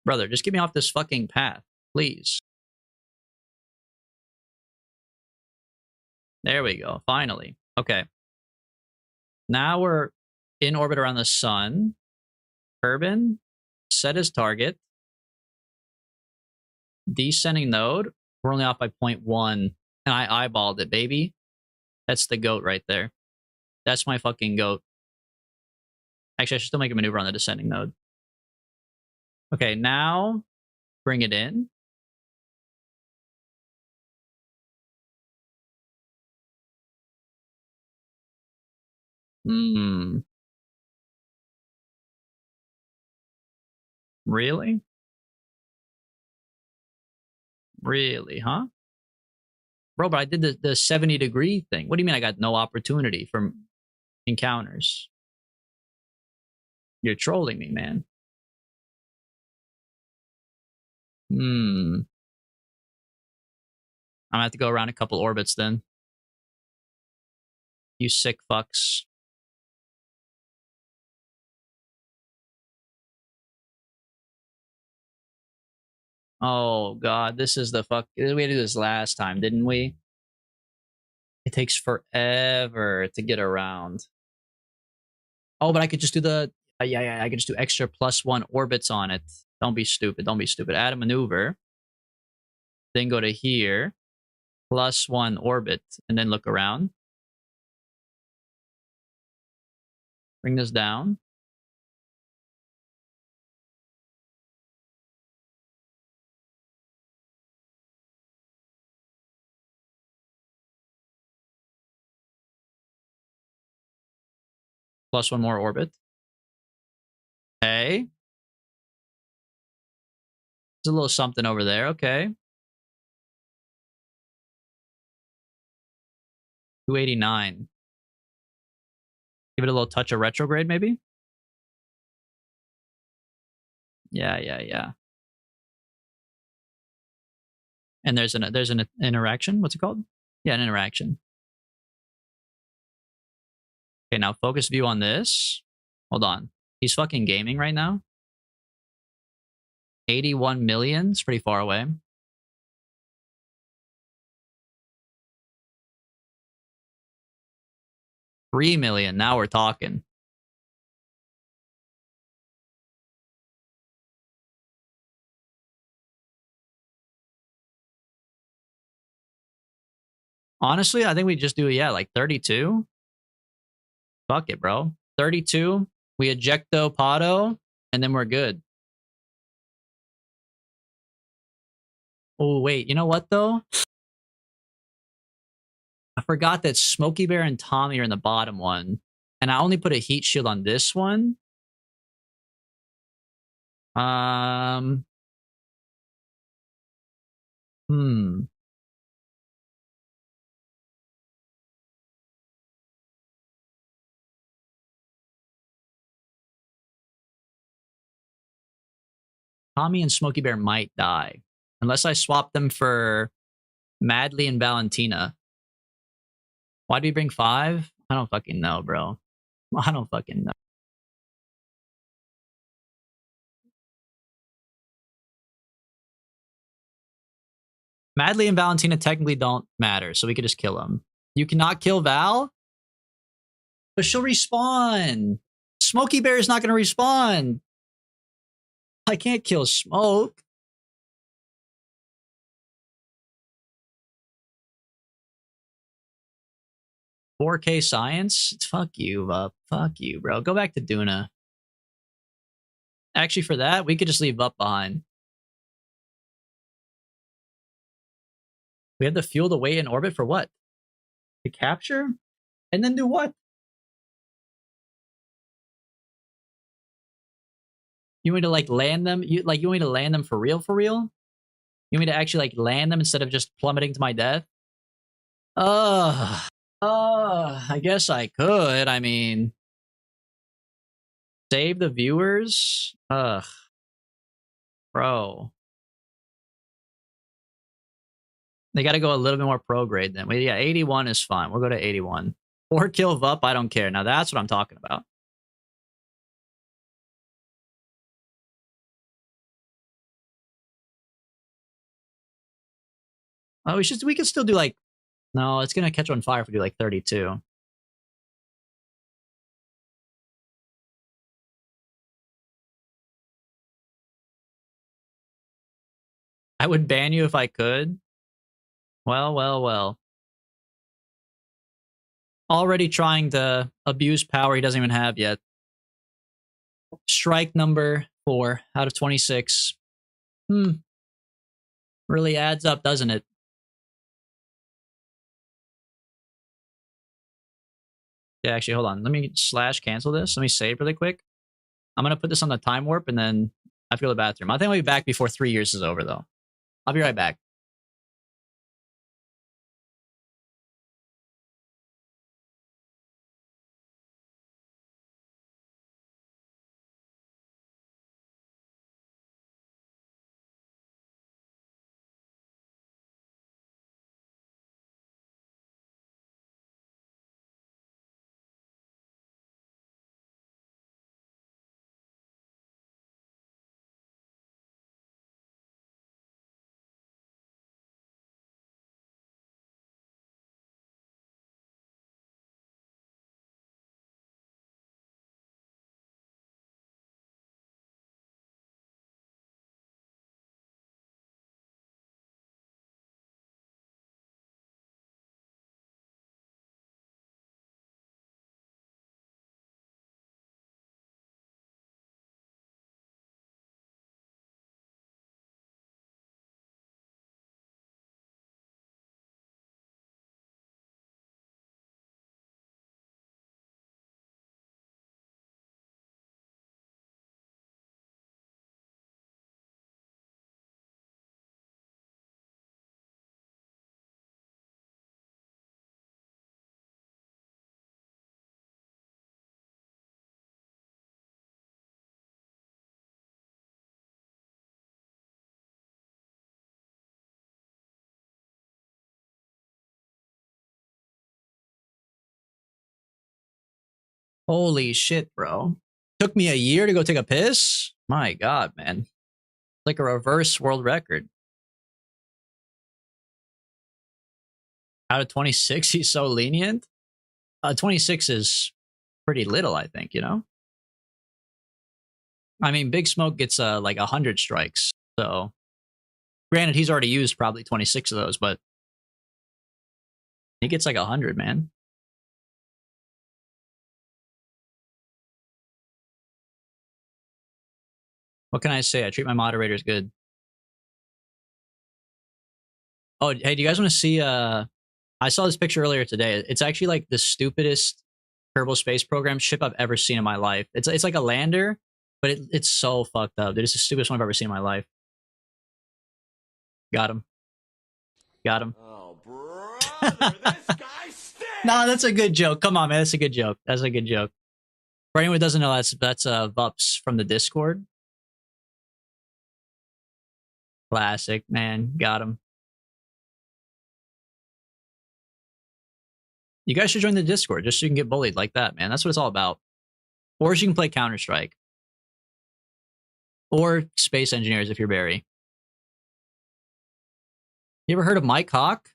Brother, just get me off this fucking path, please. There we go. Finally. Okay. Now we're in orbit around the sun. Kerbal, set his target. Descending node. We're only off by 0.1. And I eyeballed it, baby. That's the goat right there. That's my fucking goat. Actually, I should still make a maneuver on the descending node. Okay, now bring it in. Really? Really, huh? Bro, but I did the 70-degree thing. What do you mean I got no opportunity for encounters? You're trolling me, man. I'm gonna have to go around a couple orbits then. You sick fucks. Oh god, this is the fuck. We had to do this last time, didn't we? It takes forever to get around. Oh, but I could just do the I could just do extra +1 orbits on it. Don't be stupid. Don't be stupid. Add a maneuver. Then go to here. +1 orbit. And then look around. Bring this down. +1 more orbit. Hey. There's a little something over there. Okay. 289. Give it a little touch of retrograde, maybe? Yeah. And there's an interaction. What's it called? Yeah, an interaction. Okay, now focus view on this. Hold on. He's fucking gaming right now. 81 million. It's pretty far away. $3 million. Now we're talking. Honestly, I think we just do, like 32. Fuck it, bro. 32. We ejecto Pado, and then we're good. Oh, wait. You know what, though? I forgot that Smokey Bear and Tommy are in the bottom one. And I only put a heat shield on this one. Tommy and Smokey Bear might die. Unless I swap them for Madly and Valentina. Why do we bring 5? I don't fucking know, bro. I don't fucking know. Madly and Valentina technically don't matter, so we could just kill them. You cannot kill Val? But she'll respawn. Smokey Bear is not going to respawn. I can't kill Smoke. 4K science? Fuck you, Vup. Fuck you, bro. Go back to Duna. Actually, for that, we could just leave Vup behind. We have the fuel to wait in orbit for what? To capture? And then do what? You want me to like land them? You want me to land them for real? For real? You want me to actually like land them instead of just plummeting to my death? I guess I could. I mean, save the viewers? Ugh. Bro. They got to go a little bit more pro grade then. Well, yeah, 81 is fine. We'll go to 81. Or kill Vup, I don't care. Now that's what I'm talking about. Oh, we can still do like, no, it's going to catch on fire if we do like 32. I would ban you if I could. Well, well, well. Already trying to abuse power he doesn't even have yet. Strike number 4 out of 26. Really adds up, doesn't it? Yeah, actually, hold on. Let me / cancel this. Let me save really quick. I'm going to put this on the time warp, and then I have to go to the bathroom. I think I'll be back before 3 years is over, though. I'll be right back. Holy shit, bro. Took me a year to go take a piss? My God, man. Like a reverse world record. Out of 26, he's so lenient? 26 is pretty little, I think, you know? I mean, Big Smoke gets like 100 strikes, so... Granted, he's already used probably 26 of those, but... He gets like 100, man. What can I say? I treat my moderators good. Oh, hey, do you guys want to see... I saw this picture earlier today. It's actually like the stupidest Kerbal Space Program ship I've ever seen in my life. It's like a lander, but it's so fucked up. Dude, it's the stupidest one I've ever seen in my life. Got him. Got him. Oh, brother, this guy stinks! No, that's a good joke. Come on, man. That's a good joke. That's a good joke. For anyone who doesn't know, that's Vups from the Discord. Classic, man. Got him. You guys should join the Discord just so you can get bullied like that, man. That's what it's all about. Or so you can play Counter-Strike. Or Space Engineers if you're Barry. You ever heard of Mike Hawk?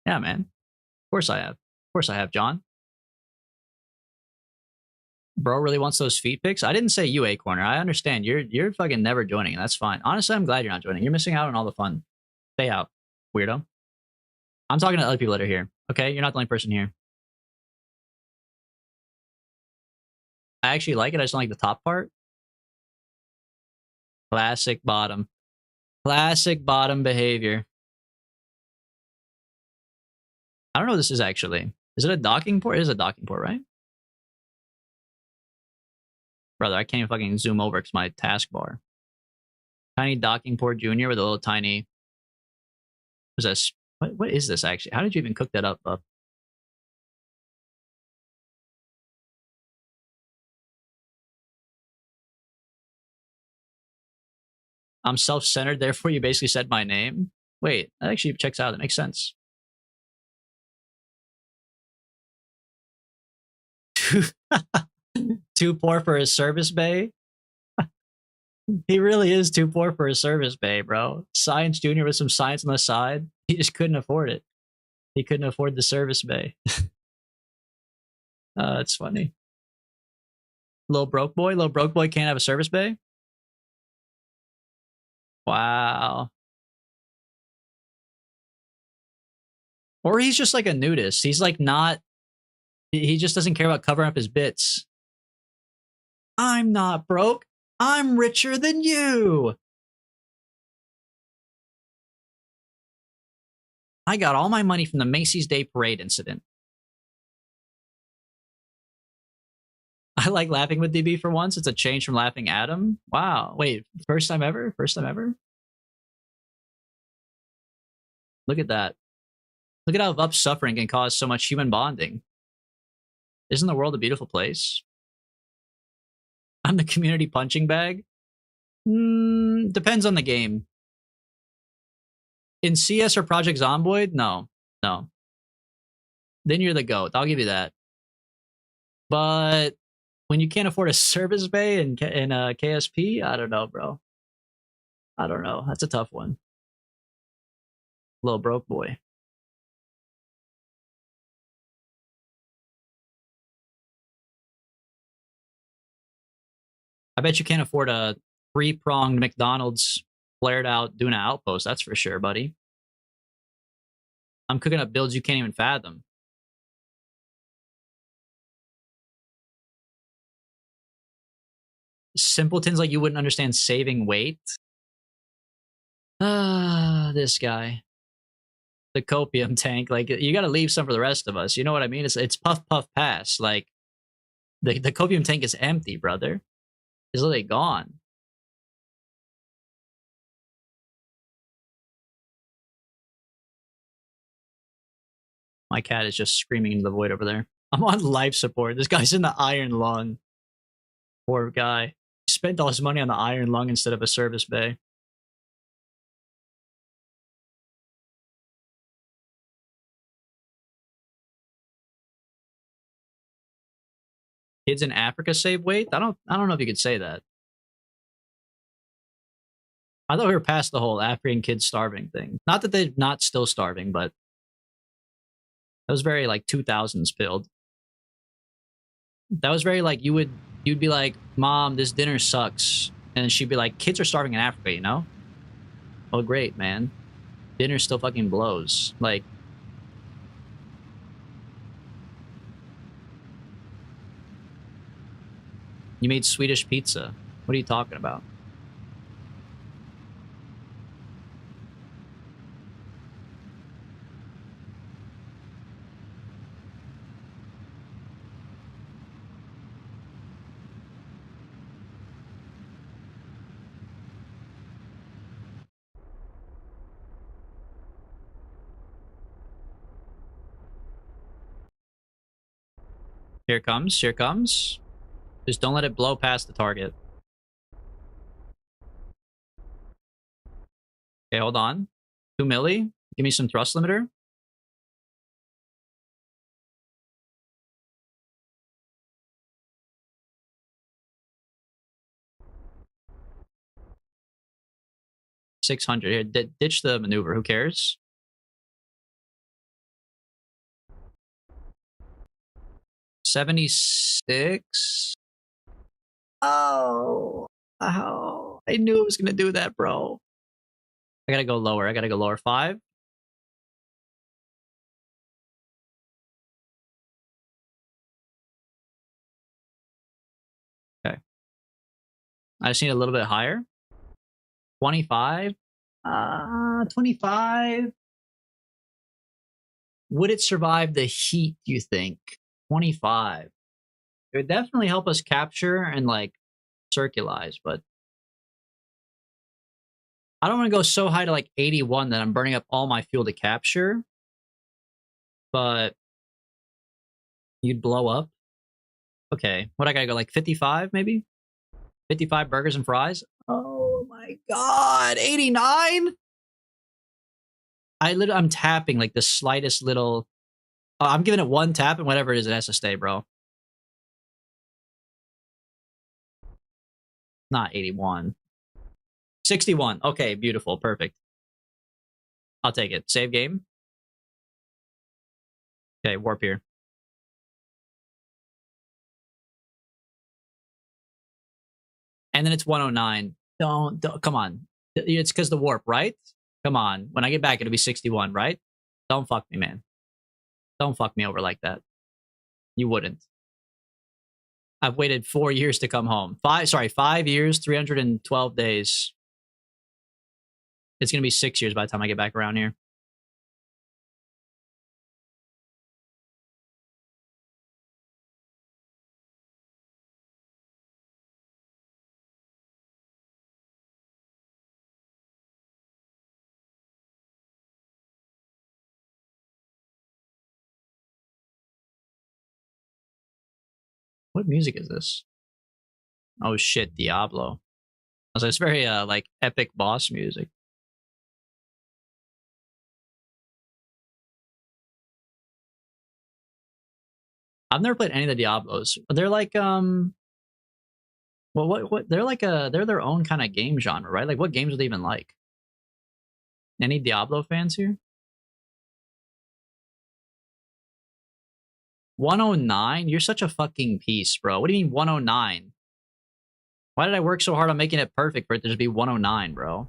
Yeah, man. Of course I have. Of course I have, John. Bro really wants those feet pics. I didn't say you, Acorner. I understand. You're fucking never joining. That's fine. Honestly, I'm glad you're not joining. You're missing out on all the fun. Stay out, weirdo. I'm talking to other people that are here. Okay, you're not the only person here. I actually like it. I just don't like the top part. Classic bottom. Classic bottom behavior. I don't know what this is actually. Is it a docking port? It is a docking port, right? Brother, I can't even fucking zoom over because my taskbar. Tiny docking port junior with a little tiny... What's this? What is this actually? How did you even cook that up? I'm self-centered, therefore you basically said my name. Wait, that actually checks out. That makes sense. Too poor for his service bay? He really is too poor for his service bay, bro. Science junior with some science on the side. He just couldn't afford it. He couldn't afford the service bay. It's funny. Little broke boy? Little broke boy can't have a service bay? Wow. Or he's just like a nudist. He's like not... He just doesn't care about covering up his bits. I'm not broke. I'm richer than you. I got all my money from the Macy's Day Parade incident. I like laughing with DB for once. It's a change from laughing at him. Wow. Wait, first time ever? First time ever? Look at that. Look at how up suffering can cause so much human bonding. Isn't the world a beautiful place? I'm the community punching bag? Depends on the game. In CS or Project Zomboid? No. No. Then you're the GOAT. I'll give you that. But when you can't afford a service bay in KSP, I don't know, bro. I don't know. That's a tough one. Little broke boy. I bet you can't afford a three-pronged McDonald's flared out Duna outpost. That's for sure, buddy. I'm cooking up builds you can't even fathom. Simpletons like you wouldn't understand saving weight. This guy. The copium tank. Like, you gotta leave some for the rest of us. You know what I mean? It's puff, puff, pass. Like, the copium tank is empty, brother. It's literally gone. My cat is just screaming into the void over there. I'm on life support. This guy's in the iron lung. Poor guy. He spent all his money on the iron lung instead of a service bay. Kids in Africa save weight? I don't know if you could say that. I thought we were past the whole African kids starving thing. Not that they're not still starving, but that was very like 2000s build. That was very like you'd be like, Mom, this dinner sucks. And she'd be like, kids are starving in Africa, you know? Oh, great, man. Dinner still fucking blows. Like, you made Swedish pizza. What are you talking about? Here comes, here comes. Just don't let it blow past the target. Okay, hold on. 2 milli. Give me some thrust limiter. $600. Here, ditch the maneuver. Who cares? $76. Oh, I knew it was gonna do that, bro. I gotta go lower. I gotta go lower. 5. I just need a little bit higher. 25? 25? Would it survive the heat, do you think? 25. It would definitely help us capture and, like, circulize, but I don't want to go so high to, like, 81 that I'm burning up all my fuel to capture, but you'd blow up. Okay, what I gotta go, like, 55, maybe? 55 burgers and fries? Oh my god, 89? I'm tapping, like, the slightest little... I'm giving it one tap, and whatever it is, it has to stay, bro. Not 81. 61. Okay, beautiful. Perfect. I'll take it. Save game. Okay, warp here. And then it's 109. Don't come on. It's because the warp, right? Come on. When I get back, it'll be 61, right? Don't fuck me, man. Don't fuck me over like that. You wouldn't. I've waited 4 years to come home. 5 years, 312 days. It's going to be 6 years by the time I get back around here. What music is this? Oh shit, Diablo. So it's very like epic boss music. I've never played any of the Diablos. They're like well, what they're their own kind of game genre, right? Like what games would they even like? Any Diablo fans here? 109? You're such a fucking piece, bro. What do you mean 109? Why did I work so hard on making it perfect for it to just be 109, bro?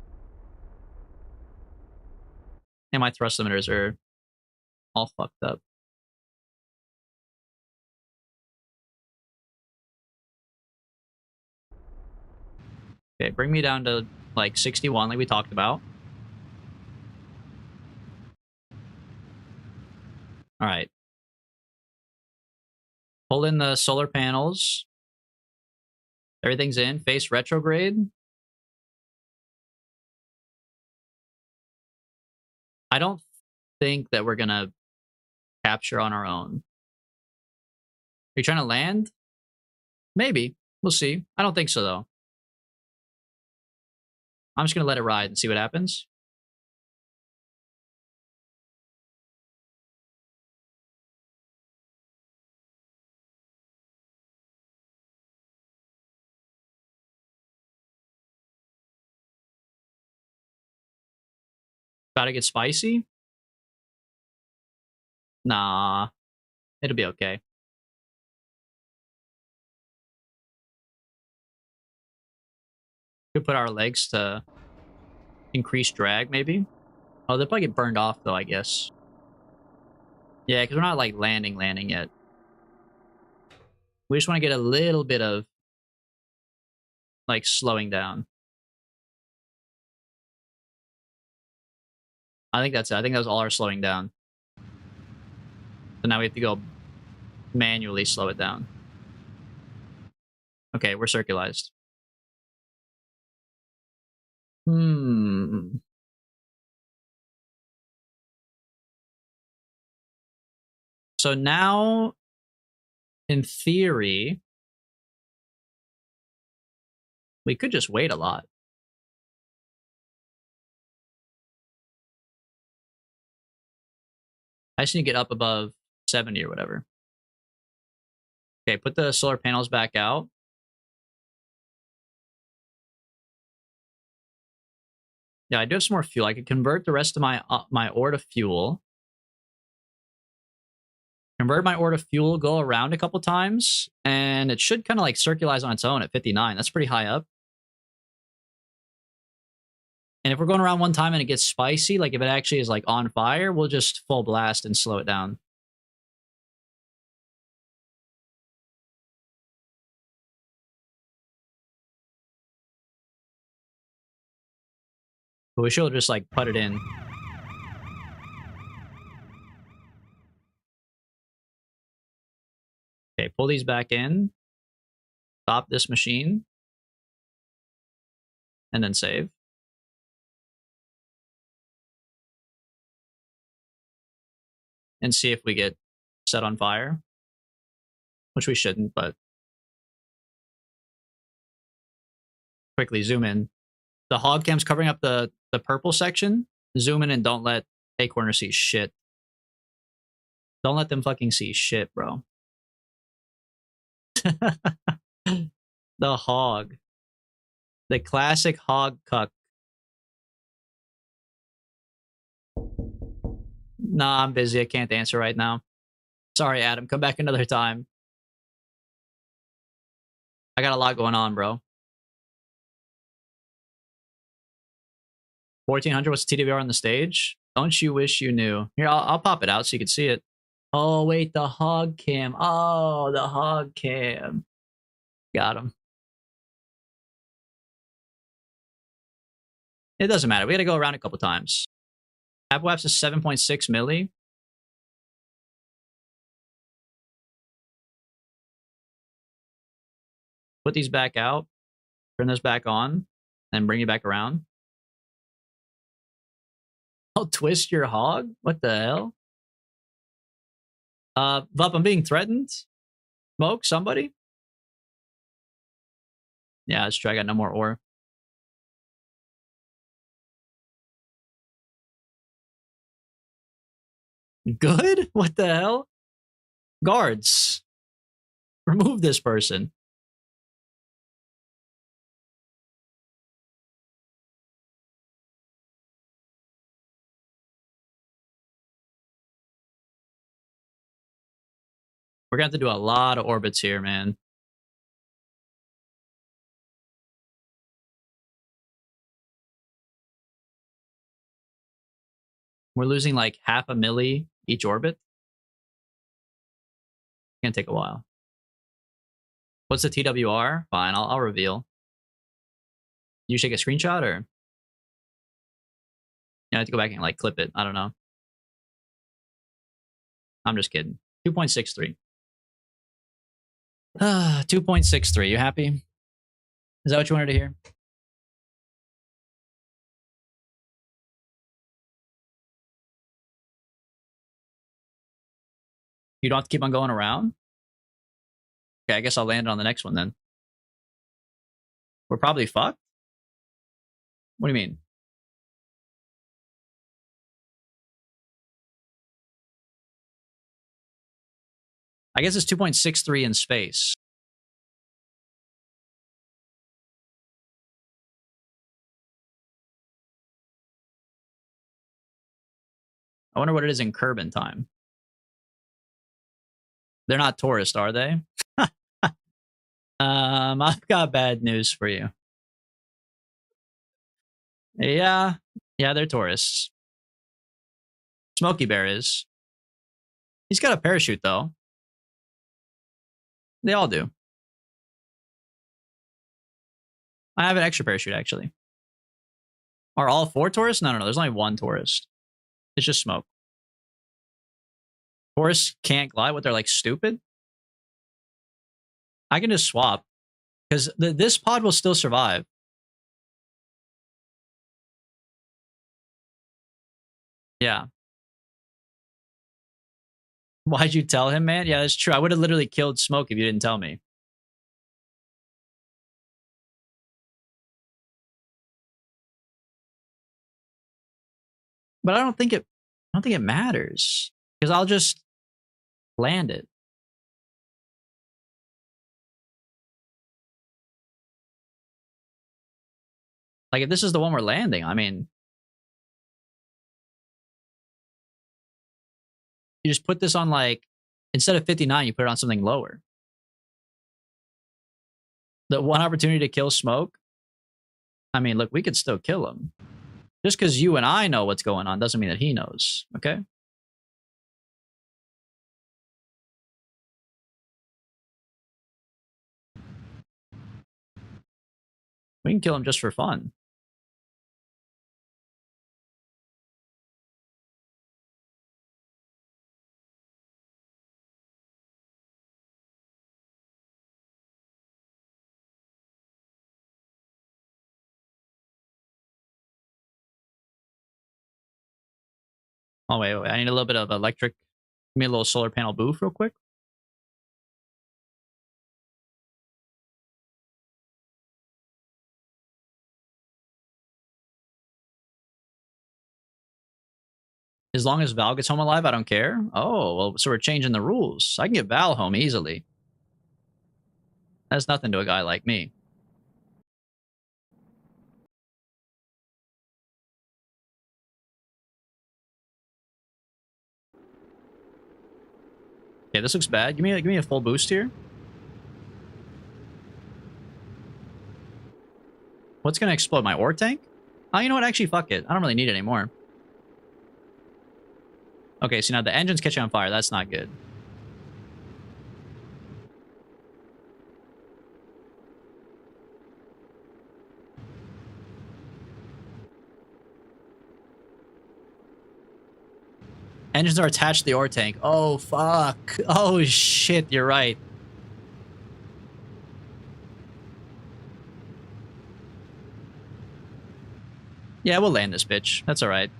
And my thrust limiters are all fucked up. Okay, bring me down to like 61 like we talked about. All right. Pull in the solar panels. Everything's in. Face retrograde. I don't think that we're gonna capture on our own. Are you trying to land? Maybe. We'll see. I don't think so, though. I'm just gonna let it ride and see what happens. About to get spicy? Nah. It'll be okay. Could put our legs to increase drag, maybe. Oh, they'll probably get burned off, though, I guess. Yeah, because we're not, like, landing yet. We just want to get a little bit of, like, slowing down. I think that's it. I think that was all our slowing down. So now we have to go manually slow it down. Okay, we're circularized. So now, in theory, we could just wait a lot. I just need to get up above 70 or whatever. Okay, put the solar panels back out. Yeah, I do have some more fuel. I could convert the rest of my ore to fuel. Convert my ore to fuel, go around a couple times, and it should kind of like circularize on its own at 59. That's pretty high up. And if we're going around one time and it gets spicy, like if it actually is like on fire, we'll just full blast and slow it down. But we should just like put it in. Okay, pull these back in. Stop this machine. And then save. And see if we get set on fire. Which we shouldn't, but quickly zoom in. The hog cam's covering up the purple section. Zoom in and don't let Acorner see shit. Don't let them fucking see shit, bro. The hog. The classic hog cuck. Nah, I'm busy. I can't answer right now. Sorry, Adam. Come back another time. I got a lot going on, bro. 1400, what's TWR on the stage? Don't you wish you knew? Here, I'll pop it out so you can see it. Oh, wait, the hog cam. Oh, the hog cam. Got him. It doesn't matter. We got to go around a couple times. Apoap's is 7.6 milli. Put these back out. Turn this back on. And bring it back around. I'll twist your hog? What the hell? Vup, I'm being threatened. Smoke, somebody? Yeah, let's try. I got no more ore. Good? What the hell? Guards. Remove this person. We're going to have to do a lot of orbits here, man. We're losing like half a milli each orbit. It's going to take a while. What's the TWR? Fine, I'll reveal. You take a screenshot or? Yeah, I have to go back and like clip it. I don't know. I'm just kidding. 2.63. 2.63. You happy? Is that what you wanted to hear? You don't have to keep on going around? Okay, I guess I'll land on the next one then. We're probably fucked? What do you mean? I guess it's 2.63 in space. I wonder what it is in Kerbal time. They're not tourists, are they? I've got bad news for you. Yeah, they're tourists. Smokey Bear is. He's got a parachute, though. They all do. I have an extra parachute, actually. Are all 4 tourists? No. There's only 1 tourist. It's just smoke. Tourists can't glide. What, they're like stupid? I can just swap. Because this pod will still survive. Yeah. Why'd you tell him, man? Yeah, that's true. I would have literally killed Smoke if you didn't tell me. But I don't think it matters. Because I'll just land it. Like, if this is the one we're landing, I mean, you just put this on, like, instead of 59, you put it on something lower. The one opportunity to kill Smoke, I mean, look, we could still kill him. Just because you and I know what's going on doesn't mean that he knows, okay? We can kill him just for fun. Oh, wait. I need a little bit of electric. Give me a little solar panel boof real quick. As long as Val gets home alive, I don't care. Oh, well, so we're changing the rules. I can get Val home easily. That's nothing to a guy like me. Okay, this looks bad. Give me a full boost here. What's gonna explode? My ore tank? Oh, you know what? Actually, fuck it. I don't really need it anymore. Okay, so now the engine's catching on fire. That's not good. Engines are attached to the ore tank. Oh, fuck. Oh, shit. You're right. Yeah, we'll land this bitch. That's alright.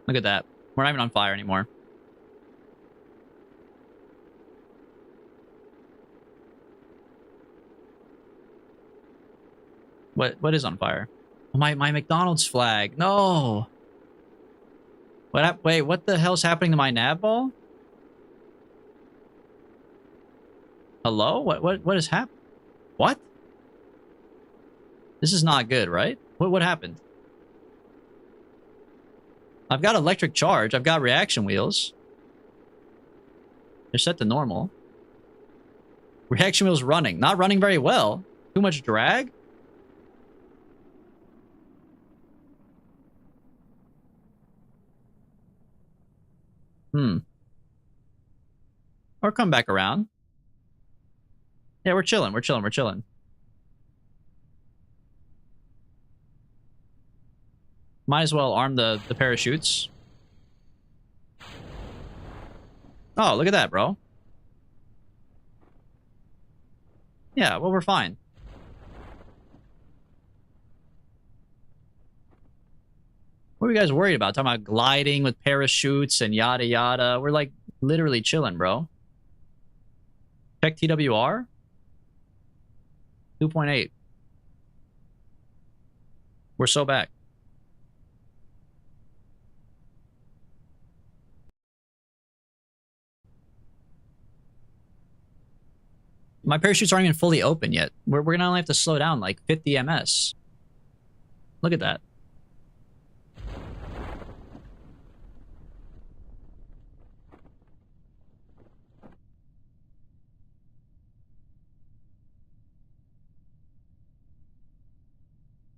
Look at that. We're not even on fire anymore. What is on fire? Oh, my McDonald's flag. No. Wait, what the hell's happening to my nav ball? Hello? What has happened? What? This is not good, right? What happened? I've got electric charge. I've got reaction wheels. They're set to normal. Reaction wheels running. Not running very well. Too much drag? Or come back around. Yeah, we're chilling. We're chilling. We're chilling. Might as well arm the parachutes. Oh, look at that, bro. Yeah, well, we're fine. What are you guys worried about? Talking about gliding with parachutes and yada yada. We're like literally chilling, bro. Check TWR. 2.8. We're so back. My parachutes aren't even fully open yet. We're gonna only have to slow down like 50 ms. Look at that.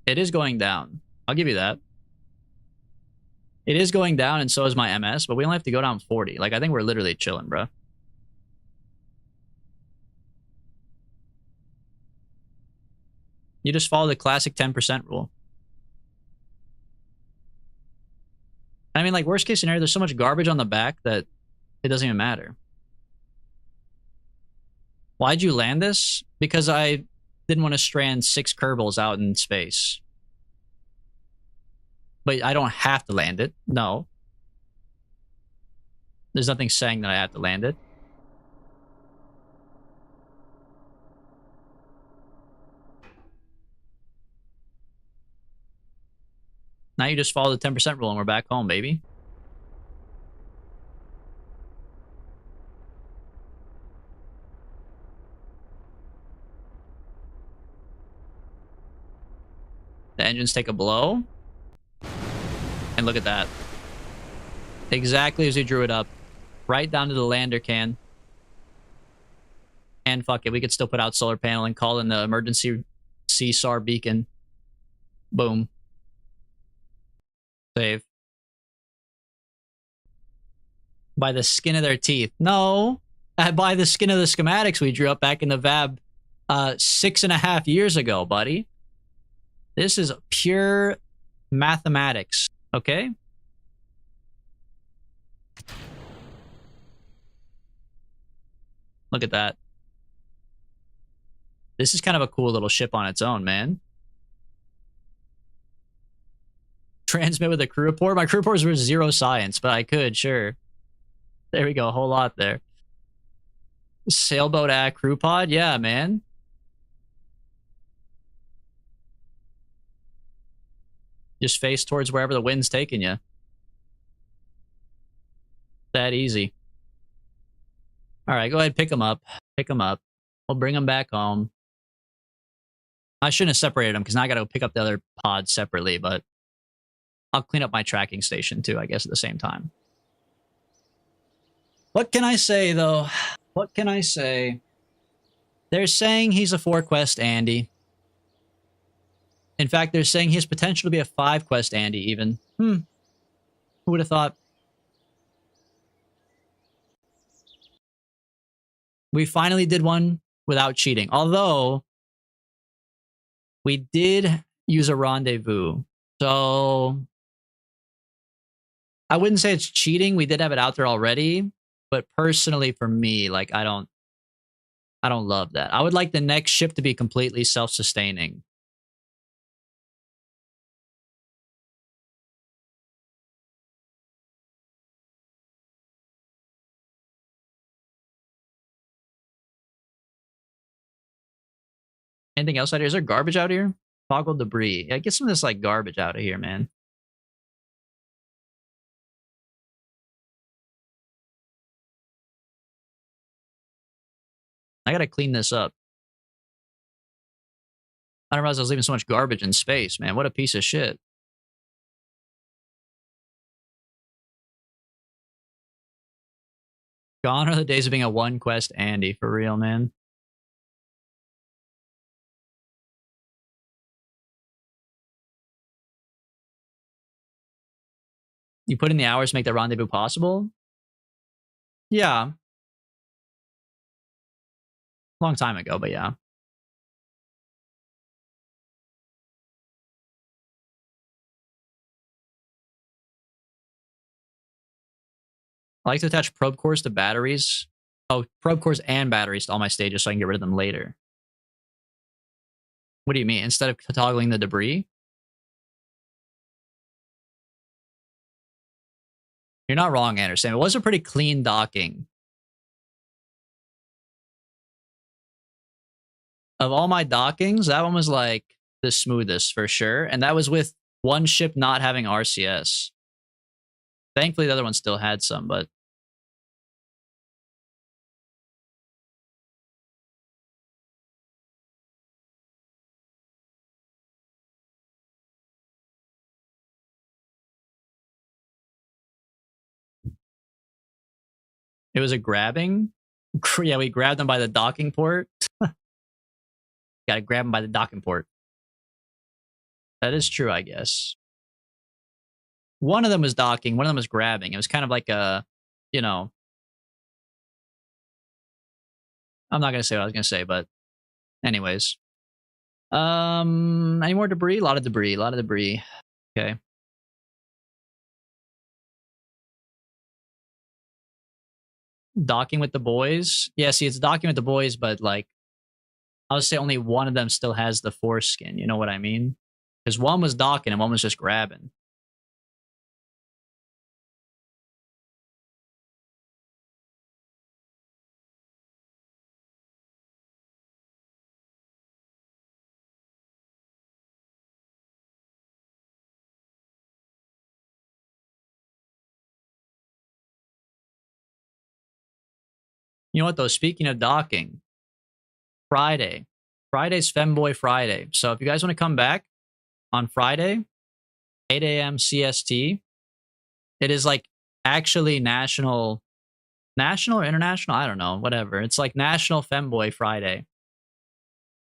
It is going down. I'll give you that. It is going down, and so is my MS, but we only have to go down 40. Like, I think we're literally chilling, bro. You just follow the classic 10% rule. I mean, like, worst case scenario, there's so much garbage on the back that it doesn't even matter. Why'd you land this? Because I didn't want to strand 6 Kerbals out in space. But I don't have to land it. No. There's nothing saying that I have to land it. Now you just follow the 10% rule and we're back home, baby. The engines take a blow. And look at that. Exactly as we drew it up. Right down to the lander can. And fuck it, we could still put out solar panel and call in the emergency CSAR beacon. Boom. Save. By the skin of their teeth. No. By the skin of the schematics we drew up back in the VAB 6.5 years ago, buddy. This is pure mathematics, okay? Look at that. This is kind of a cool little ship on its own, man. Transmit with a crew report. My crew reports were 0 science, but I could, sure. There we go, a whole lot there. Sailboat at crew pod? Yeah, man. Just face towards wherever the wind's taking you. That easy. All right, go ahead, pick them up. Pick them up. We'll bring them back home. I shouldn't have separated them because now I got to go pick up the other pods separately, but I'll clean up my tracking station too, I guess, at the same time. What can I say, though? What can I say? They're saying he's a 4-quest Andy. In fact, they're saying he has potential to be a 5-quest Andy, even. Who would have thought? We finally did one without cheating. Although, we did use a rendezvous. So, I wouldn't say it's cheating. We did have it out there already. But personally, for me, like, I don't love that. I would like the next ship to be completely self-sustaining. Anything else out here? Is there garbage out here? Toggle debris. Yeah, get some of this like garbage out of here, man. I gotta clean this up. I didn't realize I was leaving so much garbage in space, man. What a piece of shit. Gone are the days of being a 1-quest Andy, for real, man. You put in the hours to make that rendezvous possible? Yeah. Long time ago, but yeah. I like to attach probe cores to batteries. Oh, probe cores and batteries to all my stages so I can get rid of them later. What do you mean? Instead of toggling the debris? You're not wrong, Anderson. It was a pretty clean docking. Of all my dockings, that one was like the smoothest for sure. And that was with one ship not having RCS. Thankfully, the other one still had some, but it was a grabbing. Yeah, we grabbed them by the docking port. Gotta grab them by the docking port. That is true, I guess. One of them was docking, one of them was grabbing. It was kind of like a, you know, I'm not gonna say what I was gonna say, but anyways. Any more debris? A lot of debris, Okay. Docking with the boys. Yeah, see, it's docking with the boys, but like, I would say only one of them still has the foreskin. You know what I mean? Because one was docking and one was just grabbing. You know what, though? Speaking of docking, Friday's Femboy Friday. So if you guys want to come back on Friday, 8 a.m. CST, it is like actually national or international? I don't know, whatever. It's like National Femboy Friday.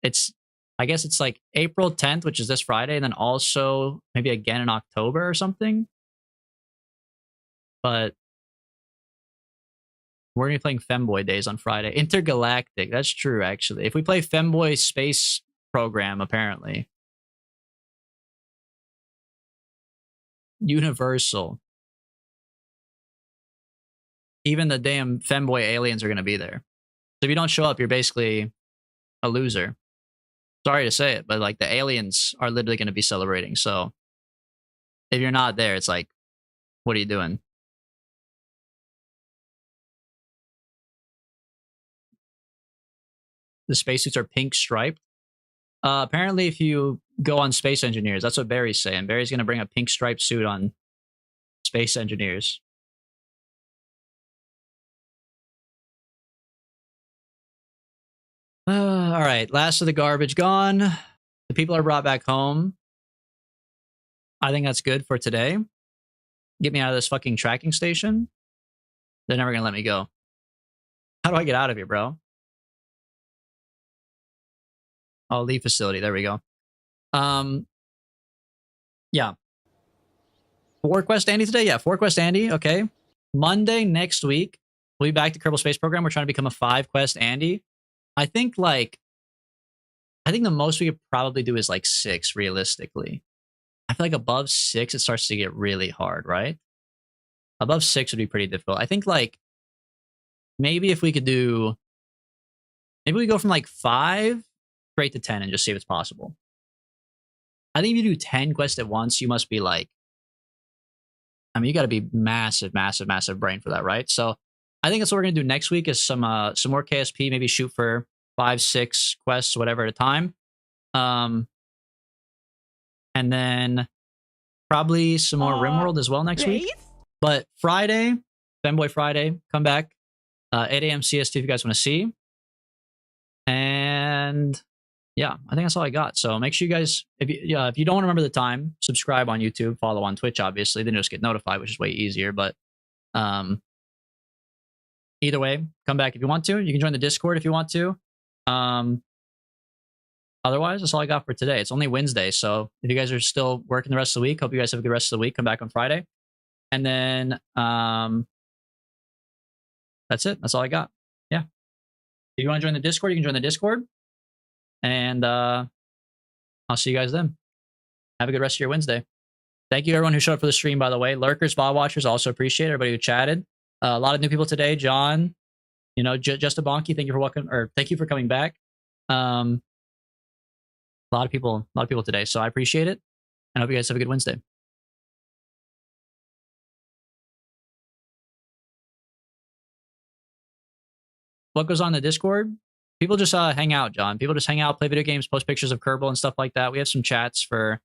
I guess it's like April 10th, which is this Friday, and then also maybe again in October or something. But we're going to be playing Femboy Days on Friday. Intergalactic. That's true, actually. If we play Femboy Space Program, apparently. Universal. Even the damn Femboy aliens are going to be there. if you don't show up, you're basically a loser. Sorry to say it, but like the aliens are literally going to be celebrating. So if you're not there, it's like, what are you doing? The spacesuits are pink striped. Apparently, if you go on Space Engineers, that's what Barry's saying. Barry's going to bring a pink striped suit on Space Engineers. All right, last of the garbage gone. The people are brought back home. I think that's good for today. Get me out of this fucking tracking station. They're never going to let me go. How do I get out of here, bro? Oh, leave facility. There we go. Yeah. 4-Quest Andy today? Yeah, 4-Quest Andy. Okay. Monday next week, we'll be back to Kerbal Space Program. We're trying to become a 5-Quest Andy. I think the most we could probably do is like 6, realistically. I feel like above 6, it starts to get really hard, right? Above 6 would be pretty difficult. I think like maybe if we could do, maybe we go from like 5 straight to 10 and just see if it's possible. I think if you do 10 quests at once, you must be like, I mean, you got to be massive, massive, massive brain for that, right? So I think that's what we're gonna do next week is some more KSP, maybe shoot for 5, 6 quests, whatever at a time. And then probably some more RimWorld as well next week. But Friday, Fanboy Friday, come back. 8 a.m. CST if you guys want to see. And yeah, I think that's all I got. So make sure you guys, if you don't remember the time, subscribe on YouTube, follow on Twitch, obviously. Then you'll just get notified, which is way easier. But either way, come back if you want to. You can join the Discord if you want to. Otherwise, that's all I got for today. It's only Wednesday, so if you guys are still working the rest of the week, hope you guys have a good rest of the week. Come back on Friday. And then that's it. That's all I got. Yeah. If you want to join the Discord, you can join the Discord. And I'll see you guys then. Have a good rest of your Wednesday. Thank you everyone who showed up for the stream, by the way. Lurkers, VOD watchers, also appreciate everybody who chatted. A lot of new people today. John, just a bonky. Thank you for welcome, or thank you for coming back. A lot of people today. So I appreciate it. And I hope you guys have a good Wednesday. What goes on in the Discord? People just hang out, John. People just hang out, play video games, post pictures of Kerbal and stuff like that. We have some chats for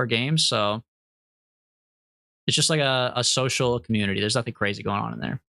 games, so it's just like a social community. There's nothing crazy going on in there.